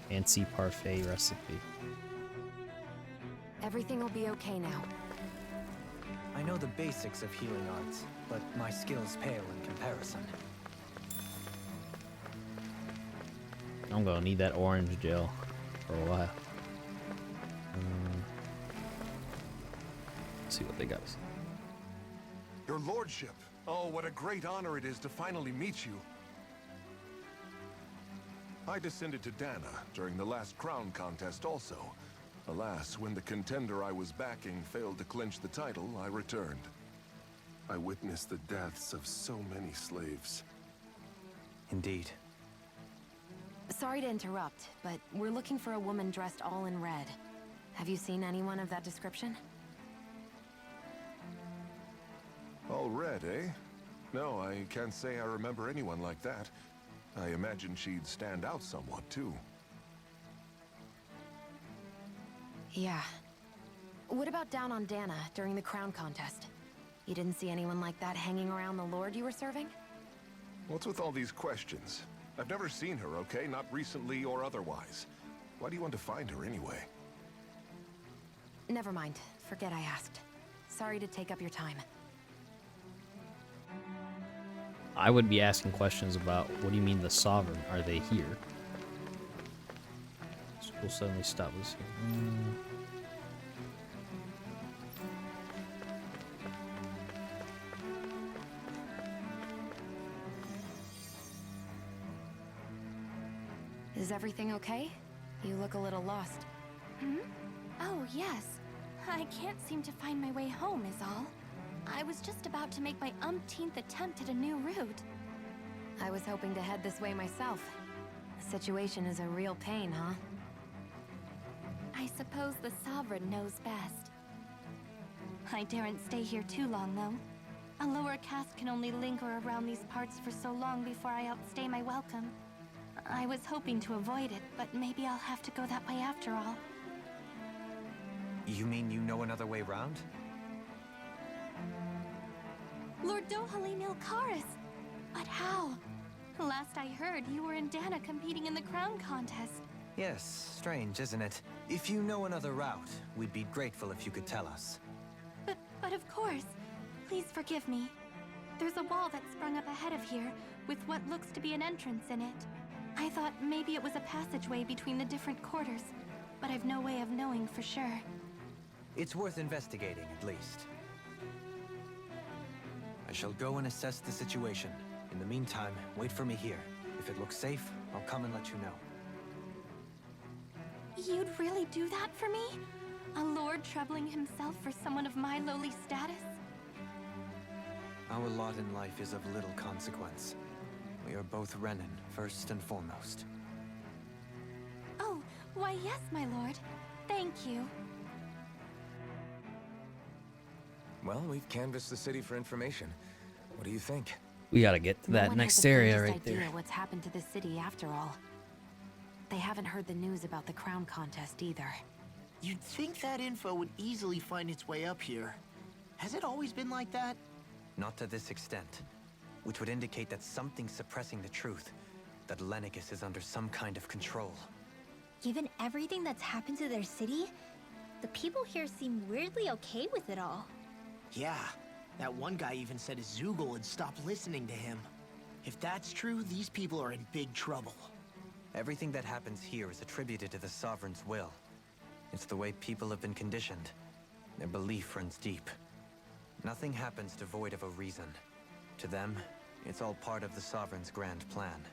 Fancy parfait recipe. Everything will be okay now. I know the basics of healing arts, but my skills pale in comparison. I'm gonna need that orange gel for a while. Let's see what they got. Your lordship. Oh, what a great honor it is to finally meet you. I descended to Dahna during the last crown contest also. Alas, when the contender I was backing failed to clinch the title, I returned. I witnessed the deaths of so many slaves. Indeed. Sorry to interrupt, but we're looking for a woman dressed all in red. Have you seen anyone of that description? All red, eh? No, I can't say I remember anyone like that. I imagine she'd stand out somewhat, too. Yeah. What about down on Dahna during the crown contest? You didn't see anyone like that hanging around the lord you were serving? What's with all these questions? I've never seen her, okay? Not recently or otherwise. Why do you want to find her anyway? Never mind. Forget I asked. Sorry to take up your time. I would be asking questions about, what do you mean the Sovereign? Are they here? School suddenly stopped listening. Is everything okay? You look a little lost. Hmm? Oh, yes. I can't seem to find my way home is all. I was just about to make my umpteenth attempt at a new route. I was hoping to head this way myself. The situation is a real pain, huh? I suppose the Sovereign knows best. I daren't stay here too long, though. A lower caste can only linger around these parts for so long before I outstay my welcome. I was hoping to avoid it, but maybe I'll have to go that way after all. You mean you know another way round? Lord Dohalim Ilkaris! But how? Last I heard, you were in Dahna competing in the crown contest. Yes, strange, isn't it? If you know another route, we'd be grateful if you could tell us. But of course. Please forgive me. There's a wall that sprung up ahead of here, with what looks to be an entrance in it. I thought maybe it was a passageway between the different quarters, but I've no way of knowing for sure. It's worth investigating, at least. I shall go and assess the situation. In the meantime, wait for me here. If it looks safe, I'll come and let you know. You'd really do that for me? A lord troubling himself for someone of my lowly status? Our lot in life is of little consequence. We are both Renan, first and foremost. Oh, why yes, my lord. Thank you. Well, we've canvassed the city for information. What do you think? We gotta get to that next area right there. What's happened to the city after all? They haven't heard the news about the crown contest either. You'd think that info would easily find its way up here. Has it always been like that? Not to this extent, which would indicate that something's suppressing the truth, that Lenegis is under some kind of control. Given everything that's happened to their city, the people here seem weirdly okay with it all. Yeah, that one guy even said his Zoogle had stopped listening to him. If that's true, these people are in big trouble. Everything that happens here is attributed to the Sovereign's will. It's the way people have been conditioned. Their belief runs deep. Nothing happens devoid of a reason. To them, it's all part of the Sovereign's grand plan.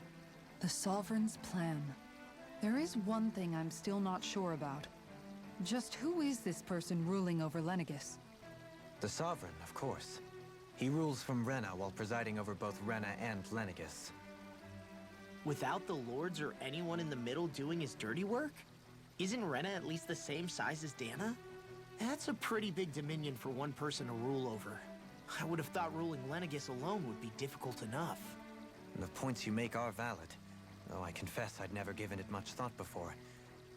The Sovereign's plan. There is one thing I'm still not sure about. Just who is this person ruling over Lenegis? The Sovereign, of course. He rules from Rena while presiding over both Rena and Lenegis. Without the lords or anyone in the middle doing his dirty work? Isn't Rena at least the same size as Dahna? That's a pretty big dominion for one person to rule over. I would have thought ruling Lenegis alone would be difficult enough. The points you make are valid, though I confess I'd never given it much thought before.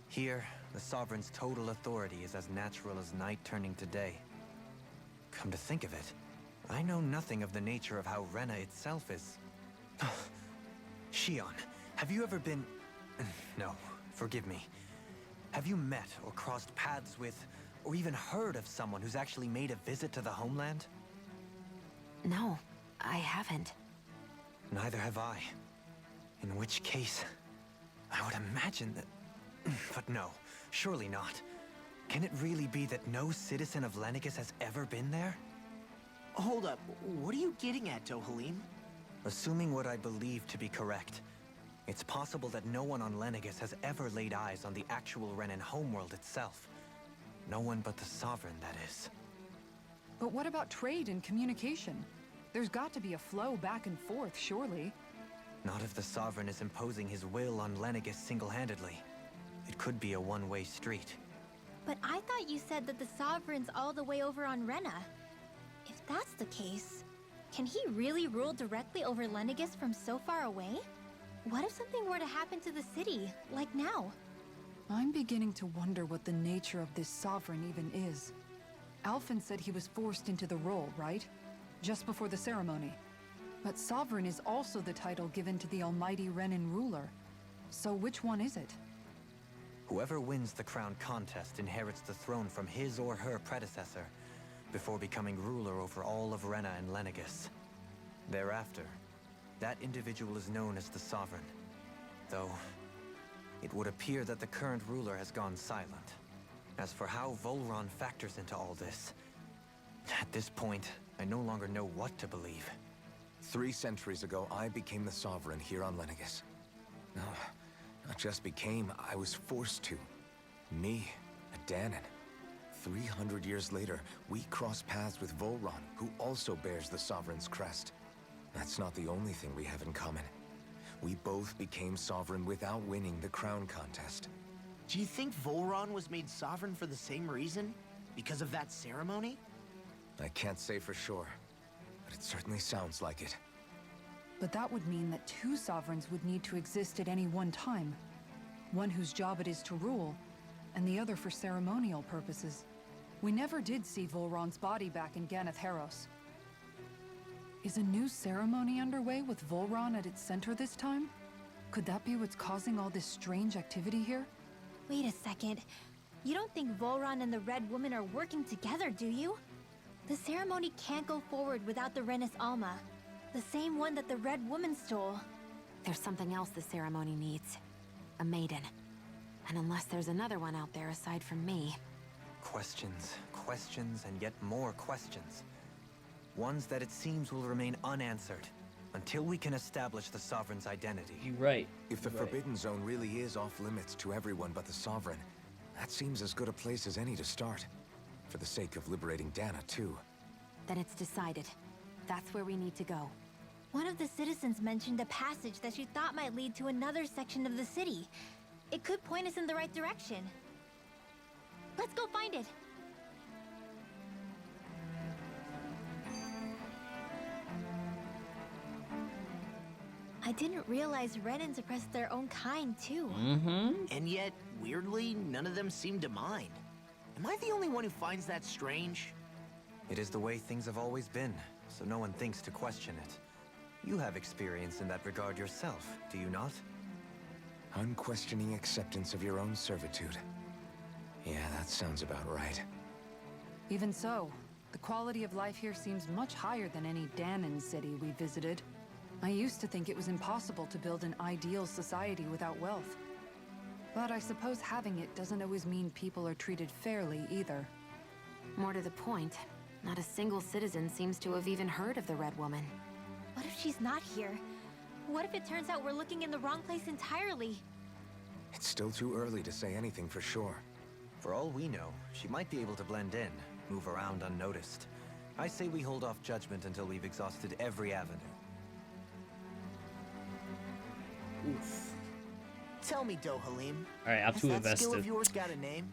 Here, the Sovereign's total authority is as natural as night turning to day. Come to think of it, I know nothing of the nature of how Rena itself is. Shion, have you ever been... No, forgive me. Have you met or crossed paths with, or even heard of someone who's actually made a visit to the homeland? No, I haven't. Neither have I. In which case, I would imagine that... But no, surely not. Can it really be that no citizen of Lenegis has ever been there? Hold up, what are you getting at, Dohalim? Assuming what I believe to be correct, it's possible that no one on Lenegis has ever laid eyes on the actual Renan homeworld itself. No one but the Sovereign, that is. But what about trade and communication? There's got to be a flow back and forth, surely. Not if the Sovereign is imposing his will on Lenegis single-handedly. It could be a one-way street. But I thought you said that the Sovereign's all the way over on Rena. If that's the case, can he really rule directly over Lenegis from so far away? What if something were to happen to the city, like now? I'm beginning to wonder what the nature of this Sovereign even is. Alphen said he was forced into the role, right? Just before the ceremony. But Sovereign is also the title given to the almighty Renan ruler. So which one is it? Whoever wins the crown contest inherits the throne from his or her predecessor, before becoming ruler over all of Rena and Lenegis. Thereafter, that individual is known as the Sovereign. Though, it would appear that the current ruler has gone silent. As for how Vohlran factors into all this, at this point, I no longer know what to believe. 3 centuries ago, I became the Sovereign here on Lenegis. No, not just became, I was forced to. Me, a Dahnan. 300 years later, we cross paths with Vohlran, who also bears the Sovereign's crest. That's not the only thing we have in common. We both became Sovereign without winning the crown contest. Do you think Vohlran was made Sovereign for the same reason? Because of that ceremony? I can't say for sure, but it certainly sounds like it. But that would mean that 2 Sovereigns would need to exist at any one time. One whose job it is to rule, and the other for ceremonial purposes. We never did see Vohlran's body back in Ganath Haros. Is a new ceremony underway with Vohlran at its center this time? Could that be what's causing all this strange activity here? Wait a second. You don't think Vohlran and the Red Woman are working together, do you? The ceremony can't go forward without the Renis Alma. The same one that the Red Woman stole. There's something else the ceremony needs. A maiden. And unless there's another one out there aside from me... Questions, questions, and yet more questions. Ones that it seems will remain unanswered until we can establish the Sovereign's identity. You're right. If the Forbidden Zone really is off limits to everyone but the Sovereign, that seems as good a place as any to start. For the sake of liberating Dahna, too. Then it's decided. That's where we need to go. One of the citizens mentioned a passage that she thought might lead to another section of the city. It could point us in the right direction. Let's go find it! I didn't realize Renans oppressed their own kind, too. And yet, weirdly, none of them seem to mind. Am I the only one who finds that strange? It is the way things have always been, so no one thinks to question it. You have experience in that regard yourself, do you not? Unquestioning acceptance of your own servitude. Yeah, that sounds about right. Even so, the quality of life here seems much higher than any Dahnan city we visited. I used to think it was impossible to build an ideal society without wealth. But I suppose having it doesn't always mean people are treated fairly either. More to the point, not a single citizen seems to have even heard of the Red Woman. What if she's not here? What if it turns out we're looking in the wrong place entirely? It's still too early to say anything for sure. For all we know, she might be able to blend in, move around unnoticed. I say we hold off judgment until we've exhausted every avenue. Oof. Tell me, Dohalim. Alright, I'm has too that skill invested. of yours got a name?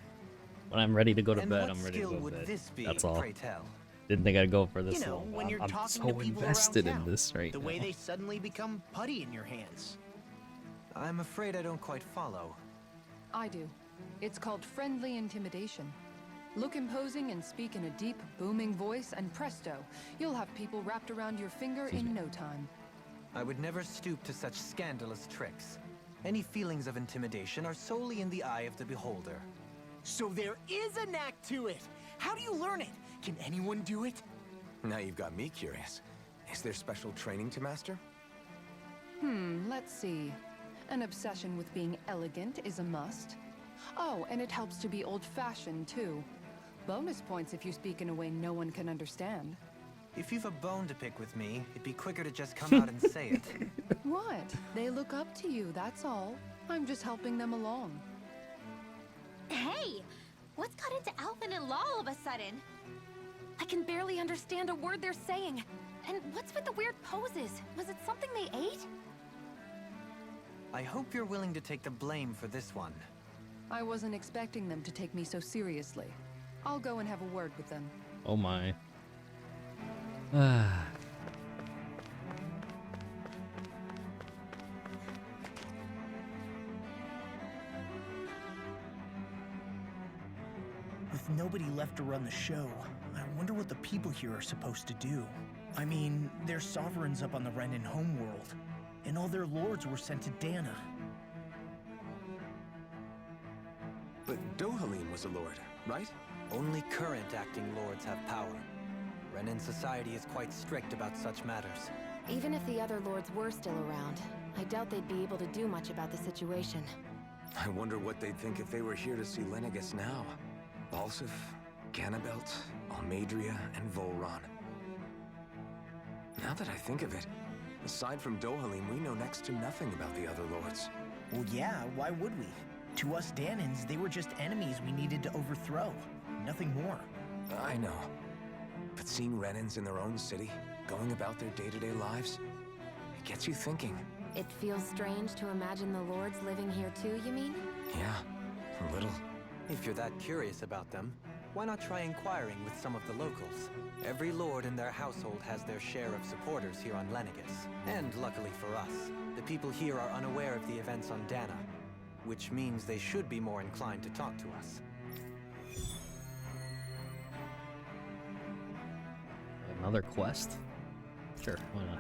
When I'm ready to go to And bed, what I'm ready to skill go to would bed. this be, That's all. pray tell? Didn't think I'd go for this You know, long. when you're I'm talking so to people invested around in town, this right the now. way they suddenly become putty in your hands. I'm afraid I don't quite follow. I do. It's called friendly intimidation. Look imposing and speak in a deep, booming voice, and presto, you'll have people wrapped around your finger in no time. I would never stoop to such scandalous tricks. Any feelings of intimidation are solely in the eye of the beholder. So there is a knack to it! How do you learn it? Can anyone do it? Now you've got me curious. Is there special training to master? Let's see. An obsession with being elegant is a must. Oh, and it helps to be old-fashioned, too. Bonus points if you speak in a way no one can understand. If you've a bone to pick with me, it'd be quicker to just come out and say it. What? They look up to you, that's all. I'm just helping them along. Hey! What's got into Alphen and Law all of a sudden? I can barely understand a word they're saying. And what's with the weird poses? Was it something they ate? I hope you're willing to take the blame for this one. I wasn't expecting them to take me so seriously. I'll go and have a word with them. Oh my. With nobody left to run the show, I wonder what the people here are supposed to do. I mean, there's sovereigns up on the Renan homeworld, and all their lords were sent to Dahna. But Dohalim was a lord, right? Only current acting lords have power. Renan society is quite strict about such matters. Even if the other lords were still around, I doubt they'd be able to do much about the situation. I wonder what they'd think if they were here to see Lenegis now. Balsif, Ganabelt, Almadria, and Vohlran. Now that I think of it, aside from Dohalim, we know next to nothing about the other lords. Well, yeah, why would we? To us Dahnans, they were just enemies we needed to overthrow. Nothing more. I know. But seeing Renans in their own city, going about their day-to-day lives, it gets you thinking. It feels strange to imagine the lords living here too, you mean? Yeah, a little. If you're that curious about them, why not try inquiring with some of the locals? Every lord in their household has their share of supporters here on Lenegis. And luckily for us, the people here are unaware of the events on Dahna, which means they should be more inclined to talk to us. Another quest? Sure, why not?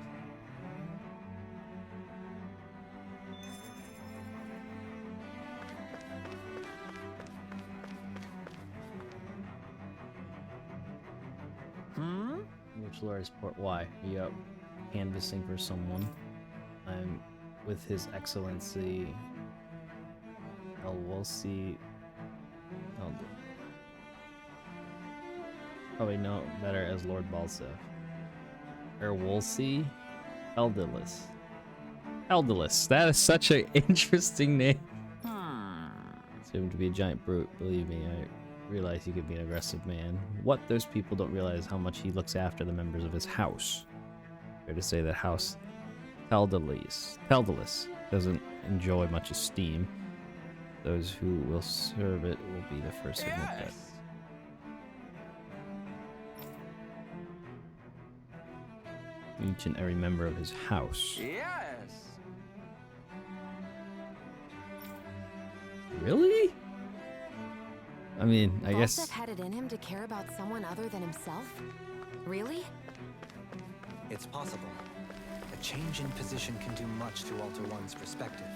Which lord's port? Why? Are you out canvassing for someone? I'm with His Excellency Elwolsi. Probably know better as Lord Balsif. Erwolsi Eldilis. Eldilis. That is such an interesting name. Seemed to be a giant brute, believe me. I realize he could be an aggressive man. What those people don't realize how much he looks after the members of his house. Fair to say that House Eldilis doesn't enjoy much esteem. Those who will serve it will be the first to admit that. Each and every member of his house. Yes! Really? I mean, I guess... Volstagg had it in him to care about someone other than himself? Really? It's possible. A change in position can do much to alter one's perspective.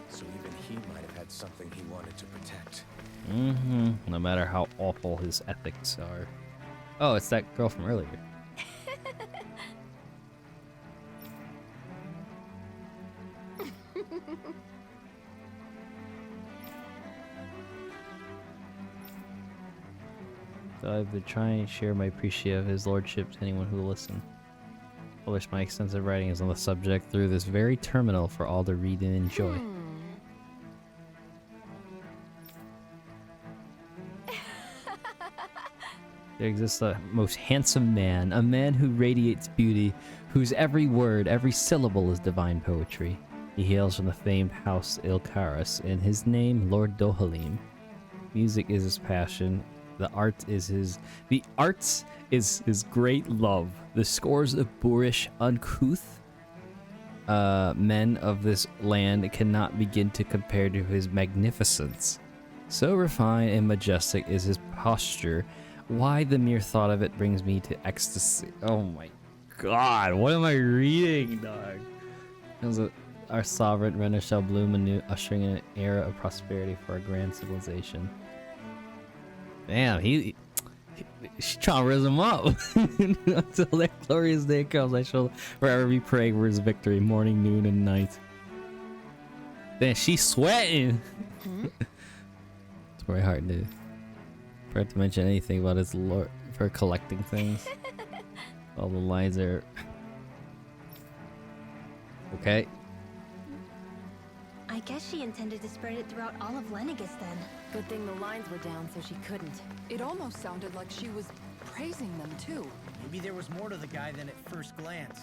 So even he might have had something he wanted to protect. Mm-hmm. No matter how awful his ethics are. Oh, it's that girl from earlier. So I've been trying to share my appreciation of his lordship to anyone who will listen. Publish my extensive writings on the subject through this very terminal for all to read and enjoy. There exists a most handsome man, a man who radiates beauty, whose every word, every syllable is divine poetry. He hails from the famed house Ilkaris, and his name Lord Dohalim. Music is his passion. The arts is his great love. The scores of boorish, uncouth men of this land cannot begin to compare to his magnificence. So refined and majestic is his posture. Why the mere thought of it brings me to ecstasy. Oh my god, what am I reading, dog? Our sovereign Renans shall bloom anew, ushering in an era of prosperity for our grand civilization. Damn, she's trying to raise him up. Until that glorious day comes, I shall forever be praying for his victory, morning, noon, and night. Damn, she's sweating. It's very hard to mention anything about his lord for collecting things. All the lines are okay. I guess she intended to spread it throughout all of Lenegis then. Good thing the lines were down so she couldn't. It almost sounded like she was praising them too. Maybe there was more to the guy than at first glance.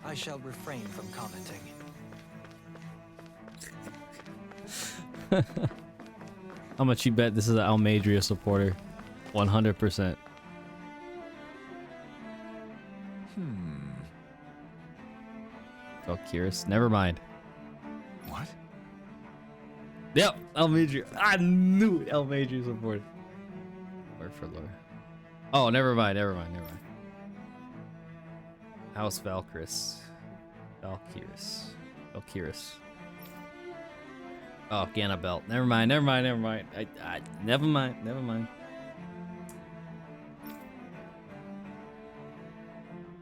I shall refrain from commenting. How much you bet this is an Almadria supporter? 100%. Oh, curious. Never mind. What? Yep, Almadria. I knew it. Almadria supporter. Word for lore. Oh, never mind. House Valkyris. Valkyris. Oh, Ganabelt. Never mind. Never mind.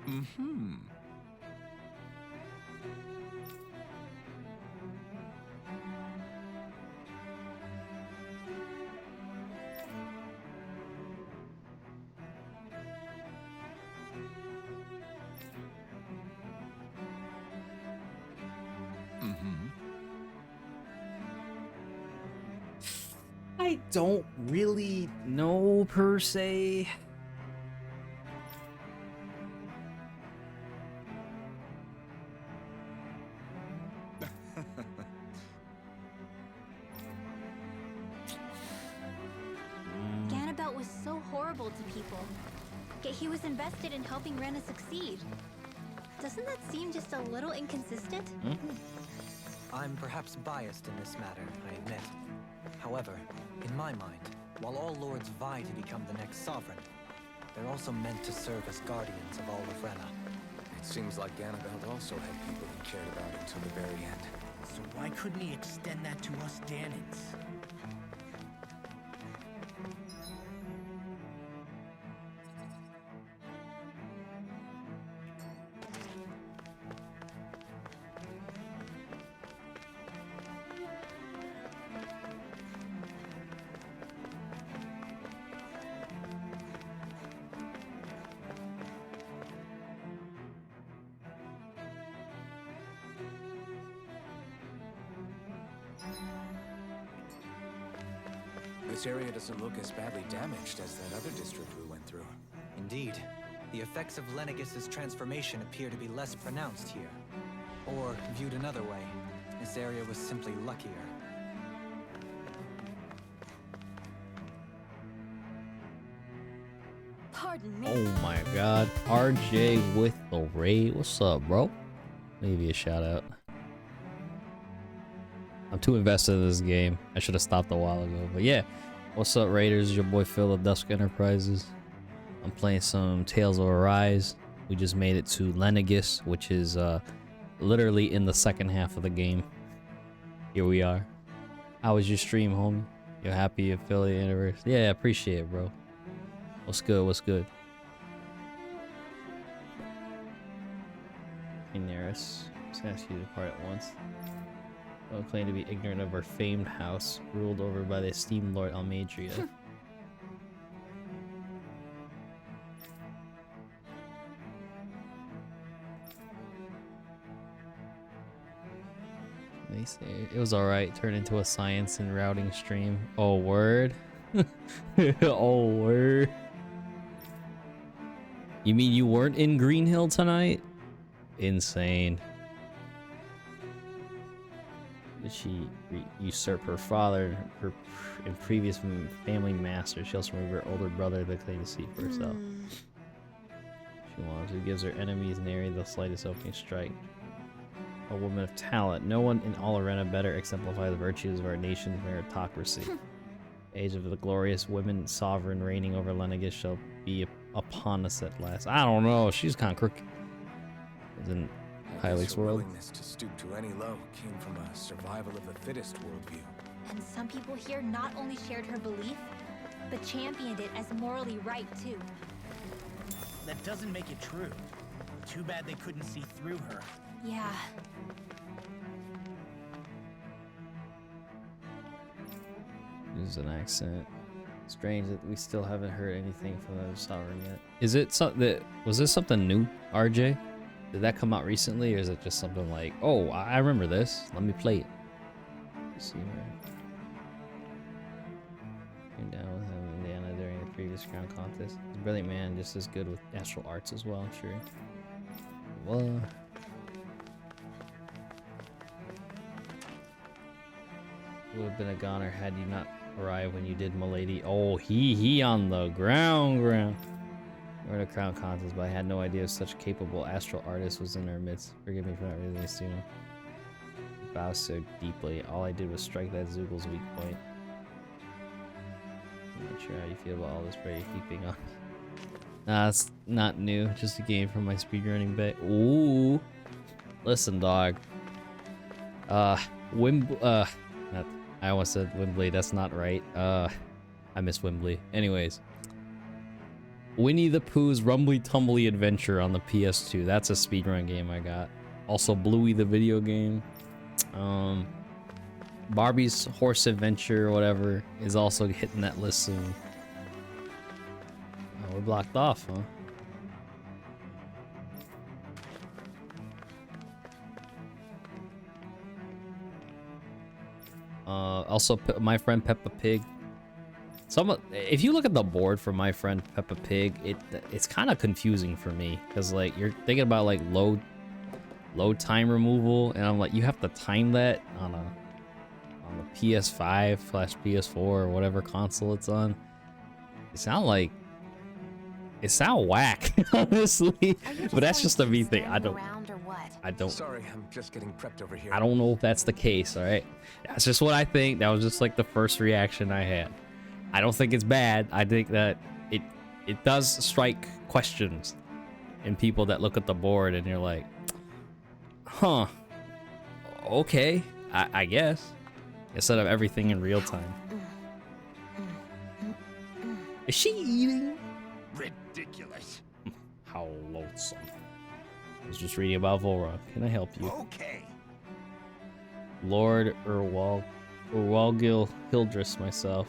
Mm-hmm. I don't really know per se. Ganabelt was so horrible to people, yet he was invested in helping Rena succeed. Doesn't that seem just a little inconsistent? I'm perhaps biased in this matter, I admit. However, in my mind, while all lords vie to become the next sovereign, they're also meant to serve as guardians of all of Rena. It seems like Ganabelt also had people he cared about until the very end. So why couldn't he extend that to us Dahnans? This area doesn't look as badly damaged as that other district we went through. Indeed, the effects of Lenegis' transformation appear to be less pronounced here. Or, viewed another way, this area was simply luckier. Pardon me. Oh my god. RJ with the raid. What's up, bro? Maybe a shout out. I'm too invested in this game. I should have stopped a while ago. But yeah, what's up, Raiders? Your boy Phil of Dusk Enterprises. I'm playing some Tales of Arise. We just made it to Lenegis, which is literally in the second half of the game. Here we are. How was your stream, homie? You're happy affiliate anniversary? Yeah, appreciate it, bro. What's good? What's good? Hey, Neris. Just ask you to depart at once. Don't claim to be ignorant of our famed house, ruled over by the esteemed Lord Almadria. They say it was alright. Turned into a science and routing stream. Oh, word. Oh, word. You mean you weren't in Green Hill tonight? Insane. Did she usurp her father and previous family master? She also removed her older brother to claim the seat for herself. She wants. Who gives her enemies Naori the slightest opening strike. A woman of talent. No one in all Arena better exemplifies the virtues of our nation's meritocracy. Age of the glorious women sovereign reigning over Lenegis shall be upon us at last. I don't know. She's kind of crooked. In Hylix world. Willingness to stoop to any low came from a survival of the fittest worldview. And some people here not only shared her belief, but championed it as morally right too. That doesn't make it true. Too bad they couldn't see through her. Yeah. This is an accent. Strange that we still haven't heard anything from the Sovereign yet. Is it something? Was this something new, RJ? Did that come out recently, or is it just something like, oh, I remember this. Let me play it. Let's see where. Came down with him and Dahna during the previous crown contest. He's a brilliant man, just as good with astral arts as well, I'm sure. Well. Would have been a goner had you not arrived when you did, milady. Oh, he on the ground. We're in a crown contest, but I had no idea such capable astral artist was in our midst. Forgive me for not really listening. Bow so deeply. All I did was strike that Zugel's weak point. I'm not sure how you feel about all this prayer heaping on. Nah, it's not new. Just a game from my speedrunning bit. Ooh. Listen, dog. I almost said Wembley. That's not right. I miss Wembley. Anyways. Winnie the Pooh's Rumbly Tumbly Adventure on the PS2. That's a speedrun game I got. Also Bluey the video game. Barbie's Horse Adventure or whatever is also hitting that list soon. Oh, we're blocked off, huh? Also my friend Peppa Pig. If you look at the board for my friend Peppa Pig, it's kind of confusing for me because like you're thinking about like load time removal, and I'm like, you have to time that on the PS5/PS4 or whatever console it's on. It sound whack, honestly. But that's just a me thing. I don't. Sorry, I'm just getting prepped over here. I don't know if that's the case. All right, that's just what I think. That was just like the first reaction I had. I don't think it's bad. I think that it does strike questions in people that look at the board and you're like, huh, okay, I guess. Instead of everything in real time. Is she eating? Ridiculous. How loathsome. I was just reading about Vohlran. Can I help you? Okay. Lord Urwalgil Hildress myself.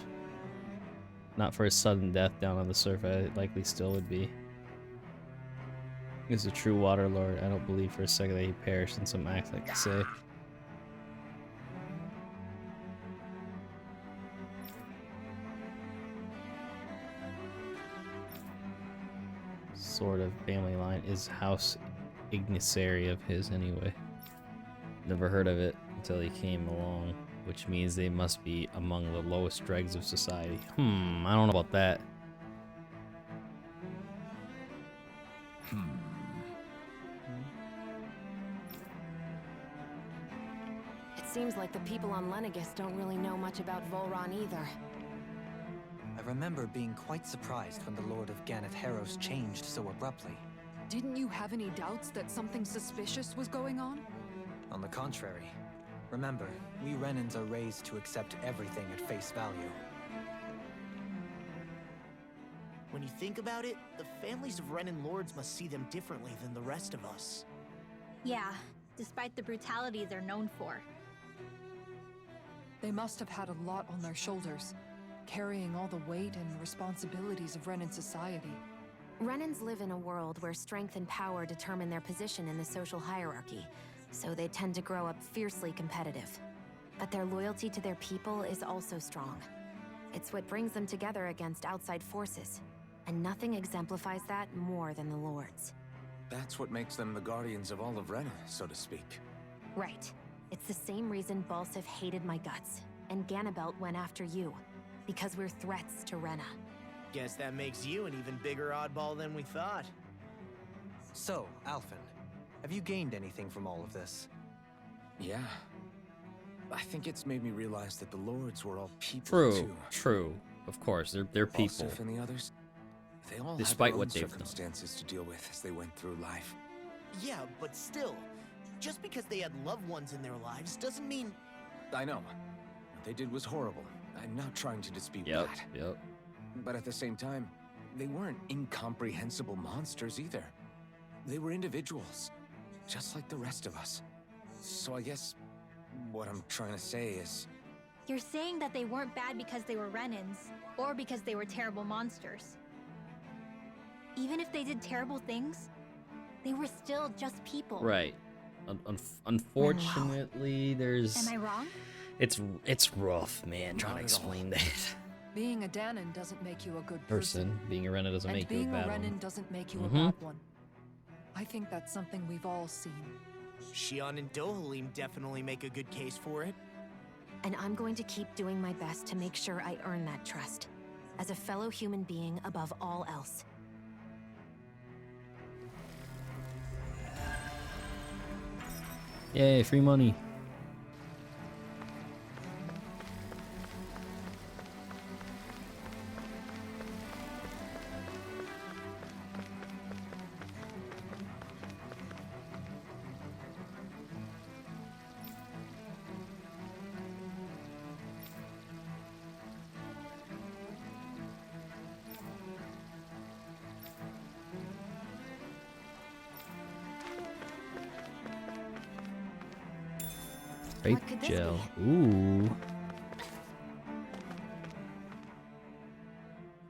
Not for his sudden death down on the surface, it likely still would be. He's a true water lord. I don't believe for a second that he perished in some act like to say. Sort of family line is House Ignaceri of his anyway. Never heard of it until he came along. Which means they must be among the lowest dregs of society. I don't know about that. It's seems like the people on Lenegis don't really know much about Vohlran either. I remember being quite surprised when the Lord of Ganeth Harros changed so abruptly. Didn't you have any doubts that something suspicious was going on? On the contrary. Remember, we Renans are raised to accept everything at face value. When you think about it, the families of Renan lords must see them differently than the rest of us. Yeah, despite the brutality they're known for. They must have had a lot on their shoulders, carrying all the weight and responsibilities of Renan society. Renans live in a world where strength and power determine their position in the social hierarchy, so they tend to grow up fiercely competitive. But their loyalty to their people is also strong. It's what brings them together against outside forces, and nothing exemplifies that more than the Lords. That's what makes them the guardians of all of Rena, so to speak. Right. It's the same reason Balsif hated my guts, and Ganabelt went after you, because we're threats to Rena. Guess that makes you an even bigger oddball than we thought. So, Alphen, have you gained anything from all of this? Yeah. I think it's made me realize that the Lords were all people True, too. true. Of course, they're people. Balsif and the others, they all Despite had their what own they've done. circumstances to deal with as they went through life. Yeah, but still, just because they had loved ones in their lives doesn't mean... I know. What they did was horrible. I'm not trying to dispute Yep, that. yep. But at the same time, they weren't incomprehensible monsters either. They were individuals, just like the rest of us. So I guess what I'm trying to say is... You're saying that they weren't bad because they were Renans, or because they were terrible monsters. Even if they did terrible things, they were still just people. Right. Unfortunately, there's... Am I wrong? It's rough, man, trying to explain that. Being a Dahnan doesn't make you a good Person. Being a Renan doesn't and make you a being bad a one. Renan doesn't make you Mhm. a bad one. I think that's something we've all seen. Shion and Dohalim definitely make a good case for it. And I'm going to keep doing my best to make sure I earn that trust, as a fellow human being above all else. Yay, free money. Grape What could this gel. Ooh.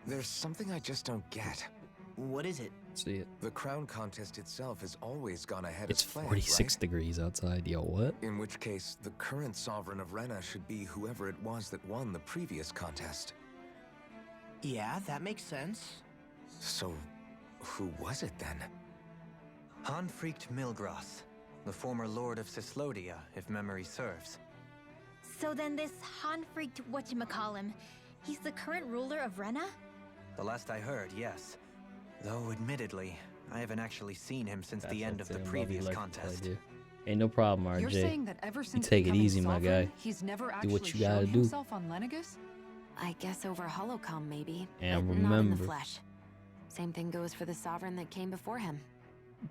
There's something I just don't get. What is it? See it. The crown contest itself has always gone ahead It's as planned, 46 right? degrees outside. Yo, what? In which case, the current Sovereign of Rena should be whoever it was that won the previous contest. Yeah, that makes sense. So, who was it then? Hanfricht Milgras, the former Lord of Cislodia, if memory serves. So then this Hanfricht whatchamacallem, he's the current ruler of Rena? The last I heard, yes. Though, admittedly, I haven't actually seen him since the end of the previous contest. Ain't no problem, RJ. You're saying that ever since take it becoming easy, my sovereign, guy. he's never Do actually what you gotta shown do. himself on Lenegis? I guess over Holocom, maybe. And but not in the remember- flesh. Same thing goes for the Sovereign that came before him.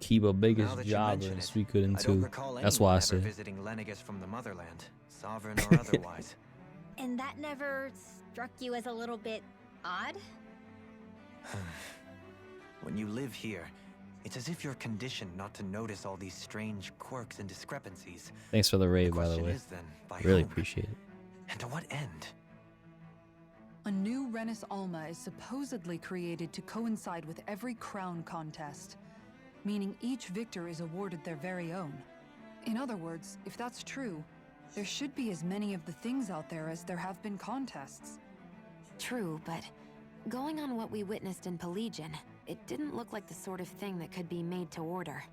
Keep a Now biggest that you job mention as it, we couldn't I don't too. recall That's why I anyone ever said. visiting Lenegis from the motherland, sovereign or otherwise. And that never struck you as a little bit odd? When you live here, it's as if you're conditioned not to notice all these strange quirks and discrepancies. Thanks for the raid, by the question way. is then, by Really whom? appreciate it. And to what end? A new Renis Alma is supposedly created to coincide with every crown contest, meaning each victor is awarded their very own. In other words, if that's true, there should be as many of the things out there as there have been contests. True, but going on what we witnessed in Pelagian, it didn't look like the sort of thing that could be made to order.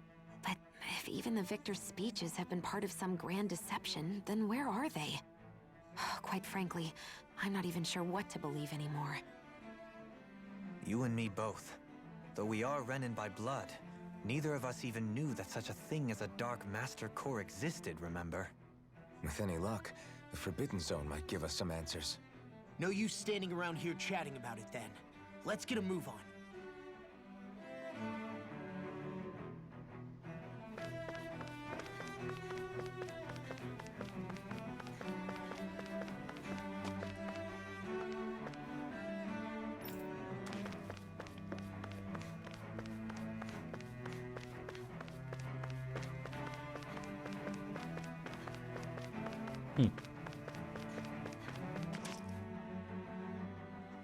But if even the victor's speeches have been part of some grand deception, then where are they? Quite frankly, I'm not even sure what to believe anymore. You and me both. Though we are Renan by blood, neither of us even knew that such a thing as a Dark Master Core existed, remember? With any luck, the Forbidden Zone might give us some answers. No use standing around here chatting about it then. Let's get a move on.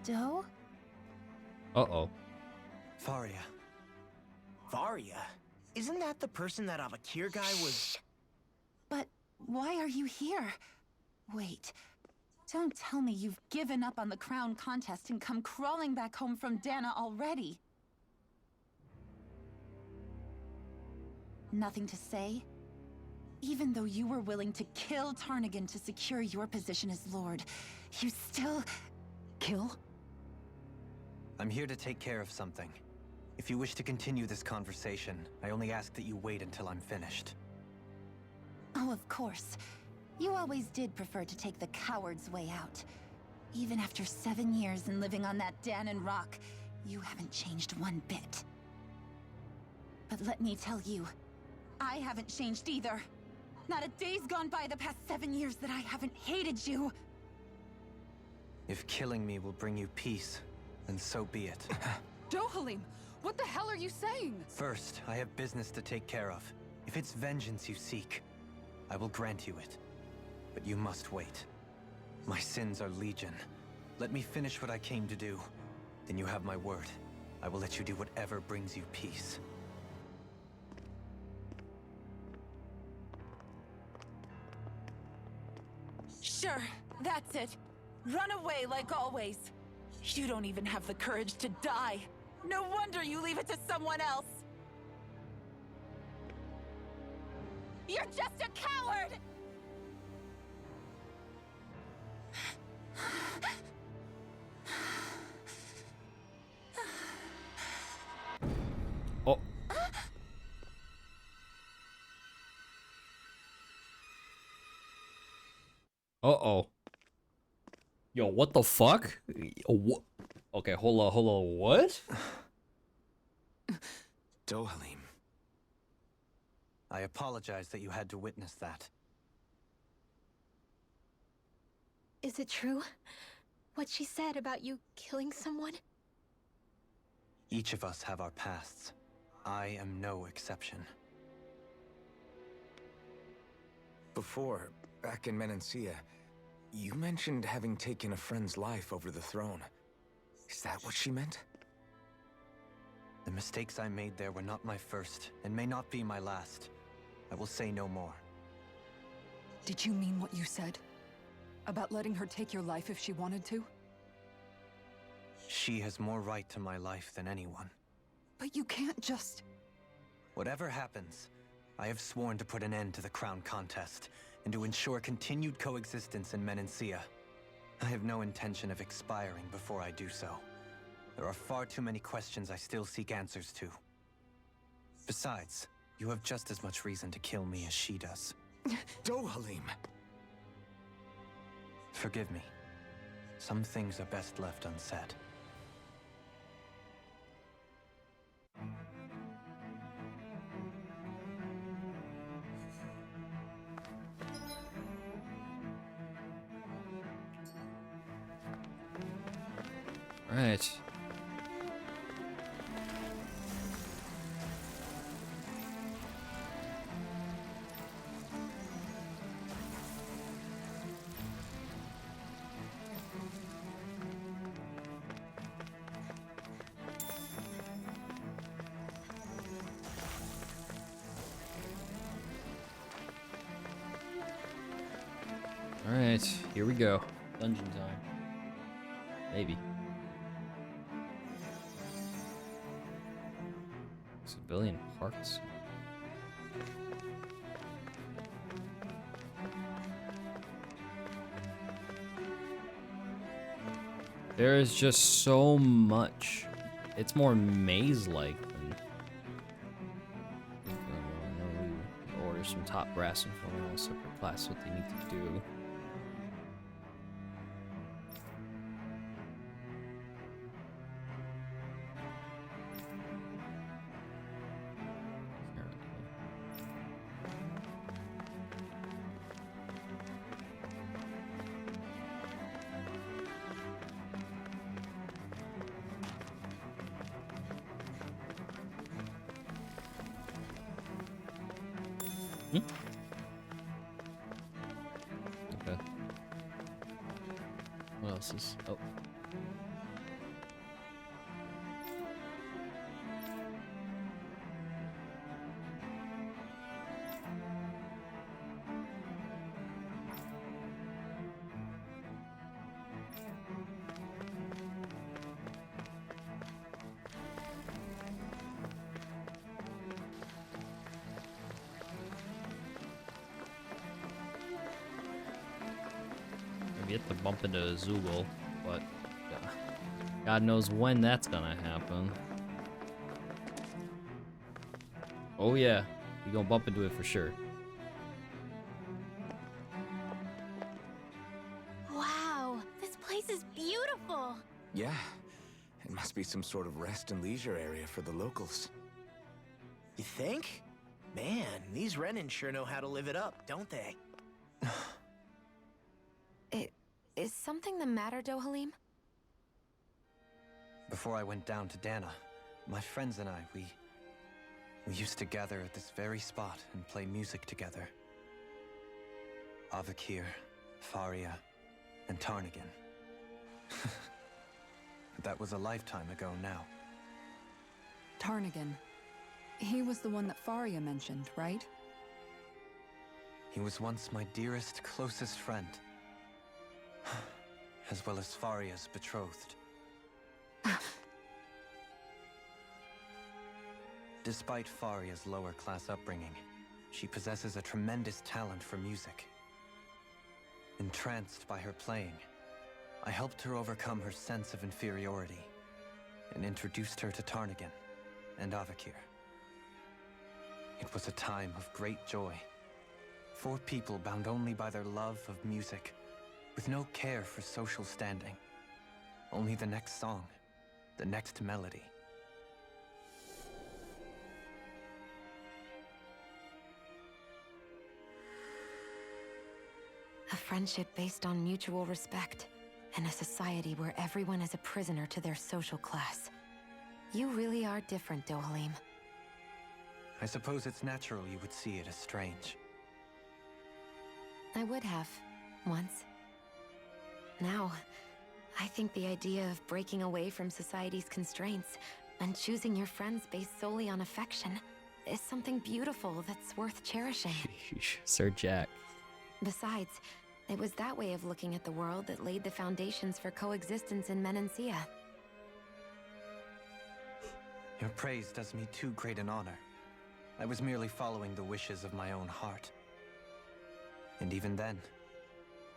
Doe? Uh-oh. Faria. Varia? Isn't that the person that Avakir guy was... But why are you here? Wait. Don't tell me you've given up on the crown contest and come crawling back home from Dahna already. Nothing to say? Even though you were willing to kill Tarnigan to secure your position as Lord, you still... kill? I'm here to take care of something. If you wish to continue this conversation, I only ask that you wait until I'm finished. Oh, of course. You always did prefer to take the coward's way out. Even after 7 years and living on that Dahnan rock, you haven't changed one bit. But let me tell you, I haven't changed either. Not a day's gone by the past 7 years that I haven't hated you. If killing me will bring you peace, then so be it. Dohalim, what the hell are you saying? First, I have business to take care of. If it's vengeance you seek, I will grant you it. But you must wait. My sins are legion. Let me finish what I came to do. Then you have my word. I will let you do whatever brings you peace. Sure, that's it. Run away like always. You don't even have the courage to die. No wonder you leave it to someone else. You're just a coward! Oh. Uh-oh. Yo, what the fuck? What? Okay, hold on, what? Dohalim. I apologize that you had to witness that. Is it true? What she said about you killing someone? Each of us have our pasts. I am no exception. Before, back in Menancia, you mentioned having taken a friend's life over the throne. Is that what she meant? The mistakes I made there were not my first, and may not be my last. I will say no more. Did you mean what you said? About letting her take your life if she wanted to? She has more right to my life than anyone. But you can't just... Whatever happens, I have sworn to put an end to the crown contest, and to ensure continued coexistence in Menancia. I have no intention of expiring before I do so. There are far too many questions I still seek answers to. Besides, you have just as much reason to kill me as she does. Dohalim! Forgive me. Some things are best left unsaid. Right. Alright, here we go. Dungeon time. Maybe. Civilian parts. There is just so much. It's more maze-like than... Or there's some top brass infernal separate class what they need to do. Okay. What else is... Oh. Maybe have to bump into Zoogle, but God knows when that's gonna happen. Oh yeah, we gonna bump into it for sure. Wow, this place is beautiful. Yeah, it must be some sort of rest and leisure area for the locals. You think? Man, these Renans sure know how to live it up, don't they? Is something the matter, Dohalim? Before I went down to Dahna, my friends and I, we used to gather at this very spot and play music together. Avakir, Faria, and Tarnagin. That was a lifetime ago now. Tarnagin. He was the one that Faria mentioned, right? He was once my dearest, closest friend. As well as Faria's betrothed. Despite Faria's lower class upbringing, she possesses a tremendous talent for music. Entranced by her playing, I helped her overcome her sense of inferiority and introduced her to Tarnagin and Avakir. It was a time of great joy. 4 people bound only by their love of music, with no care for social standing. Only the next song, the next melody. A friendship based on mutual respect, and a society where everyone is a prisoner to their social class. You really are different, Dohalim. I suppose it's natural you would see it as strange. I would have, once. Now, I think the idea of breaking away from society's constraints and choosing your friends based solely on affection is something beautiful that's worth cherishing. Sheesh, Sir Jack. Besides, it was that way of looking at the world that laid the foundations for coexistence in Menancia. Your praise does me too great an honor. I was merely following the wishes of my own heart. And even then,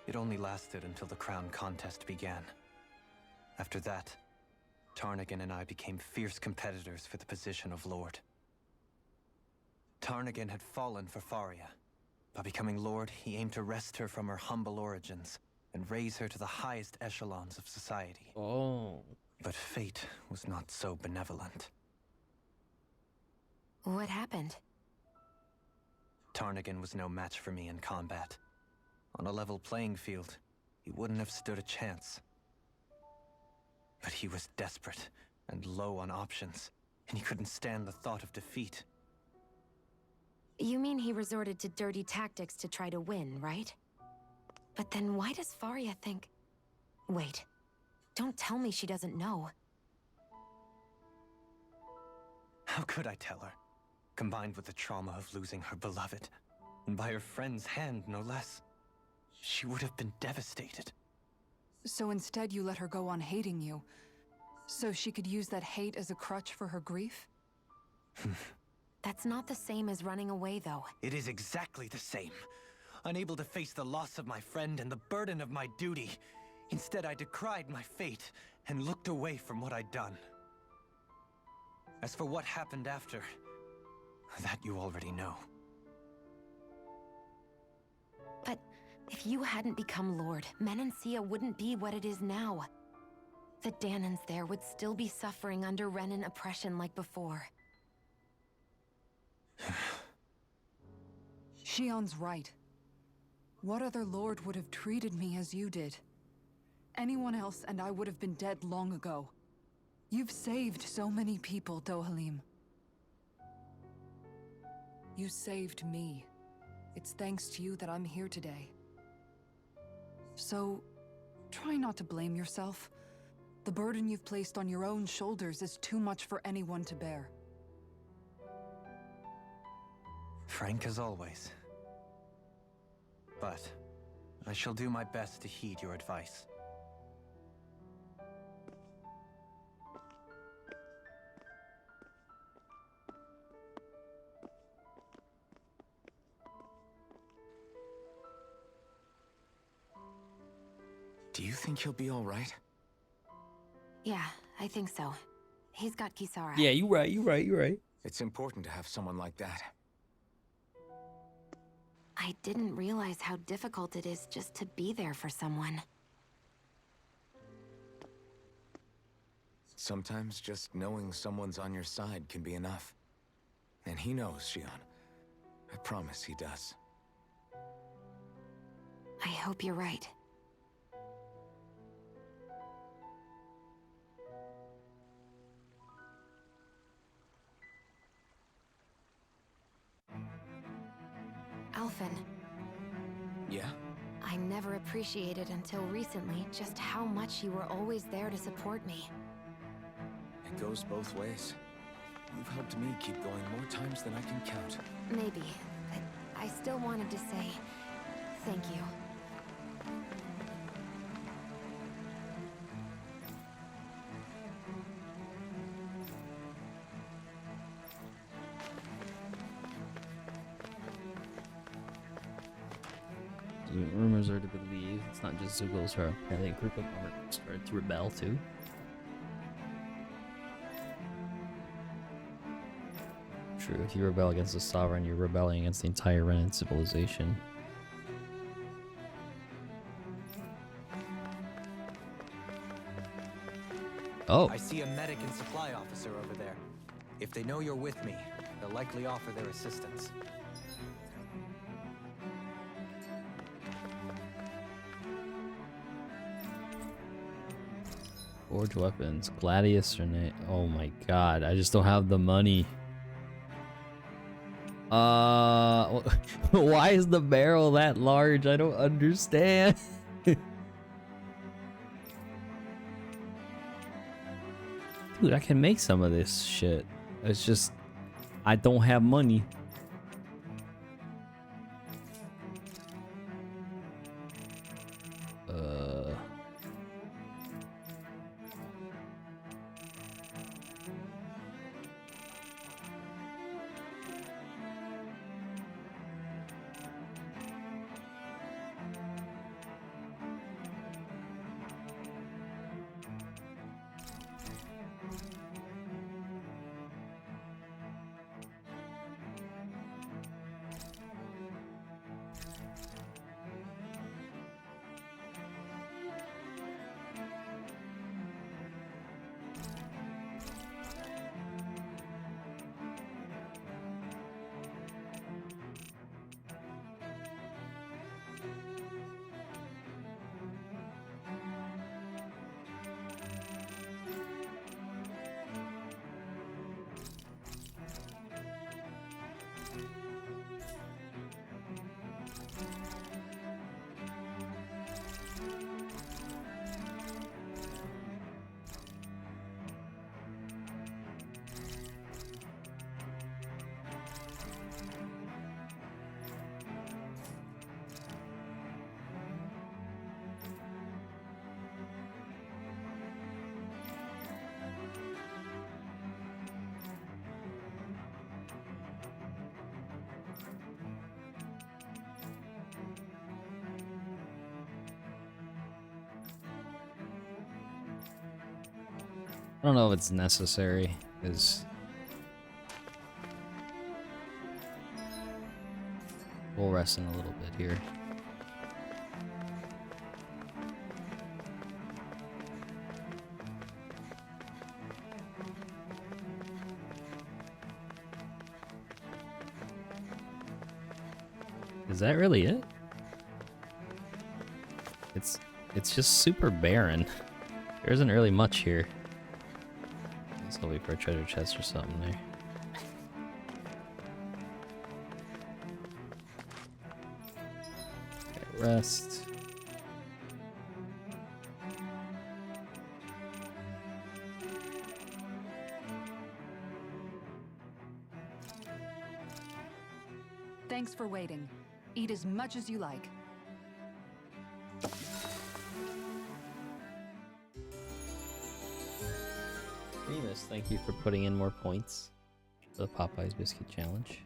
it only lasted until the crown contest began. After that, Tarnagin and I became fierce competitors for the position of Lord. Tarnagin had fallen for Faria. By becoming Lord, he aimed to wrest her from her humble origins and raise her to the highest echelons of society. Oh. But fate was not so benevolent. What happened? Tarnagin was no match for me in combat. On a level playing field, he wouldn't have stood a chance. But he was desperate and low on options, and he couldn't stand the thought of defeat. You mean he resorted to dirty tactics to try to win, right? But then why does Faria think... Wait, don't tell me she doesn't know. How could I tell her? Combined with the trauma of losing her beloved, and by her friend's hand, no less. She would have been devastated. So instead you let her go on hating you, so she could use that hate as a crutch for her grief? That's not the same as running away, though. It is exactly the same. Unable to face the loss of my friend and the burden of my duty. Instead, I decried my fate and looked away from what I'd done. As for what happened after, that you already know. If you hadn't become Lord, Menancia wouldn't be what it is now. The Dahnans there would still be suffering under Renan oppression like before. Shion's right. What other lord would have treated me as you did? Anyone else and I would have been dead long ago. You've saved so many people, Dohalim. You saved me. It's thanks to you that I'm here today. So, try not to blame yourself. The burden you've placed on your own shoulders is too much for anyone to bear. Frank as always. But I shall do my best to heed your advice. Do you think he'll be all right? Yeah, I think so. He's got Kisara. Yeah, you're right. It's important to have someone like that. I didn't realize how difficult it is just to be there for someone. Sometimes just knowing someone's on your side can be enough. And he knows, Shion. I promise he does. I hope you're right. Alphen. Yeah? I never appreciated until recently just how much you were always there to support me. It goes both ways. You've helped me keep going more times than I can count. Maybe, but I still wanted to say thank you. Rumors are to believe it's not just Zugals who are apparently a group of armored started to rebel too. True, if you rebel against the Sovereign, you're rebelling against the entire Renan civilization. Oh. I see a medic and supply officer over there. If they know you're with me, they'll likely offer their assistance. Forge weapons, Gladius or oh my god, I just don't have the money. Why is the barrel that large? I don't understand. Dude, I can make some of this shit. It's just I don't have money. I don't know if it's necessary, because we'll rest in a little bit here. Is that really it? It's just super barren. There isn't really much here. Let's wait for a treasure chest or something there. Okay, rest. Thanks for waiting. Eat as much as you like. Remus, thank you for putting in more points for the Popeye's Biscuit Challenge.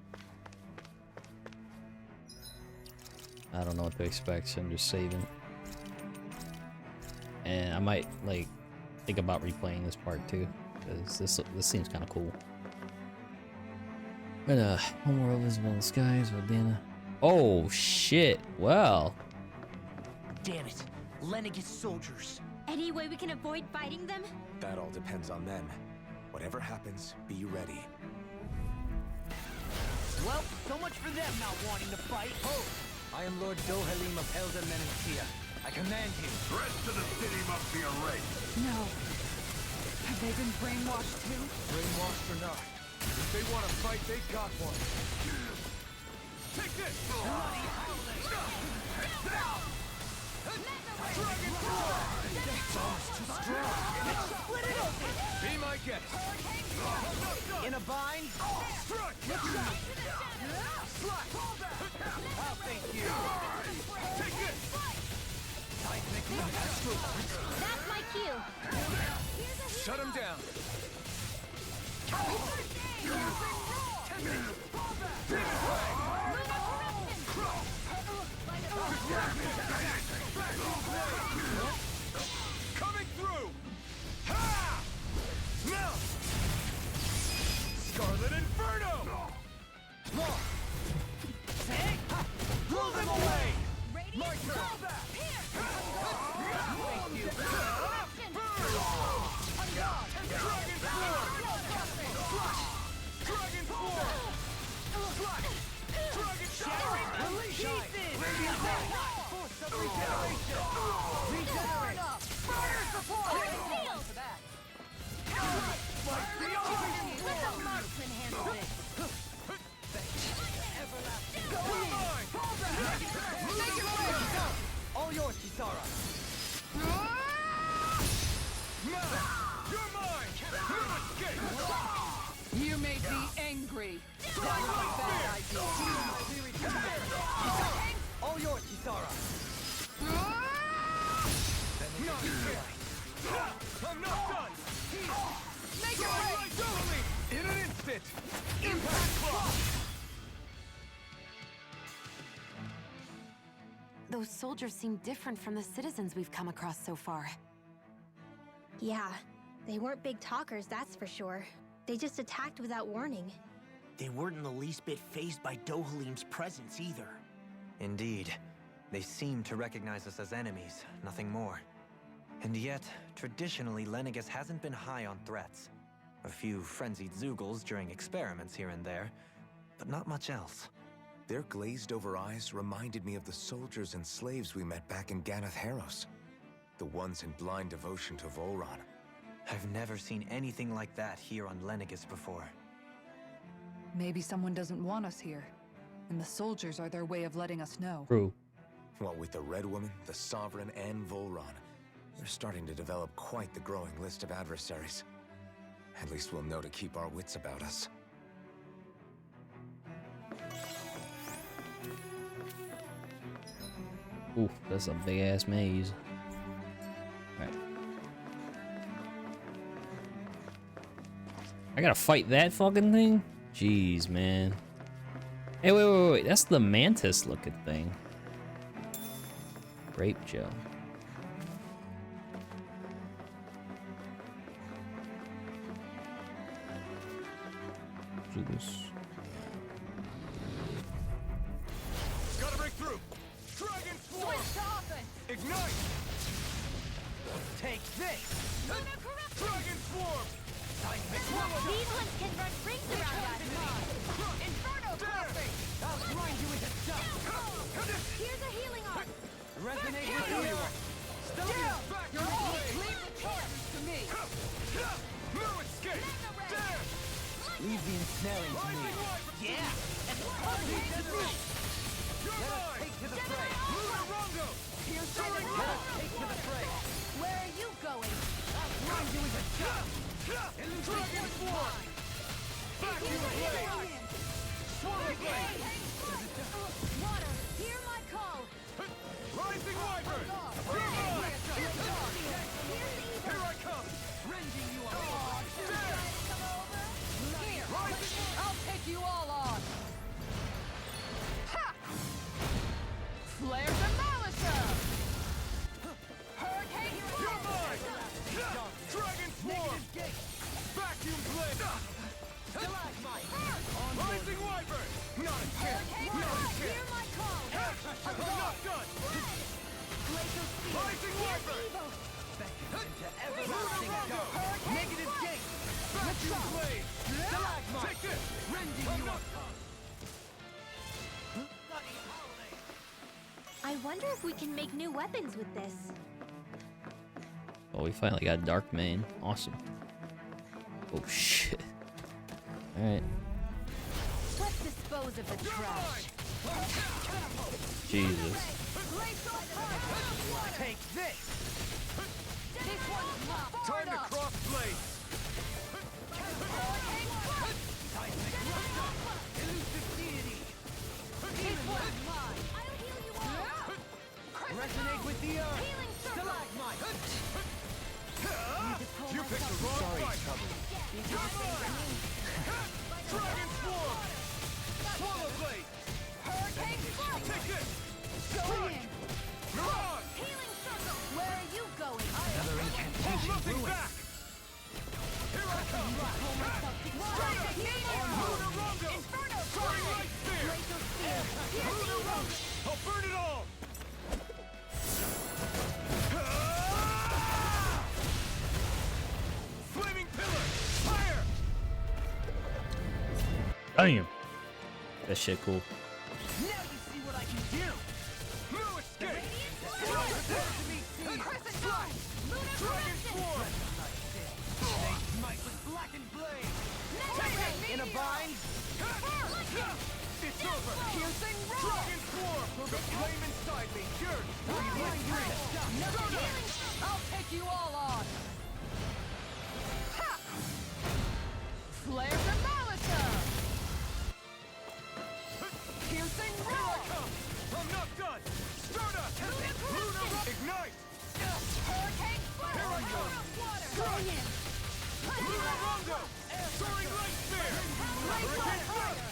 I don't know what to expect, so I'm just saving. And I might, like, think about replaying this part too, because this seems kind of cool. But, one more visible in the skies with Dahna. Oh, shit. Well. Damn it. Lenegis soldiers. Any way we can avoid fighting them? That all depends on them. Whatever happens, be ready. Well, so much for them not wanting to fight. Oh! I am Lord Dohalim of Elder Menancia. I command you. The rest of the city must be erased. No. Have they been brainwashed too? Brainwashed or not. If they want to fight, they got one. Take this! Bloody Dragon Claw! Too strong. Split it open! Be my guest. In a bind? Strike! Slap! I'll thank you! Take this! That's my cue. Shut him down. Coming through! Ha! Now! Scarlet Inferno! Law! Blow them away! My turn! Thank you! Dragon Sword! Dragon Sword! Dragon Shattering! Pieces! Force of regeneration! Regenerate! Fire support! Like the ocean! Let the marksman handle this. Everlasting! Go mine! Make it away! All yours, Kisara. Now! You're mine! No escape! You made me angry. That's a bad idea! All yours, Kisara. Not yet! I'm not done! Make it away! Dohalim! In an instant! Impact Claw! Those soldiers seem different from the citizens we've come across so far. Yeah, they weren't big talkers, that's for sure. They just attacked without warning. They weren't in the least bit fazed by Dohalim's presence either. Indeed. They seem to recognize us as enemies, nothing more. And yet, traditionally, Lenegis hasn't been high on threats. A few frenzied Zeugles during experiments here and there, but not much else. Their glazed-over eyes reminded me of the soldiers and slaves we met back in Ganath Haros. The ones in blind devotion to Vohlran. I've never seen anything like that here on Lenegis before. Maybe someone doesn't want us here, and the soldiers are their way of letting us know. True. What with the Red Woman, the Sovereign, and Vohlran, we're starting to develop quite the growing list of adversaries. At least we'll know to keep our wits about us. Oof, that's a big ass maze. Alright. I gotta fight that fucking thing? Jeez, man. Hey, wait. That's the mantis looking thing. Grape gel. Juice. Gotta break through! Dragon Swarm! Switch to offense! Ignite! Take this! Dragon Swarm! These ones can run rings around us. Inferno crossing! I'll grind you into dust! ensnaring to me. Yeah! And let us take to the fray! Let us take to the fray! Where are you going? I'm doing a job! Dragon Swarm! Vacuum Blade! Swallow Blade! Water, hear my call! Rising Wyvern! Here I come! Rending you all! Here, I'll take you all on! Ha! Flare Demolisher! Hurricane You're mine! Dragon Swarm! Vacuum Blade! Rising Wyvern! Not a chance! Not a chance! Hear my call! I'm not done! Rising Wyvern! everlasting dark! Negative gate! Vacuum Blade! Stalagmite! Take this! Rending you up! I wonder if we can make new weapons with this. Oh, we finally got Dark Mane. Awesome. Oh shit. Alright. Let's dispose of the trash. Jesus. Take this! This one's not. Time to cross blade! This one's mine. I'll heal you all. Resonate with the earth! Healing circle. Stalagmite! You picked the wrong fight! Dragon Swarm! Swallow Blade! Hurricane Strike. Take this! Go in. Mirage! Healing circle. Where are you going? Another Hold incantation nothing ruined. back! Here I come! Lunarongo! Inferno Soaring Light Spear! Laser spear. Lunarongo! I'll burn it all! Flaming Pillar! Fire! Damn. That shit cool. Now you see what I can do! No escape! Crescent Tide. Lunar Dragon Eruption. Swarm! Might with blackened blade! Meteor. In a bind! It's over! Piercing roar. Dragon Swarm! The flame inside me! Yours! I'll take you all on. Ha! Flare Demolisher. Piercing roar. I'm not done! Stardust! Lunar Ignite! Hurricane Flare. Here I go! Going in. Lunarongo! Soaring Light Spear! Hurricane Flare!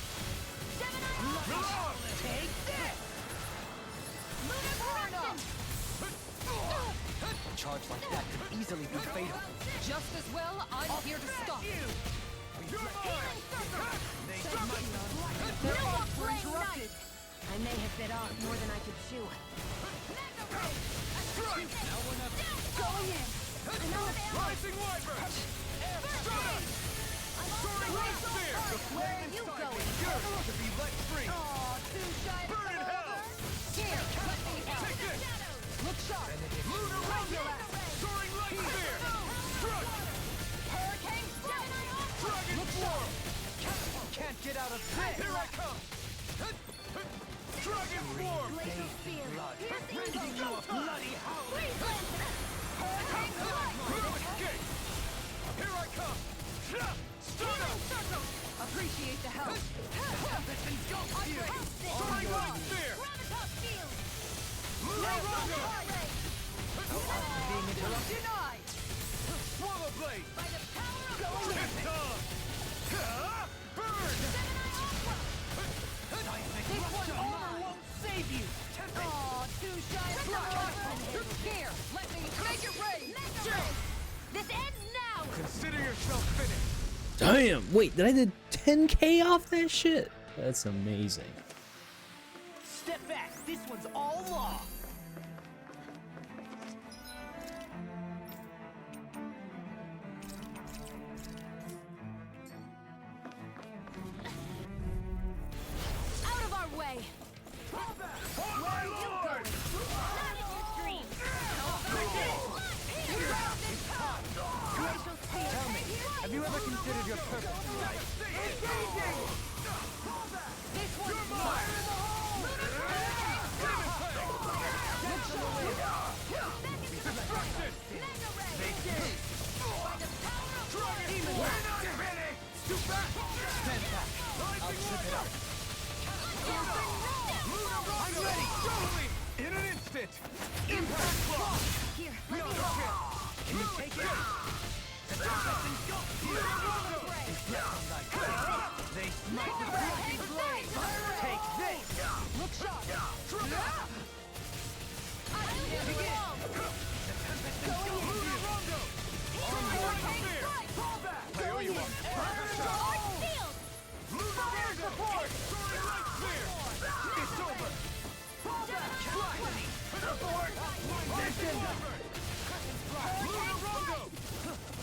Mirage! Take this. Lunar Eruption. A charge like that could easily be fatal. Just as well, I'm here to stop you. You're mine! No flame interrupted. I may have bit off more than I could chew. Strike! Going in. Rising Wyvern! Stardust! Soaring Light Spear! Where are you going? Yours to be let free! Aw, too shy to Burn come in hell! over. Here, let me help. Take this! Look sharp. Lunarongo! Soaring Light Spear! Struck! Hurricane Strike. Dragon Swarm! Can't get out of this! Here I come! Dragon Swarm! Laser spear. Rending you a bloody howl! Hurricane Strike. No escape! Here I come! Stardust! Appreciate the help. Tempest engulfs you! Soaring Soaring Light Spear! Lunarongo! Being interrupted. Denied. Swallow Blade! By the power of It's on! Burn! this one won't save you. Aw, too shy to come over. Here, let me make it rain. This ends now. Consider yourself finished! Damn. Wait, did I did 10k off that shit? That's amazing. Step back! This one's all law! Out of our way. Oh my lord! Not in your dreams. Tell me, have Have you ever considered your purpose in life? Engaging! This one's fire in the hole! Get to the wind! Destruction! Engage! By the power of demon! We're not ready! Too fast! Stand back! I'll trip it up! I'm ready! Dohalim! In an instant! Impact block! Here, let me go. Can you take it? The tempest engulfs you! They smite with lightning blade! Take this! Look sharp! Begin! The tempest engulfs you! Onward! Fall back! I owe you one! Fire support! Right spear! It's over! Fall back! Fly! Support! Dissembarks!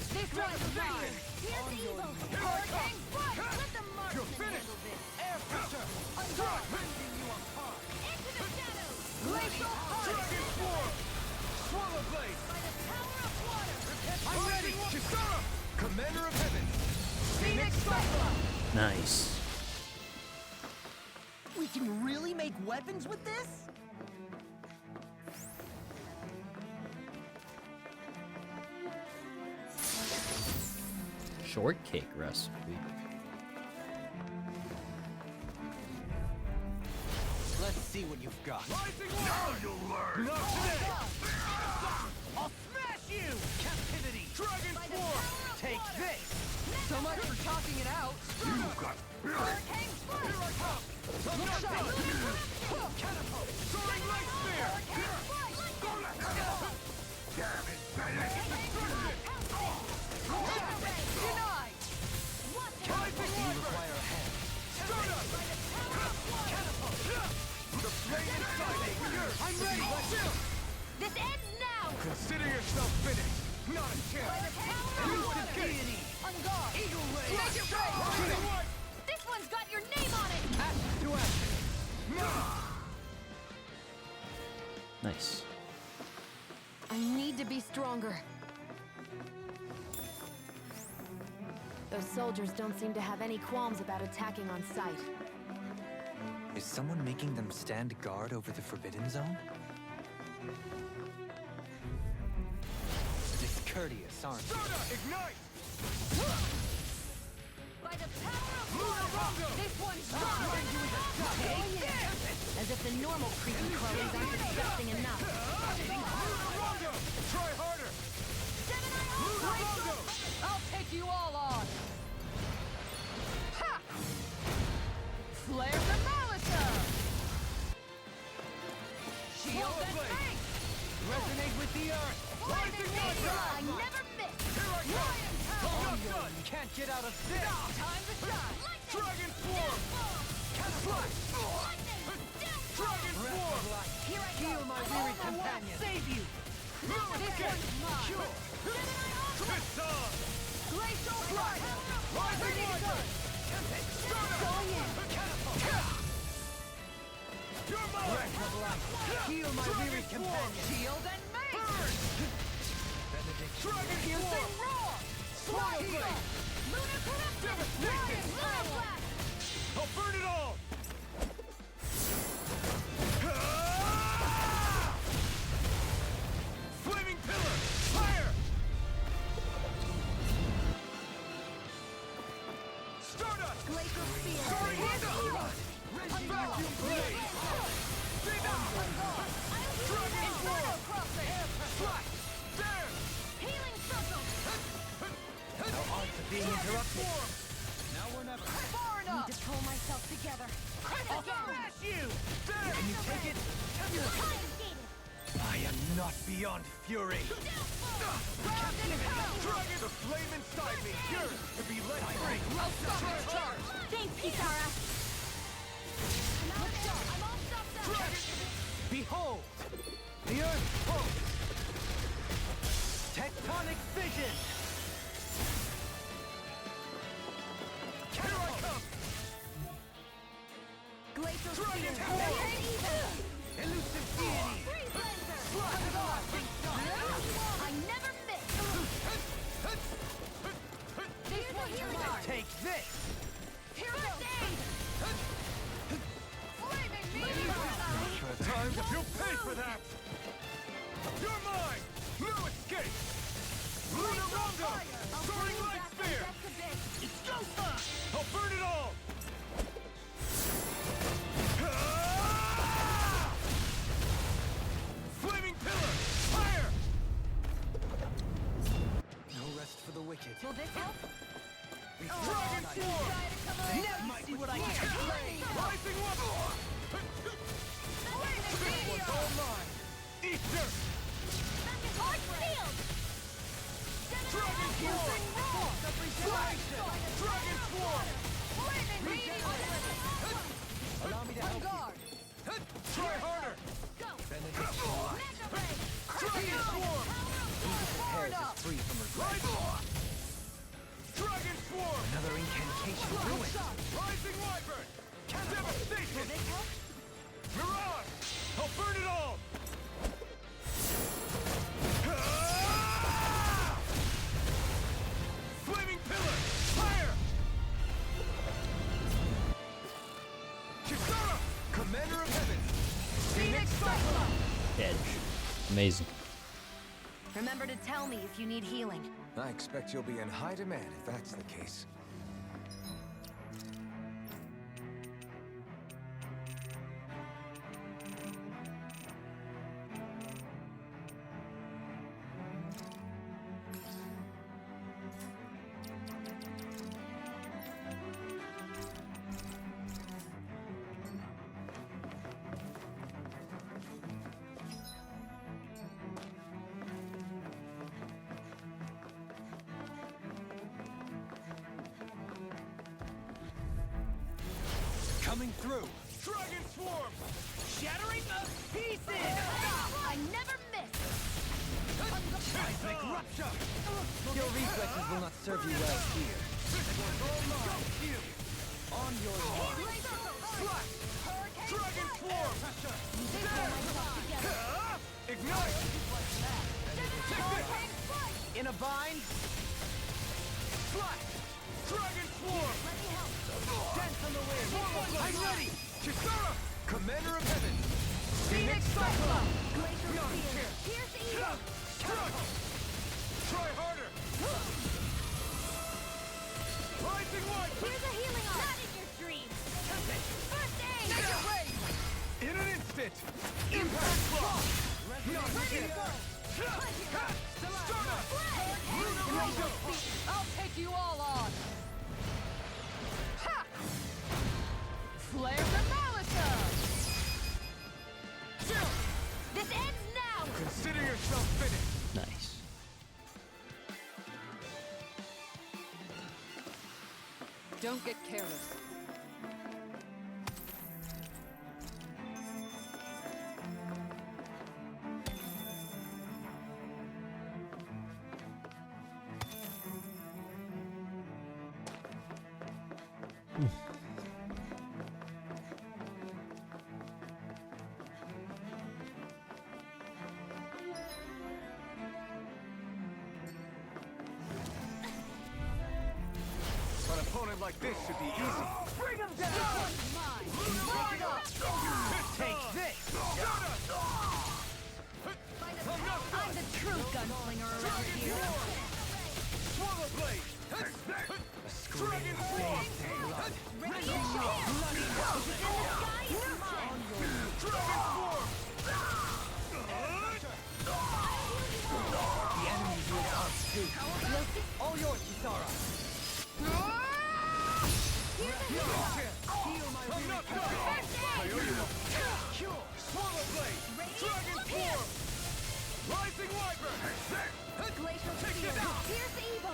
This one's mine! Here's evil! Hurricane Foot! Let the marksman You're finished! handle this! Air pressure! Unguard! Bending you apart! Into the shadows! Glacial Dragon Swarm! Swallow Blade! By the power of water! I'm ready! Kisara! Commander of Heaven! Phoenix Cyclone! Nice. We can really make weapons with this? Shortcake recipe. Let's see what you've got. Rising now you'll learn! Not today! I'll smash you! Captivity! Dragon Swarm! Take this! So much for talking it out! You got Hurricane Foot! Here I come! Look sharp! Catapult! Soaring Light Spear! Damn it! Denied! You require a hand. Stardust! Catapult! The flame inside me! I'm ready! Chill! This ends now! Consider yourself finished! Not a chance! Instant deity! On guard! Eagle Ray! Make it right! This one's got your name on it! Action to action! Nice. I need to be stronger. Those soldiers don't seem to have any qualms about attacking on sight. Is someone making them stand guard over the Forbidden Zone? Discourteous, aren't you? Stardust! Ignite! By the power of water! This one's mine! Take this! As if the normal creepy crawlies aren't disgusting enough. Try harder! I'll take you all on! Ha! Flare the Malisa! Shield and face! Resonate with the earth! Lightning laser! I never miss! Here I come! Not done! Can't get out of this! Time to shine! Dragon Swarm! Catapult! Dragon Swarm! Here I Heal my weary companion! Save you! This one's mine! Twist on! Glacial Strike! Rising Water! Going in! You're mine! Heal my weary companion! Shield and mace! Dragon Piercing Swarm! roar! Swallow Blade! Lunar Corruption! Devastation! Lunar Blast! I'll burn it all! Flaming Pillar! Fire! Stardust! Glacial Spear! Soaring Evil! Vacuum Blade! Dragon Swarm! Slash! There! Healing Circle! No odds of being interrupted. Now or never. Far enough! Need to pull myself together. I'll smash you! There! Can you take it? I am not beyond fury. Dragon! The flame inside me! Yours to be let free! I'll stop your charge! Thanks, Kisara. I'm all stopped up! Behold! The Earth pulse! Tectonic vision! Here I come! Glacial Dragon Spear! Swarm! Elusive deity! Freeze Blazer! Slash it off! I never miss! This Take this! Here goes! Flaming meteor! Time to you'll pay for that! You're mine! No escape! Lunar Rondo! Soaring Light Spear! It's go time! I'll burn it all! Ah! Flaming Pillar! Fire! No rest for the wicked. Will this help? Dragon Swarm! Now See what I can do! Rising One! This one's all mine! Eat dirt! Dragon Swarm! Flash! Dragon Swarm! Allow me to help you. Try harder! Benedict Dragon Swarm! Prepares is free from regret. Dragon Swarm! Another incantation ruined. Rising Wyvern! Devastation! Mirage! I'll burn it all! Ah! Flaming Pillar! Fire! Kisara! Commander of Heaven! Phoenix Cyclone! Edge. Amazing. Remember to tell me if you need healing. I expect you'll be in high demand if that's the case. Coming through! Dragon Swarm! Shattering the pieces! I never miss! Seismic Rupture! Your reflexes will not serve you well here. On your mark! Slash! Dragon Swarm! Ignite! Take this! In a bind! Slash! Dragon Swarm! Dance on the wind! I'm ready! Kisara! Commander of Heaven! Phoenix Cyclone! Beyond here! Here's the evil! Struck! Try harder! Rising Light! Here's a healing arm! Not in your dreams! First aid! Take it away! In an instant! Impact Block! Beyond here! Starna! Lunar Rondo! I'll take you all on! Ha! Flare the Malika! Chill! This ends now! Consider yourself finished! Nice. Don't get careless. An opponent like this should be easy. Bring him down! Take this! I'm the true gunslinger around here. Swallow Blade! Dragon Swarm! Radiant Shield! Which is in the sky is mine! Dragon Swarm! The enemy will outspeak. All yours, Kisara. Heal my weary I owe you one. Cure! Swallow Blade! Dragon Swarm! Rising Wyvern! Glacial Take Shield! it out! Here's the evil!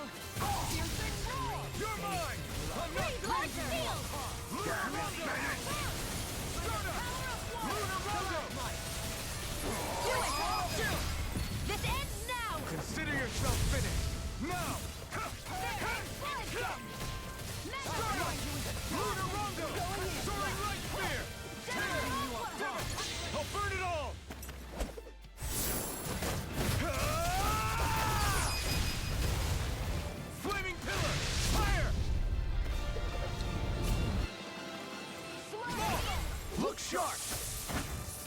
Piercing roar! You're mine! I'm not Freeze large steel! Lunar Rondo! Starna! Lunar Rondo! Do it! This ends now! Consider yourself finished! Now! Starna! Lunar Rondo! Soaring Light Spear! I'll burn it all! Ah! Flaming Pillar! Fire! Look sharp!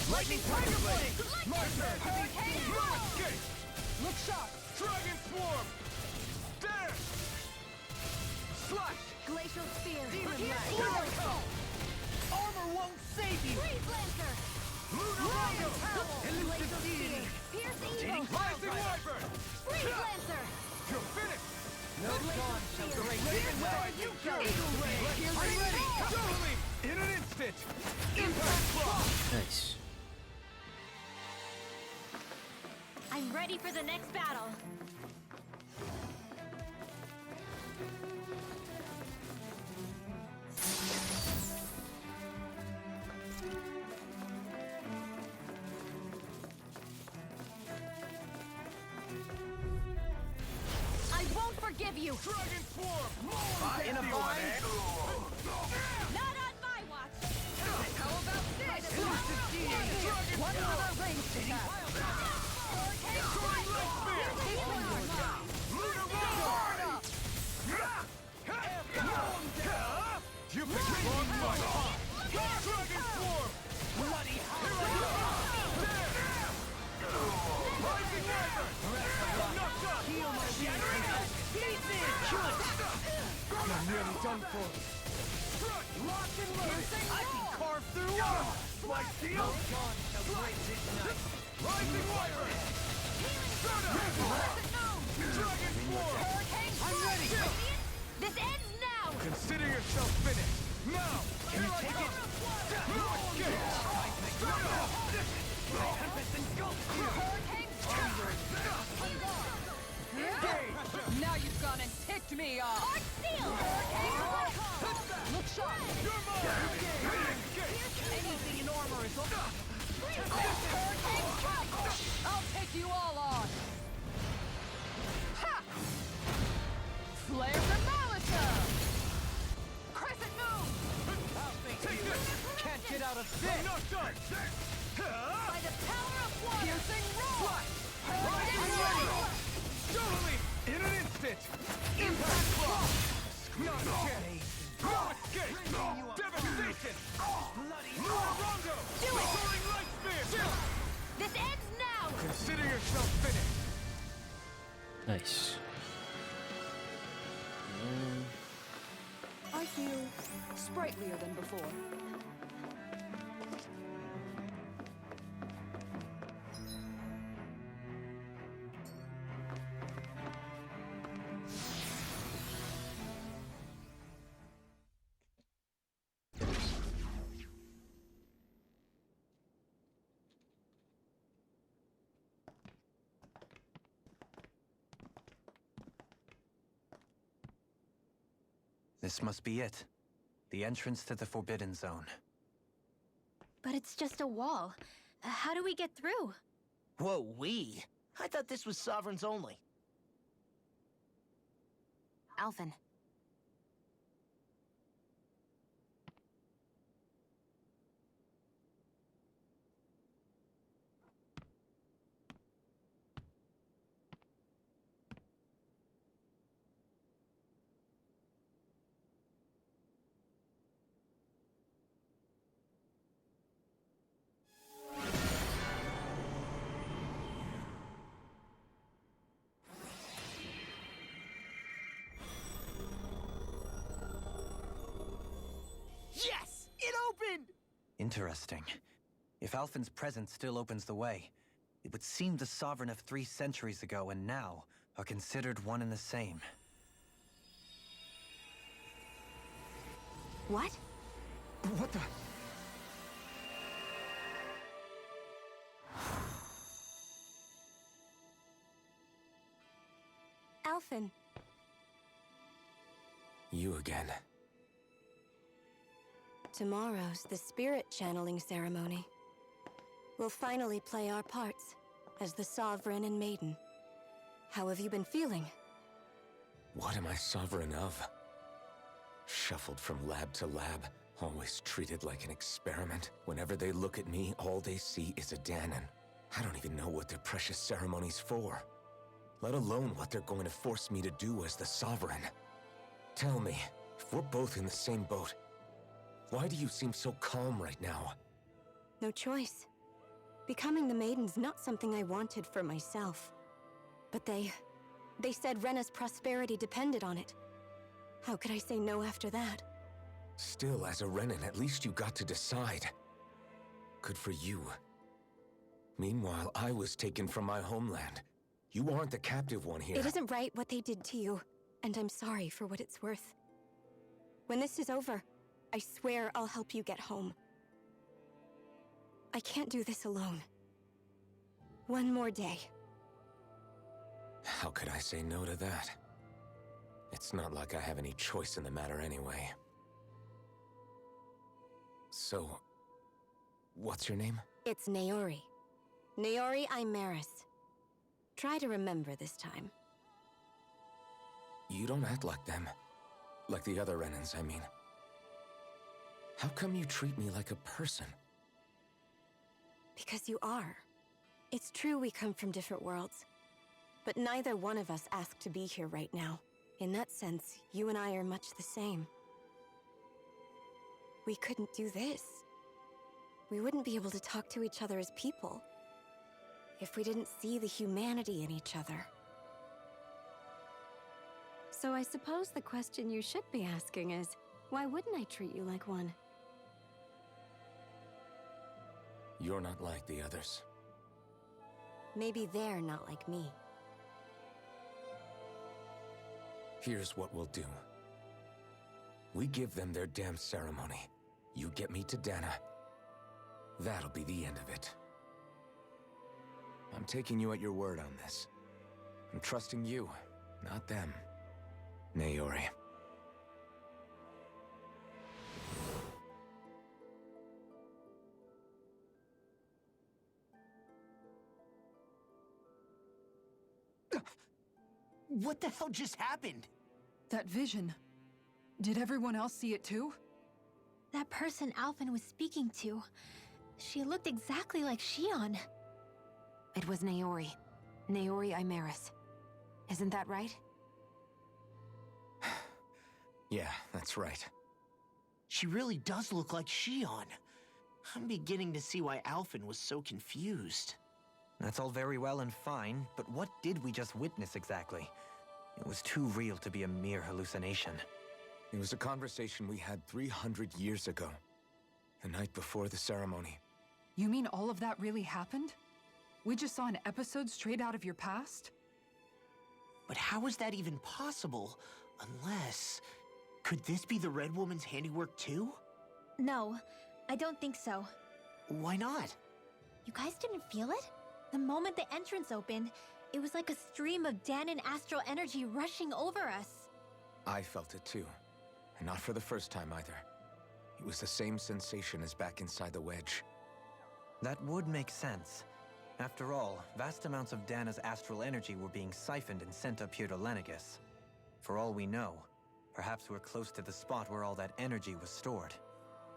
Lightning Tiger Blade! My turn! No escape! Look sharp! Dragon Swarm! Dash! Slash! Glacial Spear! Demon Piercing Blast! Here I Blade. come! Armor won't save you! Freeze Lancer! Lunar Rondo! Glacial Elusive Spear! Deity! Pierce Rising Eagle! Wyvern! Freeze Lancer! You're finished! No dawn shall break Raven Ray! you Eagle Ray! I'm ready! Dohalim! In an instant! Impact Claw! Nice. I'm ready for the next battle. I won't forgive you! Dragon Swarm! In a bind? Not on my watch! How about this? Elusive Deity! Dragon One other ring to have! Hurricane Strike! Lunar Rondo! You picked the wrong fight! Dragon Swarm! Bloody Here I go! Rising Wyvern! Knocked up! Heal my weakness! I'm nearly done for. Lock and load! I can carve through walls! My steel! No dawn shall break this night. Rising Wyvern! Dragon Swarm! I'm ready! This ends now! Consider yourself finished! Now! Can you take it? No escape! Tempest and Gulf! Hurricane Strike! Now you've gone and ticked me off! Arc Steel! Hurricane Strike! Look sharp! You're mine! Anything in armor is over! Hurricane Strike! I'll take you all on! Ha! Flare the Molotov! Crescent Moon! Take this! Can't get out of this! Knocked up! By the power of water! Piercing Roar! Rising Wyvern! Dohalim! In an instant! Impact Claw! Not again! No escape! Devastation! Lunar Rondo! Do it! Soaring Light Spear! This ends now! Consider yourself finished! Nice. I feel sprightlier than before. This must be it. The entrance to the Forbidden Zone. But it's just a wall. How do we get through? Whoa, we? I thought this was Sovereigns only. Alphen. Yes! It opened! Interesting. If Alphen's presence still opens the way, it would seem the Sovereign of 3 centuries ago and now are considered one and the same. What? What the? Alphen. You again. Tomorrow's the spirit channeling ceremony. We'll finally play our parts as the Sovereign and Maiden. How have you been feeling? What am I sovereign of? Shuffled from lab to lab, always treated like an experiment. Whenever they look at me, all they see is a Dahnan. I don't even know what their precious ceremony's for, let alone what they're going to force me to do as the Sovereign. Tell me, if we're both in the same boat, why do you seem so calm right now? No choice. Becoming the Maiden's not something I wanted for myself. But they said Rena's prosperity depended on it. How could I say no after that? Still, as a Renan, at least you got to decide. Good for you. Meanwhile, I was taken from my homeland. You aren't the captive one here. It isn't right what they did to you, and I'm sorry for what it's worth. When this is over, I swear I'll help you get home. I can't do this alone. One more day. How could I say no to that? It's not like I have any choice in the matter anyway. So, what's your name? It's Naori. Naori Imaris. Try to remember this time. You don't act like them. Like the other Renans, I mean. How come you treat me like a person? Because you are. It's true we come from different worlds. But neither one of us asked to be here right now. In that sense, you and I are much the same. We couldn't do this. We wouldn't be able to talk to each other as people if we didn't see the humanity in each other. So I suppose the question you should be asking is, why wouldn't I treat you like one? You're not like the others. Maybe they're not like me. Here's what we'll do. We give them their damn ceremony. You get me to Dahna. That'll be the end of it. I'm taking you at your word on this. I'm trusting you, not them. Naori. What the hell just happened? That vision. Did everyone else see it too? That person Alphen was speaking to. She looked exactly like Shion. It was Naori. Naori Imaris. Isn't that right? Yeah, that's right. She really does look like Shion. I'm beginning to see why Alphen was so confused. That's all very well and fine, but what did we just witness exactly? It was too real to be a mere hallucination. It was a conversation we had 300 years ago. The night before the ceremony. You mean all of that really happened? We just saw an episode straight out of your past? But how is that even possible? Unless... Could this be the Red Woman's handiwork too? No, I don't think so. Why not? You guys didn't feel it? The moment the entrance opened, it was like a stream of Dahnan astral energy rushing over us. I felt it too. And not for the first time either. It was the same sensation as back inside the Wedge. That would make sense. After all, vast amounts of Dahna's astral energy were being siphoned and sent up here to Lenegis. For all we know, perhaps we're close to the spot where all that energy was stored.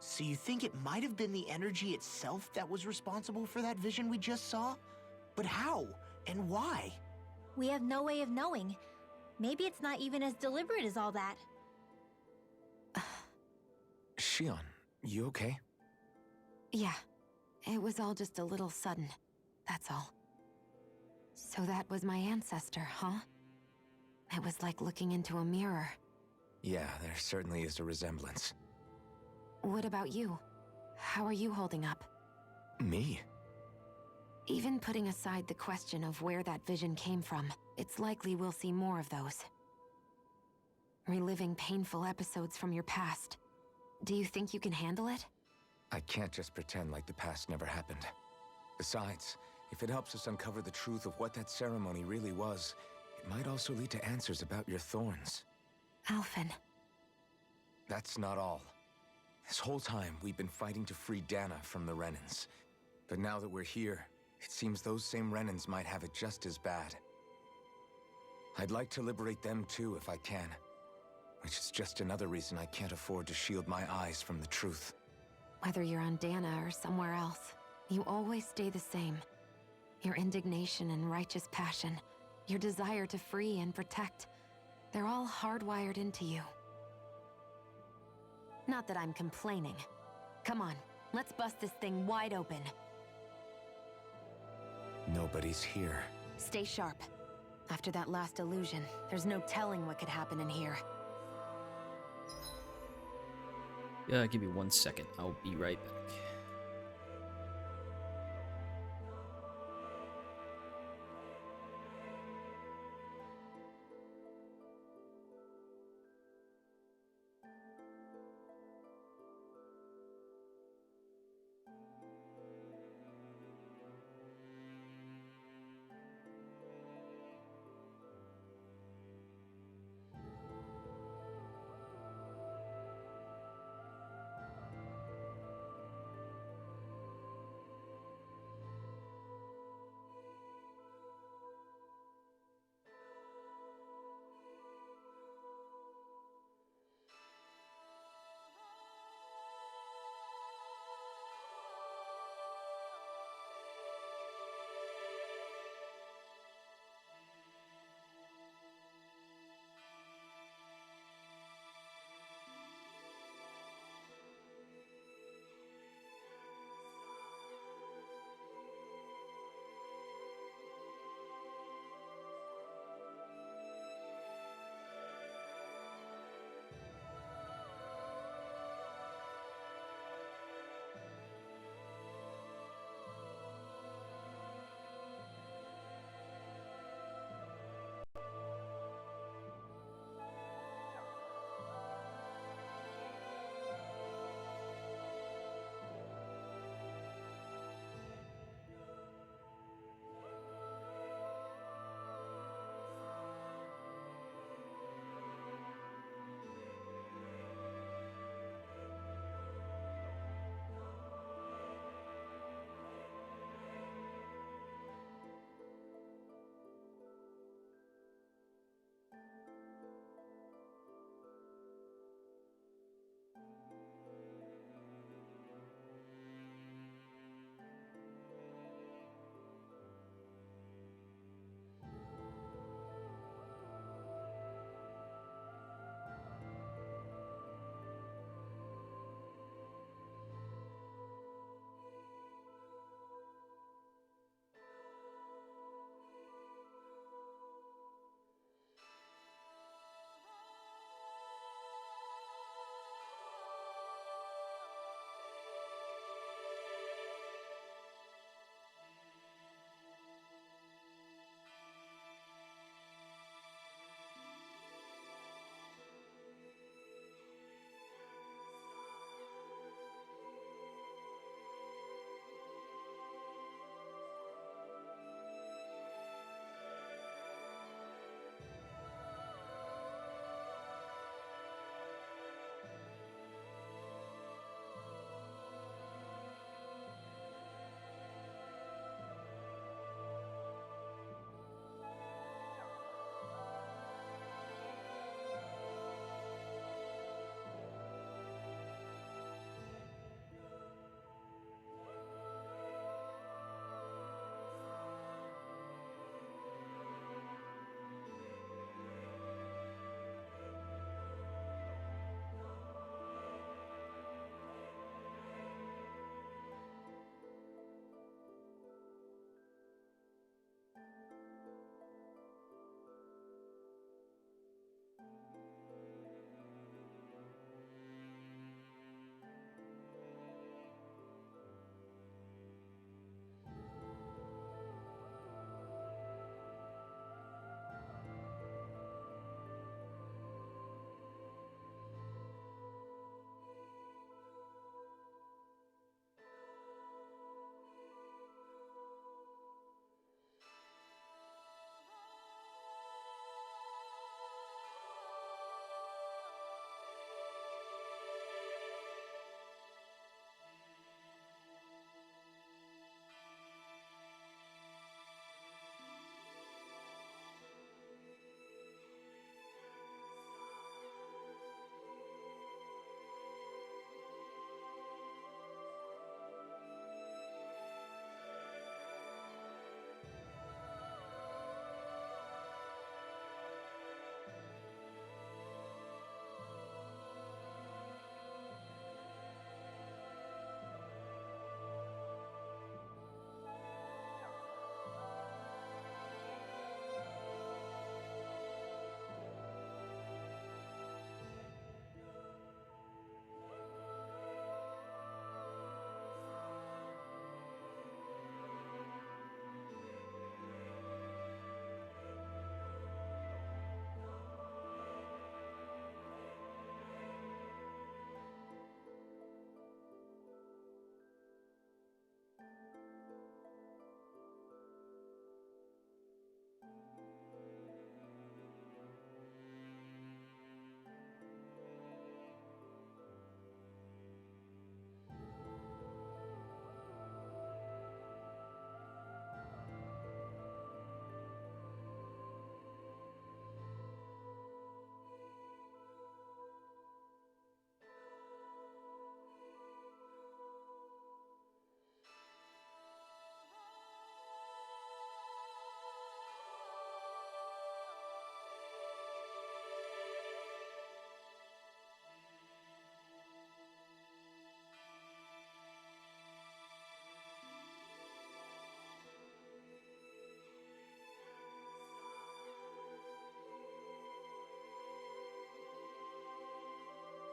So you think it might have been the energy itself that was responsible for that vision we just saw? But how? And why? We have no way of knowing. Maybe it's not even as deliberate as all that. Shion, you okay? Yeah. It was all just a little sudden. That's all. So that was my ancestor, huh? It was like looking into a mirror. Yeah, there certainly is a resemblance. What about you? How are you holding up? Me? Even putting aside the question of where that vision came from, it's likely we'll see more of those. Reliving painful episodes from your past. Do you think you can handle it? I can't just pretend like the past never happened. Besides, if it helps us uncover the truth of what that ceremony really was, it might also lead to answers about your thorns. Alphen. That's not all. This whole time, we've been fighting to free Dahna from the Renans. But now that we're here, it seems those same Renans might have it just as bad. I'd like to liberate them too if I can. Which is just another reason I can't afford to shield my eyes from the truth. Whether you're on Dahna or somewhere else, you always stay the same. Your indignation and righteous passion, your desire to free and protect, they're all hardwired into you. Not that I'm complaining. Come on, Let's bust this thing wide open. Nobody's here. Stay sharp. After that last illusion, there's no telling what could happen in here. Yeah, give me 1 second. I'll be right back.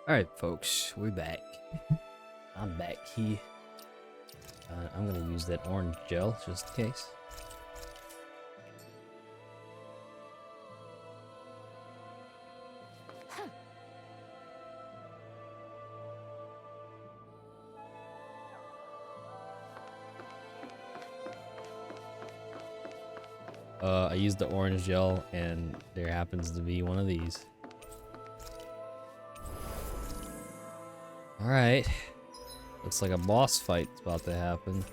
Alright, folks, we're back. I'm back here. I'm gonna use that orange gel just in case. I used the orange gel and there happens to be one of these. Alright. Looks like a boss fight's about to happen.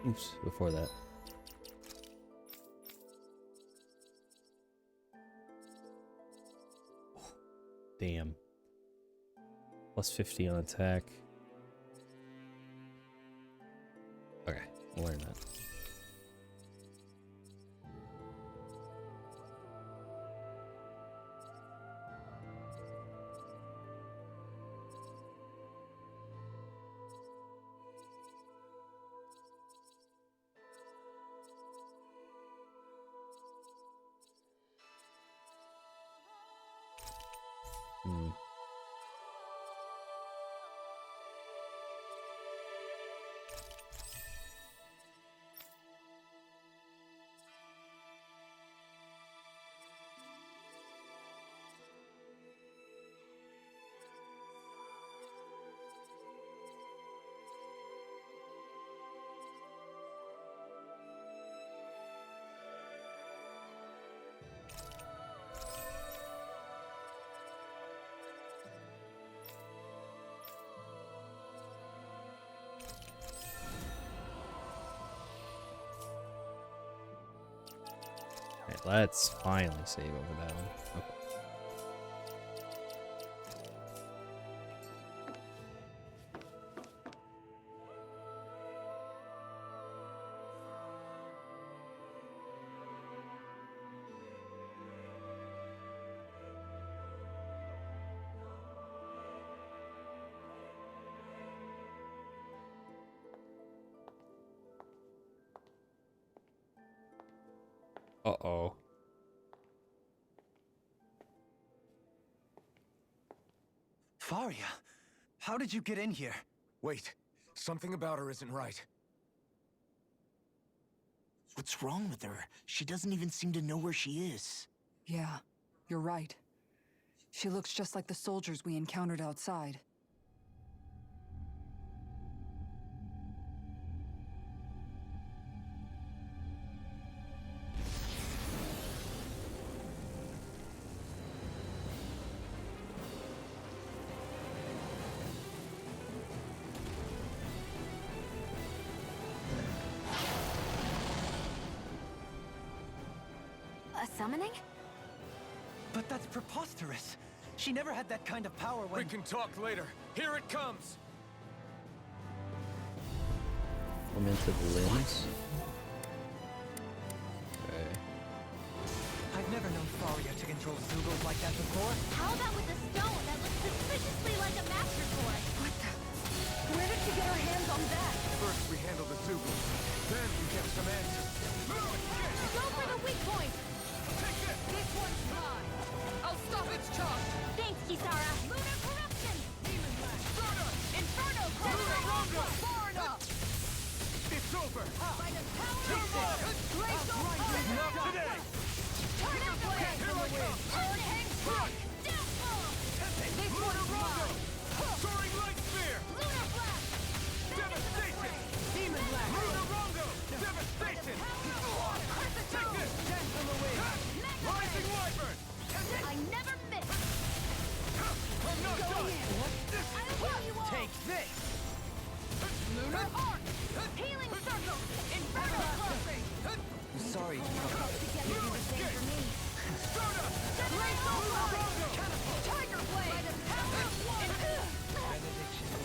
Oops, before that. Damn. Plus 50 on attack. Okay, we'll learn that. Let's finally save over that one. Okay. Uh-oh. Faria, how did you get in here? Wait, something about her isn't right. What's wrong with her? She doesn't even seem to know where she is. Yeah, you're right. She looks just like the soldiers we encountered outside. Summoning? But that's preposterous. She never had that kind of power when— We can talk later. Here it comes! Lamented limbs. Okay. I've never known Faria to control Zugals like that before. How about with the stone that looks suspiciously like a master sword? What the? Where did she get her hands on that? First we handle the Zugals, then we get some answers. Go for the weak point! This one's mine! I'll stop its charge! Thanks, Kisara. Lunar corruption! Demon blast! Inferno Lunar Rondo! Far enough! It's over! By the power of God! Blaze of Not today! Turn the blade! Here I come! Hurricane strike! This one's mine! Soaring light spear! Lunar blast! Devastation! Demon blast! Lunar Rondo! Devastation! Take this! Rising Wyvern! I never miss! I'm not done! Take this! Lunar arc! Healing circle! Inferno crossing! Sorry, Lunar escape! Soda! Blaze of Tiger blade! By the power of one!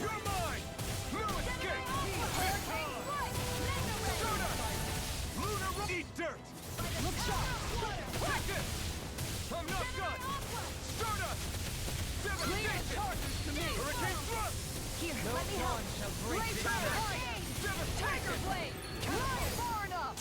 You're mine! Lunar escape! Hurricane strike! Soda! Lunar eat dirt! Look sharp! Take this! I'm not done! Soda! Devastation! Hurricane thrust! Here, let me help! Blaze of Tiger blade! Far enough!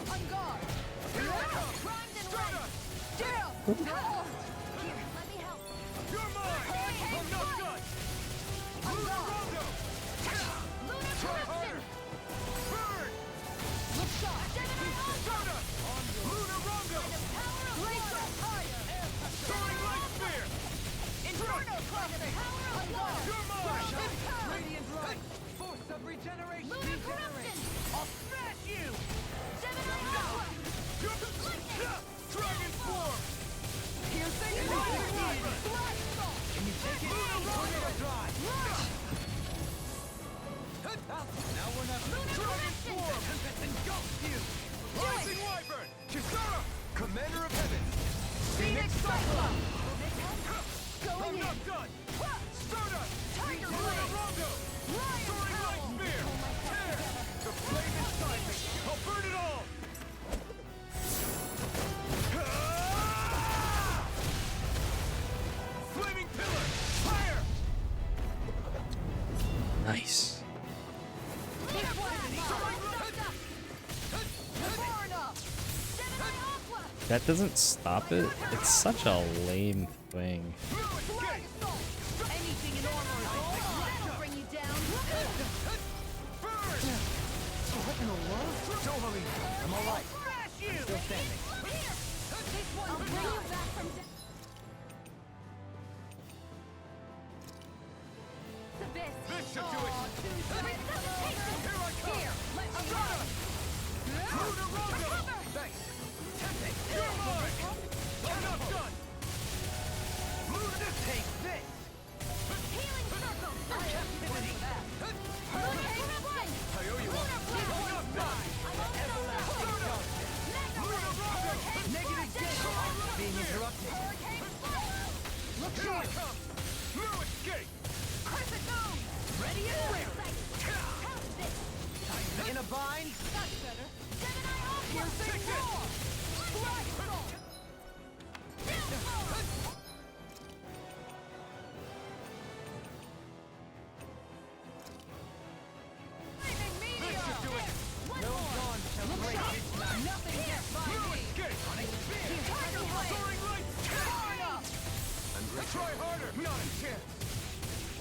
On guard! Here I come! Primed and Start ready! us! Down! Here, let me help. You're mine! I'm not done! Lunar Rondo! Lunar Try corruption! harder! Burn! Look sharp! Start us! Lunar Rondo! Blaze up higher! Soaring Light Spear! Inferno crossing! On guard! You're mine! Radiant right! Force of regeneration! Lunar corruption! I'll smash you! Gemini Aqua! Dragon Form! Piercing and Lightning! Blast Bolt! Can you take it? Tornado drive! Now we're not Lunar corruption! Tempest engulfs you! Rising Wyvern! Kisara! Commander of Heaven! Phoenix Cyclone! I'm Going in! not done! Stardust! Tiger Lunar Blade! Rondo! Lion Soaring Light Owl! Spear! Tear! The flame inside me! I'll burn it all! Flaming Pillar! Fire! Nice. This one! That doesn't stop it. It's such a lame thing. Anything in armor is all that'll bring you down. What in the world? Dohalim! I'm alright. Still standing. I'll bring you back from Abyss. This should do it! Resuscitation! Here I come! Here, let me Stardust! Lunar Rondo! Thanks! You're mine! I'm not done! Lunar, take this! Healing circle! Captivity! Hurricane Blade! I owe you one! I'm not done! Stardust! Lunar Rondo! Negative gate! Being interrupted. Look Here I sharp! come! No escape! Crescent Moon! Ready and clear! In a bind? That's better. Gemini Aqua! Piercing roar! Blast Bolt! Downfall! Flaming Meteor! This should do it! One No more! dawn shall Look break sharp! its night. Nothing gets by No me! escape! Tiger Blade! Soaring Light! Far enough! Try harder! Not a chance!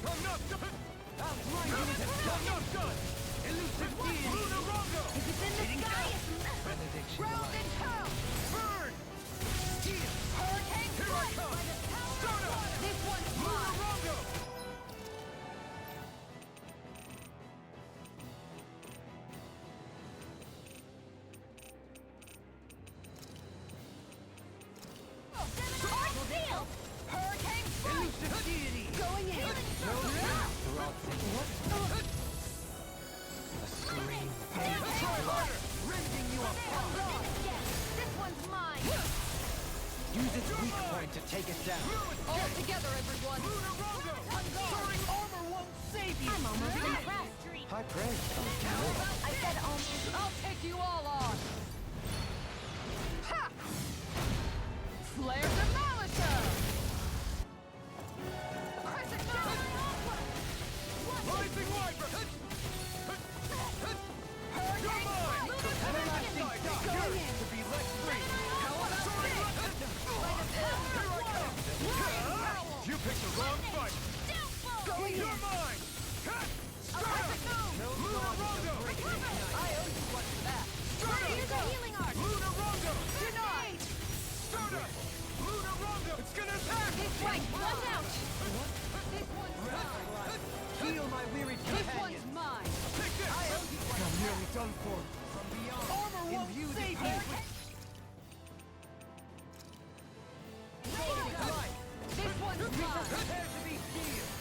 I'm not done! I'm not done! Elusive deity! Lunar Rondo! If it's in the sky, it's Benediction. round and pound! Burn! Hurricane Here I Blade! come! By the power of Stardust! water! This one's Lunar mine! Rondo! Gemini Steel! Hurricane Blade! Elusive deity! Going in! A scream. Try harder! Rending you apart. This one's mine! Use its weak point to take it down. All together, everyone! Lunar Rondo! Soaring armor won't save you! I'm almost impressed! High praise. I said almost. I'll take you all on! Ha! Flare Demolisher! Crescent Moon! Rising Wyvern! You're mine! Everlasting Star! Going in! To be let free! You picked the wrong fight! Going in! You're mine! Lunar Rondo! I owe you one for that! Here's a healing art! Lunar Rondo! Denied! Stardust! Lunar Rondo! It's gonna attack! This way! Watch out! This one's mine! Heal my wearied This companion. one's mine! Take this! I owe you one I'm for nearly that! done for. From beyond. Armor won't Imbue the save peace you! with Right. This one's mine! prepare to be sealed.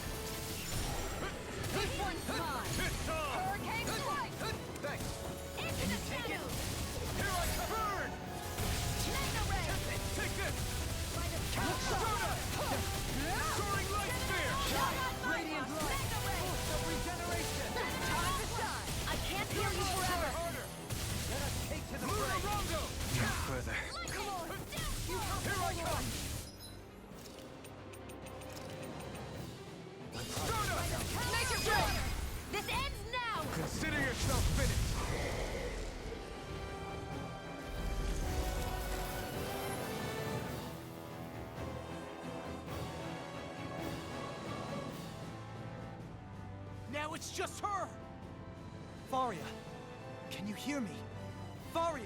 This one's mine! It's on! Hurricane Strike! Thanks! Into the shadows! Here I come! Burn! Mega Ray! Take this! Look sharp! Soaring Light Spear! Radiant Light! Mega Ray! Of regeneration. Time to shine! I can't heal you forever! Harder! Let us take to the Lunar fray. Rondo! No further. Come on! Here I come! Stardust! Make it rain! This it's just her! Faria, can you hear me? Faria!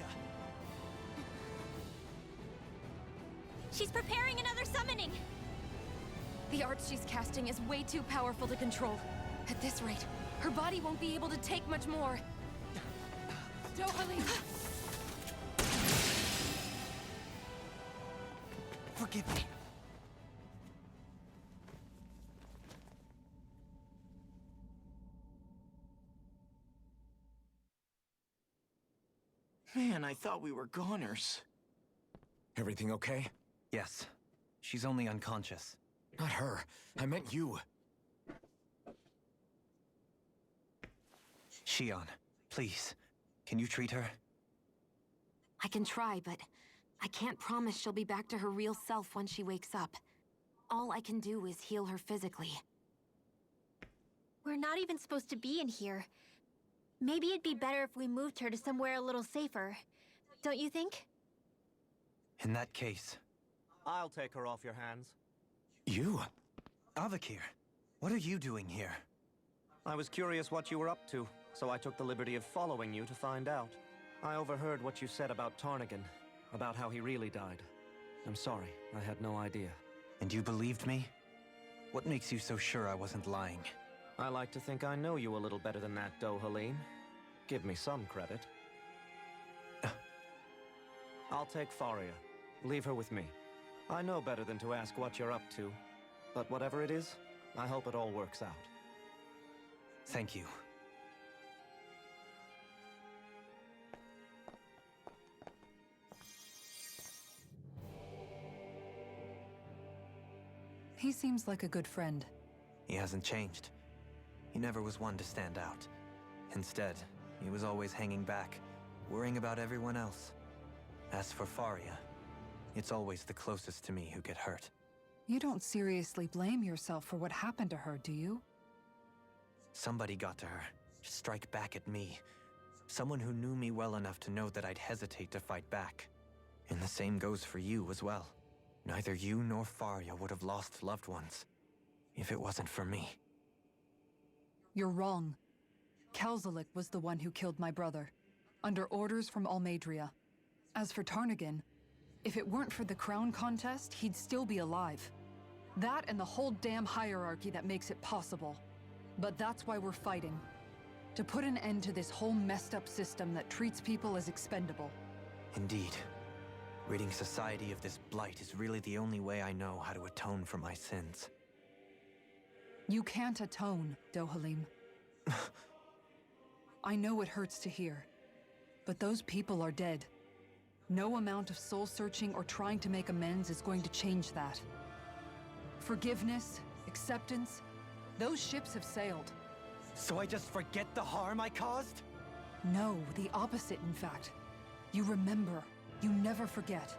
She's preparing another summoning! The art she's casting is way too powerful to control. At this rate, her body won't be able to take much more. Dohalim! Forgive me. Man, I thought we were goners. Everything okay? Yes. She's only unconscious. Not her. I meant you. Shion, please. Can you treat her? I can try, but I can't promise she'll be back to her real self when she wakes up. All I can do is heal her physically. We're not even supposed to be in here. Maybe it'd be better if we moved her to somewhere a little safer. Don't you think? In that case... I'll take her off your hands. You? Avakir, what are you doing here? I was curious what you were up to, so I took the liberty of following you to find out. I overheard what you said about Tarnagan, about how he really died. I'm sorry, I had no idea. And you believed me? What makes you so sure I wasn't lying? I like to think I know you a little better than that, Dohalim. Give me some credit. I'll take Faria. Leave her with me. I know better than to ask what you're up to. But whatever it is, I hope it all works out. Thank you. He seems like a good friend. He hasn't changed. He never was one to stand out. Instead, he was always hanging back, worrying about everyone else. As for Faria, it's always the closest to me who get hurt. You don't seriously blame yourself for what happened to her, do you? Somebody got to her, to strike back at me. Someone who knew me well enough to know that I'd hesitate to fight back. And the same goes for you as well. Neither you nor Faria would have lost loved ones, if it wasn't for me. You're wrong. Kelzelik was the one who killed my brother, under orders from Almedria. As for Tarnagan, if it weren't for the crown contest, he'd still be alive. That and the whole damn hierarchy that makes it possible. But that's why we're fighting. To put an end to this whole messed up system that treats people as expendable. Indeed. Ridding society of this blight is really the only way I know how to atone for my sins. You can't atone, Dohalim. I know it hurts to hear, but those people are dead. No amount of soul-searching or trying to make amends is going to change that. Forgiveness, acceptance, those ships have sailed. So I just forget the harm I caused? No, the opposite, in fact. You remember. You never forget.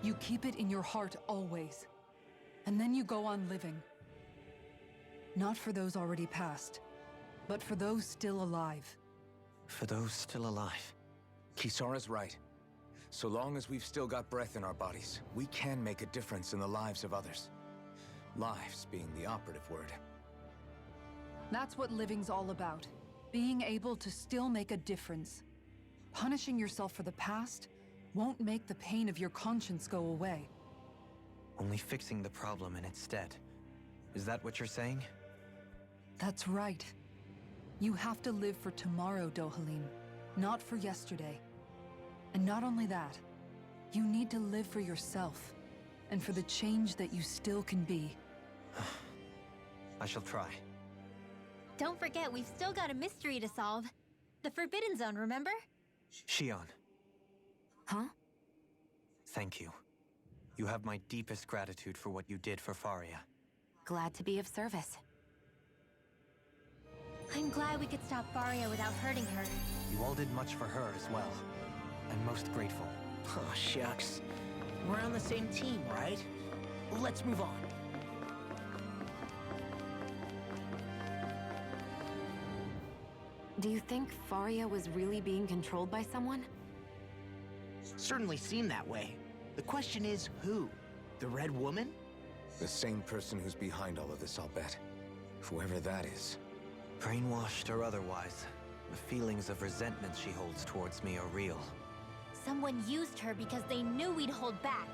You keep it in your heart always. And then you go on living. Not for those already past, but for those still alive. For those still alive. Kisara's right. So long as we've still got breath in our bodies, we can make a difference in the lives of others. Lives being the operative word. That's what living's all about. Being able to still make a difference. Punishing yourself for the past won't make the pain of your conscience go away. Only fixing the problem in its stead. Is that what you're saying? That's right. You have to live for tomorrow, Dohalim, not for yesterday. And not only that, you need to live for yourself, and for the change that you still can be. I shall try. Don't forget, we've still got a mystery to solve. The Forbidden Zone, remember? Shion. Huh? Thank you. You have my deepest gratitude for what you did for Faria. Glad to be of service. I'm glad we could stop Faria without hurting her. You all did much for her as well. I'm most grateful. Oh, shucks. We're on the same team, right? Let's move on. Do you think Faria was really being controlled by someone? Certainly seemed that way. The question is, who? The Red Woman? The same person who's behind all of this, I'll bet. Whoever that is, Brainwashed or otherwise, the feelings of resentment she holds towards me are real. Someone used her because they knew we'd hold back.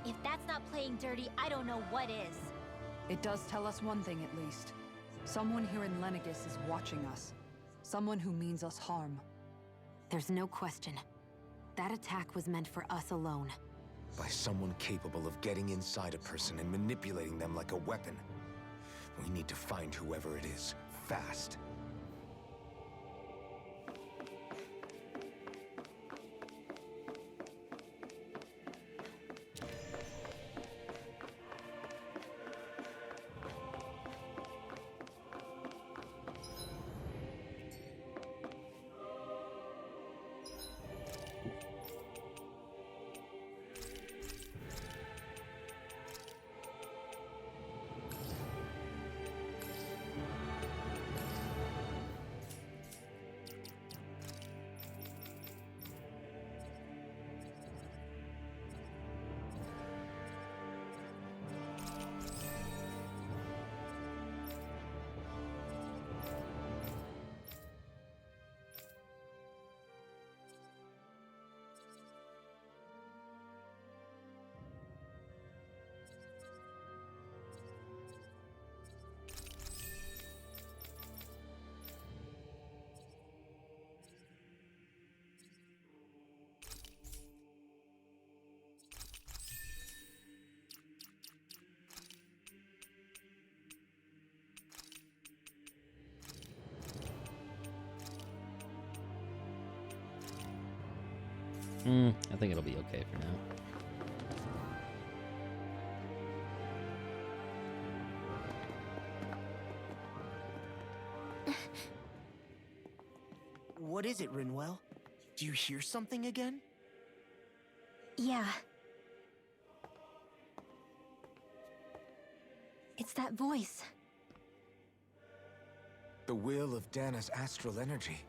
If that's not playing dirty, I don't know what is. It does tell us one thing at least. Someone here in Lenegis is watching us. Someone who means us harm. There's no question. That attack was meant for us alone. By someone capable of getting inside a person and manipulating them like a weapon. We need to find whoever it is, fast. I think it'll be okay for now. What is it, Rinwell? Do you hear something again? Yeah. It's that voice. The will of Dahna's astral energy.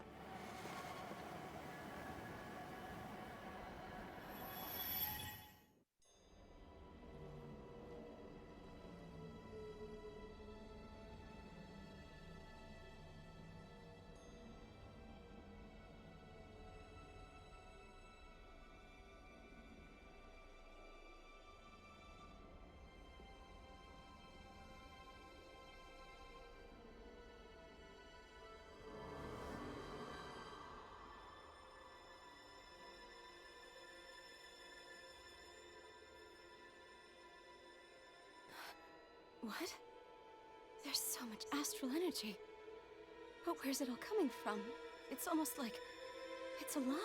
What? There's so much astral energy. But where's it all coming from? It's almost like it's alive.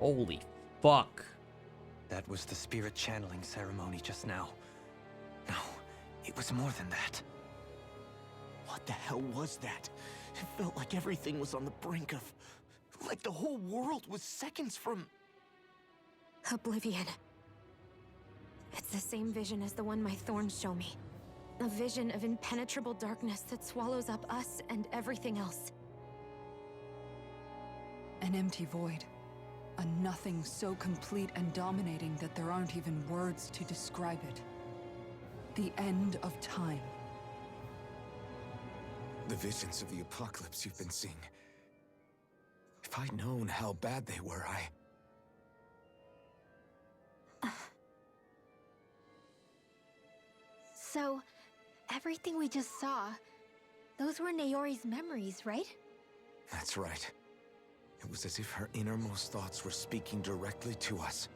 Holy fuck. That was the spirit channeling ceremony just now. No, it was more than that. What the hell was that? It felt like everything was on the brink of... like the whole world was seconds from... Oblivion. It's the same vision as the one my thorns show me. A vision of impenetrable darkness that swallows up us and everything else. An empty void. A nothing so complete and dominating that there aren't even words to describe it. The end of time. The visions of the apocalypse you've been seeing. If I'd known how bad they were, So, everything we just saw, those were Naori's memories, right? That's right. It was as if her innermost thoughts were speaking directly to us.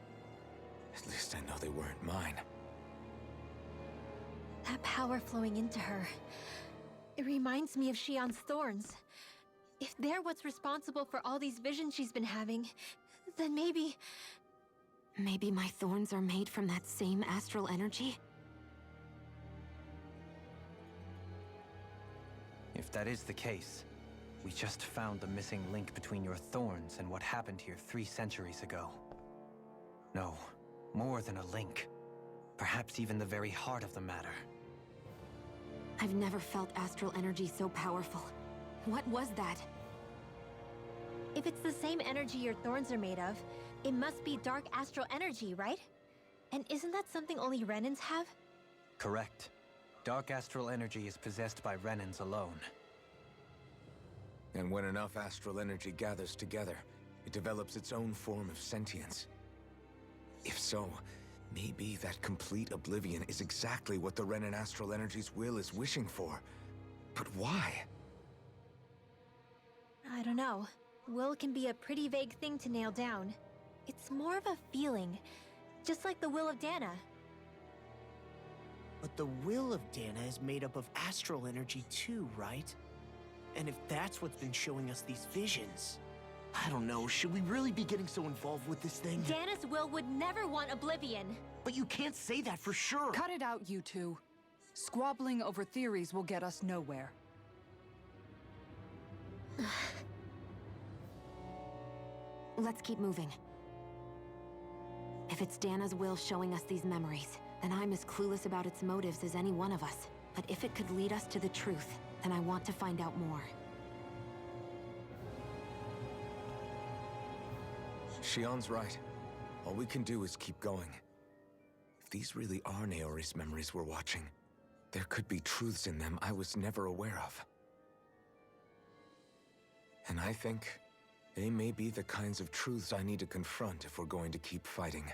At least I know they weren't mine. That power flowing into her. It reminds me of Shion's thorns. If they're what's responsible for all these visions she's been having, then maybe... Maybe my thorns are made from that same astral energy? If that is the case, we just found the missing link between your thorns and what happened here 3 centuries ago. No, more than a link. Perhaps even the very heart of the matter. I've never felt astral energy so powerful. What was that? If it's the same energy your thorns are made of, it must be dark astral energy, right? And isn't that something only Renans have? Correct. Dark astral energy is possessed by Renans alone. And when enough astral energy gathers together, it develops its own form of sentience. If so, maybe that complete oblivion is exactly what the Renan astral energy's will is wishing for. But why? I don't know. Will can be a pretty vague thing to nail down. It's more of a feeling, just like the will of Dahna. But the will of Dahna is made up of astral energy too, right? And if that's what's been showing us these visions... I don't know, should we really be getting so involved with this thing? Dahna's will would never want oblivion. But you can't say that for sure! Cut it out, you two. Squabbling over theories will get us nowhere. Let's keep moving. If it's Dahna's will showing us these memories, then I'm as clueless about its motives as any one of us. But if it could lead us to the truth, then I want to find out more. Shion's right. All we can do is keep going. If these really are Naori's memories we're watching, there could be truths in them I was never aware of. And I think they may be the kinds of truths I need to confront if we're going to keep fighting.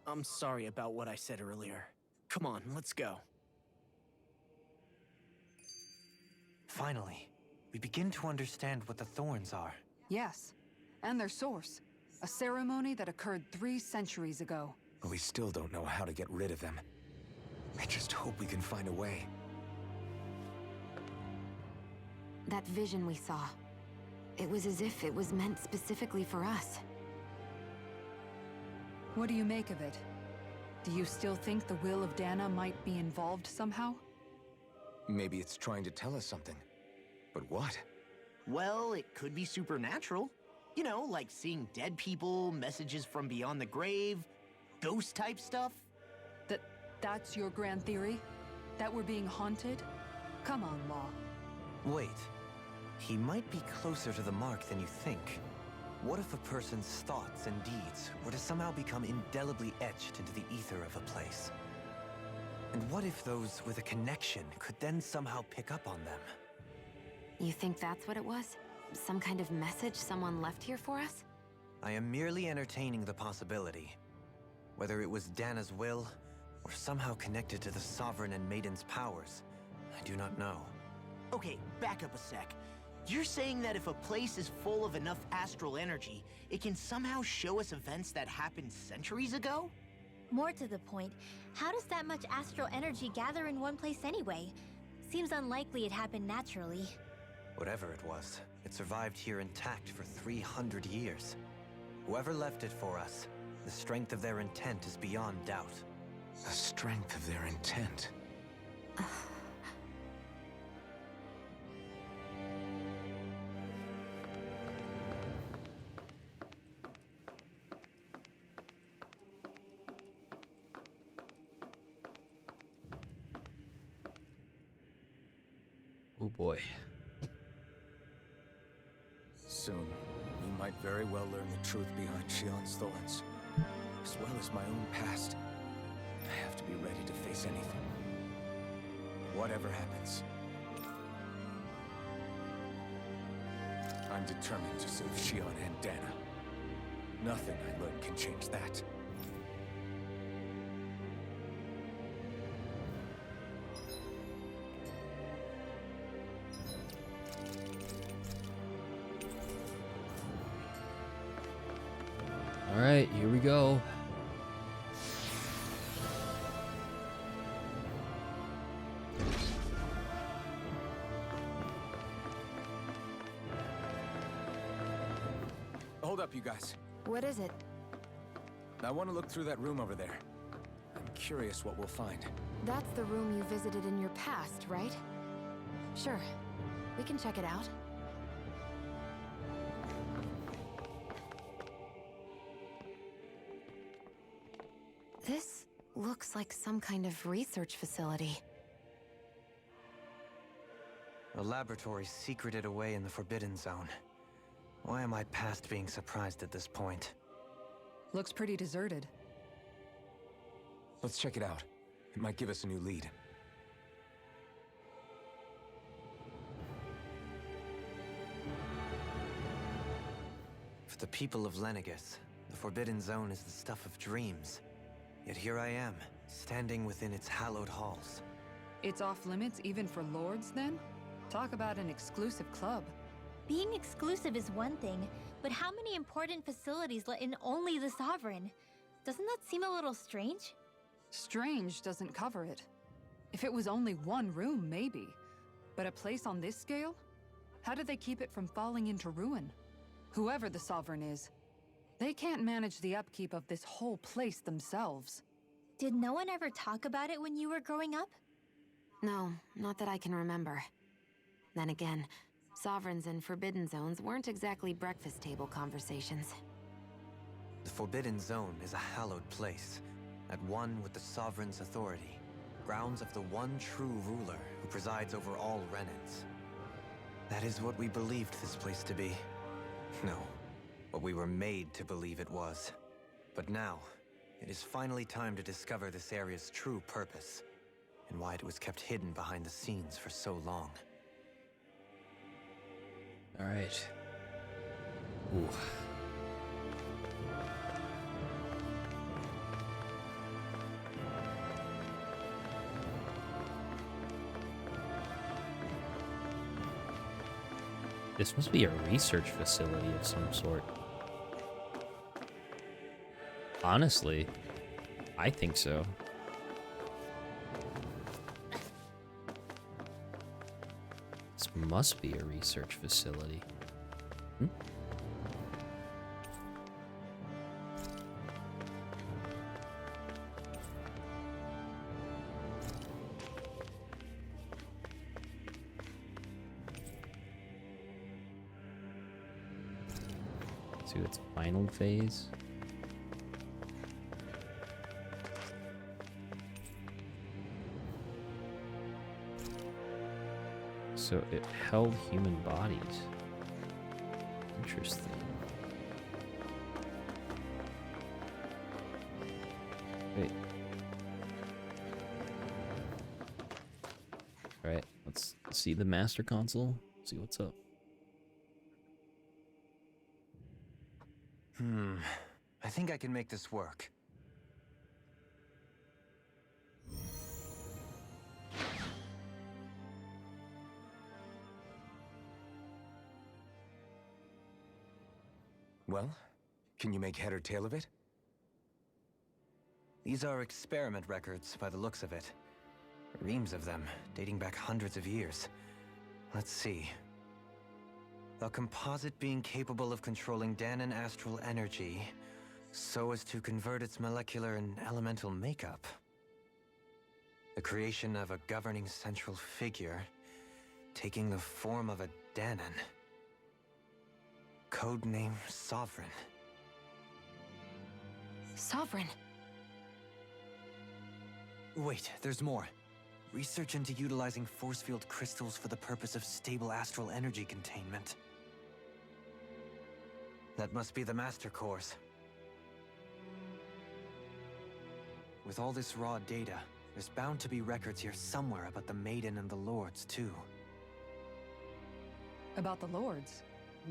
I'm sorry about what I said earlier. Come on, let's go. Finally, we begin to understand what the thorns are. Yes, and their source. A ceremony that occurred 3 centuries ago. But we still don't know how to get rid of them. I just hope we can find a way. That vision we saw, it was as if it was meant specifically for us. What do you make of it? Do you still think the will of Dahna might be involved somehow? Maybe it's trying to tell us something. But what? Well, it could be supernatural. You know, like seeing dead people, messages from beyond the grave, ghost-type stuff. That's your grand theory? That we're being haunted? Come on, Law. Wait. He might be closer to the mark than you think. What if a person's thoughts and deeds were to somehow become indelibly etched into the ether of a place? And what if those with a connection could then somehow pick up on them? You think that's what it was? Some kind of message someone left here for us? I am merely entertaining the possibility. Whether it was Dahna's will, or somehow connected to the Sovereign and Maiden's powers, I do not know. Okay, back up a sec. You're saying that if a place is full of enough astral energy, it can somehow show us events that happened centuries ago? More to the point, how does that much astral energy gather in one place anyway? Seems unlikely it happened naturally. Whatever it was, it survived here intact for 300 years. Whoever left it for us, the strength of their intent is beyond doubt. The strength of their intent. Oh boy. Soon, we might very well learn the truth behind Shion's thorns, as well as my own past. I have to be ready to face anything. Whatever happens. I'm determined to save Shion and Dahna. Nothing I learn can change that. All right, here we go. Hold up, you guys. What is it? I want to look through that room over there. I'm curious what we'll find. That's the room you visited in your past, right? Sure. We can check it out. This looks like some kind of research facility. A laboratory secreted away in the Forbidden Zone. Why am I past being surprised at this point? Looks pretty deserted. Let's check it out. It might give us a new lead. For the people of Lenegis, the Forbidden Zone is the stuff of dreams. Yet here I am, standing within its hallowed halls. It's off limits even for lords, then? Talk about an exclusive club. Being exclusive is one thing, but how many important facilities let in only the Sovereign? Doesn't that seem a little strange? Strange doesn't cover it. If it was only one room, maybe. But a place on this scale? How do they keep it from falling into ruin? Whoever the Sovereign is, they can't manage the upkeep of this whole place themselves. Did no one ever talk about it when you were growing up? No, not that I can remember. Then again, Sovereigns and Forbidden Zones weren't exactly breakfast table conversations. The Forbidden Zone is a hallowed place, at one with the Sovereign's authority, grounds of the one true ruler who presides over all Renans. That is what we believed this place to be. No, what we were made to believe it was. But now, it is finally time to discover this area's true purpose, and why it was kept hidden behind the scenes for so long. All right. Ooh. This must be a research facility of some sort. Honestly, I think so. This must be a research facility. Hmm? To its final phase. So it held human bodies. Interesting. Wait. Alright, let's see the master console. See what's up. I think I can make this work. Well, can you make head or tail of it? These are experiment records by the looks of it. Reams of them, dating back hundreds of years. Let's see. A composite being capable of controlling Dahnan astral energy so as to convert its molecular and elemental makeup. The creation of a governing central figure, taking the form of a Dahnan. Codename Sovereign. Sovereign? Wait, there's more. Research into utilizing force field crystals for the purpose of stable astral energy containment. That must be the Master Cores. With all this raw data, there's bound to be records here somewhere about the Maiden and the Lords, too. About the Lords?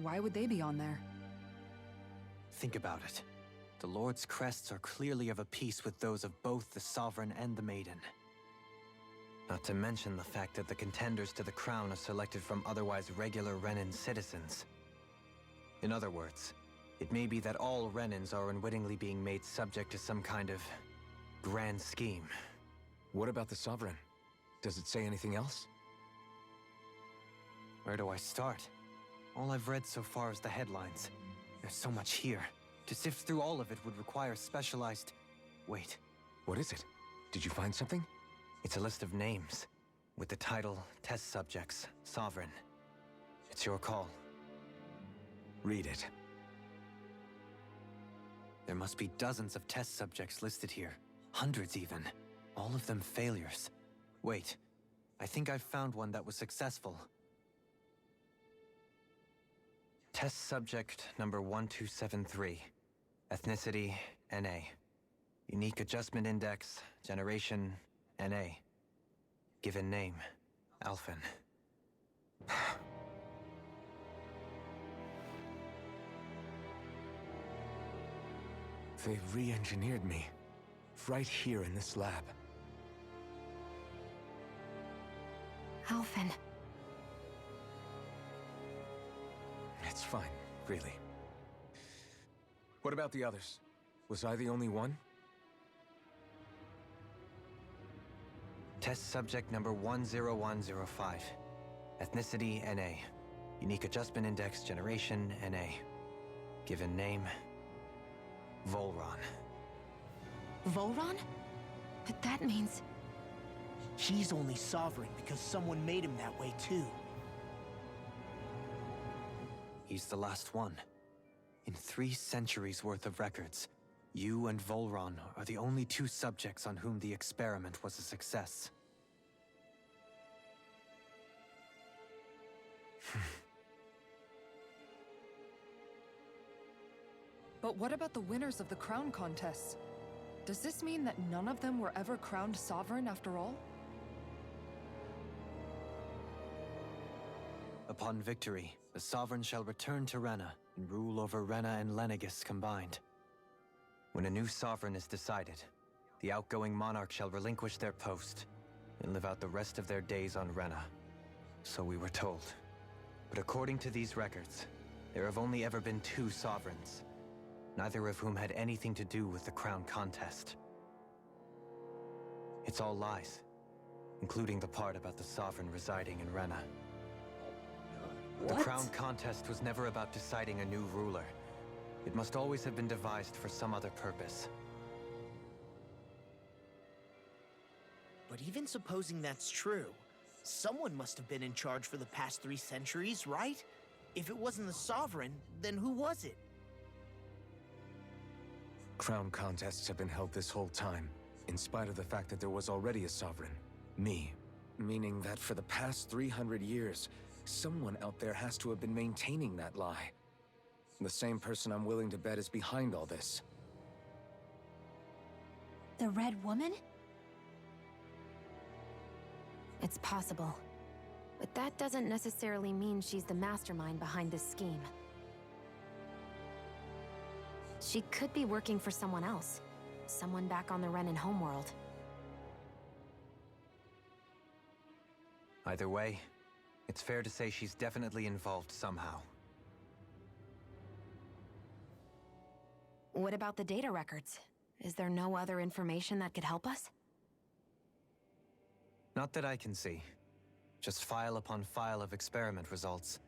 Why would they be on there? Think about it. The Lord's crests are clearly of a piece with those of both the Sovereign and the Maiden. Not to mention the fact that the contenders to the crown are selected from otherwise regular Renan citizens. In other words, it may be that all Renans are unwittingly being made subject to some kind of grand scheme. What about the Sovereign? Does it say anything else? Where do I start? All I've read so far is the headlines. There's so much here. To sift through all of it would require specialized... Wait. What is it? Did you find something? It's a list of names, with the title, Test Subjects, Sovereign. It's your call. Read it. There must be dozens of test subjects listed here. Hundreds even. All of them failures. Wait, I think I've found one that was successful. Test subject number 1273. Ethnicity, NA. Unique adjustment index, generation, NA. Given name, Alphen. They've re-engineered me. Right here in this lab. Alphen. It's fine, really. What about the others? Was I the only one? Test subject number 10105. Ethnicity, NA. Unique adjustment index, generation, NA. Given name, Vohlran. Vohlran? But that means... He's only Sovereign because someone made him that way too. He's the last one. In 3 centuries worth of records, you and Vohlran are the only 2 subjects on whom the experiment was a success. But what about the winners of the crown contests? Does this mean that none of them were ever crowned sovereign after all? Upon victory, the Sovereign shall return to Rena and rule over Rena and Lenegis combined. When a new Sovereign is decided, the outgoing monarch shall relinquish their post and live out the rest of their days on Rena. So we were told. But according to these records, there have only ever been 2 Sovereigns, neither of whom had anything to do with the crown contest. It's all lies, including the part about the Sovereign residing in Rena. The crown contest was never about deciding a new ruler. It must always have been devised for some other purpose. But even supposing that's true, someone must have been in charge for the past 3 centuries, right? If it wasn't the Sovereign, then who was it? Crown contests have been held this whole time, in spite of the fact that there was already a Sovereign. Me. Meaning that for the past 300 years, someone out there has to have been maintaining that lie. The same person I'm willing to bet is behind all this. The Red Woman? It's possible. But that doesn't necessarily mean she's the mastermind behind this scheme. She could be working for someone else. Someone back on the Renan homeworld. Either way, it's fair to say she's definitely involved somehow. What about the data records? Is there no other information that could help us? Not that I can see. Just file upon file of experiment results.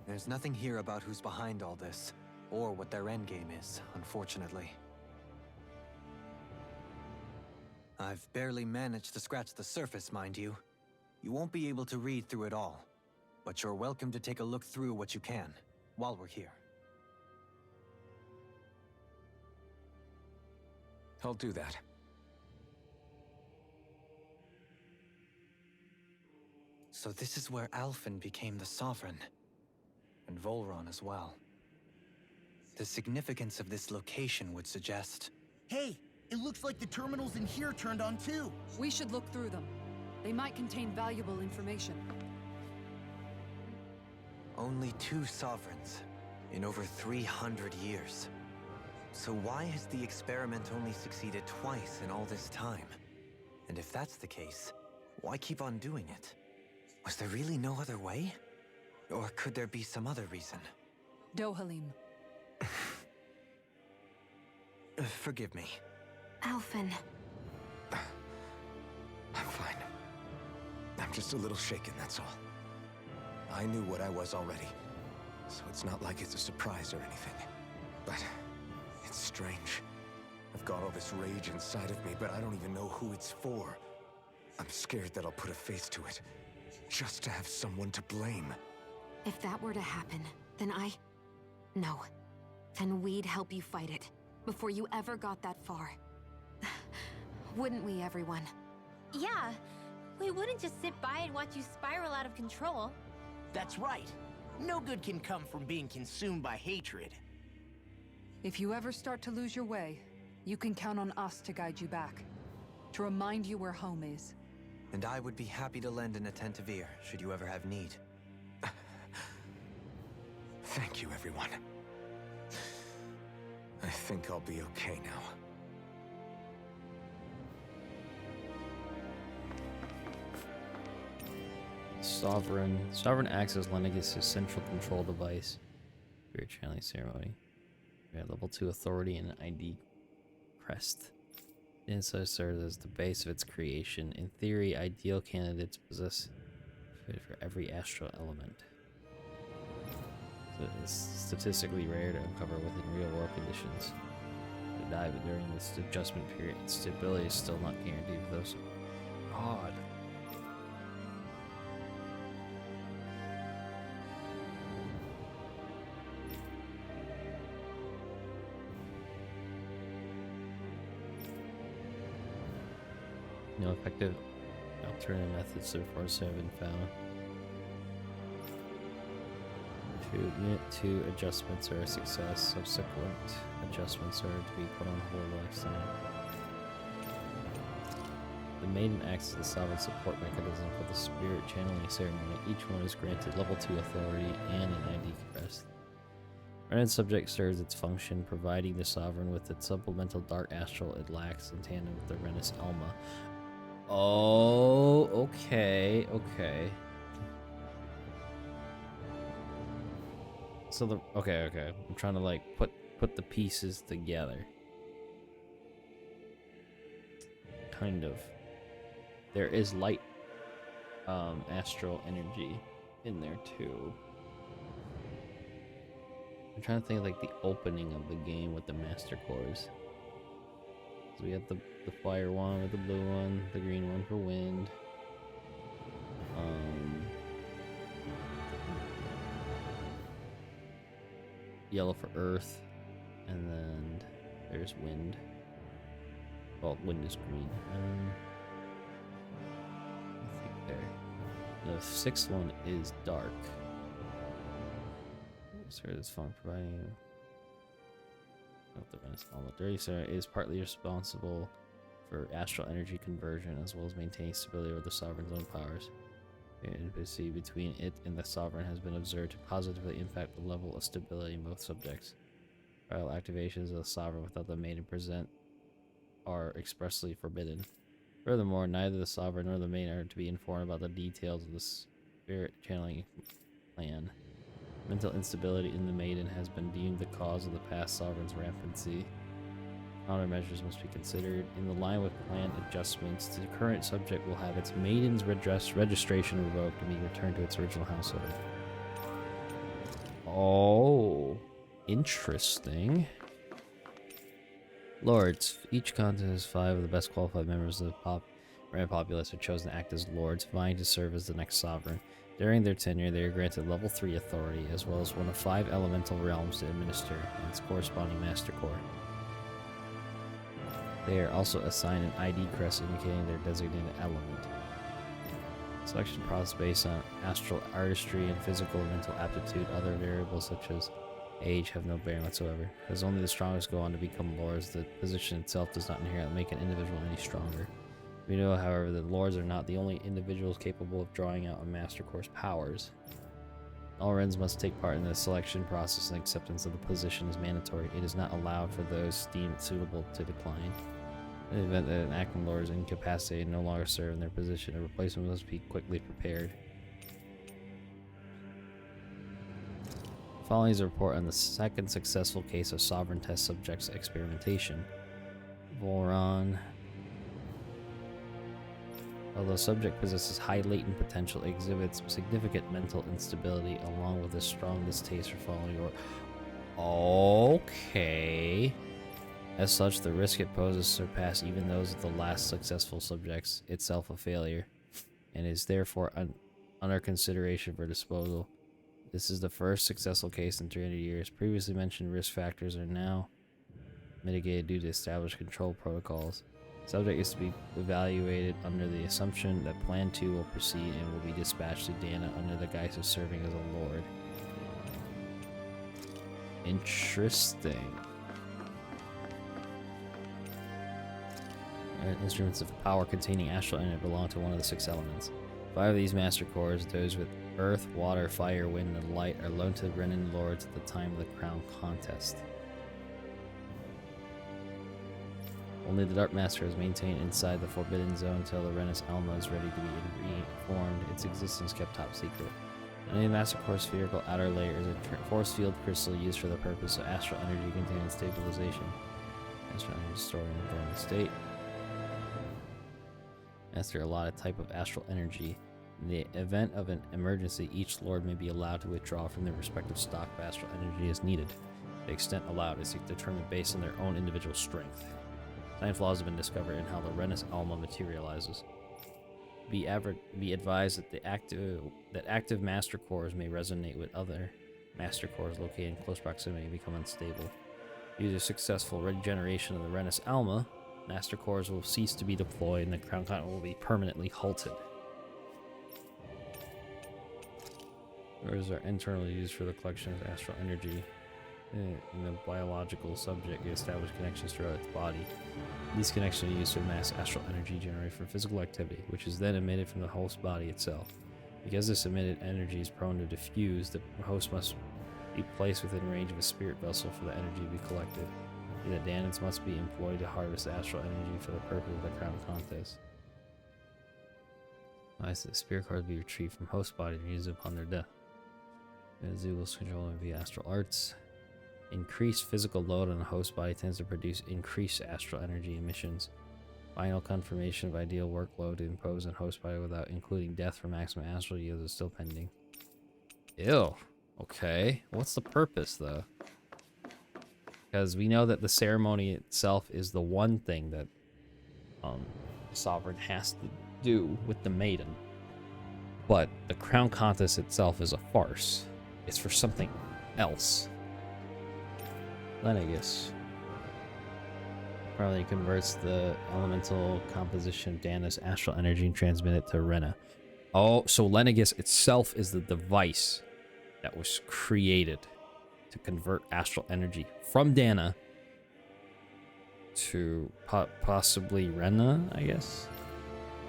There's nothing here about who's behind all this, or what their endgame is, unfortunately. I've barely managed to scratch the surface, mind you. You won't be able to read through it all, but you're welcome to take a look through what you can, while we're here. I'll do that. So this is where Alphen became the Sovereign. And Vohlran as well. the significance of this location would suggest... Hey, it looks like the terminals in here turned on too. We should look through them. They might contain valuable information. Only 2 sovereigns in over 300 years. So why has the experiment only succeeded twice in all this time? And if that's the case, why keep on doing it? Was there really no other way? Or could there be some other reason? Dohalim. Forgive me. Alphen. I'm fine. I'm just a little shaken, that's all. I knew what I was already, so it's not like it's a surprise or anything. But it's strange. I've got all this rage inside of me, but I don't even know who it's for. I'm scared that I'll put a face to it, just to have someone to blame. If that were to happen, then No. Then we'd help you fight it, before you ever got that far. Wouldn't we, everyone? Yeah, we wouldn't just sit by and watch you spiral out of control. That's right. No good can come from being consumed by hatred. If you ever start to lose your way, you can count on us to guide you back. To remind you where home is. And I would be happy to lend an attentive ear, should you ever have need. Thank you, everyone. I think I'll be okay now. Sovereign acts as Lenegis' central control device. Spirit channeling ceremony. We have level 2 authority and an ID crest. Inside serves as the base of its creation. In theory, ideal candidates possess fit for every astral element. So it's statistically rare to uncover within real-world conditions. To die, but during this adjustment period, stability is still not guaranteed for those. Odd. No effective alternative methods of force have been found. Unit 2 adjustments are a success. Subsequent adjustments are to be put on hold while extended. The Maiden acts as the sovereign support mechanism for the spirit channeling ceremony. Each one is granted level 2 authority and an ID crest. Renan's subject serves its function, providing the sovereign with the supplemental dark astral it lacks in tandem with the Renans Alma. Oh, okay. So okay. I'm trying to like put the pieces together. Kind of. There is light astral energy in there too. I'm trying to think of like the opening of the game with the master cores. So we have the fire one with the blue one, the green one for wind. Yellow for earth, and then there's wind. Well, wind is green. I think there. The sixth one is dark. Sorry, this fun providing. The Renans Alma. Dirty Sarah is partly responsible for astral energy conversion as well as maintaining stability over the sovereign's own powers. The intimacy between it and the sovereign has been observed to positively impact the level of stability in both subjects. Trial activations of the sovereign without the maiden present are expressly forbidden. Furthermore, neither the sovereign nor the maiden are to be informed about the details of the spirit channeling plan. Mental instability in the maiden has been deemed the cause of the past sovereign's rampancy. Countermeasures must be considered. In the line with planned adjustments, the current subject will have its maiden's registration revoked and be returned to its original household. Oh, interesting. Lords. Each continent has 5 of the best qualified members of the Renan populace are chosen to act as lords, vying to serve as the next sovereign. During their tenure, they are granted level 3 authority, as well as one of 5 elemental realms to administer, and its corresponding master core. They are also assigned an ID crest indicating their designated element. Selection process based on astral artistry and physical and mental aptitude. Other variables such as age have no bearing whatsoever, because only the strongest go on to become lords. The position itself does not inherently make an individual any stronger. We know, however, that lords are not the only individuals capable of drawing out a Master Core's powers. All Rens must take part in the selection process, and acceptance of the position is mandatory. It is not allowed for those deemed suitable to decline. In the event that an acting lord is incapacitated and no longer serve in their position, a replacement must be quickly prepared. Following is a report on the second successful case of Sovereign test subjects experimentation. Vohlran. Although subject possesses high latent potential, it exhibits significant mental instability along with a strong distaste for following your... Okay. As such, the risk it poses surpass even those of the last successful subjects, itself a failure, and is therefore under consideration for disposal. This is the first successful case in 300 years. Previously mentioned risk factors are now mitigated due to established control protocols. Subject is to be evaluated under the assumption that Plan 2 will proceed and will be dispatched to Dahna under the guise of serving as a lord. Interesting. Instruments of power containing astral energy belong to one of the 6 elements. 5 of these master cores, those with earth, water, fire, wind, and light, are loaned to the Renan lords at the time of the crown contest. Only the Dark Master is maintained inside the Forbidden Zone until the Renans Alma is ready to be reformed, its existence kept top secret. Any Master Core's spherical outer layer is a force field crystal used for the purpose of astral energy containing stabilization. Astral energy stored in a dormant state. Master allotted type of astral energy. In the event of an emergency, each lord may be allowed to withdraw from their respective stock of astral energy as needed. The extent allowed is determined based on their own individual strength. 9 flaws have been discovered in how the Renans Alma materializes. Be advised that active master cores may resonate with other master cores located in close proximity and become unstable. Due to successful regeneration of the Renans Alma, master cores will cease to be deployed and the crown continent will be permanently halted. Cores are internally used for the collection of astral energy. In the biological subject, it establishes connections throughout its body. These connections are used to amass astral energy generated from physical activity, which is then emitted from the host body itself. Because this emitted energy is prone to diffuse, the host must be placed within range of a spirit vessel for the energy to be collected. The Dahnas must be employed to harvest astral energy for the purpose of the crown contest. Advised that the spirit cards be retrieved from host body and used upon their death. The Zugul's control via astral arts. Increased physical load on the host body tends to produce increased astral energy emissions. Final confirmation of ideal workload to impose on host body without including death for maximum astral yield is still pending. Ew. Okay. What's the purpose, though? Because we know that the ceremony itself is the one thing that Sovereign has to do with the maiden. But the crown contest itself is a farce. It's for something else. Lenegis. Probably converts the elemental composition of Dahna's astral energy and transmit it to Renna. Oh, so Lenegis itself is the device that was created to convert astral energy from Dahna to possibly Renna, I guess.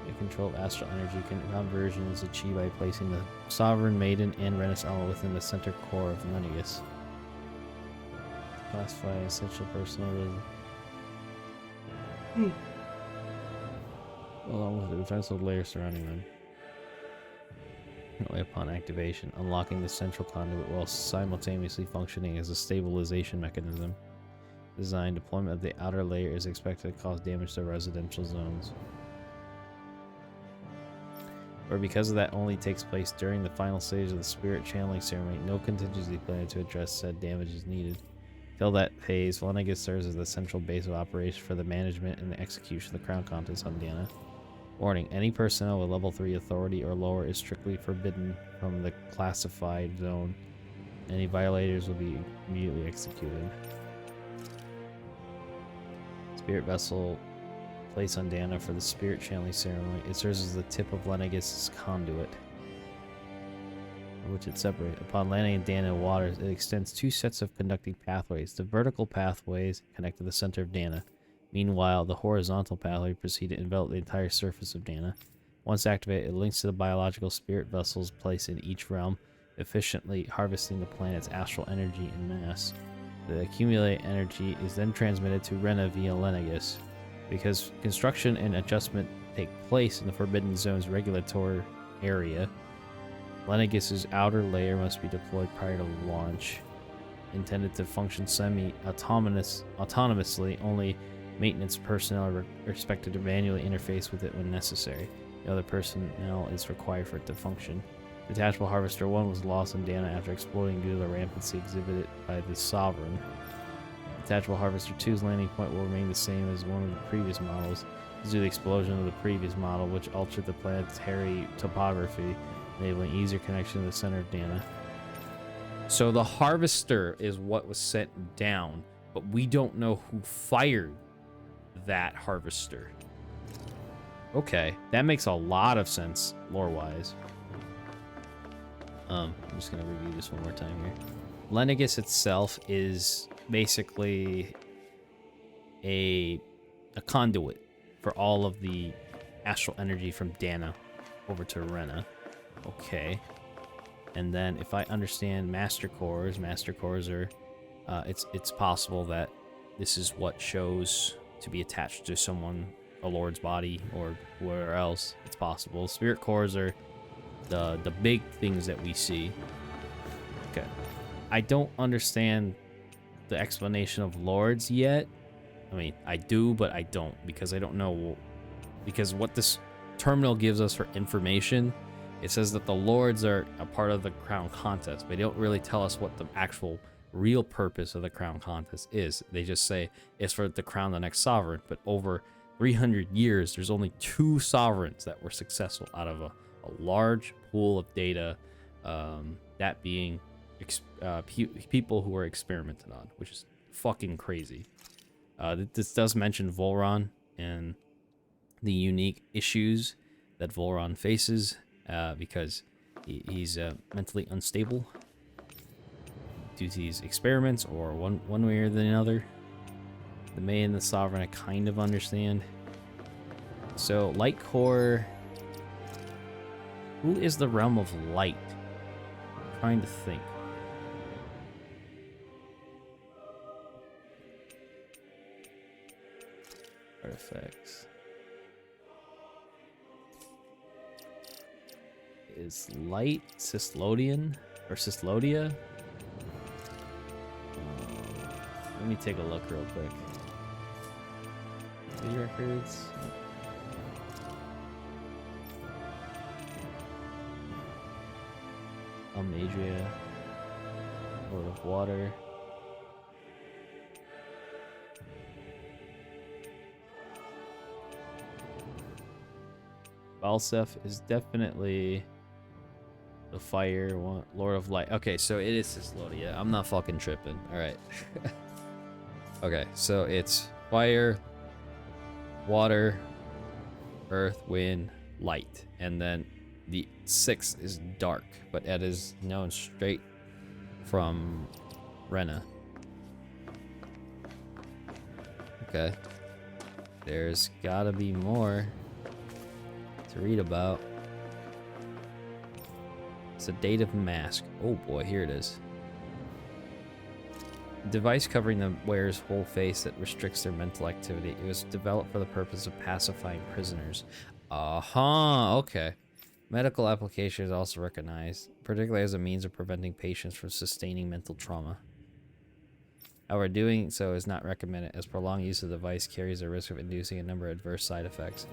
The control of astral energy conversion is achieved by placing the Sovereign Maiden and Renans Alma within the center core of Lenegis. Classify essential personnel along with the defensive layer surrounding them. Upon activation, unlocking the central conduit while simultaneously functioning as a stabilization mechanism. Design deployment of the outer layer is expected to cause damage to residential zones. Or because of that only takes place during the final stage of the spirit channeling ceremony, no contingency plan to address said damage is needed. Till that phase, Lenegis serves as the central base of operation for the management and the execution of the crown contest on Dahna. Warning, any personnel with level 3 authority or lower is strictly forbidden from the classified zone. Any violators will be immediately executed. Spirit vessel placed on Dahna for the spirit channeling ceremony. It serves as the tip of Lenegis' conduit. which it separates. Upon landing in Dahna waters, it extends 2 sets of conducting pathways. The vertical pathways connect to the center of Dahna. Meanwhile, the horizontal pathway proceeds to envelop the entire surface of Dahna. Once activated, it links to the biological spirit vessels placed in each realm, efficiently harvesting the planet's astral energy and mass. The accumulated energy is then transmitted to Rena via Lenegis. Because construction and adjustment take place in the Forbidden Zone's regulatory area, Lenegis' outer layer must be deployed prior to launch. Intended to function semi-autonomously, only maintenance personnel are expected to manually interface with it when necessary. No other personnel is required for it to function. Detachable Harvester 1 was lost in Dahna after exploding due to the rampancy exhibited by the Sovereign. Detachable Harvester 2's landing point will remain the same as one of the previous models, due to the explosion of the previous model, which altered the planetary topography, enabling easier connection to the center of Dahna. So the Harvester is what was sent down, but we don't know who fired that Harvester. Okay, that makes a lot of sense, lore-wise. I'm just gonna review this one more time here. Lenegis itself is basically a conduit for all of the astral energy from Dahna over to Rena. Okay. And then if I understand Master Cores are it's possible that this is what shows to be attached to someone, a lord's body, or where else it's possible. Spirit Cores are the big things that we see. Okay. I don't understand the explanation of lords yet. I mean, I do, but I don't, because I don't know, because what this terminal gives us for information, it says that the lords are a part of the crown contest, but they don't really tell us what the actual real purpose of the crown contest is. They just say it's for the crown the next sovereign, but over 300 years, there's only 2 sovereigns that were successful out of a large pool of data, that being people who were experimented on, which is fucking crazy. This does mention Vohlran and the unique issues that Vohlran faces, because he's mentally unstable due to these experiments, or one way or the other. The Maiden and the Sovereign I kind of understand. So Light Core, who is the realm of light? I'm trying to think. Artifacts. Is light Cyslodian or Cyslodia? Let me take a look real quick. The records. Almadria. Lord of Water. Balsef is definitely the fire one. Lord of Light. Okay, so it is Cyslodia. I'm not fucking tripping. Alright. Okay, so it's fire, water, earth, wind, light. And then the 6th is dark, but that is known straight from Rena. Okay. There's gotta be more to read about. Sedative mask. Oh boy, here it is. Device covering the wearer's whole face that restricts their mental activity. It was developed for the purpose of pacifying prisoners. Okay. Medical application is also recognized, particularly as a means of preventing patients from sustaining mental trauma. However, doing so is not recommended, as prolonged use of the device carries a risk of inducing a number of adverse side effects.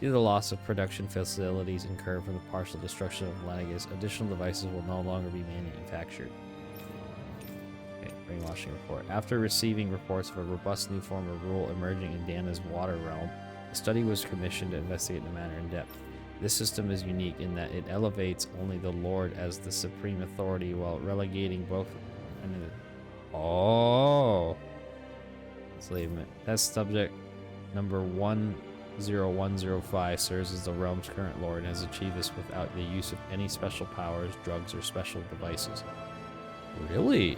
Due to the loss of production facilities incurred from the partial destruction of Lenegis, additional devices will no longer be manufactured. Okay, brainwashing report. After receiving reports of a robust new form of rule emerging in Dahna's water realm, a study was commissioned to investigate the matter in depth. This system is unique in that it elevates only the Lord as the supreme authority while relegating both... enslavement. Test subject number 1 0105 serves as the realm's current lord and has achieved this without the use of any special powers, drugs, or special devices. Really?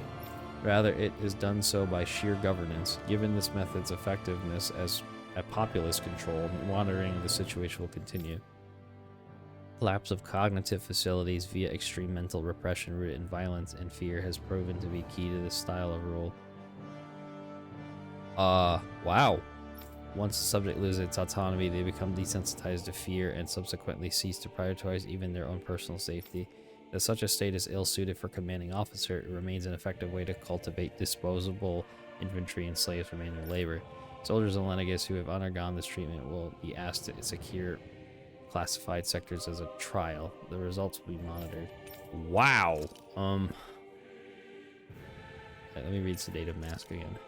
Rather, it is done so by sheer governance. Given this method's effectiveness as a populace control, monitoring the situation will continue. Collapse of cognitive facilities via extreme mental repression rooted in violence and fear has proven to be key to this style of rule. Wow. Once the subject loses its autonomy, they become desensitized to fear and subsequently cease to prioritize even their own personal safety. As such a state is ill-suited for commanding officer, it remains an effective way to cultivate disposable infantry and slaves for manual labor. Soldiers in Lenegis who have undergone this treatment will be asked to secure classified sectors as a trial. The results will be monitored. Wow. Let me read sedative mask again.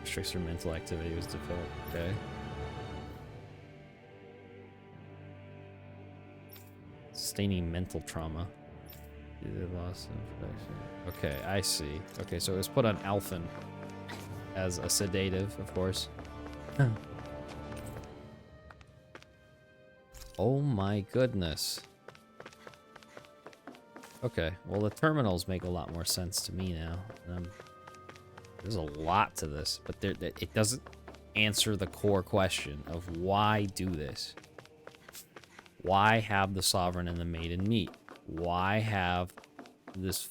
Restricts their mental activity was developed. Okay. Sustaining mental trauma. Loss of production. Okay, I see. Okay, so it was put on Alphen as a sedative, of course. Oh my goodness. Okay, well the terminals make a lot more sense to me now. There's a lot to this, but it doesn't answer the core question of why do this. Why have the Sovereign and the Maiden meet? Why have this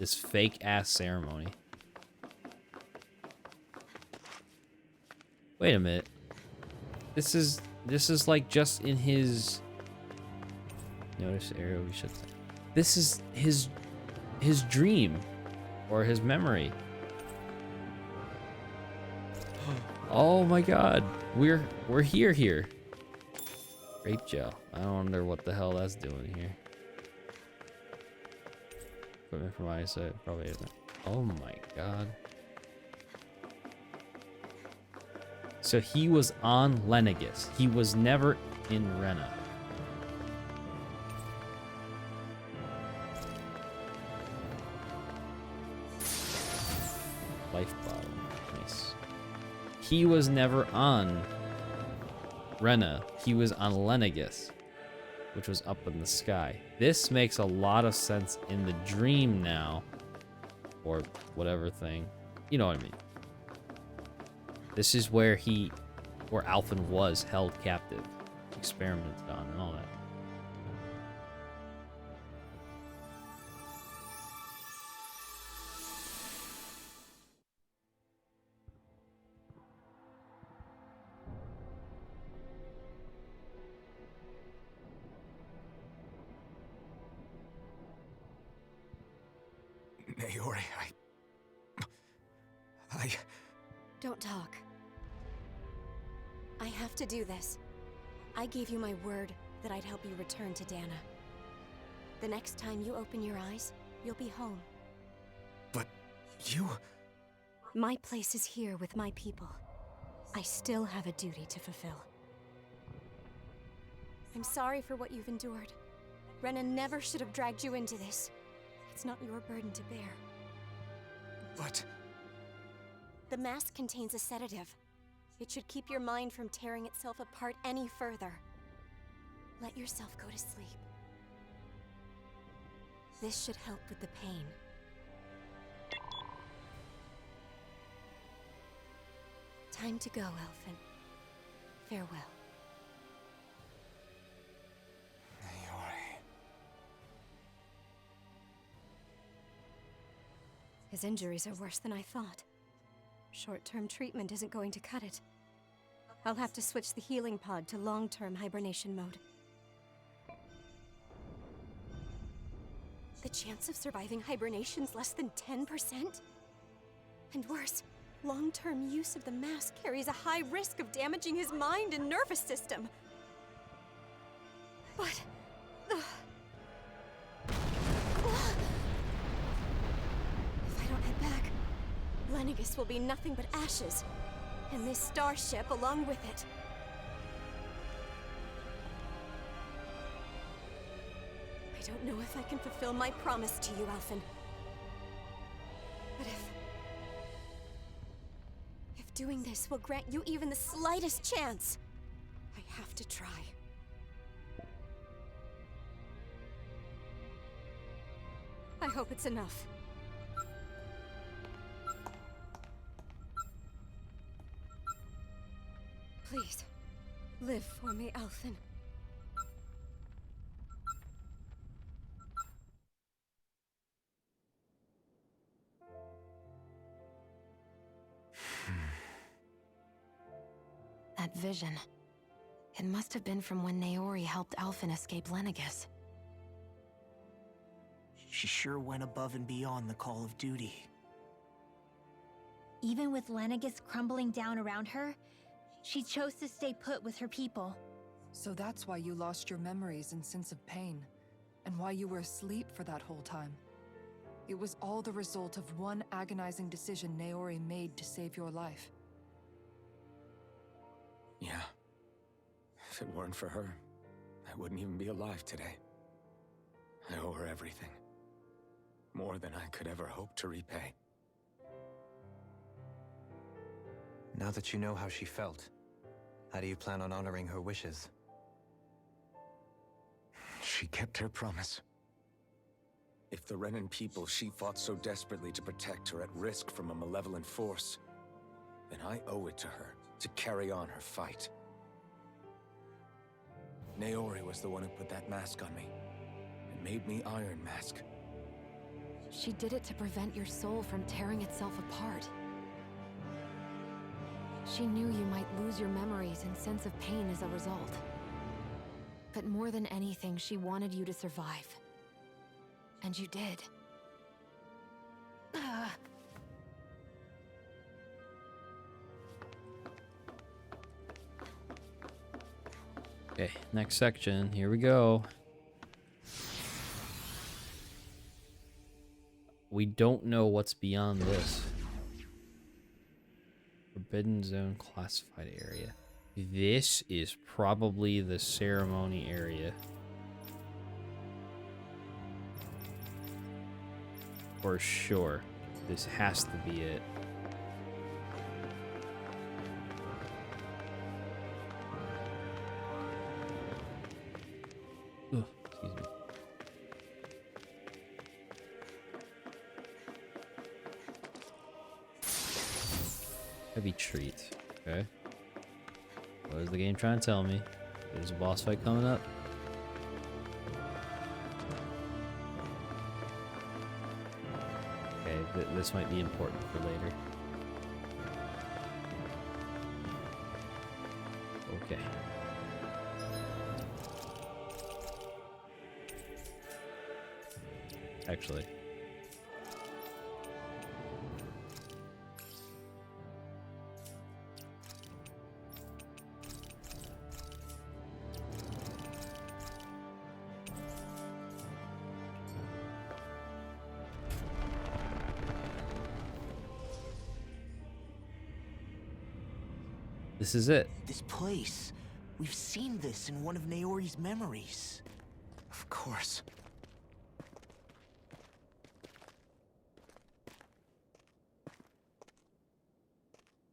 fake ass ceremony? Wait a minute. This is like just in his notice area we should say. This is his dream or his memory. Oh my god. We're here. Grape gel. I wonder what the hell that's doing here. Equipment from eyesight probably isn't. Oh my god. So he was on Lenegis. He was never in Rena. Life bottle. Nice. He was never on Rena. He was on Lenegis, which was up in the sky. This makes a lot of sense in the dream now, or whatever thing. You know what I mean. This is where Alphen was held captive, experimented on, and all that. Naori, Don't talk. I have to do this. I gave you my word that I'd help you return to Dahna. The next time you open your eyes, you'll be home. But you... My place is here with my people. I still have a duty to fulfill. I'm sorry for what you've endured. Renan never should have dragged you into this. It's not your burden to bear. But... The mask contains a sedative. It should keep your mind from tearing itself apart any further. Let yourself go to sleep. This should help with the pain. Time to go, Alphen. Farewell. Naori. His injuries are worse than I thought. Short-term treatment isn't going to cut it. I'll have to switch the healing pod to long-term hibernation mode. The chance of surviving hibernation's less than 10%? And worse, long-term use of the mask carries a high risk of damaging his mind and nervous system. But... If I don't head back, Lenegis will be nothing but ashes, and this starship along with it. I don't know if I can fulfill my promise to you, Alphen. But if doing this will grant you even the slightest chance. I have to try. I hope it's enough. Please, live for me, Alphen. That vision. It must have been from when Naori helped Alphen escape Lenegis. She sure went above and beyond the call of duty. Even with Lenegis crumbling down around her, she chose to stay put with her people. So that's why you lost your memories and sense of pain, and why you were asleep for that whole time. It was all the result of one agonizing decision Naori made to save your life. Yeah. If it weren't for her, I wouldn't even be alive today. I owe her everything. More than I could ever hope to repay. Now that you know how she felt, how do you plan on honoring her wishes? She kept her promise. If the Renan people she fought so desperately to protect are at risk from a malevolent force, then I owe it to her to carry on her fight. Naori was the one who put that mask on me, and made me Iron Mask. She did it to prevent your soul from tearing itself apart. She knew you might lose your memories and sense of pain as a result. But more than anything, she wanted you to survive. And you did. Okay, next section. Here we go. We don't know what's beyond this. Forbidden Zone classified area. This is probably the ceremony area. For sure. This has to be it. Ugh, excuse me. Heavy treat. Okay. What is the game trying to tell me? There's a boss fight coming up. Okay, this might be important for later. Okay. Actually. This is it. This place. We've seen this in one of Naori's memories. Of course.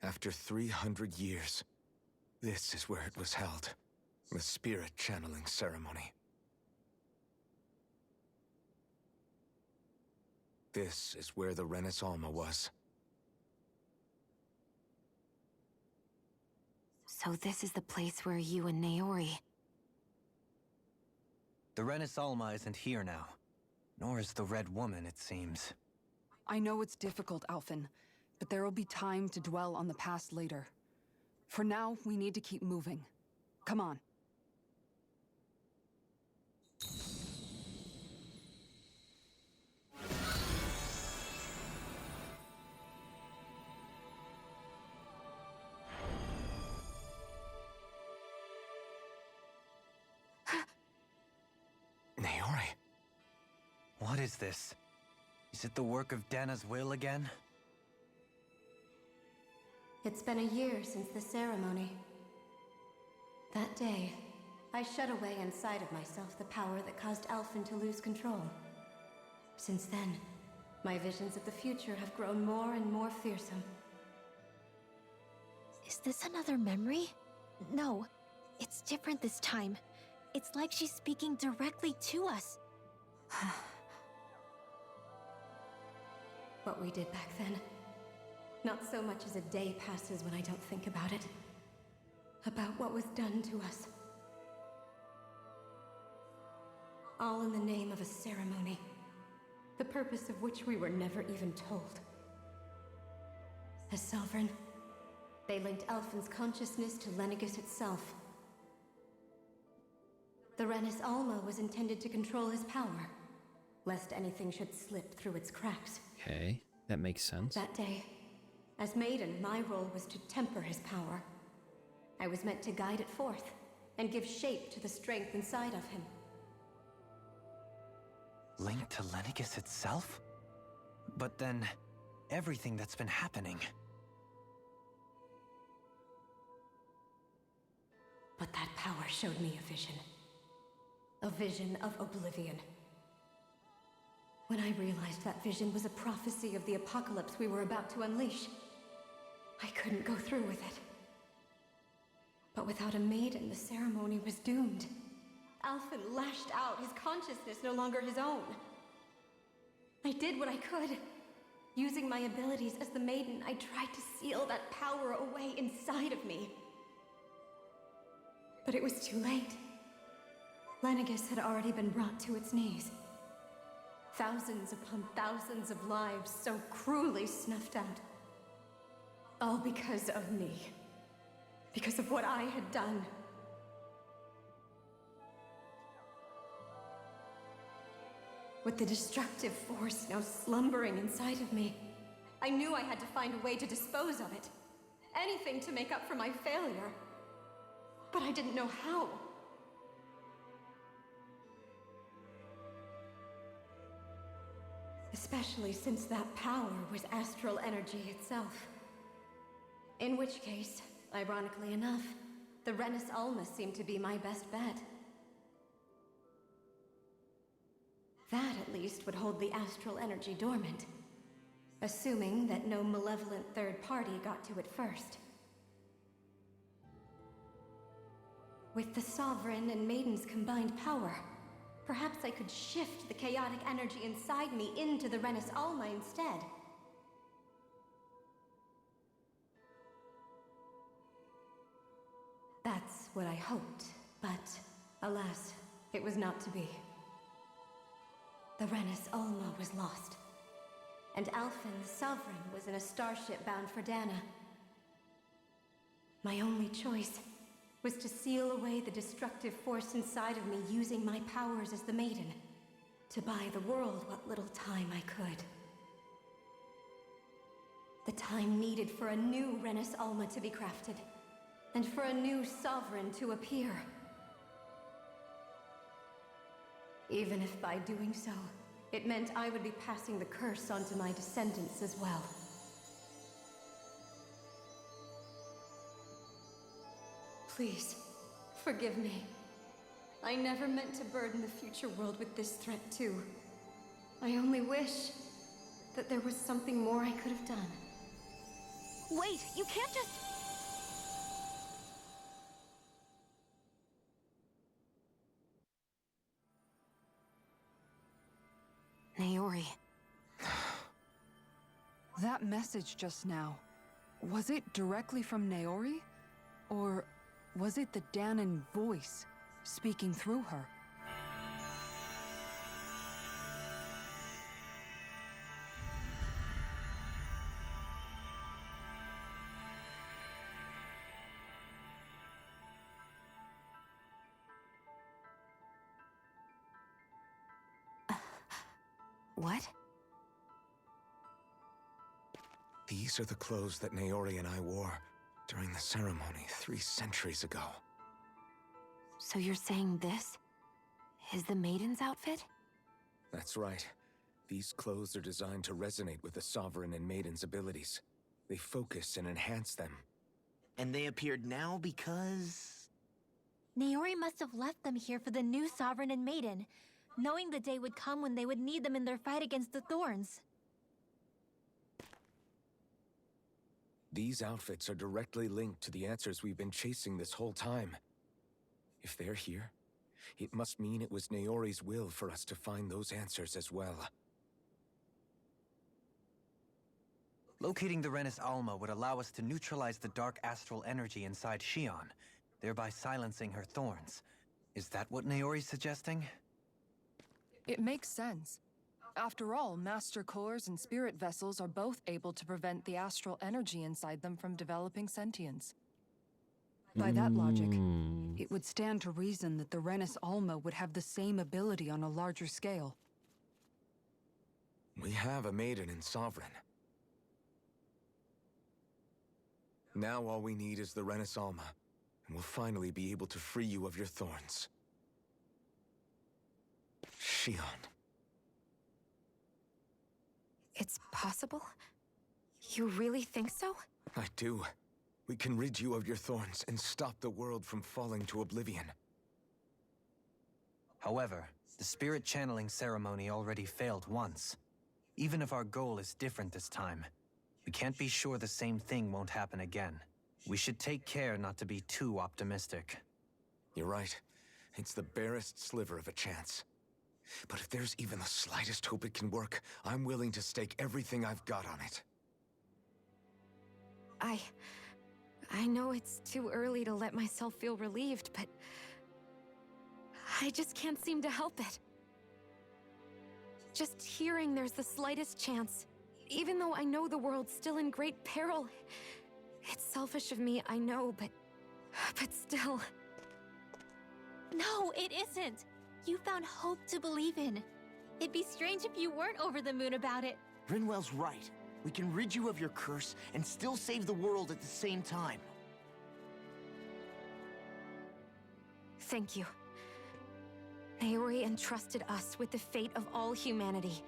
After 300 years, this is where it was held. The spirit channeling ceremony. This is where the Renaissance was. So this is the place where you and Naori... The Renaissance isn't here now. Nor is the Red Woman, it seems. I know it's difficult, Alphen, but there will be time to dwell on the past later. For now, we need to keep moving. Come on. Naori. What is this? Is it the work of Dahna's will again? It's been a year since the ceremony. That day, I shut away inside of myself the power that caused Alphen to lose control. Since then, my visions of the future have grown more and more fearsome. Is this another memory? No, it's different this time. It's like she's speaking directly to us. What we did back then. Not so much as a day passes when I don't think about it. About what was done to us. All in the name of a ceremony. The purpose of which we were never even told. As Sovereign, they linked Alphen's consciousness to Lenegis itself. The Renis Alma was intended to control his power, lest anything should slip through its cracks. Okay, that makes sense. That day, as Maiden, my role was to temper his power. I was meant to guide it forth, and give shape to the strength inside of him. Linked to Lenegis itself? But then, everything that's been happening... But that power showed me a vision. A vision of oblivion. When I realized that vision was a prophecy of the apocalypse we were about to unleash, I couldn't go through with it. But without a maiden, the ceremony was doomed. Alphen lashed out, his consciousness no longer his own. I did what I could. Using my abilities as the maiden, I tried to seal that power away inside of me. But it was too late. Lenegis had already been brought to its knees. Thousands upon thousands of lives so cruelly snuffed out. All because of me. Because of what I had done. With the destructive force now slumbering inside of me, I knew I had to find a way to dispose of it. Anything to make up for my failure. But I didn't know how. Especially since that power was astral energy itself. In which case, ironically enough, the Renis Alma seemed to be my best bet. That, at least, would hold the astral energy dormant. Assuming that no malevolent third party got to it first. With the Sovereign and Maiden's combined power, perhaps I could shift the chaotic energy inside me into the Renis Alma instead. That's what I hoped, but alas, it was not to be. The Renis Alma was lost, and Alphen, the Sovereign, was in a starship bound for Dahna. My only choice was to seal away the destructive force inside of me using my powers as the Maiden, to buy the world what little time I could. The time needed for a new Renis Alma to be crafted, and for a new Sovereign to appear. Even if by doing so, it meant I would be passing the curse onto my descendants as well. Please, forgive me. I never meant to burden the future world with this threat too. I only wish that there was something more I could have done. Wait, you can't just... Naori. That message just now, was it directly from Naori? Or was it the Dahnan voice speaking through her? What? These are the clothes that Naori and I wore during the ceremony 3 centuries ago. So you're saying this is the Maiden's outfit? That's right. These clothes are designed to resonate with the Sovereign and Maiden's abilities. They focus and enhance them. And they appeared now because... Naori must have left them here for the new Sovereign and Maiden, knowing the day would come when they would need them in their fight against the Thorns. These outfits are directly linked to the answers we've been chasing this whole time. If they're here, it must mean it was Naori's will for us to find those answers as well. Locating the Renis Alma would allow us to neutralize the dark astral energy inside Xion, thereby silencing her thorns. Is that what Naori's suggesting? It makes sense. After all, Master Cores and Spirit Vessels are both able to prevent the astral energy inside them from developing sentience. By that logic, it would stand to reason that the Renis Alma would have the same ability on a larger scale. We have a Maiden in Sovereign. Now all we need is the Renis Alma, and we'll finally be able to free you of your thorns. Xion. It's possible? You really think so? I do. We can rid you of your thorns and stop the world from falling to oblivion. However, the spirit channeling ceremony already failed once. Even if our goal is different this time, we can't be sure the same thing won't happen again. We should take care not to be too optimistic. You're right. It's the barest sliver of a chance. But if there's even the slightest hope it can work, I'm willing to stake everything I've got on it. I know it's too early to let myself feel relieved, but I just can't seem to help it. Just hearing there's the slightest chance, even though I know the world's still in great peril. It's selfish of me, I know, but still. No, it isn't. You found hope to believe in. It'd be strange if you weren't over the moon about it. Rinwell's right. We can rid you of your curse and still save the world at the same time. Thank you. Naori entrusted us with the fate of all humanity.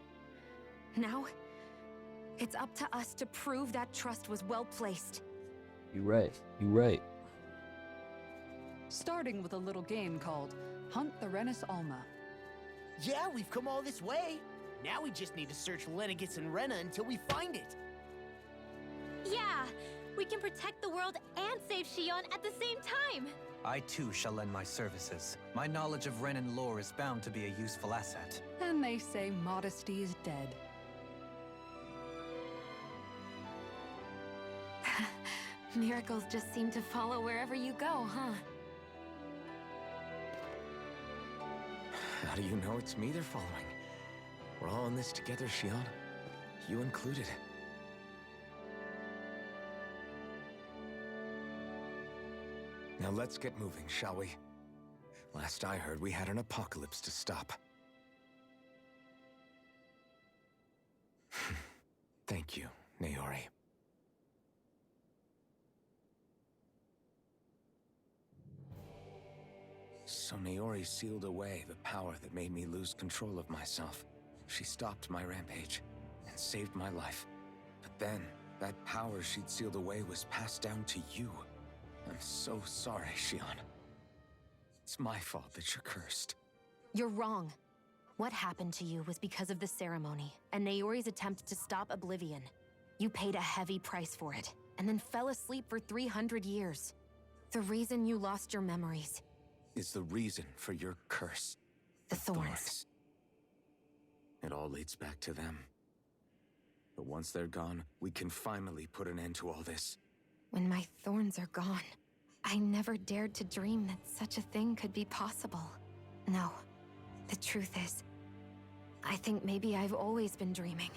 Now, it's up to us to prove that trust was well placed. You're right. You're right. Starting with a little game called Hunt the Renis Alma. Yeah, we've come all this way. Now we just need to search Lenegis and Rena until we find it. Yeah, we can protect the world and save Xion at the same time. I too shall lend my services. My knowledge of Renan lore is bound to be a useful asset. And they say modesty is dead. Miracles just seem to follow wherever you go, huh? How do you know it's me they're following? We're all in this together, Xion. You included. Now let's get moving, shall we? Last I heard, we had an apocalypse to stop. Thank you, Naori. So Naori sealed away the power that made me lose control of myself. She stopped my rampage and saved my life. But then, that power she'd sealed away was passed down to you. I'm so sorry, Xion. It's my fault that you're cursed. You're wrong. What happened to you was because of the ceremony and Naori's attempt to stop oblivion. You paid a heavy price for it, and then fell asleep for 300 years. The reason you lost your memories is the reason for your curse. The thorns. It all leads back to them. But once they're gone, we can finally put an end to all this. When my thorns are gone, I never dared to dream that such a thing could be possible. No, the truth is, I think maybe I've always been dreaming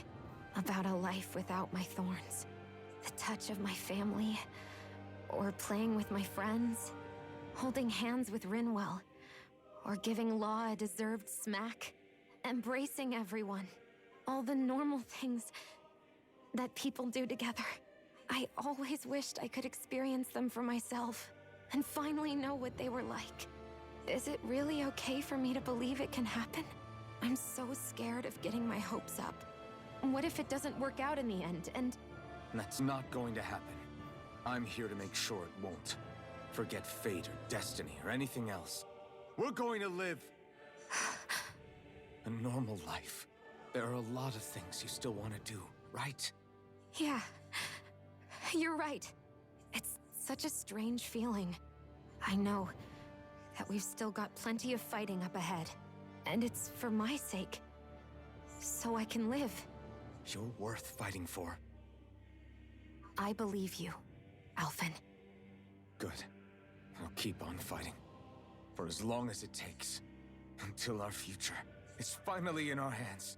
about a life without my thorns. The touch of my family, or playing with my friends, holding hands with Rinwell, or giving Law a deserved smack, embracing everyone. All the normal things that people do together. I always wished I could experience them for myself, and finally know what they were like. Is it really okay for me to believe it can happen? I'm so scared of getting my hopes up. What if it doesn't work out in the end, and... That's not going to happen. I'm here to make sure it won't. Forget fate or destiny or anything else. We're going to live a normal life. There are a lot of things you still want to do, right? Yeah. You're right. It's such a strange feeling. I know that we've still got plenty of fighting up ahead. And it's for my sake. So I can live. You're worth fighting for. I believe you, Alphen. Good. I'll keep on fighting. For as long as it takes. Until our future is finally in our hands.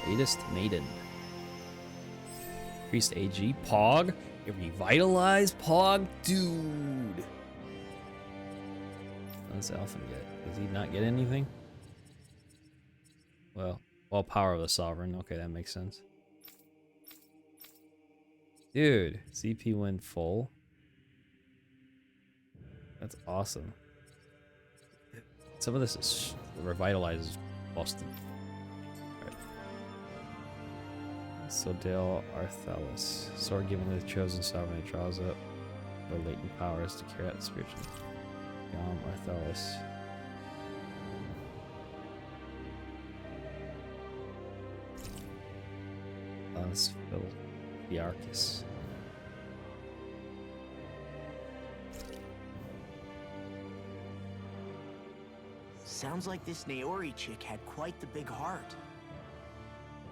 Latest Maiden. Increased AG. Pog. A revitalized Pog. Dude. What does Alphen get? Does he not get anything? Well, power of the Sovereign. Okay, that makes sense. Dude, CP went full. That's awesome. Some of this is revitalizes Boston. Right. Sodale Arthalis. Sword given to the chosen sovereign, it draws up for latent powers to carry out the spiritual. Arthalis. Philiarchus. Sounds like this Naori chick had quite the big heart.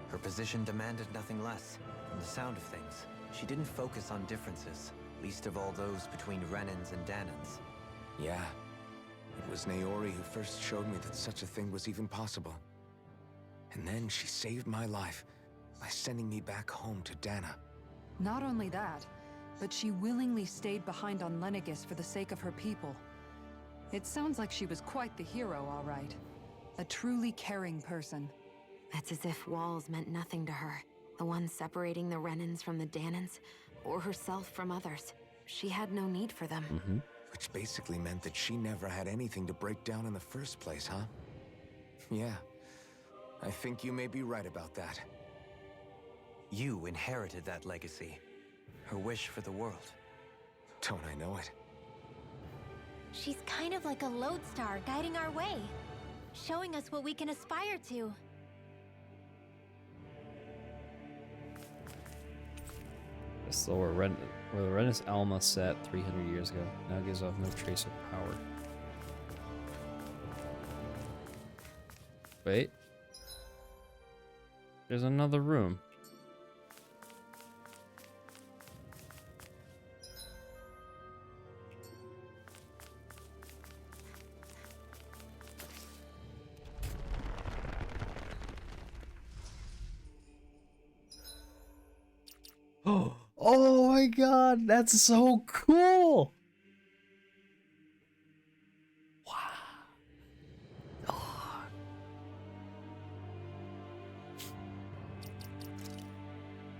Her position demanded nothing less. From the sound of things, she didn't focus on differences, least of all those between Renans and Dahnans. Yeah. It was Naori who first showed me that such a thing was even possible. And then she saved my life by sending me back home to Dahna. Not only that, but she willingly stayed behind on Lenegis for the sake of her people. It sounds like she was quite the hero, all right. A truly caring person. It's as if walls meant nothing to her. The ones separating the Renans from the Dahnans, or herself from others. She had no need for them. Mm-hmm. Which basically meant that she never had anything to break down in the first place, huh? Yeah. I think you may be right about that. You inherited that legacy. Her wish for the world. Don't I know it? She's kind of like a lodestar guiding our way, showing us what we can aspire to. So where the Renus Alma sat 300 years ago, now gives off no trace of power. Wait. There's another room. Oh my god, that's so cool! Wow. Oh.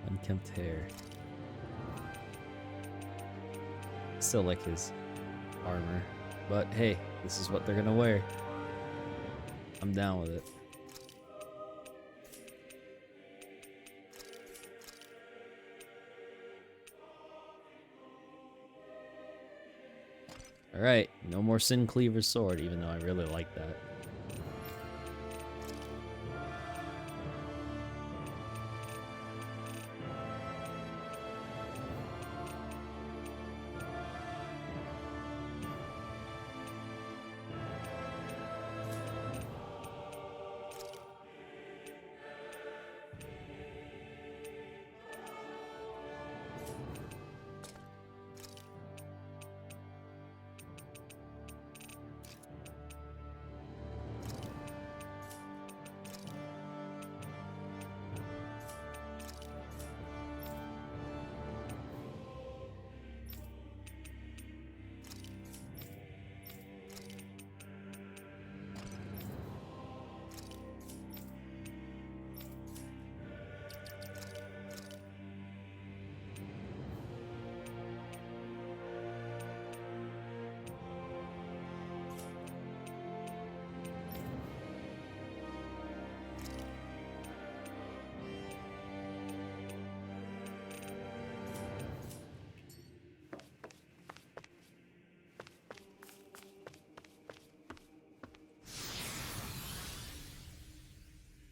Unkempt hair. Still like his armor. But hey, this is what they're gonna wear. I'm down with it. Alright, no more Sin Cleaver's sword, even though I really like that.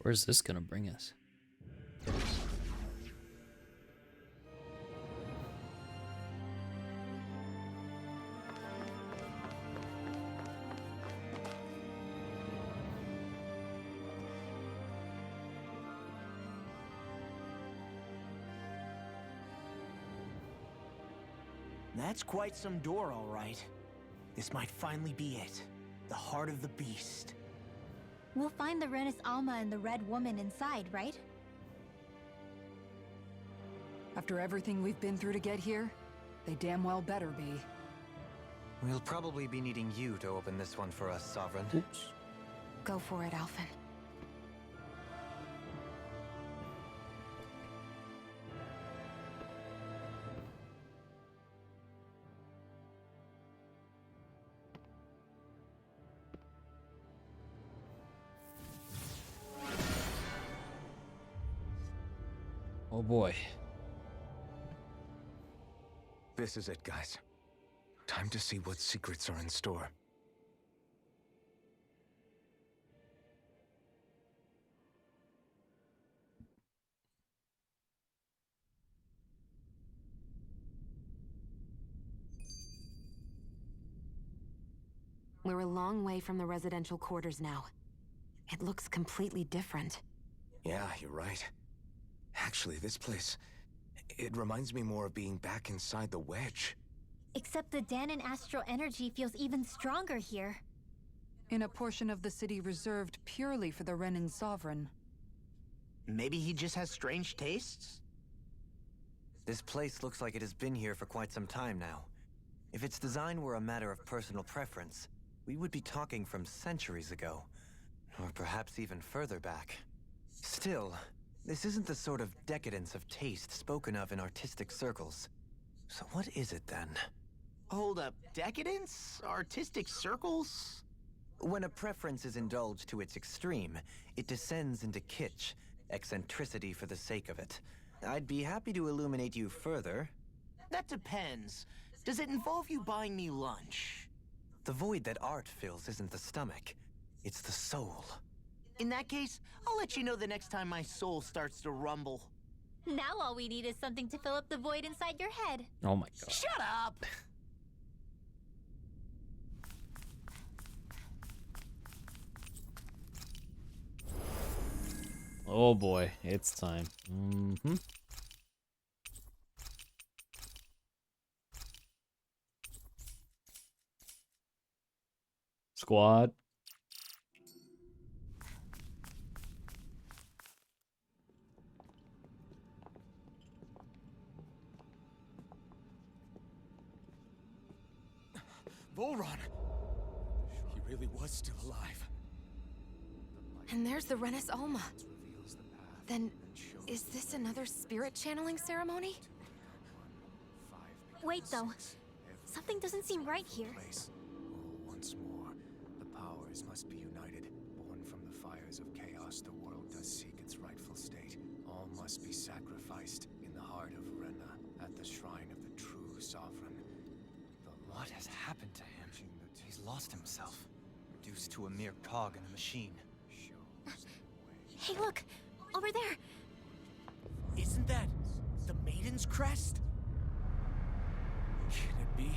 Where's this gonna bring us? That's quite some door, all right. This might finally be it. The heart of the beast. We'll find the Renis Alma and the Red Woman inside, right? After everything we've been through to get here, they damn well better be. We'll probably be needing you to open this one for us, Sovereign. Oops. Go for it, Alphen. Oh boy. This is it, guys. Time to see what secrets are in store. We're a long way from the residential quarters now. It looks completely different. Yeah, you're right. Actually, this place, it reminds me more of being back inside the Wedge. Except the Dahnan astral energy feels even stronger here. In a portion of the city reserved purely for the Renan Sovereign. Maybe he just has strange tastes? This place looks like it has been here for quite some time now. If its design were a matter of personal preference, we would be talking from centuries ago. Or perhaps even further back. Still, this isn't the sort of decadence of taste spoken of in artistic circles. So what is it then? Hold up, decadence? Artistic circles? When a preference is indulged to its extreme, it descends into kitsch, eccentricity for the sake of it. I'd be happy to illuminate you further. That depends. Does it involve you buying me lunch? The void that art fills isn't the stomach, it's the soul. In that case, I'll let you know the next time my soul starts to rumble. Now all we need is something to fill up the void inside your head. Oh my god. Shut up! Oh boy, it's time. Mm-hmm. Squad. Vohlran! He really was still alive. And there's the Renis Alma. Then, is this another spirit channeling ceremony? Wait though, something doesn't seem right here. Once more, the powers must be united. Born from the fires of chaos, the world does seek its rightful state. All must be sacrificed in the heart of Renna, at the shrine of the true Sovereign. What has happened to him? He's lost himself, reduced to a mere cog in a machine. Hey look, over there! Isn't that the Maiden's crest? Can it be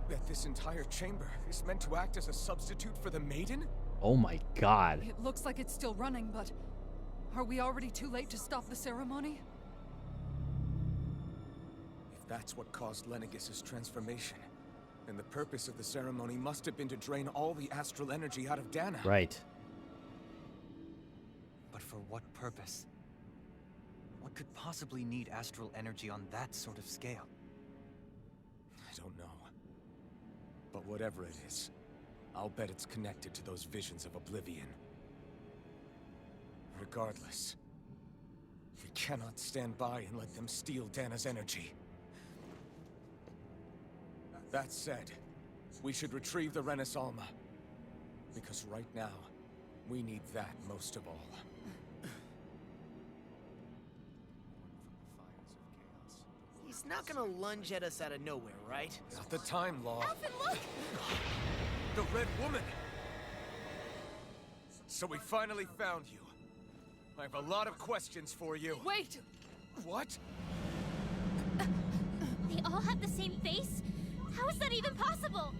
that this entire chamber is meant to act as a substitute for the Maiden? Oh my god. It looks like it's still running, but are we already too late to stop the ceremony? If that's what caused Lenegis' transformation, then the purpose of the ceremony must have been to drain all the astral energy out of Dahna. Right. But for what purpose? What could possibly need astral energy on that sort of scale? I don't know. But whatever it is, I'll bet it's connected to those visions of oblivion. Regardless, we cannot stand by and let them steal Dahna's energy. That said, we should retrieve the Renis Alma. Because right now, we need that most of all. He's not gonna lunge at us out of nowhere, right? Not the time, Law. Alphen, look! The Red Woman! So we finally found you. I have a lot of questions for you. Wait! What? They all have the same face? How is that even possible?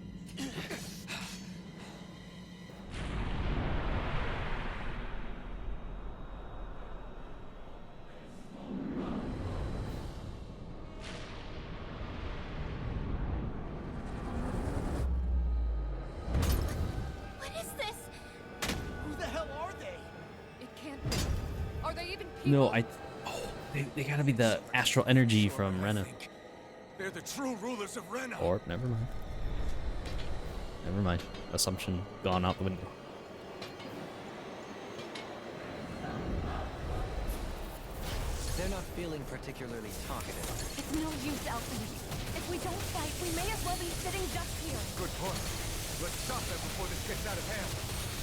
What is this? Who the hell are they? It can't be. Are they even people? No, they gotta be the astral energy from Renna. They're the true rulers of Renna. Or never mind. Never mind. Assumption gone out the window. They're not feeling particularly talkative. It's no use, Alphen. If we don't fight, we may as well be sitting just here. Good point. Let's stop them before this gets out of hand.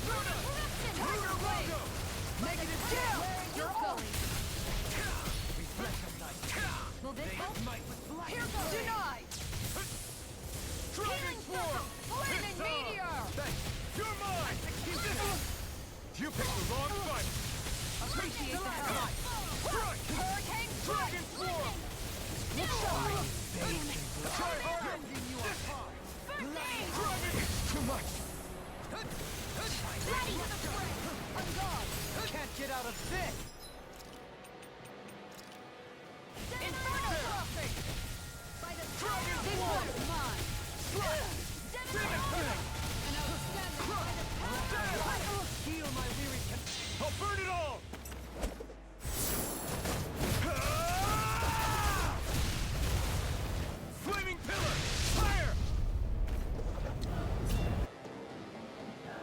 Lunar Rondo! Negative kill! You're going. Will this help? Here goes! Denied! Dragon Form! Flaming meteor! Thanks. You're mine! You picked the wrong fight! Appreciate the help. Hurricane Dragon Form! Try harder! Too much! Ready for the fray! On guard! Can't get out of this! Inferno crossing! By the Dragon this Form! one's mine! An outstanding by the power! Heal my weary I'll burn it all! Flaming pillar! Fire!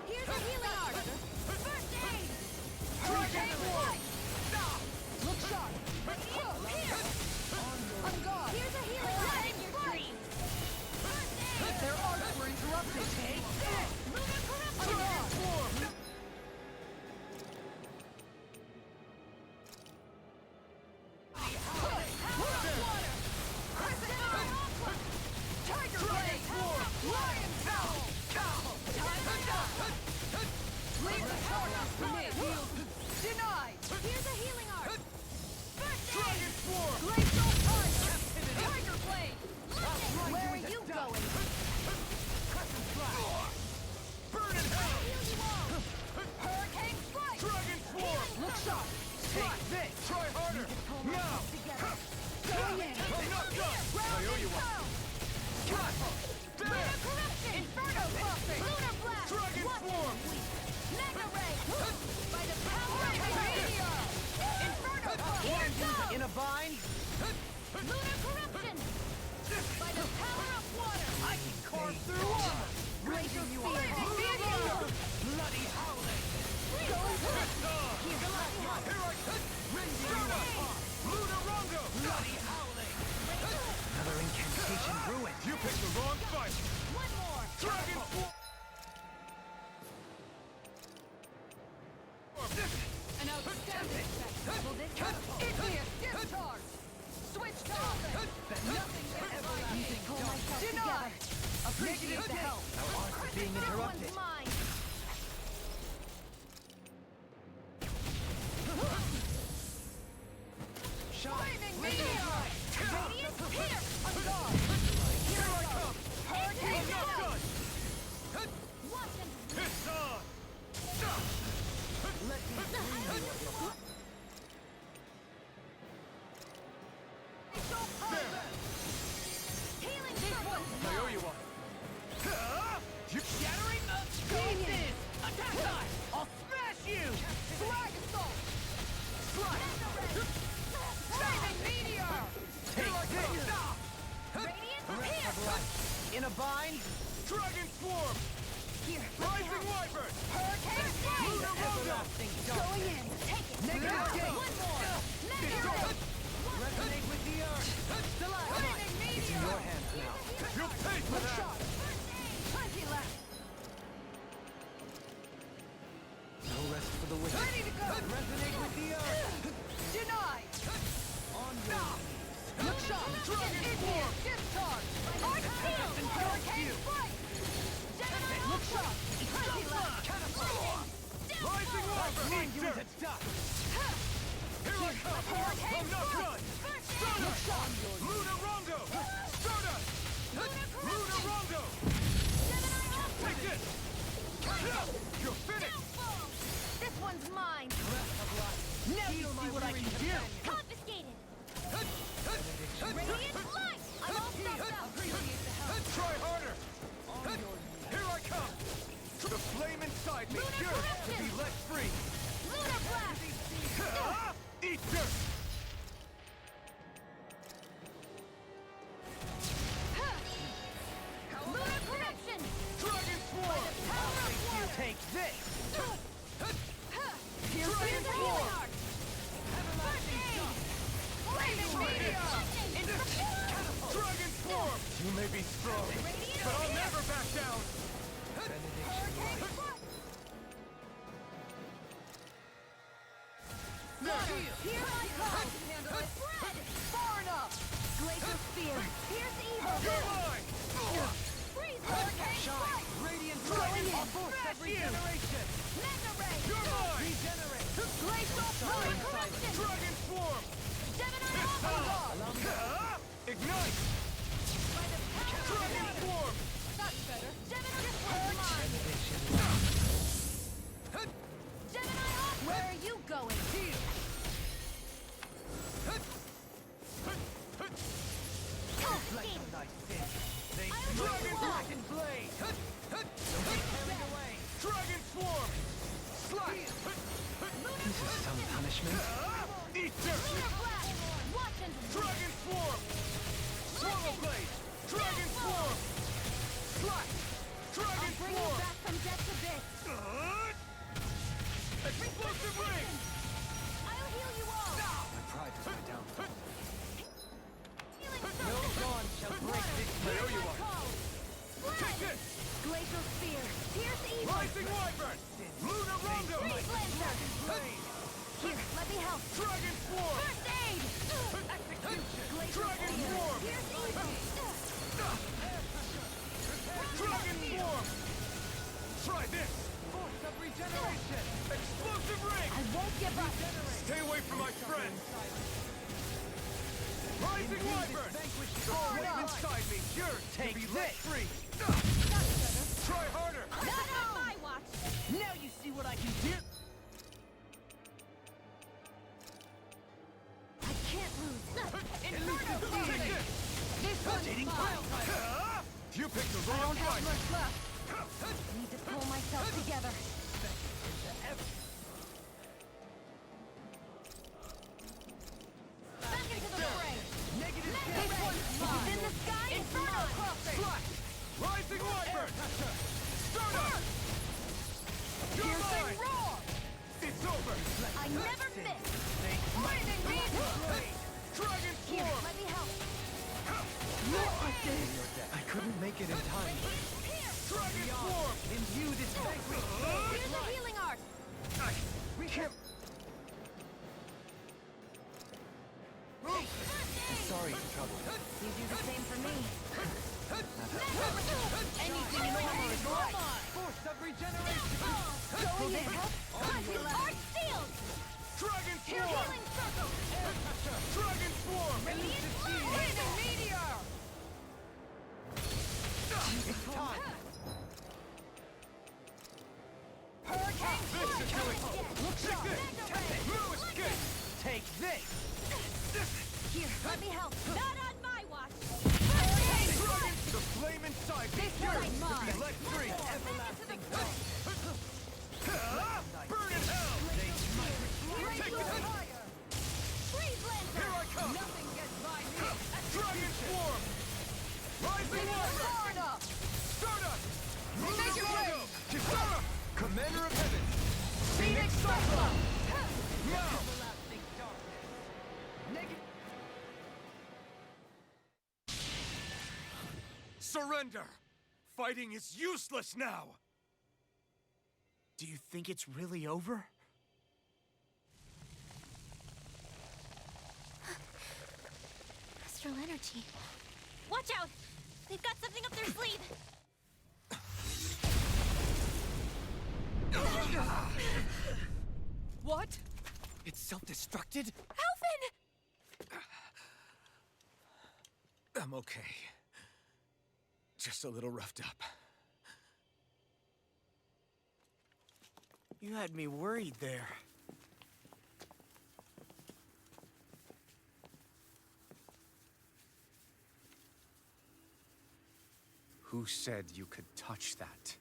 Here's a healing art! First aid! Dragon Form! Look sharp! Here! On guard! Here's a healing art! Free! First aid! Their arts were interrupted! Take this! On guard! Tiger Blade! Lion Fowl! Time to die! Leave the target to me! Denied! Here's a healing art! First aid! Dragon Form! Glacial Tiger! Tiger Blade! Where are you going? Burn in hell! Heal you all! Hurricane Strike! Dragon Form! Look sharp! Take this! Try harder! Now! Going in! I'm not done! I owe you one! There! Lunar Corruption! Inferno Crossing! Lunar Blast! Dragon Form! Mega Ray! By the power of the meteor! Inferno Crossing! Here goes! In a bind? Lunar Corruption! By the power of water! I can carve through armor! Glacial Spear! Bloody howling! Going through! Here I come! Lunar Rondo! Bloody howling! Another incantation ruined! You picked the wrong fight! One more! Dragon Form! An outstanding set! Will this help? Igneous discharge! Switch to offense! Nothing can ever pull myself together. Appreciate the help. Our arts are being interrupted. One's mine. Flaming meteor! Radiant pierce! On guard! Here I come! Hurricane strike! Watch him! It's on! Let me free you. Healing this one's I owe you one! You shattering the pieces! Attack time! I'll smash you! Flag assault! Strike! Flaming meteor! Take this! Radiant pierce! In a bind? Dragon Form! Here! Rising Wyvern! Hurricane strike! Lunar Rondo! Going in! Take it! Negative gate. One more! Negative! Resonate with the earth! Flaming meteor! It's in your hands now. You'll pay for that! Shot! 20 left! No rest for the wicked. Ready to go! Resonate with the earth! Denied! On your knees. Look shot! Igneous discharge! Arc field! Hurricane strike! Gemini look shot! 20 left! Rising lava eater! Here I come! I'm not done! Stardust! Luna Rondo! Stardust! Luna Rondo! Take this! You're finished! This one's mine! Now you see what I can do! Confiscated! Radiant light! I'm all stuffed up! Try harder! Here I come! The flame inside me yearns to be let free! Lunar blast! Eat dirt! Lunar corruption! Dragon Swarm! Power of water! Take this! Here's the healing art! First aid! Flaming meteor! Dragon Swarm! You may be strong, but I'll never back down! Here I come! Spread! Far enough! Glacial spear! Pierce evil! You're mine! Freeze hurricane! Shine! Radiant dragon! Force of regeneration! Mega ray! You're mine! Regenerate! Glacial fire corruption! Dragon Swarm! Gemini This Alphen! time! Ignite! By the power of Dragon Naori! Swarm! That's better! Gemini this one's mine! Gemini Alphen! Where are you going? Heal! Confiscated! Dragon Dragon Blade! Dragon Swarm! Slash! This is some punishment. Eat dirt! Lunar blast! Watch and Dragon Swarm! Swallow Blade! Dragon Swarm! Slash! Dragon Bring you Swarm! back from death to this! Explosive Ring! I'll heal you all! My pride is my downfall. Healing No circle! dawn shall break this There Here's you my are! call! Take Spread! this! Glacial spear! Pierce evil! Rising Wyvern! Luna Rondo! Freeze lantern! Here, let me help! Dragon Swarm! First aid! Execution! Glacial Dragon spear! Swarm! Pierce evil! Dragon Swarm! Try this! Force of regeneration! Explosive Ring! I won't give up! Stay away from my friends! Rising Wyvern! The flame inside me yearns to be let free! Try harder! Not on my watch! Now you see what I can do! I can't lose! Inferno Fire! This one's mine! You picked the I wrong don't have fight! much left! Need to pull myself together. Back into the fray! Negative This one's mine! In the sky, Inferno crossing! Slash! Rising Wyvern! Stardust! You're Piercing mine! roar! It's over! I never miss! Flaming meteor! Dragon Here, Swarm! let me help! Look at this! I couldn't make it in time. Dragon Swarm! Imbue this vanquish! Here's the healing art! We can't... Sorry for trouble. You do the same for me. Anything in armor is right! Force of regeneration! Going in help? Hunting art sealed! Dragon Here, Swarm! healing circle! Dragon Swarm! Radiant flaming meteor! It's time! Hurricane This is doing... Look Take this! No escape! Take this! Here, let me help. Not on my watch! Dragon! The flame inside me This yearns one's to be mine. let free! Everlasting fray! Burn in hell! Take Glacial this! fire! Freeze lantern! Here I come! Nothing gets by me! Dragon Swarm! Rising Wyvern! Far enough! Stardust! Make your way! Kisara! Commander of Heaven! Phoenix Cyclone! Now! Surrender! Fighting is useless now! Do you think it's really over? Astral energy. Watch out! They've got something up their sleeve! What? It's self-destructed? Alphen! I'm okay. Just a little roughed up. You had me worried there. Who said you could touch that?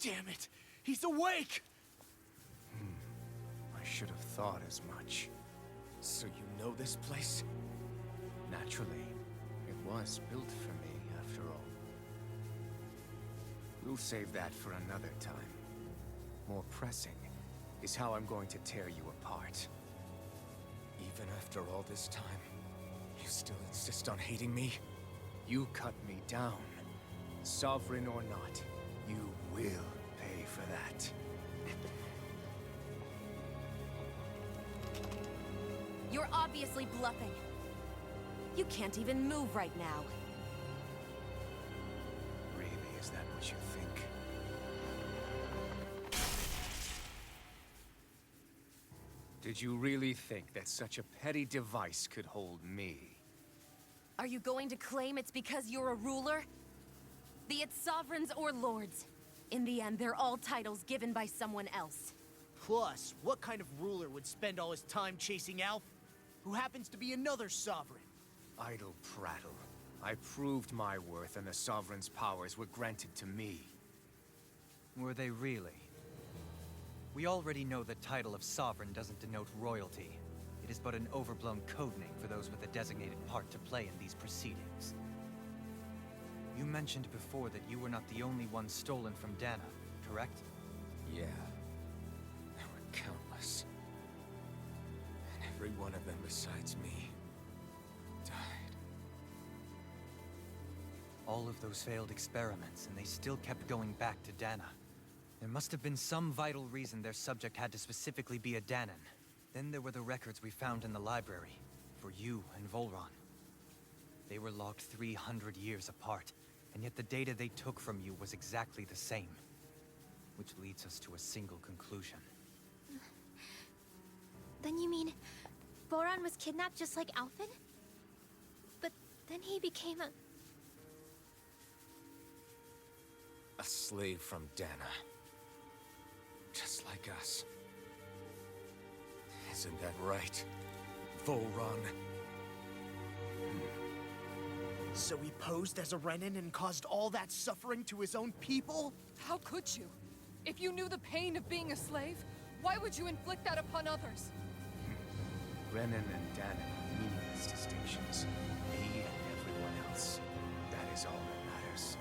Damn it! He's awake! I should have thought as much. So you know this place? Naturally. It was built for me, after all. We'll save that for another time. More pressing is how I'm going to tear you apart. Even after all this time, you still insist on hating me? You cut me down. Sovereign or not, you will pay for that. You're obviously bluffing. You can't even move right now. Really, is that what you think? Did you really think that such a petty device could hold me? Are you going to claim it's because you're a ruler? Be it sovereigns or lords. In the end, they're all titles given by someone else. Plus, what kind of ruler would spend all his time chasing Alphen, who happens to be another sovereign? Idle prattle. I proved my worth and the Sovereign's powers were granted to me. Were they really? We already know the title of Sovereign doesn't denote royalty. It is but an overblown codename for those with a designated part to play in these proceedings. You mentioned before that you were not the only one stolen from Dahna, correct? Yeah. There were countless. And every one of them besides me died. All of those failed experiments, and they still kept going back to Dahna. There must have been some vital reason their subject had to specifically be a Dahnan. Then there were the records we found in the library, for you and Vohlran. They were logged 300 years apart, and yet the data they took from you was exactly the same. Which leads us to a single conclusion. Then you mean Vohlran was kidnapped just like Alphen? But then he became a... A slave from Dahna. Just like us. Isn't that right, Vohlran? So he posed as a Renan and caused all that suffering to his own people? How could you? If you knew the pain of being a slave, why would you inflict that upon others? Renan and Dahnan are meaningless distinctions. Me and everyone else. That is all that matters.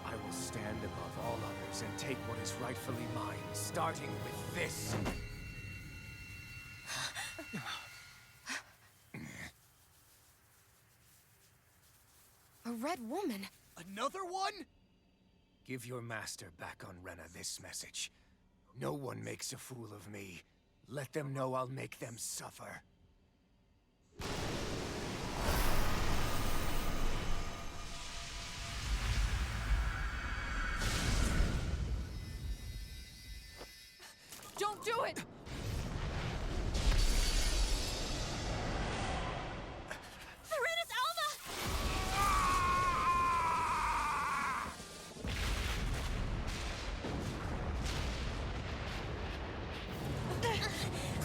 I will stand above all others and take what is rightfully mine, starting with this. A red woman? Another one? Give your master back on Renna this message. No one makes a fool of me. Let them know I'll make them suffer. Don't do it!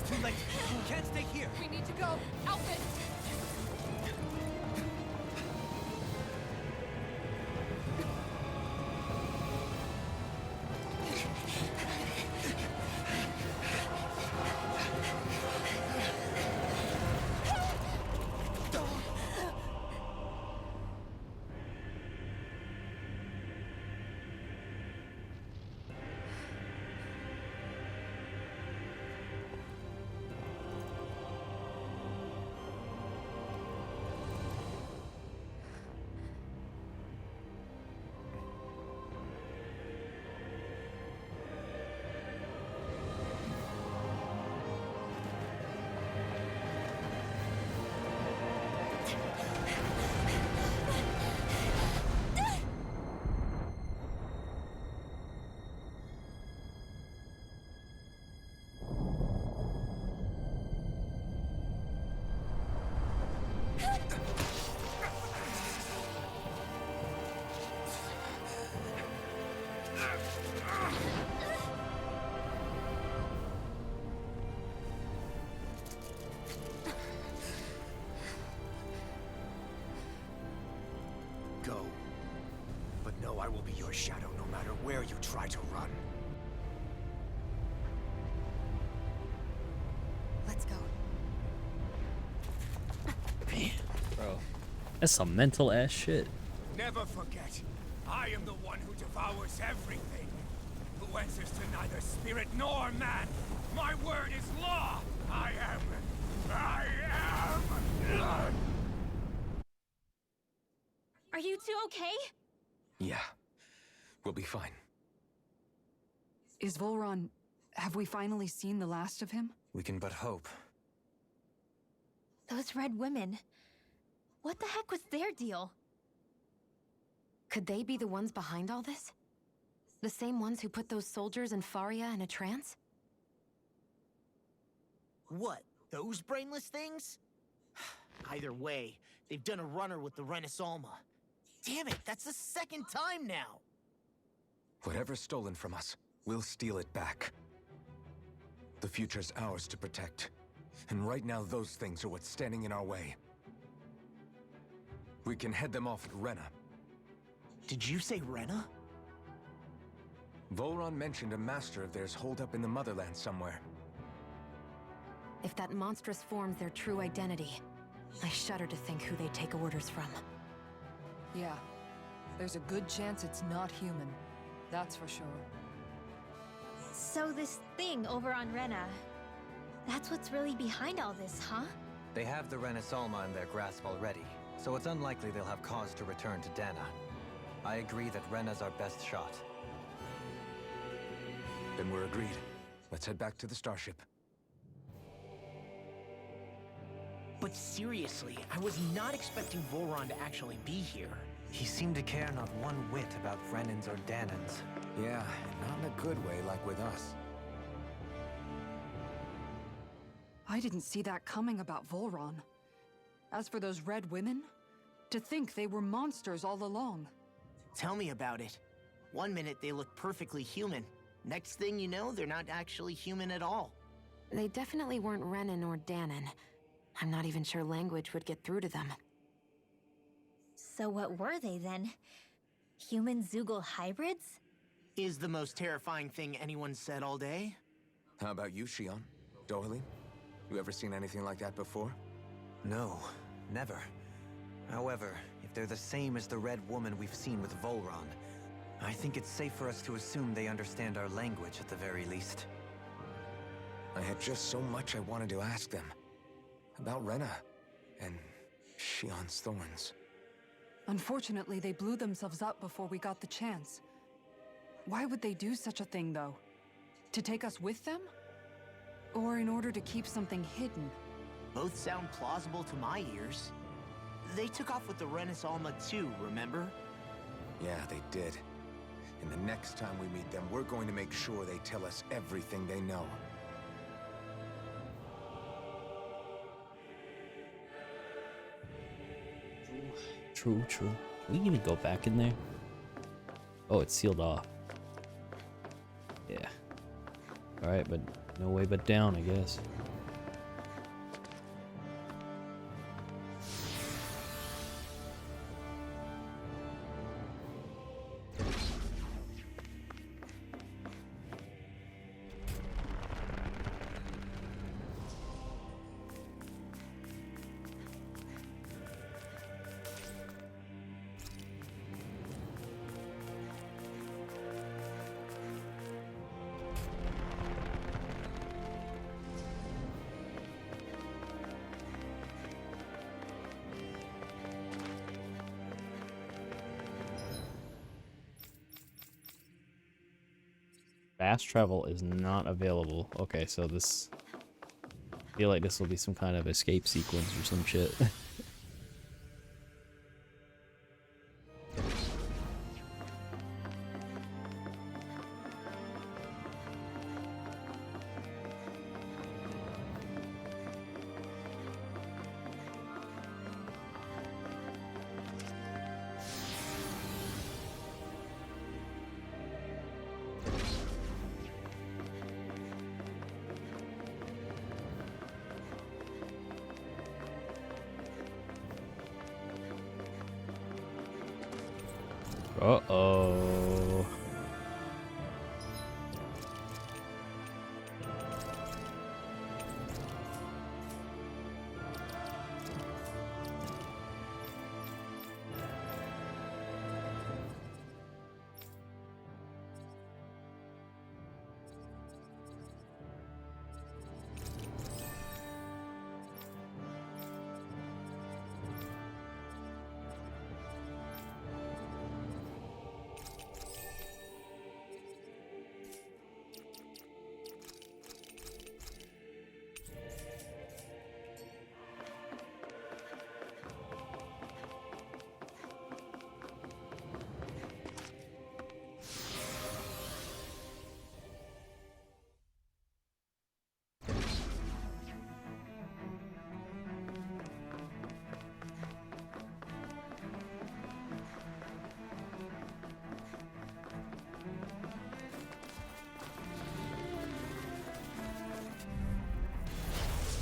Too late! We can't stay here! We need to go! Alphen! your shadow no matter where you try to run. Let's go. Bro, that's some mental ass shit. Never forget, I am the one who devours everything, who answers to neither spirit nor man. My word is law. I am. Are you two okay? Yeah, we'll be fine. Is Vohlran... have we finally seen the last of him? We can but hope. Those red women. What the heck was their deal? Could they be the ones behind all this? The same ones who put those soldiers in Faria in a trance? What? Those brainless things? Either way, they've done a runner with the Renans. Damn it, that's the second time now! Whatever's stolen from us, we'll steal it back. The future's ours to protect. And right now, those things are what's standing in our way. We can head them off at Rena. Did you say Rena? Vohlran mentioned a master of theirs holed up in the motherland somewhere. If that monstrous form's their true identity, I shudder to think who they take orders from. Yeah. There's a good chance it's not human. That's for sure. So this thing over on Rena, that's what's really behind all this, huh? They have the Renans in their grasp already, so it's unlikely they'll have cause to return to Dahna. I agree that Rena's our best shot. Then we're agreed. Let's head back to the starship. But seriously, I was not expecting Vohlran to actually be here. He seemed to care not one whit about Renans or Dahnans. Yeah, not in a good way like with us. I didn't see that coming about Vohlran. As for those red women, to think they were monsters all along. Tell me about it. One minute they look perfectly human. Next thing you know, they're not actually human at all. They definitely weren't Renan or Dahnan. I'm not even sure language would get through to them. So what were they then? Human Zoogle hybrids? Is the most terrifying thing anyone said all day. How about you, Shion? Dohalim? You ever seen anything like that before? No, never. However, if they're the same as the red woman we've seen with Vohlran, I think it's safe for us to assume they understand our language at the very least. I had just so much I wanted to ask them. About Rena, and Shion's thorns. Unfortunately, they blew themselves up before we got the chance. Why would they do such a thing, though? To take us with them? Or in order to keep something hidden? Both sound plausible to my ears. They took off with the Renans too, remember? Yeah, they did. And the next time we meet them, we're going to make sure they tell us everything they know. True, true. Can we even go back in there? Oh, it's sealed off. Yeah. Alright, but no way but down, I guess. Fast travel is not available. Okay, so this... I feel like this will be some kind of escape sequence or some shit. Uh-oh.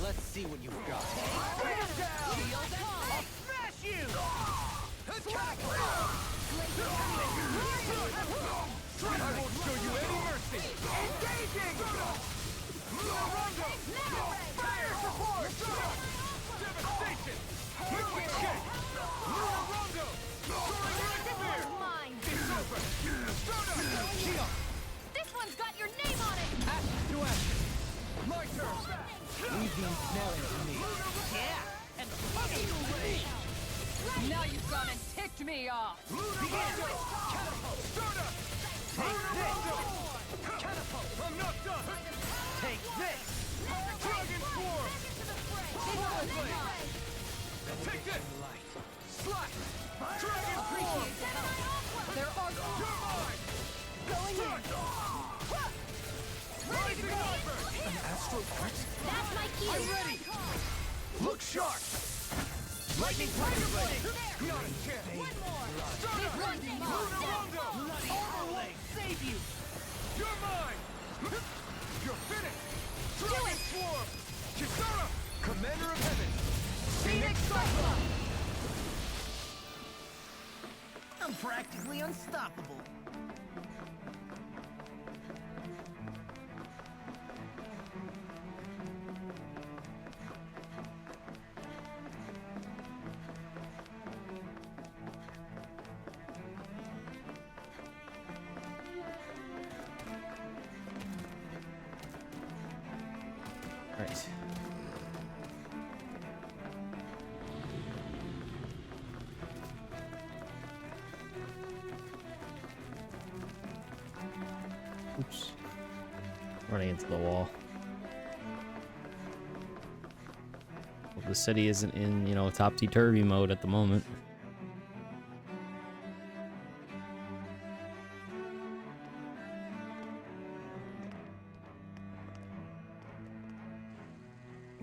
Let's see what you've got. I'll smash you! I won't show you any mercy! Engaging! Rondo! Fire support! Devastation! Liquid shake! Rondo! Soaring right spear! It's over! Soda! This one's got your name on it! Action to action! My turn! Leave the ensnaring to me. Yeah! And the fucking away! Now you've gone and ticked me off! Catapult! Soda! Take this! Catapult! I'm not done! Take this! Dragon Swarm! Take this! Slash! Dragon Swarm! There are You're mine! going in! Rising Alphen! An astral art? That's my key! I'm ready! Look sharp! Lightning Tiger Blade! Not a chance! One more! This one's mine! Armor won't save you! You're mine! You're finished! Dragon Swarm! Kisara! Commander of Heaven! Phoenix Cyclops! I'm practically unstoppable. Right. Oops. Running into the wall. Well, the city isn't in, topsy-turvy mode at the moment.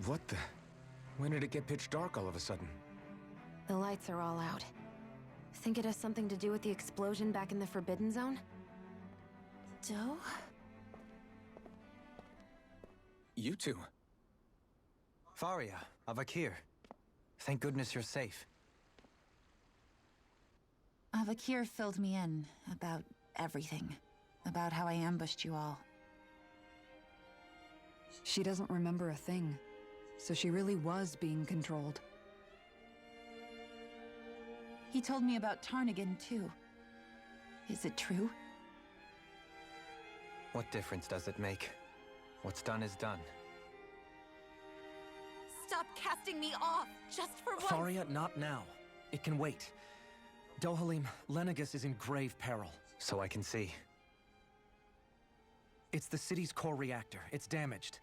What the? When did it get pitch dark all of a sudden? The lights are all out. Think it has something to do with the explosion back in the Forbidden Zone? Doe? You two. Faria, Avakir. Thank goodness you're safe. Avakir filled me in about everything. About how I ambushed you all. She doesn't remember a thing, so she really was being controlled. He told me about Tarnigan, too. Is it true? What difference does it make? What's done is done. Stop casting me off, just for once! Faria, not now. It can wait. Dohalim, Lenegis is in grave peril. So I can see. It's the city's core reactor. It's damaged.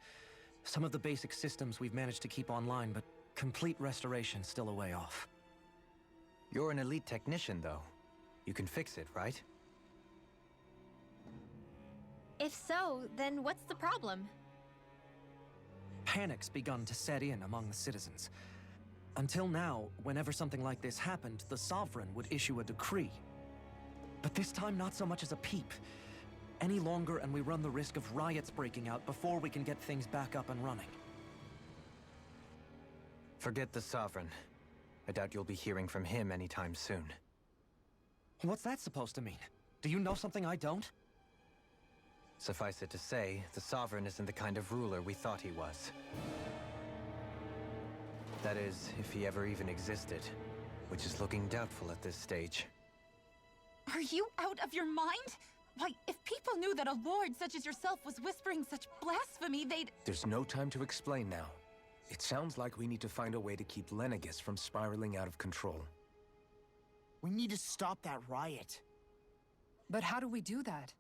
Some of the basic systems we've managed to keep online, but complete restoration's still a way off. You're an elite technician, though. You can fix it, right? If so, then what's the problem? Panic's begun to set in among the citizens. Until now, whenever something like this happened, the Sovereign would issue a decree. But this time, not so much as a peep. Any longer, and we run the risk of riots breaking out before we can get things back up and running. Forget the Sovereign. I doubt you'll be hearing from him anytime soon. What's that supposed to mean? Do you know something I don't? Suffice it to say, the Sovereign isn't the kind of ruler we thought he was. That is, if he ever even existed, which is looking doubtful at this stage. Are you out of your mind? Why, if people knew that a lord such as yourself was whispering such blasphemy, they'd... There's no time to explain now. It sounds like we need to find a way to keep Lenegis from spiraling out of control. We need to stop that riot. But how do we do that?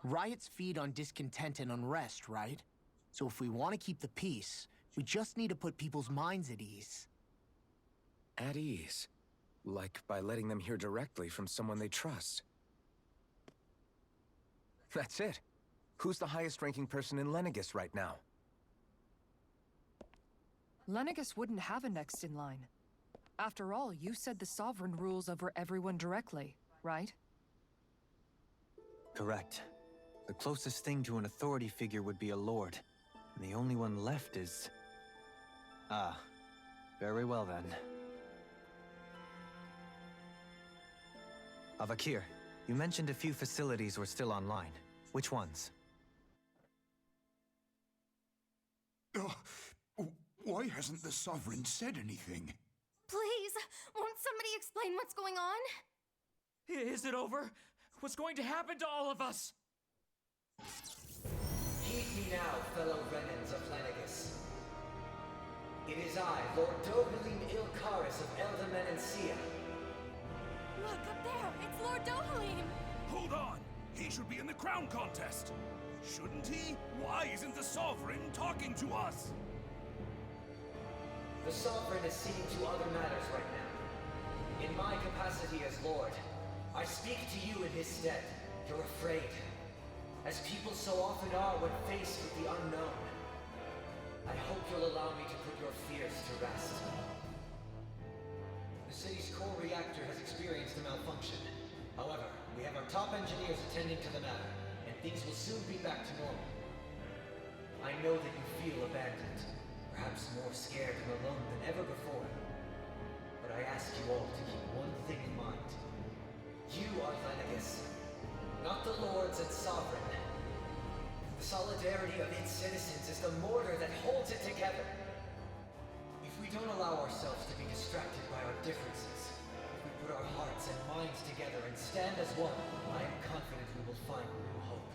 Riots feed on discontent and unrest, right? So if we want to keep the peace, we just need to put people's minds at ease. At ease? Like by letting them hear directly from someone they trust. That's it. Who's the highest-ranking person in Lenegis right now? Lenegis wouldn't have a next in line. After all, you said the Sovereign rules over everyone directly, right? Correct. The closest thing to an authority figure would be a lord. And the only one left is... Ah. Very well then. Avakir, you mentioned a few facilities were still online. Which ones? Why hasn't the Sovereign said anything? Please, won't somebody explain what's going on? Is it over? What's going to happen to all of us? Heed me now, fellow Renans of Lenegis. It is I, Lord Dohalim Ilkaris of Eldamen and Sia. Look, up there! It's Lord Dohalim! Hold on! He should be in the crown contest! Shouldn't he? Why isn't the Sovereign talking to us? The Sovereign is seeing to other matters right now. In my capacity as Lord, I speak to you in his stead. You're afraid, as people so often are when faced with the unknown. I hope you'll allow me to put your fears to rest. The city's core reactor has experienced a malfunction. However, we have our top engineers attending to the matter, and things will soon be back to normal. I know that you feel abandoned, perhaps more scared and alone than ever before. But I ask you all to keep one thing in mind. You are Lenegis, not the Lords and Sovereign. The solidarity of its citizens is the mortar that holds it together. If we don't allow ourselves to be distracted by our differences, if we put our hearts and minds together and stand as one, I am confident we will find new hope.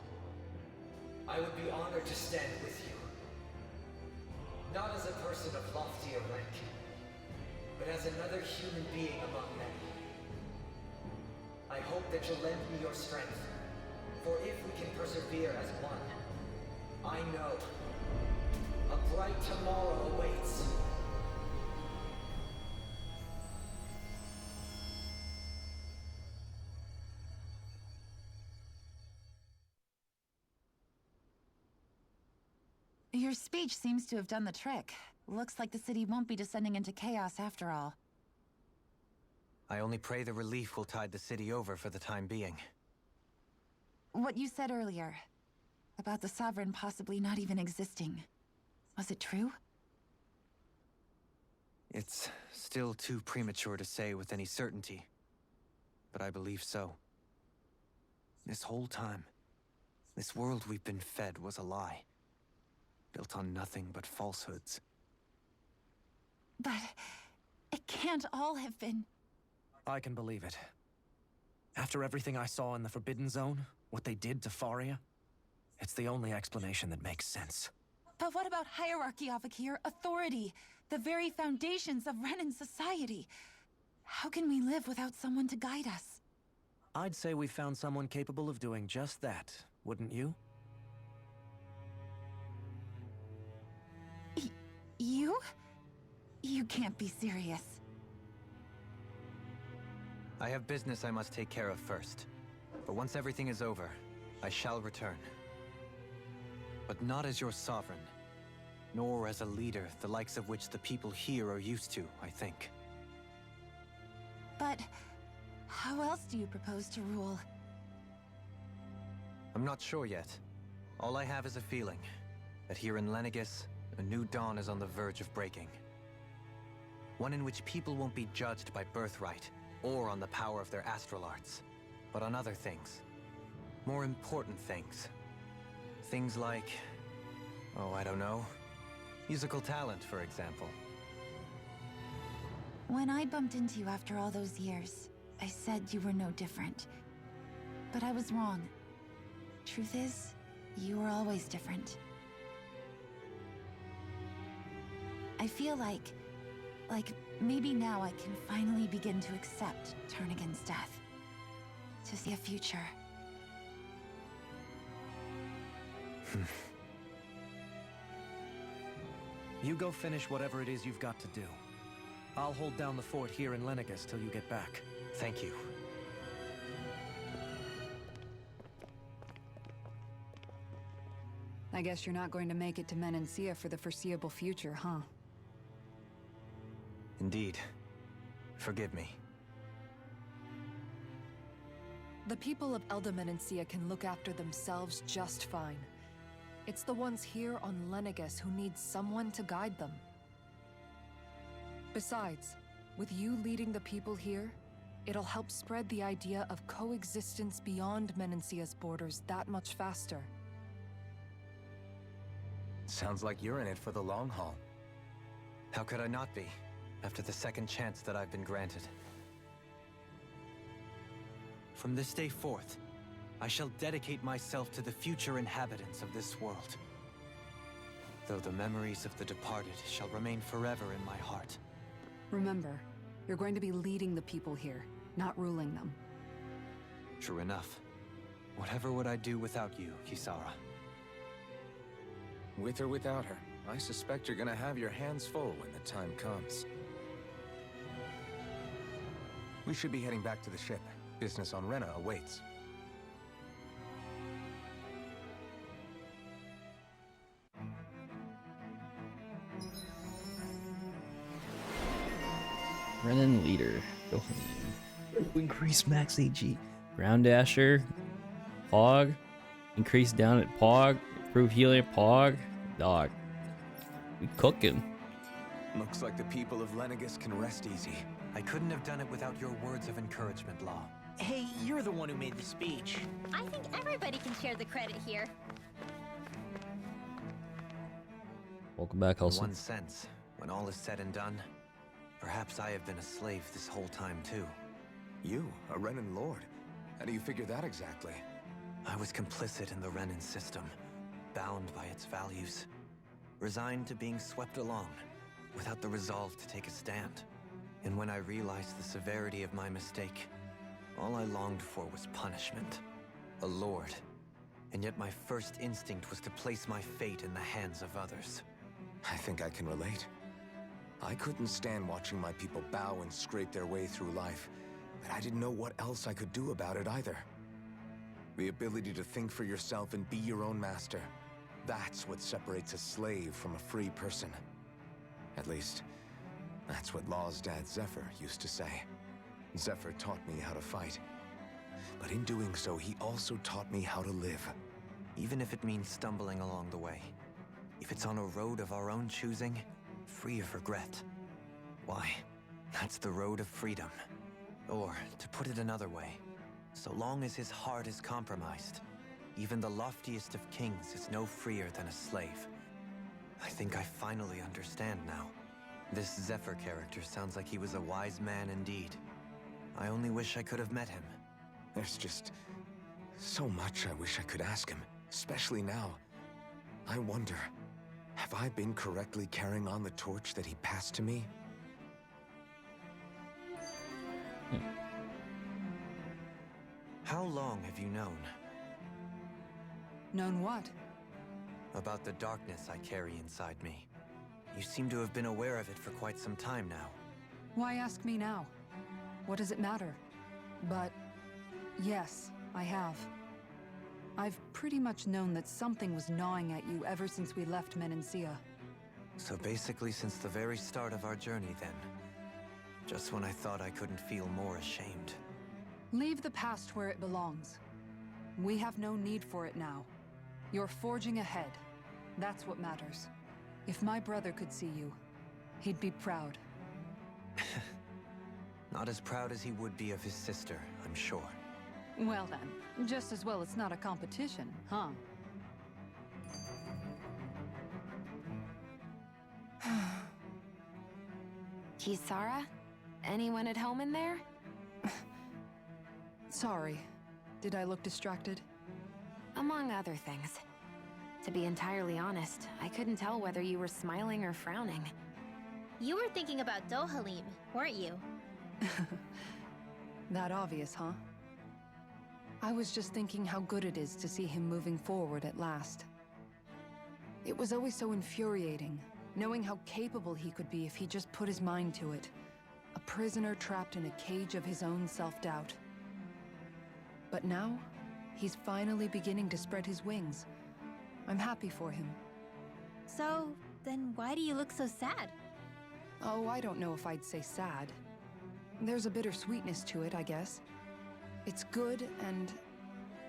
I would be honored to stand with you. Not as a person of loftier rank, but as another human being among many. I hope that you'll lend me your strength, for if we can persevere as one, I know a bright tomorrow awaits. Your speech seems to have done the trick. Looks like the city won't be descending into chaos after all. I only pray the relief will tide the city over for the time being. What you said earlier, about the Sovereign possibly not even existing, was it true? It's still too premature to say with any certainty, but I believe so. This whole time, this world we've been fed was a lie, built on nothing but falsehoods. But it can't all have been... I can believe it. After everything I saw in the Forbidden Zone, what they did to Faria, it's the only explanation that makes sense. But what about hierarchy, Avakir? Authority? The very foundations of Renan society? How can we live without someone to guide us? I'd say we found someone capable of doing just that, wouldn't you? You? You can't be serious. I have business I must take care of first. But once everything is over, I shall return. But not as your sovereign, nor as a leader the likes of which the people here are used to, I think. But how else do you propose to rule? I'm not sure yet. All I have is a feeling that here in Lenegis, a new dawn is on the verge of breaking. One in which people won't be judged by birthright, or on the power of their astral arts, but on other things. More important things. Things like, oh, I don't know, musical talent, for example. When I bumped into you after all those years, I said you were no different. But I was wrong. Truth is, you were always different. I feel like maybe now I can finally begin to accept turn against death. To see a future. You go finish whatever it is you've got to do. I'll hold down the fort here in Lenegis till you get back. Thank you. I guess you're not going to make it to Menancia for the foreseeable future, huh? Indeed. Forgive me. The people of Menancia can look after themselves just fine. It's the ones here on Lenegis who need someone to guide them. Besides, with you leading the people here, it'll help spread the idea of coexistence beyond Menancia's borders that much faster. Sounds like you're in it for the long haul. How could I not be, after the second chance that I've been granted? From this day forth, I shall dedicate myself to the future inhabitants of this world. Though the memories of the departed shall remain forever in my heart. Remember, you're going to be leading the people here, not ruling them. True enough. Whatever would I do without you, Kisara? With or without her, I suspect you're gonna have your hands full when the time comes. We should be heading back to the ship. Business on Renna awaits. Renan leader. Dohalim. Increase max AG. Ground Dasher. Pog. Increase down at Pog. Improve healing at Pog. Dog. We cooking. Looks like the people of Lenegis can rest easy. I couldn't have done it without your words of encouragement, Law. Hey, you're the one who made the speech. I think everybody can share the credit here. Welcome back, In Elson. one sense, when all is said and done, perhaps I have been a slave this whole time too. You, a Renan lord? How do you figure that exactly? I was complicit in the Renan system, bound by its values, resigned to being swept along, without the resolve to take a stand. And when I realized the severity of my mistake, all I longed for was punishment. A lord. And yet my first instinct was to place my fate in the hands of others. I think I can relate. I couldn't stand watching my people bow and scrape their way through life, but I didn't know what else I could do about it either. The ability to think for yourself and be your own master. That's what separates a slave from a free person. At least, that's what Law's dad Zephyr used to say. Zephyr taught me how to fight. But in doing so, he also taught me how to live. Even if it means stumbling along the way. If it's on a road of our own choosing, free of regret. Why, that's the road of freedom. Or, to put it another way, so long as his heart is compromised, even the loftiest of kings is no freer than a slave. I think I finally understand now. This Zephyr character sounds like he was a wise man indeed. I only wish I could have met him. There's just so much I wish I could ask him, especially now. I wonder, have I been correctly carrying on the torch that he passed to me? How long have you known? Known what? About the darkness I carry inside me. You seem to have been aware of it for quite some time now. Why ask me now? What does it matter? But yes, I have. I've pretty much known that something was gnawing at you ever since we left Menancia. So basically since the very start of our journey then. Just when I thought I couldn't feel more ashamed. Leave the past where it belongs. We have no need for it now. You're forging ahead. That's what matters. If my brother could see you, he'd be proud. Not as proud as he would be of his sister, I'm sure. Well then, just as well it's not a competition, huh? Kisara? Anyone at home in there? Sorry. Did I look distracted? Among other things. To be entirely honest, I couldn't tell whether you were smiling or frowning. You were thinking about Dohalim, weren't you? That obvious, huh? I was just thinking how good it is to see him moving forward at last. It was always so infuriating, knowing how capable he could be if he just put his mind to it. A prisoner trapped in a cage of his own self-doubt. But now, he's finally beginning to spread his wings. I'm happy for him. So, then why do you look so sad? Oh, I don't know if I'd say sad. There's a bittersweetness to it, I guess. It's good and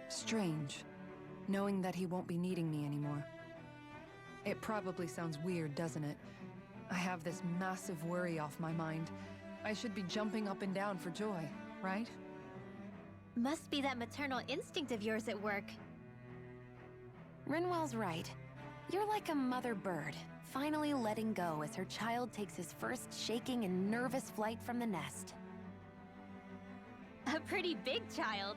strange, knowing that he won't be needing me anymore. It probably sounds weird, doesn't it? I have this massive worry off my mind. I should be jumping up and down for joy, right? Must be that maternal instinct of yours at work. Rinwell's right. You're like a mother bird, finally letting go as her child takes his first shaking and nervous flight from the nest. A pretty big child.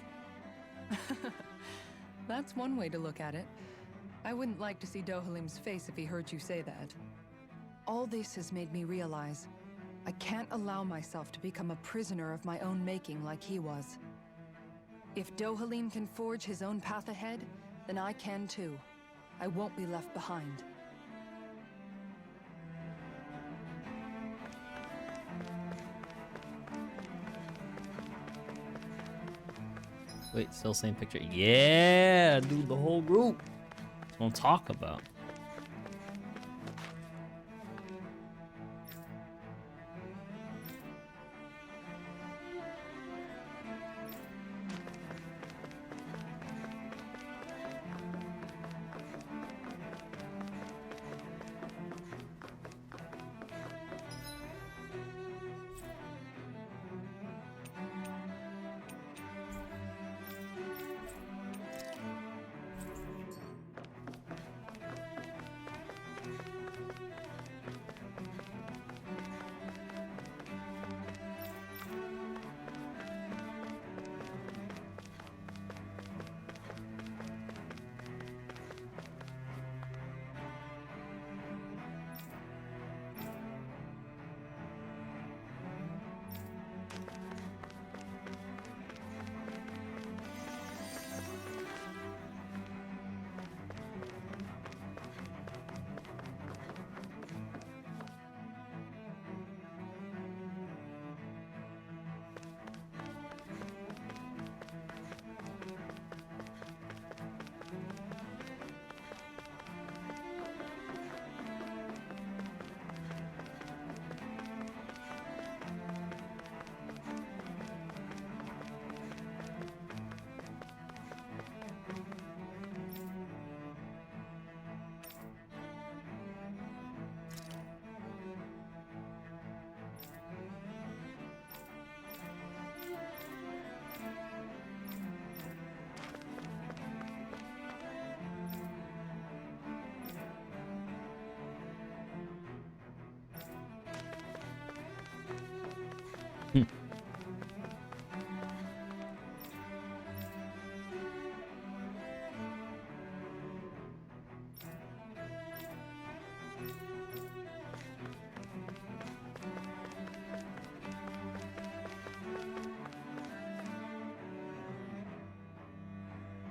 That's one way to look at it. I wouldn't like to see Dohalim's face if he heard you say that. All this has made me realize I can't allow myself to become a prisoner of my own making like he was. If Dohalim can forge his own path ahead, then I can too. I won't be left behind. Wait, still same picture? Yeah, dude, the whole group. That's what I'm talking about.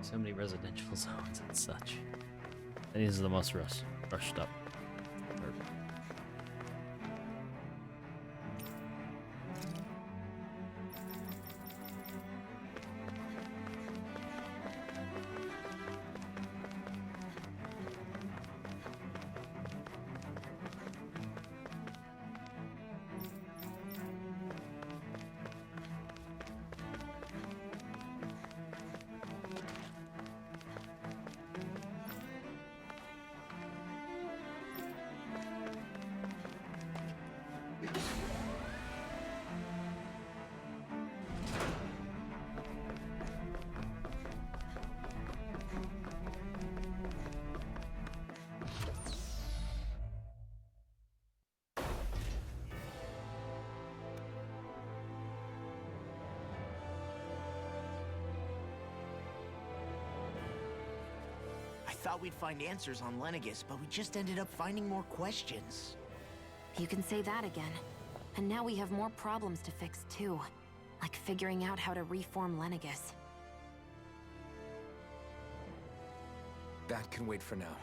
So many residential zones and such. These are the most rushed up. thought we'd find answers on Lenegis, but we just ended up finding more questions. You can say that again. And now we have more problems to fix too. Like figuring out how to reform Lenegis. That can wait for now.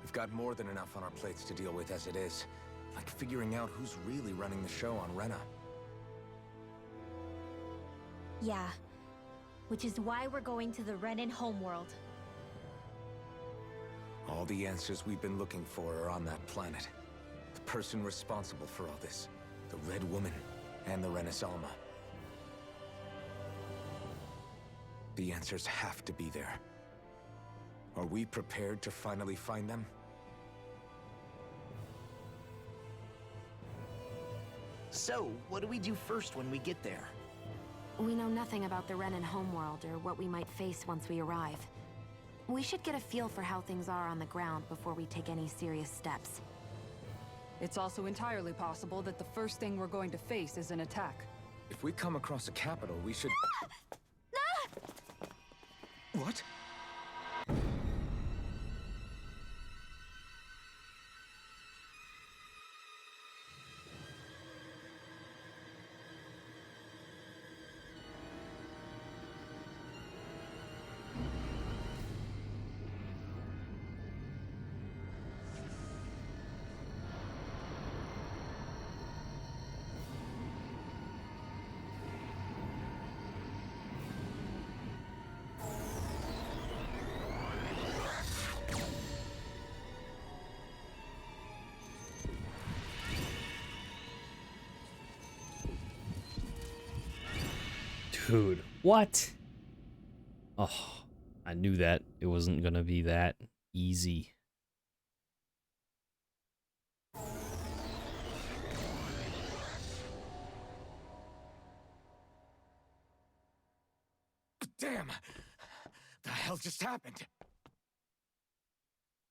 We've got more than enough on our plates to deal with as it is. Like figuring out who's really running the show on Rena. Yeah. Which is why we're going to the Renan homeworld. All the answers we've been looking for are on that planet. The person responsible for all this. The Red Woman and the Renaissance. The answers have to be there. Are we prepared to finally find them? So, what do we do first when we get there? We know nothing about the Renan homeworld or what we might face once we arrive. We should get a feel for how things are on the ground before we take any serious steps. It's also entirely possible that the first thing we're going to face is an attack. If we come across a capital, we should... What? Dude, what? Oh, I knew that it wasn't gonna be that easy. Damn! The hell just happened?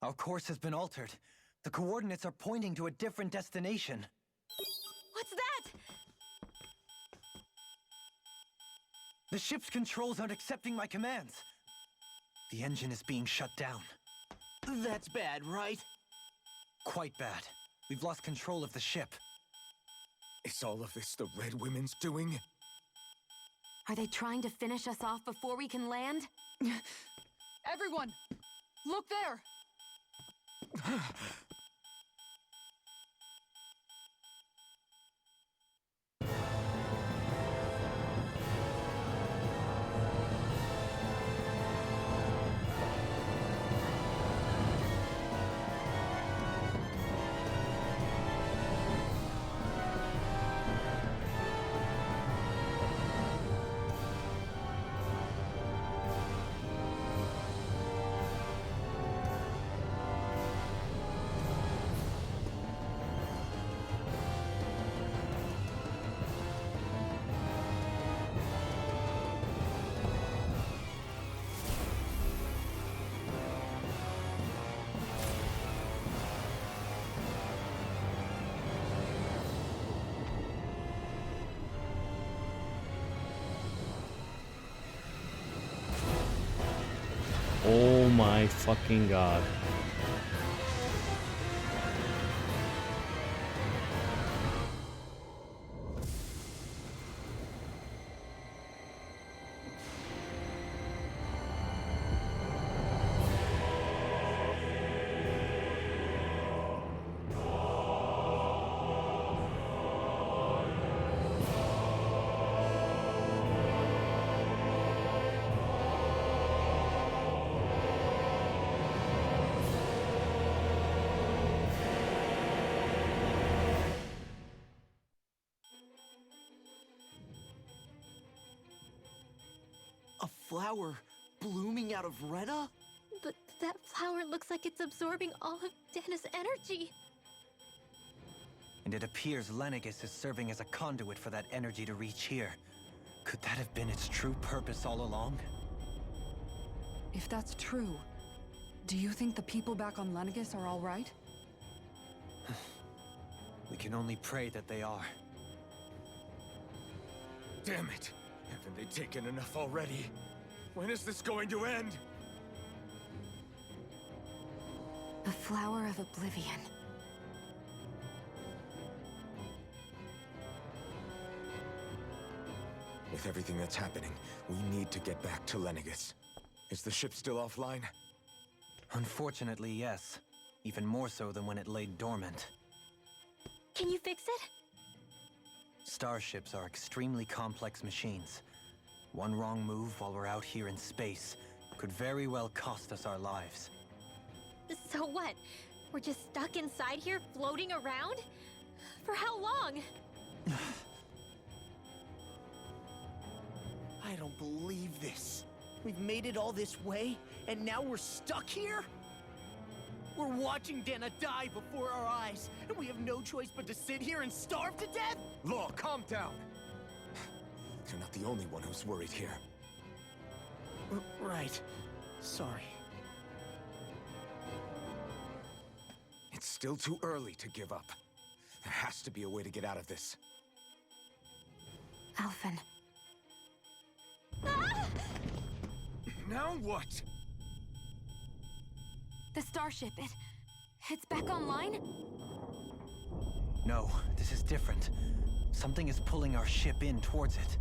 Our course has been altered. The coordinates are pointing to a different destination. What's that? The ship's controls aren't accepting my commands. The engine is being shut down. That's bad, right? Quite bad. We've lost control of the ship. Is all of this the Red Women's doing? Are they trying to finish us off before we can land? Everyone! Look there! Oh my fucking god. A flower blooming out of Rena? But that flower looks like it's absorbing all of Dahna's energy. And it appears Lenegis is serving as a conduit for that energy to reach here. Could that have been its true purpose all along? If that's true, do you think the people back on Lenegis are all right? We can only pray that they are. Damn it! Haven't they taken enough already? When is this going to end? Flower of Oblivion. With everything that's happening, we need to get back to Lenegis. Is the ship still offline? Unfortunately, yes. Even more so than when it lay dormant. Can you fix it? Starships are extremely complex machines. One wrong move while we're out here in space could very well cost us our lives. So what? We're just stuck inside here, floating around? For how long? I don't believe this. We've made it all this way, and now we're stuck here? We're watching Dahna die before our eyes, and we have no choice but to sit here and starve to death? Law, calm down! You're not the only one who's worried here. Right. Sorry. It's still too early to give up. There has to be a way to get out of this. Alphen. Now what? The starship, it's back online? No, this is different. Something is pulling our ship in towards it.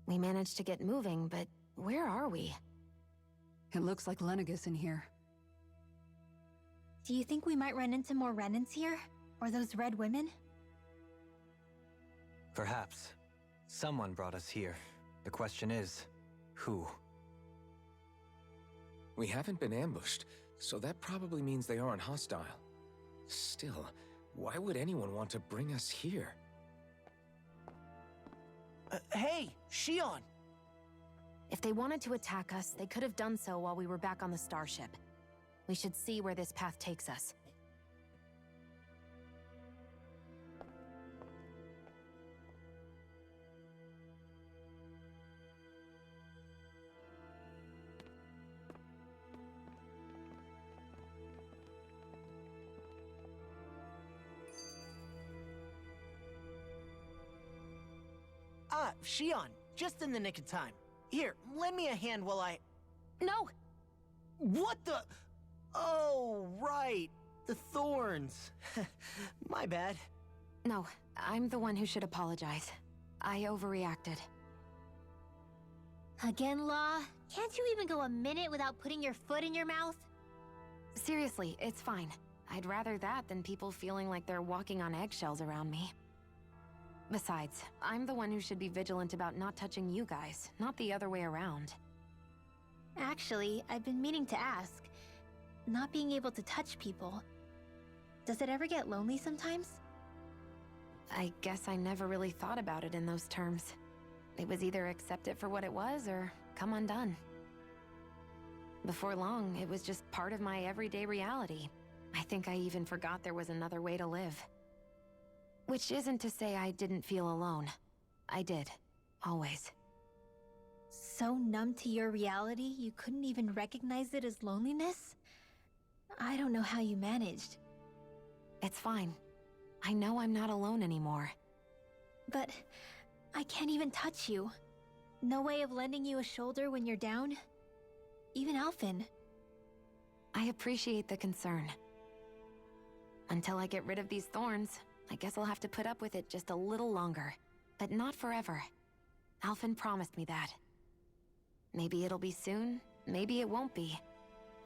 We managed to get moving, but where are we? It looks like Lenegis in here. Do you think we might run into more Renans here? Or those red women? Perhaps. Someone brought us here. The question is, who? We haven't been ambushed, so that probably means they aren't hostile. Still, why would anyone want to bring us here? Hey, Shion! If they wanted to attack us, they could have done so while we were back on the starship. We should see where this path takes us. Shion, just in the nick of time. Here, lend me a hand while I... No! What the... Oh, right. The thorns. My bad. No, I'm the one who should apologize. I overreacted. Again, Law? Can't you even go a minute without putting your foot in your mouth? Seriously, it's fine. I'd rather that than people feeling like they're walking on eggshells around me. Besides, I'm the one who should be vigilant about not touching you guys, not the other way around. Actually, I've been meaning to ask. Not being able to touch people, does it ever get lonely sometimes? I guess I never really thought about it in those terms. It was either accept it for what it was or come undone. Before long, it was just part of my everyday reality. I think I even forgot there was another way to live. Which isn't to say I didn't feel alone. I did. Always. So numb to your reality, you couldn't even recognize it as loneliness? I don't know how you managed. It's fine. I know I'm not alone anymore. But I can't even touch you. No way of lending you a shoulder when you're down? Even Alphen. I appreciate the concern. Until I get rid of these thorns, I guess I'll have to put up with it just a little longer. But not forever. Alphen promised me that. Maybe it'll be soon, maybe it won't be.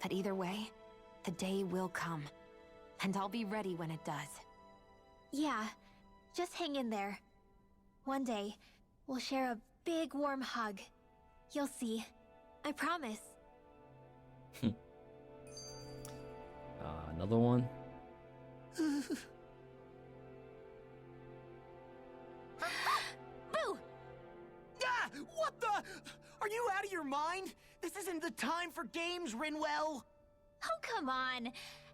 But either way, the day will come. And I'll be ready when it does. Yeah, just hang in there. One day, we'll share a big warm hug. You'll see. I promise. Another one? Boo! Ah! What the? Are you out of your mind? This This isn't the time for games, Rinwell! Oh, come on.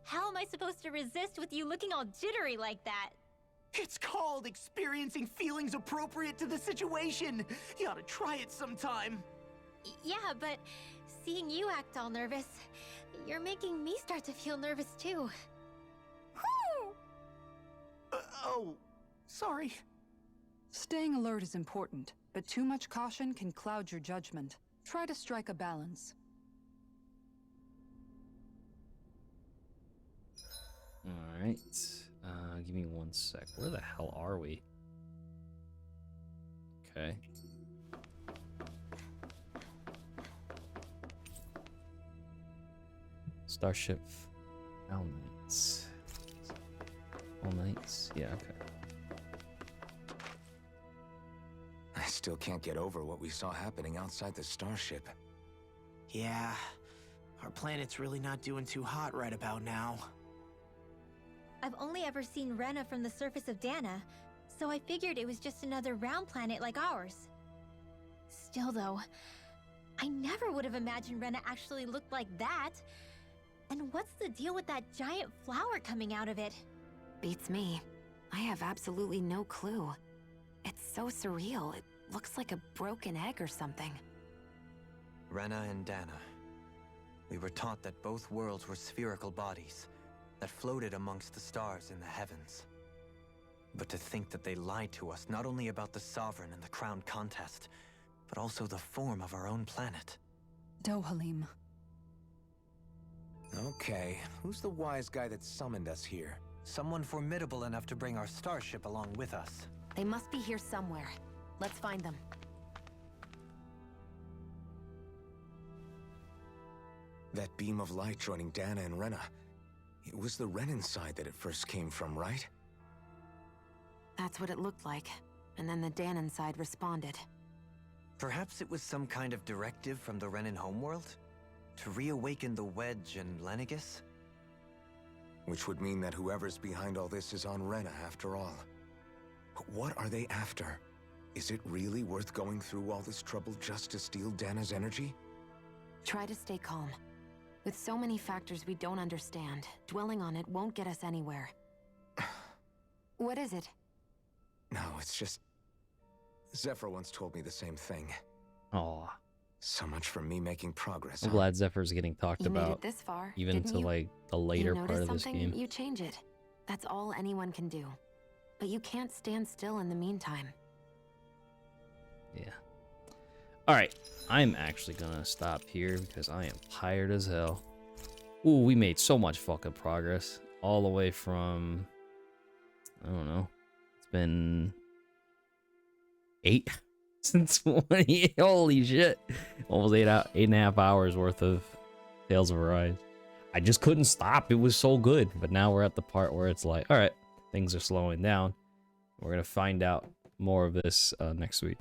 How am I supposed to resist with you looking all jittery like that? It's called experiencing feelings appropriate to the situation. You ought to try it sometime. Yeah, but seeing you act all nervous, you're making me start to feel nervous too. Oh, sorry. Staying alert is important, but too much caution can cloud your judgment. Try to strike a balance. Alright. Give me one sec. Where the hell are we? Okay. Starship. All nights. All nights? Yeah, okay. I still can't get over what we saw happening outside the starship. Yeah, our planet's really not doing too hot right about now. I've only ever seen Rena from the surface of Dahna, so I figured it was just another round planet like ours. Still though, I never would have imagined Rena actually looked like that. And what's the deal with that giant flower coming out of it? Beats me. I have absolutely no clue. It's so surreal. It looks like a broken egg or something. Rena and Dahna. We were taught that both worlds were spherical bodies that floated amongst the stars in the heavens. But to think that they lied to us not only about the Sovereign and the Crown contest, but also the form of our own planet. Dohalim. Okay, who's the wise guy that summoned us here? Someone formidable enough to bring our starship along with us. They must be here somewhere. Let's find them. That beam of light joining Dahna and Rena. It was the Renan side that it first came from, right? That's what it looked like. And then the Dahnan side responded. Perhaps it was some kind of directive from the Renan homeworld? To reawaken the Wedge and Lenegis? Which would mean that whoever's behind all this is on Rena after all. But what are they after? Is it really worth going through all this trouble just to steal Dahna's energy? Try to stay calm. With so many factors we don't understand, dwelling on it won't get us anywhere. What is it? No, it's just... Zephyr once told me the same thing. Aw. So much for me making progress. I'm glad Zephyr's getting talked You made about. it this far, even didn't to you? like the later You part of notice this game. something, you change it. That's all anyone can do. But you can't stand still in the meantime. Yeah. Alright, I'm actually gonna stop here because I am tired as hell. Ooh, we made so much fucking progress. All the way from... I don't know. It's been... 8? Since 20. Holy shit. Almost 8.5 hours worth of Tales of Arise. I just couldn't stop. It was so good. But now we're at the part where it's like, alright, things are slowing down. We're gonna find out more of this next week.